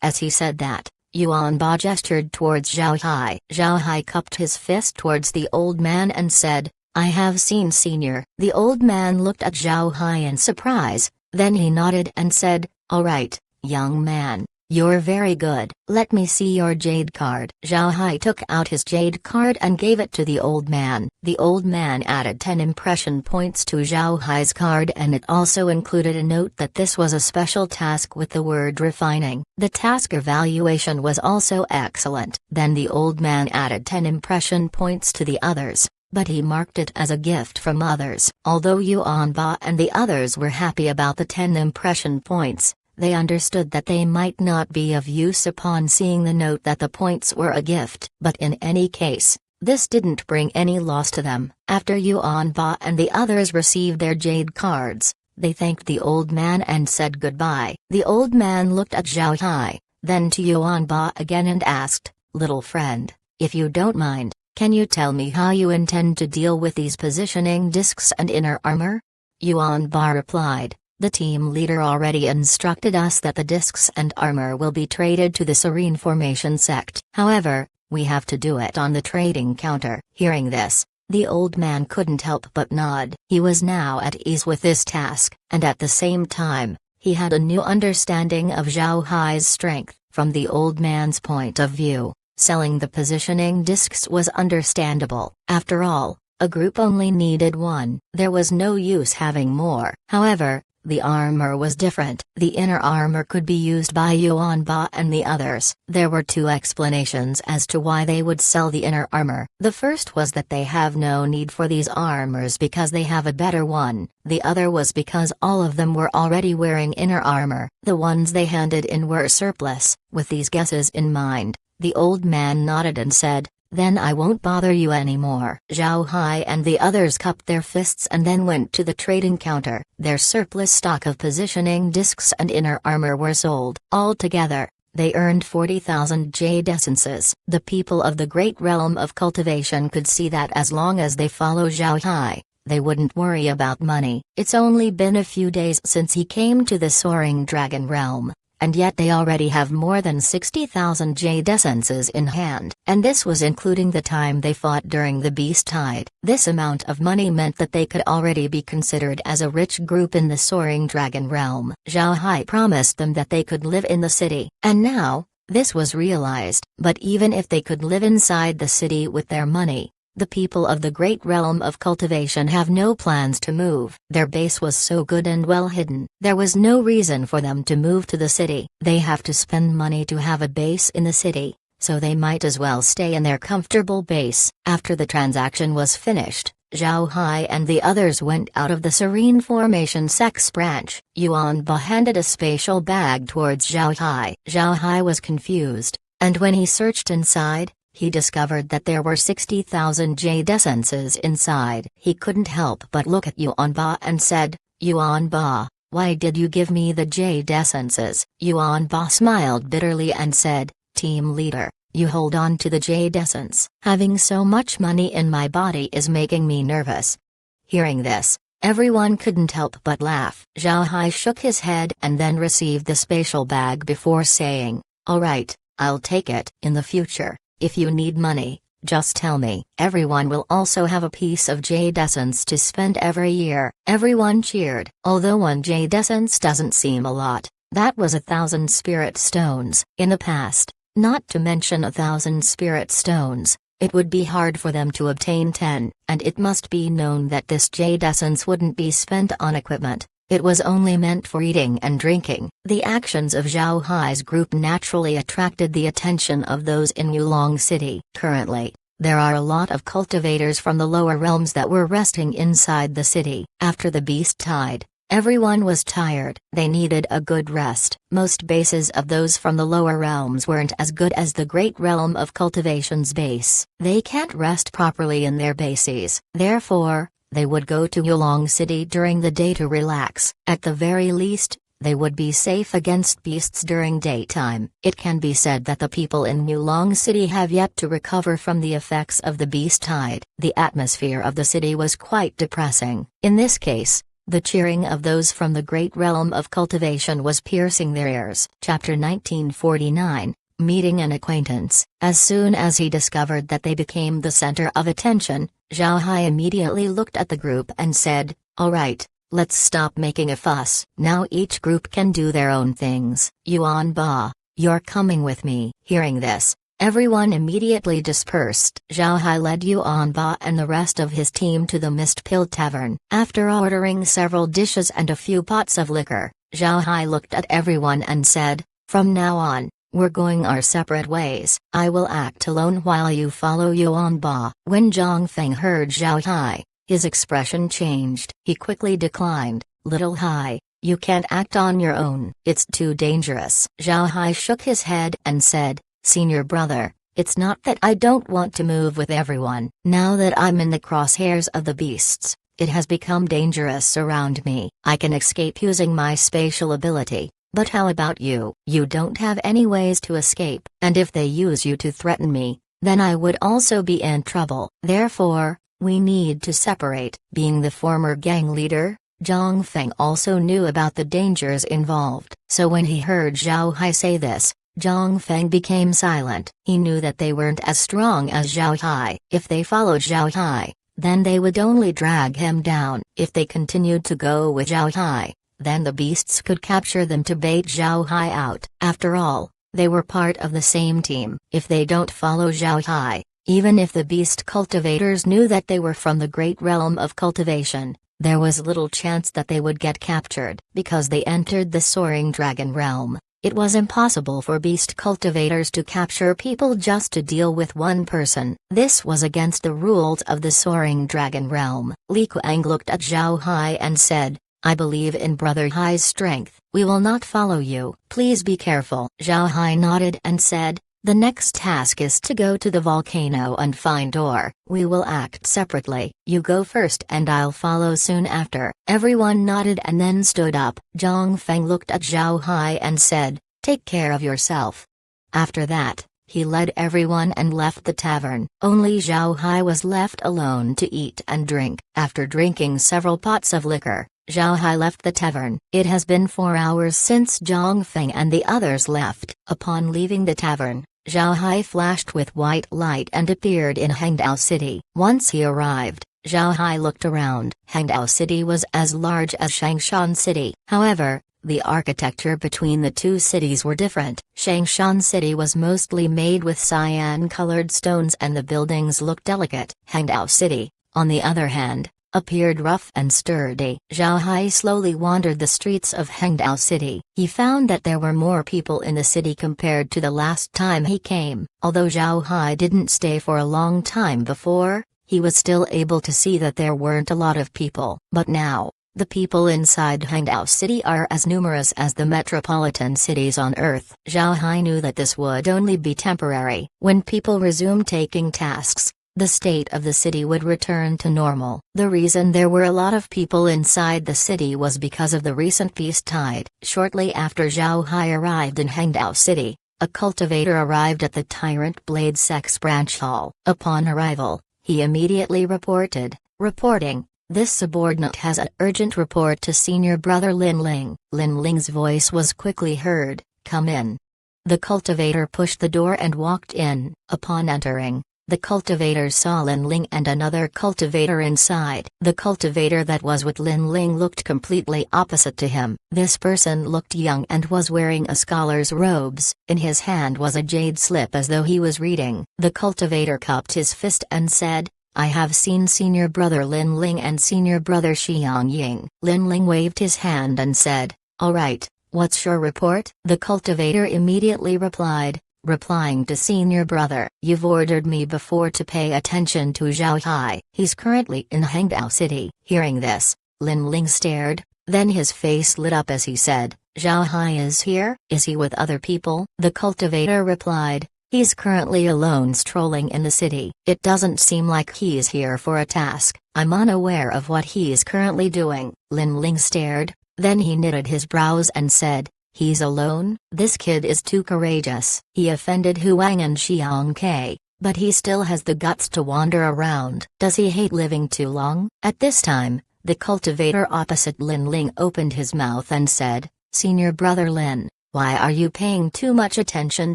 As he said that, Yuan Ba gestured towards Zhao Hai. Zhao Hai cupped his fist towards the old man and said, "I have seen Senior." The old man looked at Zhao Hai in surprise, then he nodded and said, "All right, young man, you're very good. Let me see your jade card." Zhao Hai took out his jade card and gave it to the old man. The old man added 10 impression points to Zhao Hai's card, and it also included a note that this was a special task with the word refining. The task evaluation was also excellent. Then the old man added 10 impression points to the others, but he marked it as a gift from others. Although Yuan Ba and the others were happy about the 10 impression points, they understood that they might not be of use upon seeing the note that the points were a gift. But in any case, this didn't bring any loss to them. After Yuan Ba and the others received their jade cards, they thanked the old man and said goodbye. The old man looked at Zhao Hai, then to Yuan Ba again and asked, "Little friend, if you don't mind, can you tell me how you intend to deal with these positioning discs and inner armor?" Yuan Ba replied, "The team leader already instructed us that the discs and armor will be traded to the Serene Formation sect. However, we have to do it on the trading counter." Hearing this, the old man couldn't help but nod. He was now at ease with this task, and at the same time, he had a new understanding of Zhao Hai's strength. From the old man's point of view, selling the positioning discs was understandable. After all, a group only needed one. There was no use having more. However, the armor was different. The inner armor could be used by Yuan Ba and the others. There were 2 explanations as to why they would sell the inner armor. The first was that they have no need for these armors because they have a better one. The other was because all of them were already wearing inner armor. The ones they handed in were surplus. With these guesses in mind, the old man nodded and said, "Then I won't bother you anymore." Zhao Hai and the others cupped their fists and then went to the trading counter. Their surplus stock of positioning discs and inner armor were sold. Altogether, they earned 40,000 jade essences. The people of the great realm of cultivation could see that as long as they follow Zhao Hai, they wouldn't worry about money. It's only been a few days since he came to the Soaring Dragon realm, and yet they already have more than 60,000 jade essences in hand. And this was including the time they fought during the Beast Tide. This amount of money meant that they could already be considered as a rich group in the Soaring Dragon realm. Zhao Hai promised them that they could live in the city. And now, this was realized. But even if they could live inside the city with their money, the people of the great realm of cultivation have no plans to move. Their base was so good and well hidden. There was no reason for them to move to the city. They have to spend money to have a base in the city, so they might as well stay in their comfortable base. After the transaction was finished, Zhao Hai and the others went out of the Serene Formation Sex branch. Yuan Ba handed a spatial bag towards Zhao Hai. Zhao Hai was confused, and when he searched inside, he discovered that there were 60,000 jade essences inside. He couldn't help but look at Yuan Ba and said, "Yuan Ba, why did you give me the jade essences?" Yuan Ba smiled bitterly and said, "Team leader, you hold on to the jade essence. Having so much money in my body is making me nervous." Hearing this, everyone couldn't help but laugh. Zhao Hai shook his head and then received the spatial bag before saying, "All right, I'll take it. In the future, if you need money, just tell me." Everyone will also have a piece of jade essence to spend every year. Everyone cheered. Although 1 jade essence doesn't seem a lot, that was 1,000 spirit stones. In the past, not to mention 1,000 spirit stones, it would be hard for them to obtain 10, and it must be known that this jade essence wouldn't be spent on equipment. It was only meant for eating and drinking. The actions of Zhao Hai's group naturally attracted the attention of those in Yulong City. Currently, there are a lot of cultivators from the lower realms that were resting inside the city. After the beast tide, everyone was tired. They needed a good rest. Most bases of those from the lower realms weren't as good as the great realm of cultivation's base. They can't rest properly in their bases. Therefore, they would go to Yulong City during the day to relax. At the very least, they would be safe against beasts during daytime. It can be said that the people in Yulong City have yet to recover from the effects of the beast tide. The atmosphere of the city was quite depressing. In this case, the cheering of those from the great realm of cultivation was piercing their ears. Chapter 1949, Meeting an Acquaintance. As soon as he discovered that they became the center of attention, Zhao Hai immediately looked at the group and said, "All right, let's stop making a fuss. Now each group can do their own things. Yuan Ba, you're coming with me." Hearing this, everyone immediately dispersed. Zhao Hai led Yuan Ba and the rest of his team to the Mist Pill Tavern. After ordering several dishes and a few pots of liquor, Zhao Hai looked at everyone and said, "From now on, we're going our separate ways. I will act alone while you follow Yuan Ba." When Zhang Feng heard Zhao Hai, his expression changed. He quickly declined. "Little Hai, you can't act on your own. It's too dangerous." Zhao Hai shook his head and said, "Senior brother, it's not that I don't want to move with everyone. Now that I'm in the crosshairs of the beasts, it has become dangerous around me. I can escape using my spatial ability. But how about you? You don't have any ways to escape. And if they use you to threaten me, then I would also be in trouble. Therefore, we need to separate." Being the former gang leader, Zhang Feng also knew about the dangers involved. So when he heard Zhao Hai say this, Zhang Feng became silent. He knew that they weren't as strong as Zhao Hai. If they followed Zhao Hai, then they would only drag him down. If they continued to go with Zhao Hai, then the beasts could capture them to bait Zhao Hai out. After all, they were part of the same team. If they don't follow Zhao Hai, even if the beast cultivators knew that they were from the great realm of cultivation, there was little chance that they would get captured. Because they entered the soaring dragon realm, it was impossible for beast cultivators to capture people just to deal with one person. This was against the rules of the soaring dragon realm. Li Kuang looked at Zhao Hai and said, "I believe in Brother Hai's strength. We will not follow you. Please be careful." Zhao Hai nodded and said, "The next task is to go to the volcano and find ore. We will act separately. You go first and I'll follow soon after." Everyone nodded and then stood up. Zhang Feng looked at Zhao Hai and said, "Take care of yourself." After that, he led everyone and left the tavern. Only Zhao Hai was left alone to eat and drink. After drinking several pots of liquor, Zhao Hai left the tavern. It has been 4 hours since Zhang Feng and the others left. Upon leaving the tavern, Zhao Hai flashed with white light and appeared in Hangdao City. Once he arrived, Zhao Hai looked around. Hangdao City was as large as Changshan City. However, the architecture between the two cities were different. Changshan City was mostly made with cyan-colored stones and the buildings looked delicate. Hangdao City, on the other hand, appeared rough and sturdy. Zhao Hai slowly wandered the streets of Hangdao City. He found that there were more people in the city compared to the last time he came. Although Zhao Hai didn't stay for a long time before, he was still able to see that there weren't a lot of people. But now, the people inside Hangdao City are as numerous as the metropolitan cities on Earth. Zhao Hai knew that this would only be temporary. When people resumed taking tasks, the state of the city would return to normal. The reason there were a lot of people inside the city was because of the recent beast tide. Shortly after Zhao Hai arrived in Hangdao City, a cultivator arrived at the Tyrant Blade Sex Branch Hall. Upon arrival, he immediately reporting, "This subordinate has an urgent report to senior brother Lin Ling." Lin Ling's voice was quickly heard, "Come in." The cultivator pushed the door and walked in. Upon entering, the cultivator saw Lin Ling and another cultivator inside. The cultivator that was with Lin Ling looked completely opposite to him. This person looked young and was wearing a scholar's robes. In his hand was a jade slip as though he was reading. The cultivator cupped his fist and said, I have seen senior brother Lin Ling and senior brother Xiang Ying. Lin Ling waved his hand and said, "Alright, what's your report?" The cultivator immediately replied, replying to senior brother, "You've ordered me before to pay attention to Zhao Hai. He's currently in Hangdao City." Hearing this, Lin Ling stared, then his face lit up as he said, "Zhao Hai is here? Is he with other people?" The cultivator replied, "He's currently alone strolling in the city. It doesn't seem like he's here for a task. I'm unaware of what he's currently doing." Lin Ling stared, then he knitted his brows and said, "He's alone? This kid is too courageous. He offended Huang and Xiang Ke, but he still has the guts to wander around. Does he hate living too long?" At this time, the cultivator opposite Lin Ling opened his mouth and said, "Senior brother Lin, why are you paying too much attention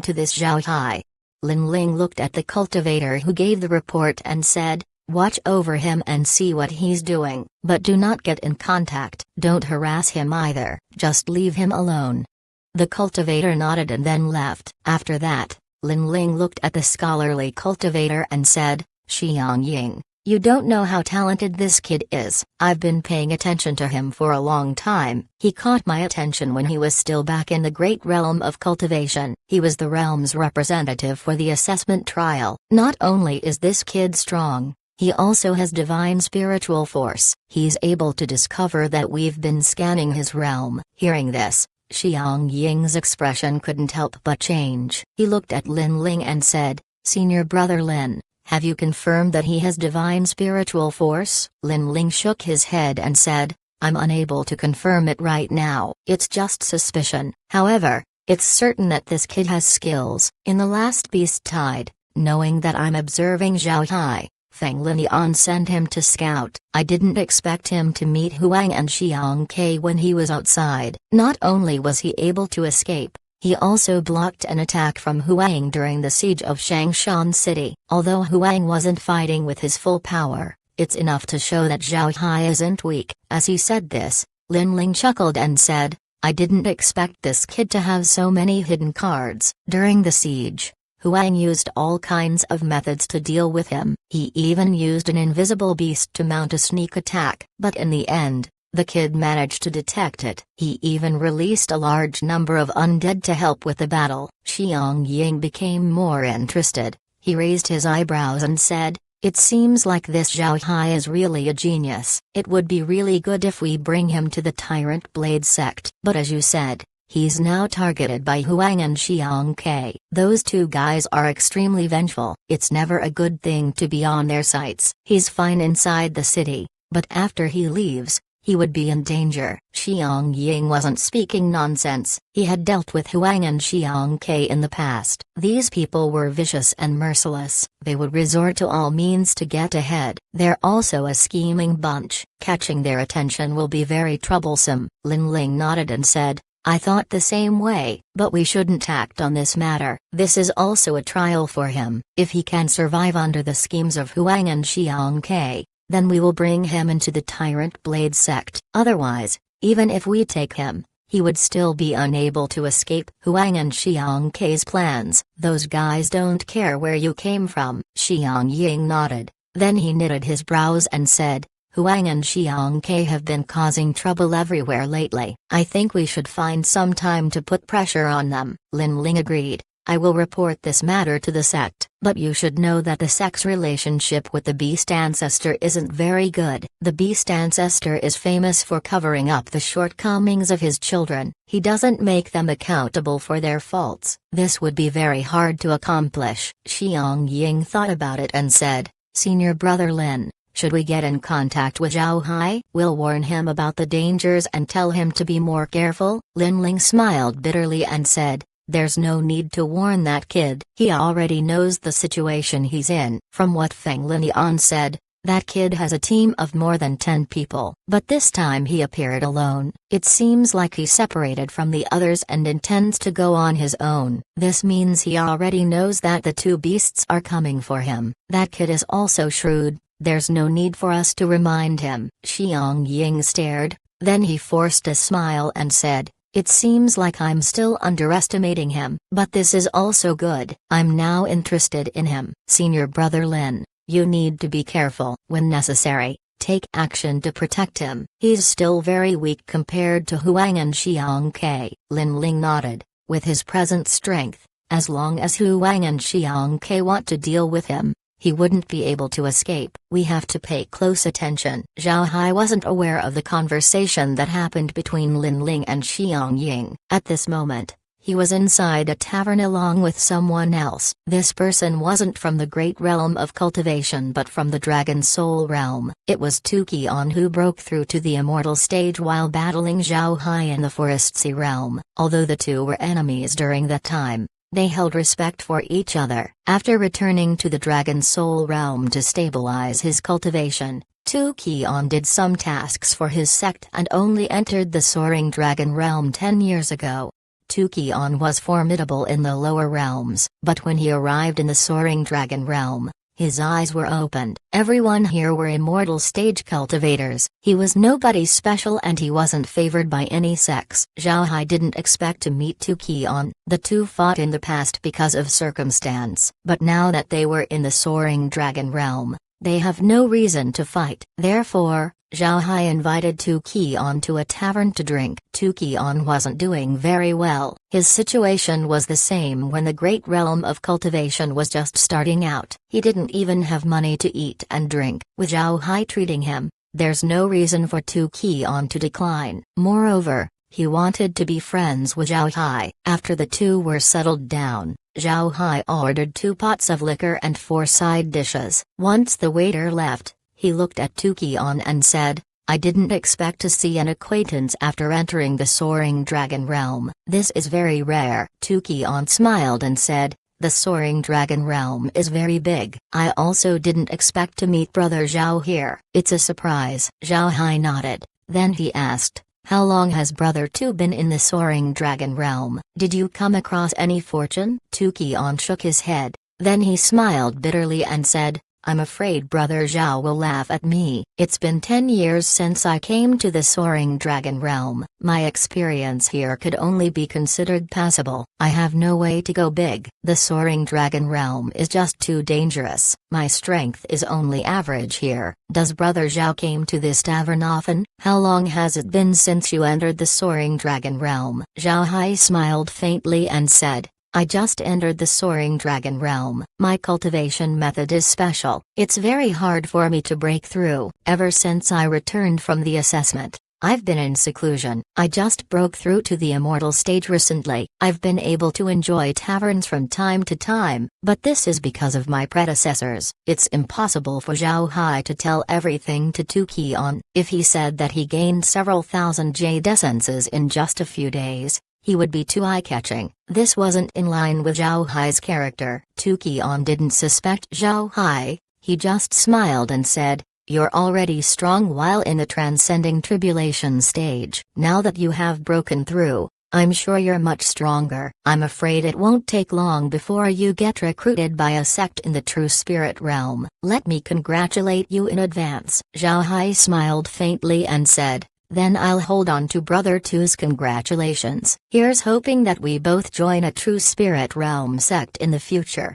to this Zhao Hai?" Lin Ling looked at the cultivator who gave the report and said, "Watch over him and see what he's doing, but do not get in contact. Don't harass him either, just leave him alone." The cultivator nodded and then left. After that, Lin Ling looked at the scholarly cultivator and said, "Xiang Ying, you don't know how talented this kid is. I've been paying attention to him for a long time. He caught my attention when he was still back in the great realm of cultivation. He was the realm's representative for the assessment trial. Not only is this kid strong, he also has divine spiritual force. He's able to discover that we've been scanning his realm." Hearing this, Xiang Ying's expression couldn't help but change. He looked at Lin Ling and said, "Senior brother Lin, have you confirmed that he has divine spiritual force?" Lin Ling shook his head and said, "I'm unable to confirm it right now. It's just suspicion. However, it's certain that this kid has skills." In the last Beast Tide, knowing that I'm observing Zhao Hai, Feng Linian sent him to scout. I didn't expect him to meet Huang and Xiang Ke when he was outside. Not only was he able to escape, he also blocked an attack from Huang during the siege of Changshan City. Although Huang wasn't fighting with his full power, it's enough to show that Zhao Hai isn't weak. As he said this, Lin Ling chuckled and said, "I didn't expect this kid to have so many hidden cards." During the siege, Huang used all kinds of methods to deal with him. He even used an invisible beast to mount a sneak attack. But in the end, the kid managed to detect it. He even released a large number of undead to help with the battle. Xiang Ying became more interested. He raised his eyebrows and said, "It seems like this Zhao Hai is really a genius. It would be really good if we bring him to the Tyrant Blade sect. But as you said, he's now targeted by Huang and Xiang Ke. Those two guys are extremely vengeful. It's never a good thing to be on their sights. He's fine inside the city, but after he leaves, he would be in danger." Xiang Ying wasn't speaking nonsense. He had dealt with Huang and Xiang Ke in the past. These people were vicious and merciless. They would resort to all means to get ahead. They're also a scheming bunch. Catching their attention will be very troublesome. Lin Ling nodded and said, "I thought the same way, but we shouldn't act on this matter. This is also a trial for him. If he can survive under the schemes of Huang and Xiang Ke, then we will bring him into the Tyrant Blade sect. Otherwise, even if we take him, he would still be unable to escape Huang and Xiang Ke's plans. Those guys don't care where you came from." Xiang Ying nodded, then he knitted his brows and said, "Huang and Xiang Ke have been causing trouble everywhere lately. I think we should find some time to put pressure on them." Lin Ling agreed. "I will report this matter to the sect, but you should know that the sect's relationship with the Beast Ancestor isn't very good. The Beast Ancestor is famous for covering up the shortcomings of his children. He doesn't make them accountable for their faults. This would be very hard to accomplish." Xiang Ying thought about it and said, "Senior brother Lin, should we get in contact with Zhao Hai? We'll warn him about the dangers and tell him to be more careful." Lin Ling smiled bitterly and said, "There's no need to warn that kid. He already knows the situation he's in." From what Feng Linian said, that kid has a team of more than 10 people. But this time he appeared alone. It seems like he separated from the others and intends to go on his own. This means he already knows that the two beasts are coming for him. That kid is also shrewd. There's no need for us to remind him. Xiang Ying stared, then he forced a smile and said, "It seems like I'm still underestimating him, but this is also good. I'm now interested in him." "Senior brother Lin, You need to be careful. When necessary, take action to protect him. He's still very weak compared to Huang and Xiang Ke. Lin Ling nodded. With his present strength, as long as Huang and Xiang Ke want to deal with him, he wouldn't be able to escape. We have to pay close attention. Zhao Hai wasn't aware of the conversation that happened between Lin Ling and Xiang Ying. At this moment, he was inside a tavern along with someone else. This person wasn't from the great realm of cultivation but from the Dragon Soul realm. It was Tu Qian who broke through to the immortal stage while battling Zhao Hai in the Forest Sea realm. Although the two were enemies during that time, they held respect for each other. After returning to the Dragon Soul realm to stabilize his cultivation, Tu Qian did some tasks for his sect and only entered the Soaring Dragon realm 10 years ago. Tu Qian was formidable in the lower realms, but when he arrived in the Soaring Dragon realm, his eyes were opened. Everyone here were immortal stage cultivators. He was nobody special and he wasn't favored by any sex. Zhao Hai didn't expect to meet Tu Qian. The two fought in the past because of circumstance, but now that they were in the Soaring Dragon realm, they have no reason to fight. Therefore, Zhao Hai invited Tu Qian to a tavern to drink. Tu Qian wasn't doing very well. His situation was the same when the great realm of cultivation was just starting out. He didn't even have money to eat and drink. With Zhao Hai treating him, there's no reason for Tu Qian to decline. Moreover, he wanted to be friends with Zhao Hai. After the two were settled down, Zhao Hai ordered 2 pots of liquor and 4 side dishes. Once the waiter left, he looked at Tu Qian and said, I didn't expect to see an acquaintance after entering the Soaring Dragon realm. This is very rare. Tu Qian smiled and said, the Soaring Dragon realm is very big. I also didn't expect to meet Brother Zhao here. It's a surprise. Zhao Hai nodded. Then he asked, how long has Brother Tu been in the Soaring Dragon realm? Did you come across any fortune? Tu Qian shook his head. Then he smiled bitterly and said, I'm afraid Brother Zhao will laugh at me. It's been 10 years since I came to the Soaring Dragon realm. My experience here could only be considered passable. I have no way to go big. The Soaring Dragon realm is just too dangerous. My strength is only average here. Does Brother Zhao came to this tavern often? How long has it been since you entered the Soaring Dragon realm? Zhao Hai smiled faintly and said, I just entered the Soaring Dragon realm. My cultivation method is special. It's very hard for me to break through. Ever since I returned from the assessment, I've been in seclusion. I just broke through to the immortal stage recently. I've been able to enjoy taverns from time to time, but this is because of my predecessors. It's impossible for Zhao Hai to tell everything to Tu Qian. If he said that he gained several thousand jade essences in just a few days, he would be too eye-catching. This wasn't in line with Zhao Hai's character. Tu Qian didn't suspect Zhao Hai, he just smiled and said, you're already strong while in the transcending tribulation stage. Now that you have broken through, I'm sure you're much stronger. I'm afraid it won't take long before you get recruited by a sect in the True Spirit realm. Let me congratulate you in advance. Zhao Hai smiled faintly and said, then I'll hold on to Brother Tu's congratulations. Here's hoping that we both join a True Spirit realm sect in the future.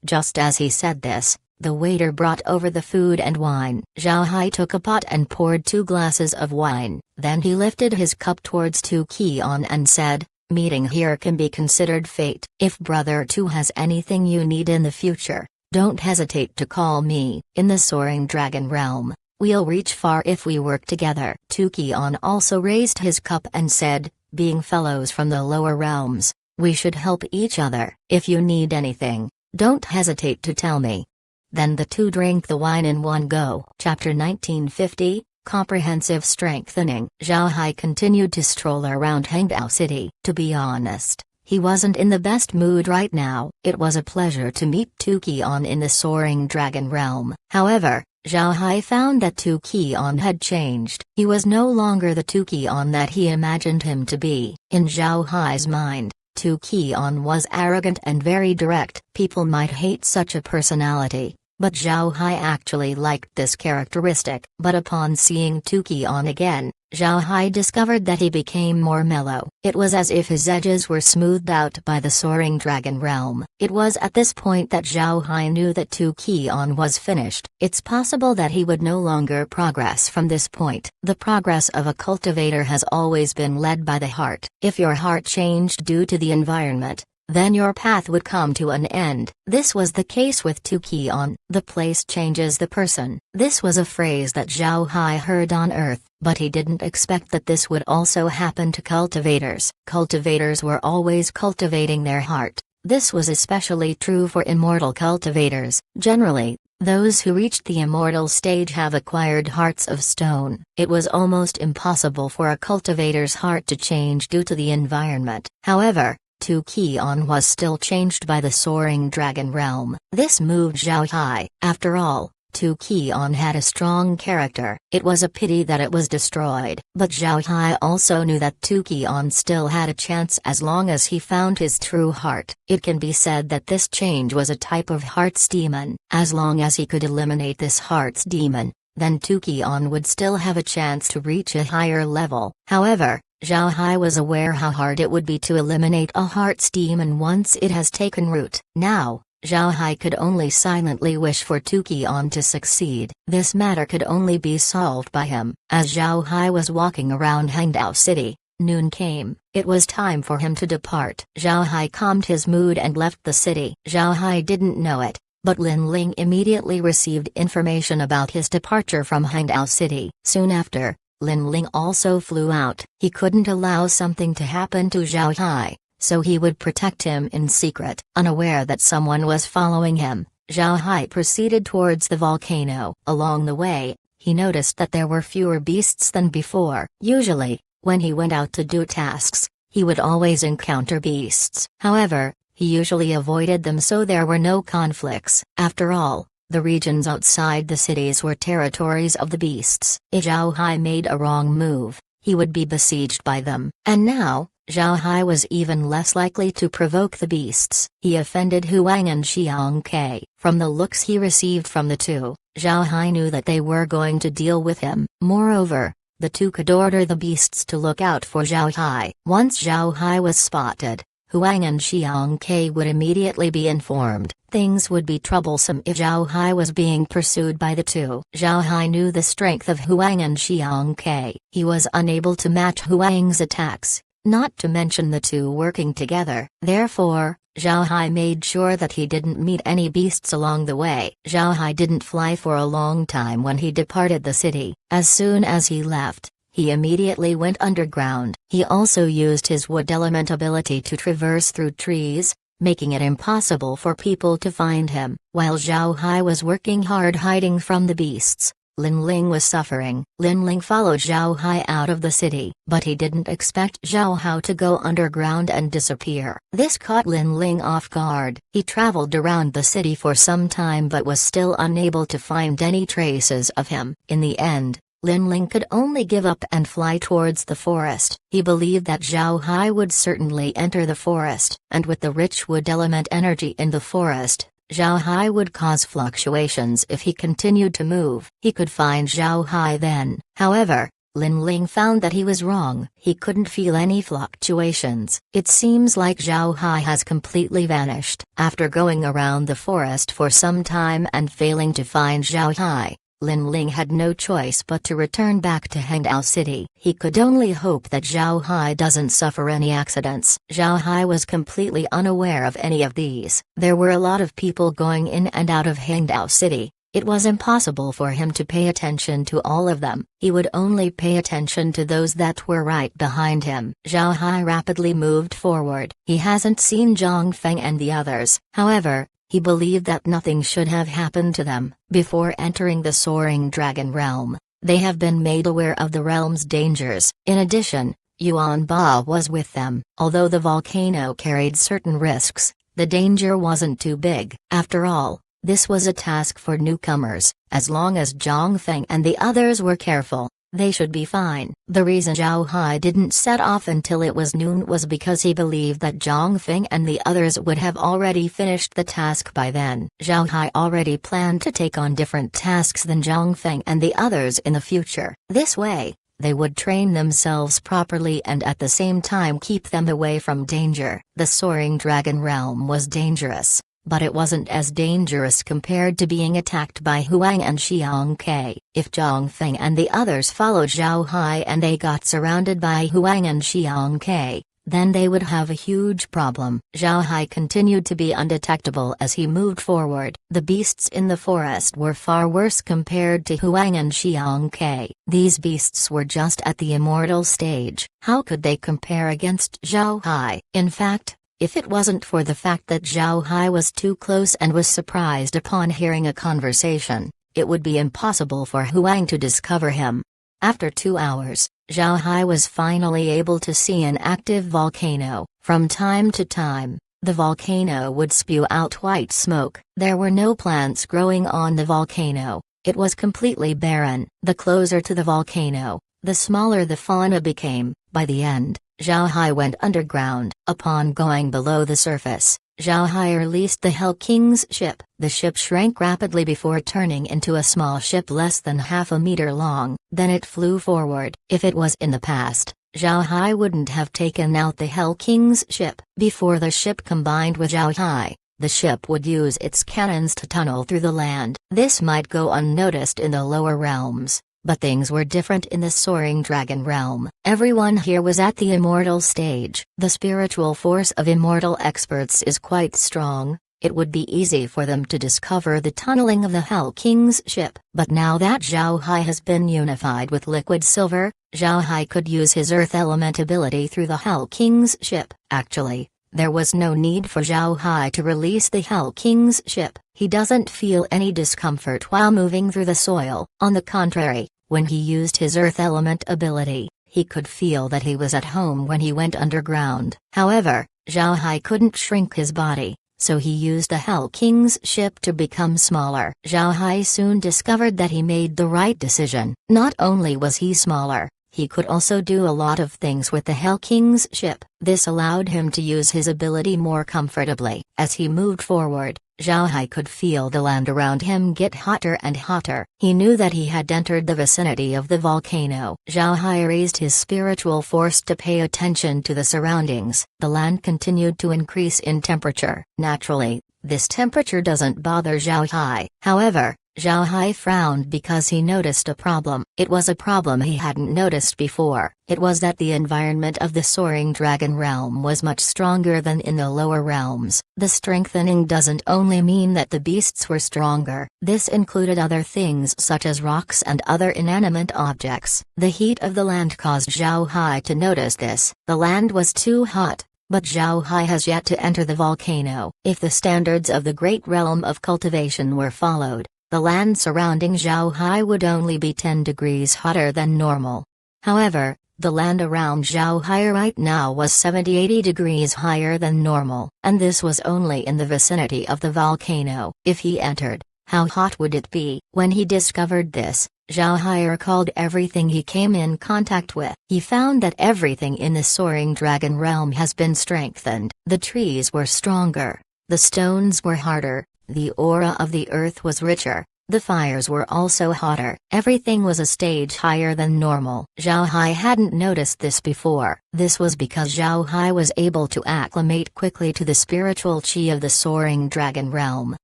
Just as he said this, the waiter brought over the food and wine. Zhao Hai took a pot and poured 2 glasses of wine, then he lifted his cup towards Tu Qian and said, meeting here can be considered fate. If Brother Tu has anything you need in the future, don't hesitate to call me. In the Soaring Dragon realm, we'll reach far if we work together. Tu Qian also raised his cup and said, being fellows from the lower realms, we should help each other. If you need anything, don't hesitate to tell me. Then the two drank the wine in one go. Chapter 1950, Comprehensive Strengthening. Zhao Hai continued to stroll around Hangdao City. To be honest, he wasn't in the best mood right now. It was a pleasure to meet Tu Qian in the Soaring Dragon realm. However, Zhao Hai found that Tu Qian had changed. He was no longer the Tu Qian that he imagined him to be. In Zhao Hai's mind, Tu Qian was arrogant and very direct. People might hate such a personality, but Zhao Hai actually liked this characteristic. But upon seeing Tu Qian again, Zhao Hai discovered that he became more mellow. It was as if his edges were smoothed out by the soaring dragon realm. It was at this point that Zhao Hai knew that Tu Qian was finished. It's possible that he would no longer progress from this point. The progress of a cultivator has always been led by the heart. If your heart changed due to the environment, then your path would come to an end. This was the case with Tu Qian. The place changes the person. This was a phrase that Zhao Hai heard on Earth, but he didn't expect that this would also happen to cultivators. Cultivators were always cultivating their heart. This was especially true for immortal cultivators. Generally, those who reached the immortal stage have acquired hearts of stone. It was almost impossible for a cultivator's heart to change due to the environment. However, Tu Qian was still changed by the soaring dragon realm. This moved Zhao Hai. After all, Tu Qian had a strong character. It was a pity that it was destroyed. But Zhao Hai also knew that Tu Qian still had a chance as long as he found his true heart. It can be said that this change was a type of heart's demon. As long as he could eliminate this heart's demon, then Tu Qian would still have a chance to reach a higher level. However, Zhao Hai was aware how hard it would be to eliminate a heart's demon once it has taken root. Now, Zhao Hai could only silently wish for Tu Qian to succeed. This matter could only be solved by him. As Zhao Hai was walking around Hangdao City, noon came. It was time for him to depart. Zhao Hai calmed his mood and left the city. Zhao Hai didn't know it, but Lin Ling immediately received information about his departure from Hangdao City. Soon after, Lin Ling also flew out. He couldn't allow something to happen to Zhao Hai, so he would protect him in secret. Unaware that someone was following him, Zhao Hai proceeded towards the volcano. Along the way, he noticed that there were fewer beasts than before. Usually, when he went out to do tasks, he would always encounter beasts. However, he usually avoided them so there were no conflicts. After all, the regions outside the cities were territories of the beasts. If Zhao Hai made a wrong move, he would be besieged by them. And now, Zhao Hai was even less likely to provoke the beasts. He offended Huang and Xiang Ke. From the looks he received from the two, Zhao Hai knew that they were going to deal with him. Moreover, the two could order the beasts to look out for Zhao Hai. Once Zhao Hai was spotted, Huang and Xiang Ke would immediately be informed. Things would be troublesome if Zhao Hai was being pursued by the two. Zhao Hai knew the strength of Huang and Xiang Ke. He was unable to match Huang's attacks, not to mention the two working together. Therefore, Zhao Hai made sure that he didn't meet any beasts along the way. Zhao Hai didn't fly for a long time when he departed the city. As soon as he left, he immediately went underground. He also used his wood element ability to traverse through trees, making it impossible for people to find him. While Zhao Hai was working hard hiding from the beasts, Lin Ling was suffering. Lin Ling followed Zhao Hai out of the city, but he didn't expect Zhao Hai to go underground and disappear. This caught Lin Ling off guard. He traveled around the city for some time but was still unable to find any traces of him. In the end, Lin Ling could only give up and fly towards the forest. He believed that Zhao Hai would certainly enter the forest, and with the rich wood element energy in the forest, Zhao Hai would cause fluctuations if he continued to move. He could find Zhao Hai then. However, Lin Ling found that he was wrong. He couldn't feel any fluctuations. It seems like Zhao Hai has completely vanished. After going around the forest for some time and failing to find Zhao Hai, Lin Ling had no choice but to return back to Hangdao City. He could only hope that Zhao Hai doesn't suffer any accidents. Zhao Hai was completely unaware of any of these. There were a lot of people going in and out of Hangdao City. It was impossible for him to pay attention to all of them. He would only pay attention to those that were right behind him. Zhao Hai rapidly moved forward. He hasn't seen Zhang Feng and the others. However, he believed that nothing should have happened to them. Before entering the soaring dragon realm, they have been made aware of the realm's dangers. In addition, Yuan Ba was with them. Although the volcano carried certain risks, the danger wasn't too big. After all, this was a task for newcomers. As long as Zhang Feng and the others were careful, they should be fine. The reason Zhao Hai didn't set off until it was noon was because he believed that Zhang Feng and the others would have already finished the task by then. Zhao Hai already planned to take on different tasks than Zhang Feng and the others in the future. This way, they would train themselves properly and at the same time keep them away from danger. The soaring dragon realm was dangerous, but it wasn't as dangerous compared to being attacked by Huang and Xiang Kai. If Zhang Feng and the others followed Zhao Hai and they got surrounded by Huang and Xiang Kai, then they would have a huge problem. Zhao Hai continued to be undetectable as he moved forward. The beasts in the forest were far worse compared to Huang and Xiang Kai. These beasts were just at the immortal stage. How could they compare against Zhao Hai? In fact, if it wasn't for the fact that Zhao Hai was too close and was surprised upon hearing a conversation, it would be impossible for Huang to discover him. After 2 hours, Zhao Hai was finally able to see an active volcano. From time to time, the volcano would spew out white smoke. There were no plants growing on the volcano. It was completely barren. The closer to the volcano, the smaller the fauna became. By the end, Zhao Hai went underground. Upon going below the surface, Zhao Hai released the Hell King's ship. The ship shrank rapidly before turning into a small ship less than half a meter long. Then it flew forward. If it was in the past, Zhao Hai wouldn't have taken out the Hell King's ship. Before the ship combined with Zhao Hai, the ship would use its cannons to tunnel through the land. This might go unnoticed in the lower realms, but things were different in the soaring dragon realm. Everyone here was at the immortal stage. The spiritual force of immortal experts is quite strong. It would be easy for them to discover the tunneling of the Hell King's ship. But now that Zhao Hai has been unified with liquid silver, Zhao Hai could use his earth element ability through the Hell King's ship. Actually, there was no need for Zhao Hai to release the Hell King's ship. He doesn't feel any discomfort while moving through the soil. On the contrary, when he used his earth element ability, he could feel that he was at home when he went underground. However, Zhao Hai couldn't shrink his body, so he used the Hell King's ship to become smaller. Zhao Hai soon discovered that he made the right decision. Not only was he smaller, he could also do a lot of things with the Hell King's ship. This allowed him to use his ability more comfortably. As he moved forward, Zhao Hai could feel the land around him get hotter and hotter. He knew that he had entered the vicinity of the volcano. Zhao Hai raised his spiritual force to pay attention to the surroundings. The land continued to increase in temperature. Naturally, this temperature doesn't bother Zhao Hai. However, Zhao Hai frowned because he noticed a problem. It was a problem he hadn't noticed before. It was that the environment of the soaring dragon realm was much stronger than in the lower realms. The strengthening doesn't only mean that the beasts were stronger. This included other things such as rocks and other inanimate objects. The heat of the land caused Zhao Hai to notice this. The land was too hot. But Zhao Hai has yet to enter the volcano. If the standards of the great realm of cultivation were followed, the land surrounding Zhao Hai would only be 10 degrees hotter than normal. However, the land around Zhao Hai right now was 70-80 degrees higher than normal, and this was only in the vicinity of the volcano. If he entered, how hot would it be? When he discovered this, Zhao Hai recalled everything he came in contact with. He found that everything in the soaring dragon realm has been strengthened. The trees were stronger, the stones were harder, the aura of the earth was richer, the fires were also hotter. Everything was a stage higher than normal. Zhao Hai hadn't noticed this before. This was because Zhao Hai was able to acclimate quickly to the spiritual chi of the soaring dragon realm.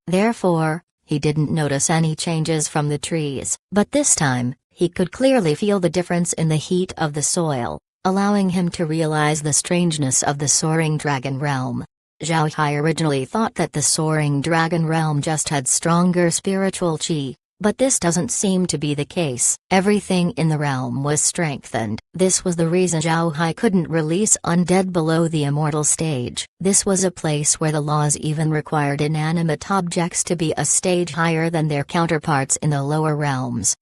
Therefore, he didn't notice any changes from the trees. But this time, he could clearly feel the difference in the heat of the soil, allowing him to realize the strangeness of the soaring dragon realm. Zhao Hai originally thought that the soaring dragon realm just had stronger spiritual chi, but this doesn't seem to be the case. Everything in the realm was strengthened. This was the reason Zhao Hai couldn't release undead below the immortal stage. This was a place where the laws even required inanimate objects to be a stage higher than their counterparts in the lower realms.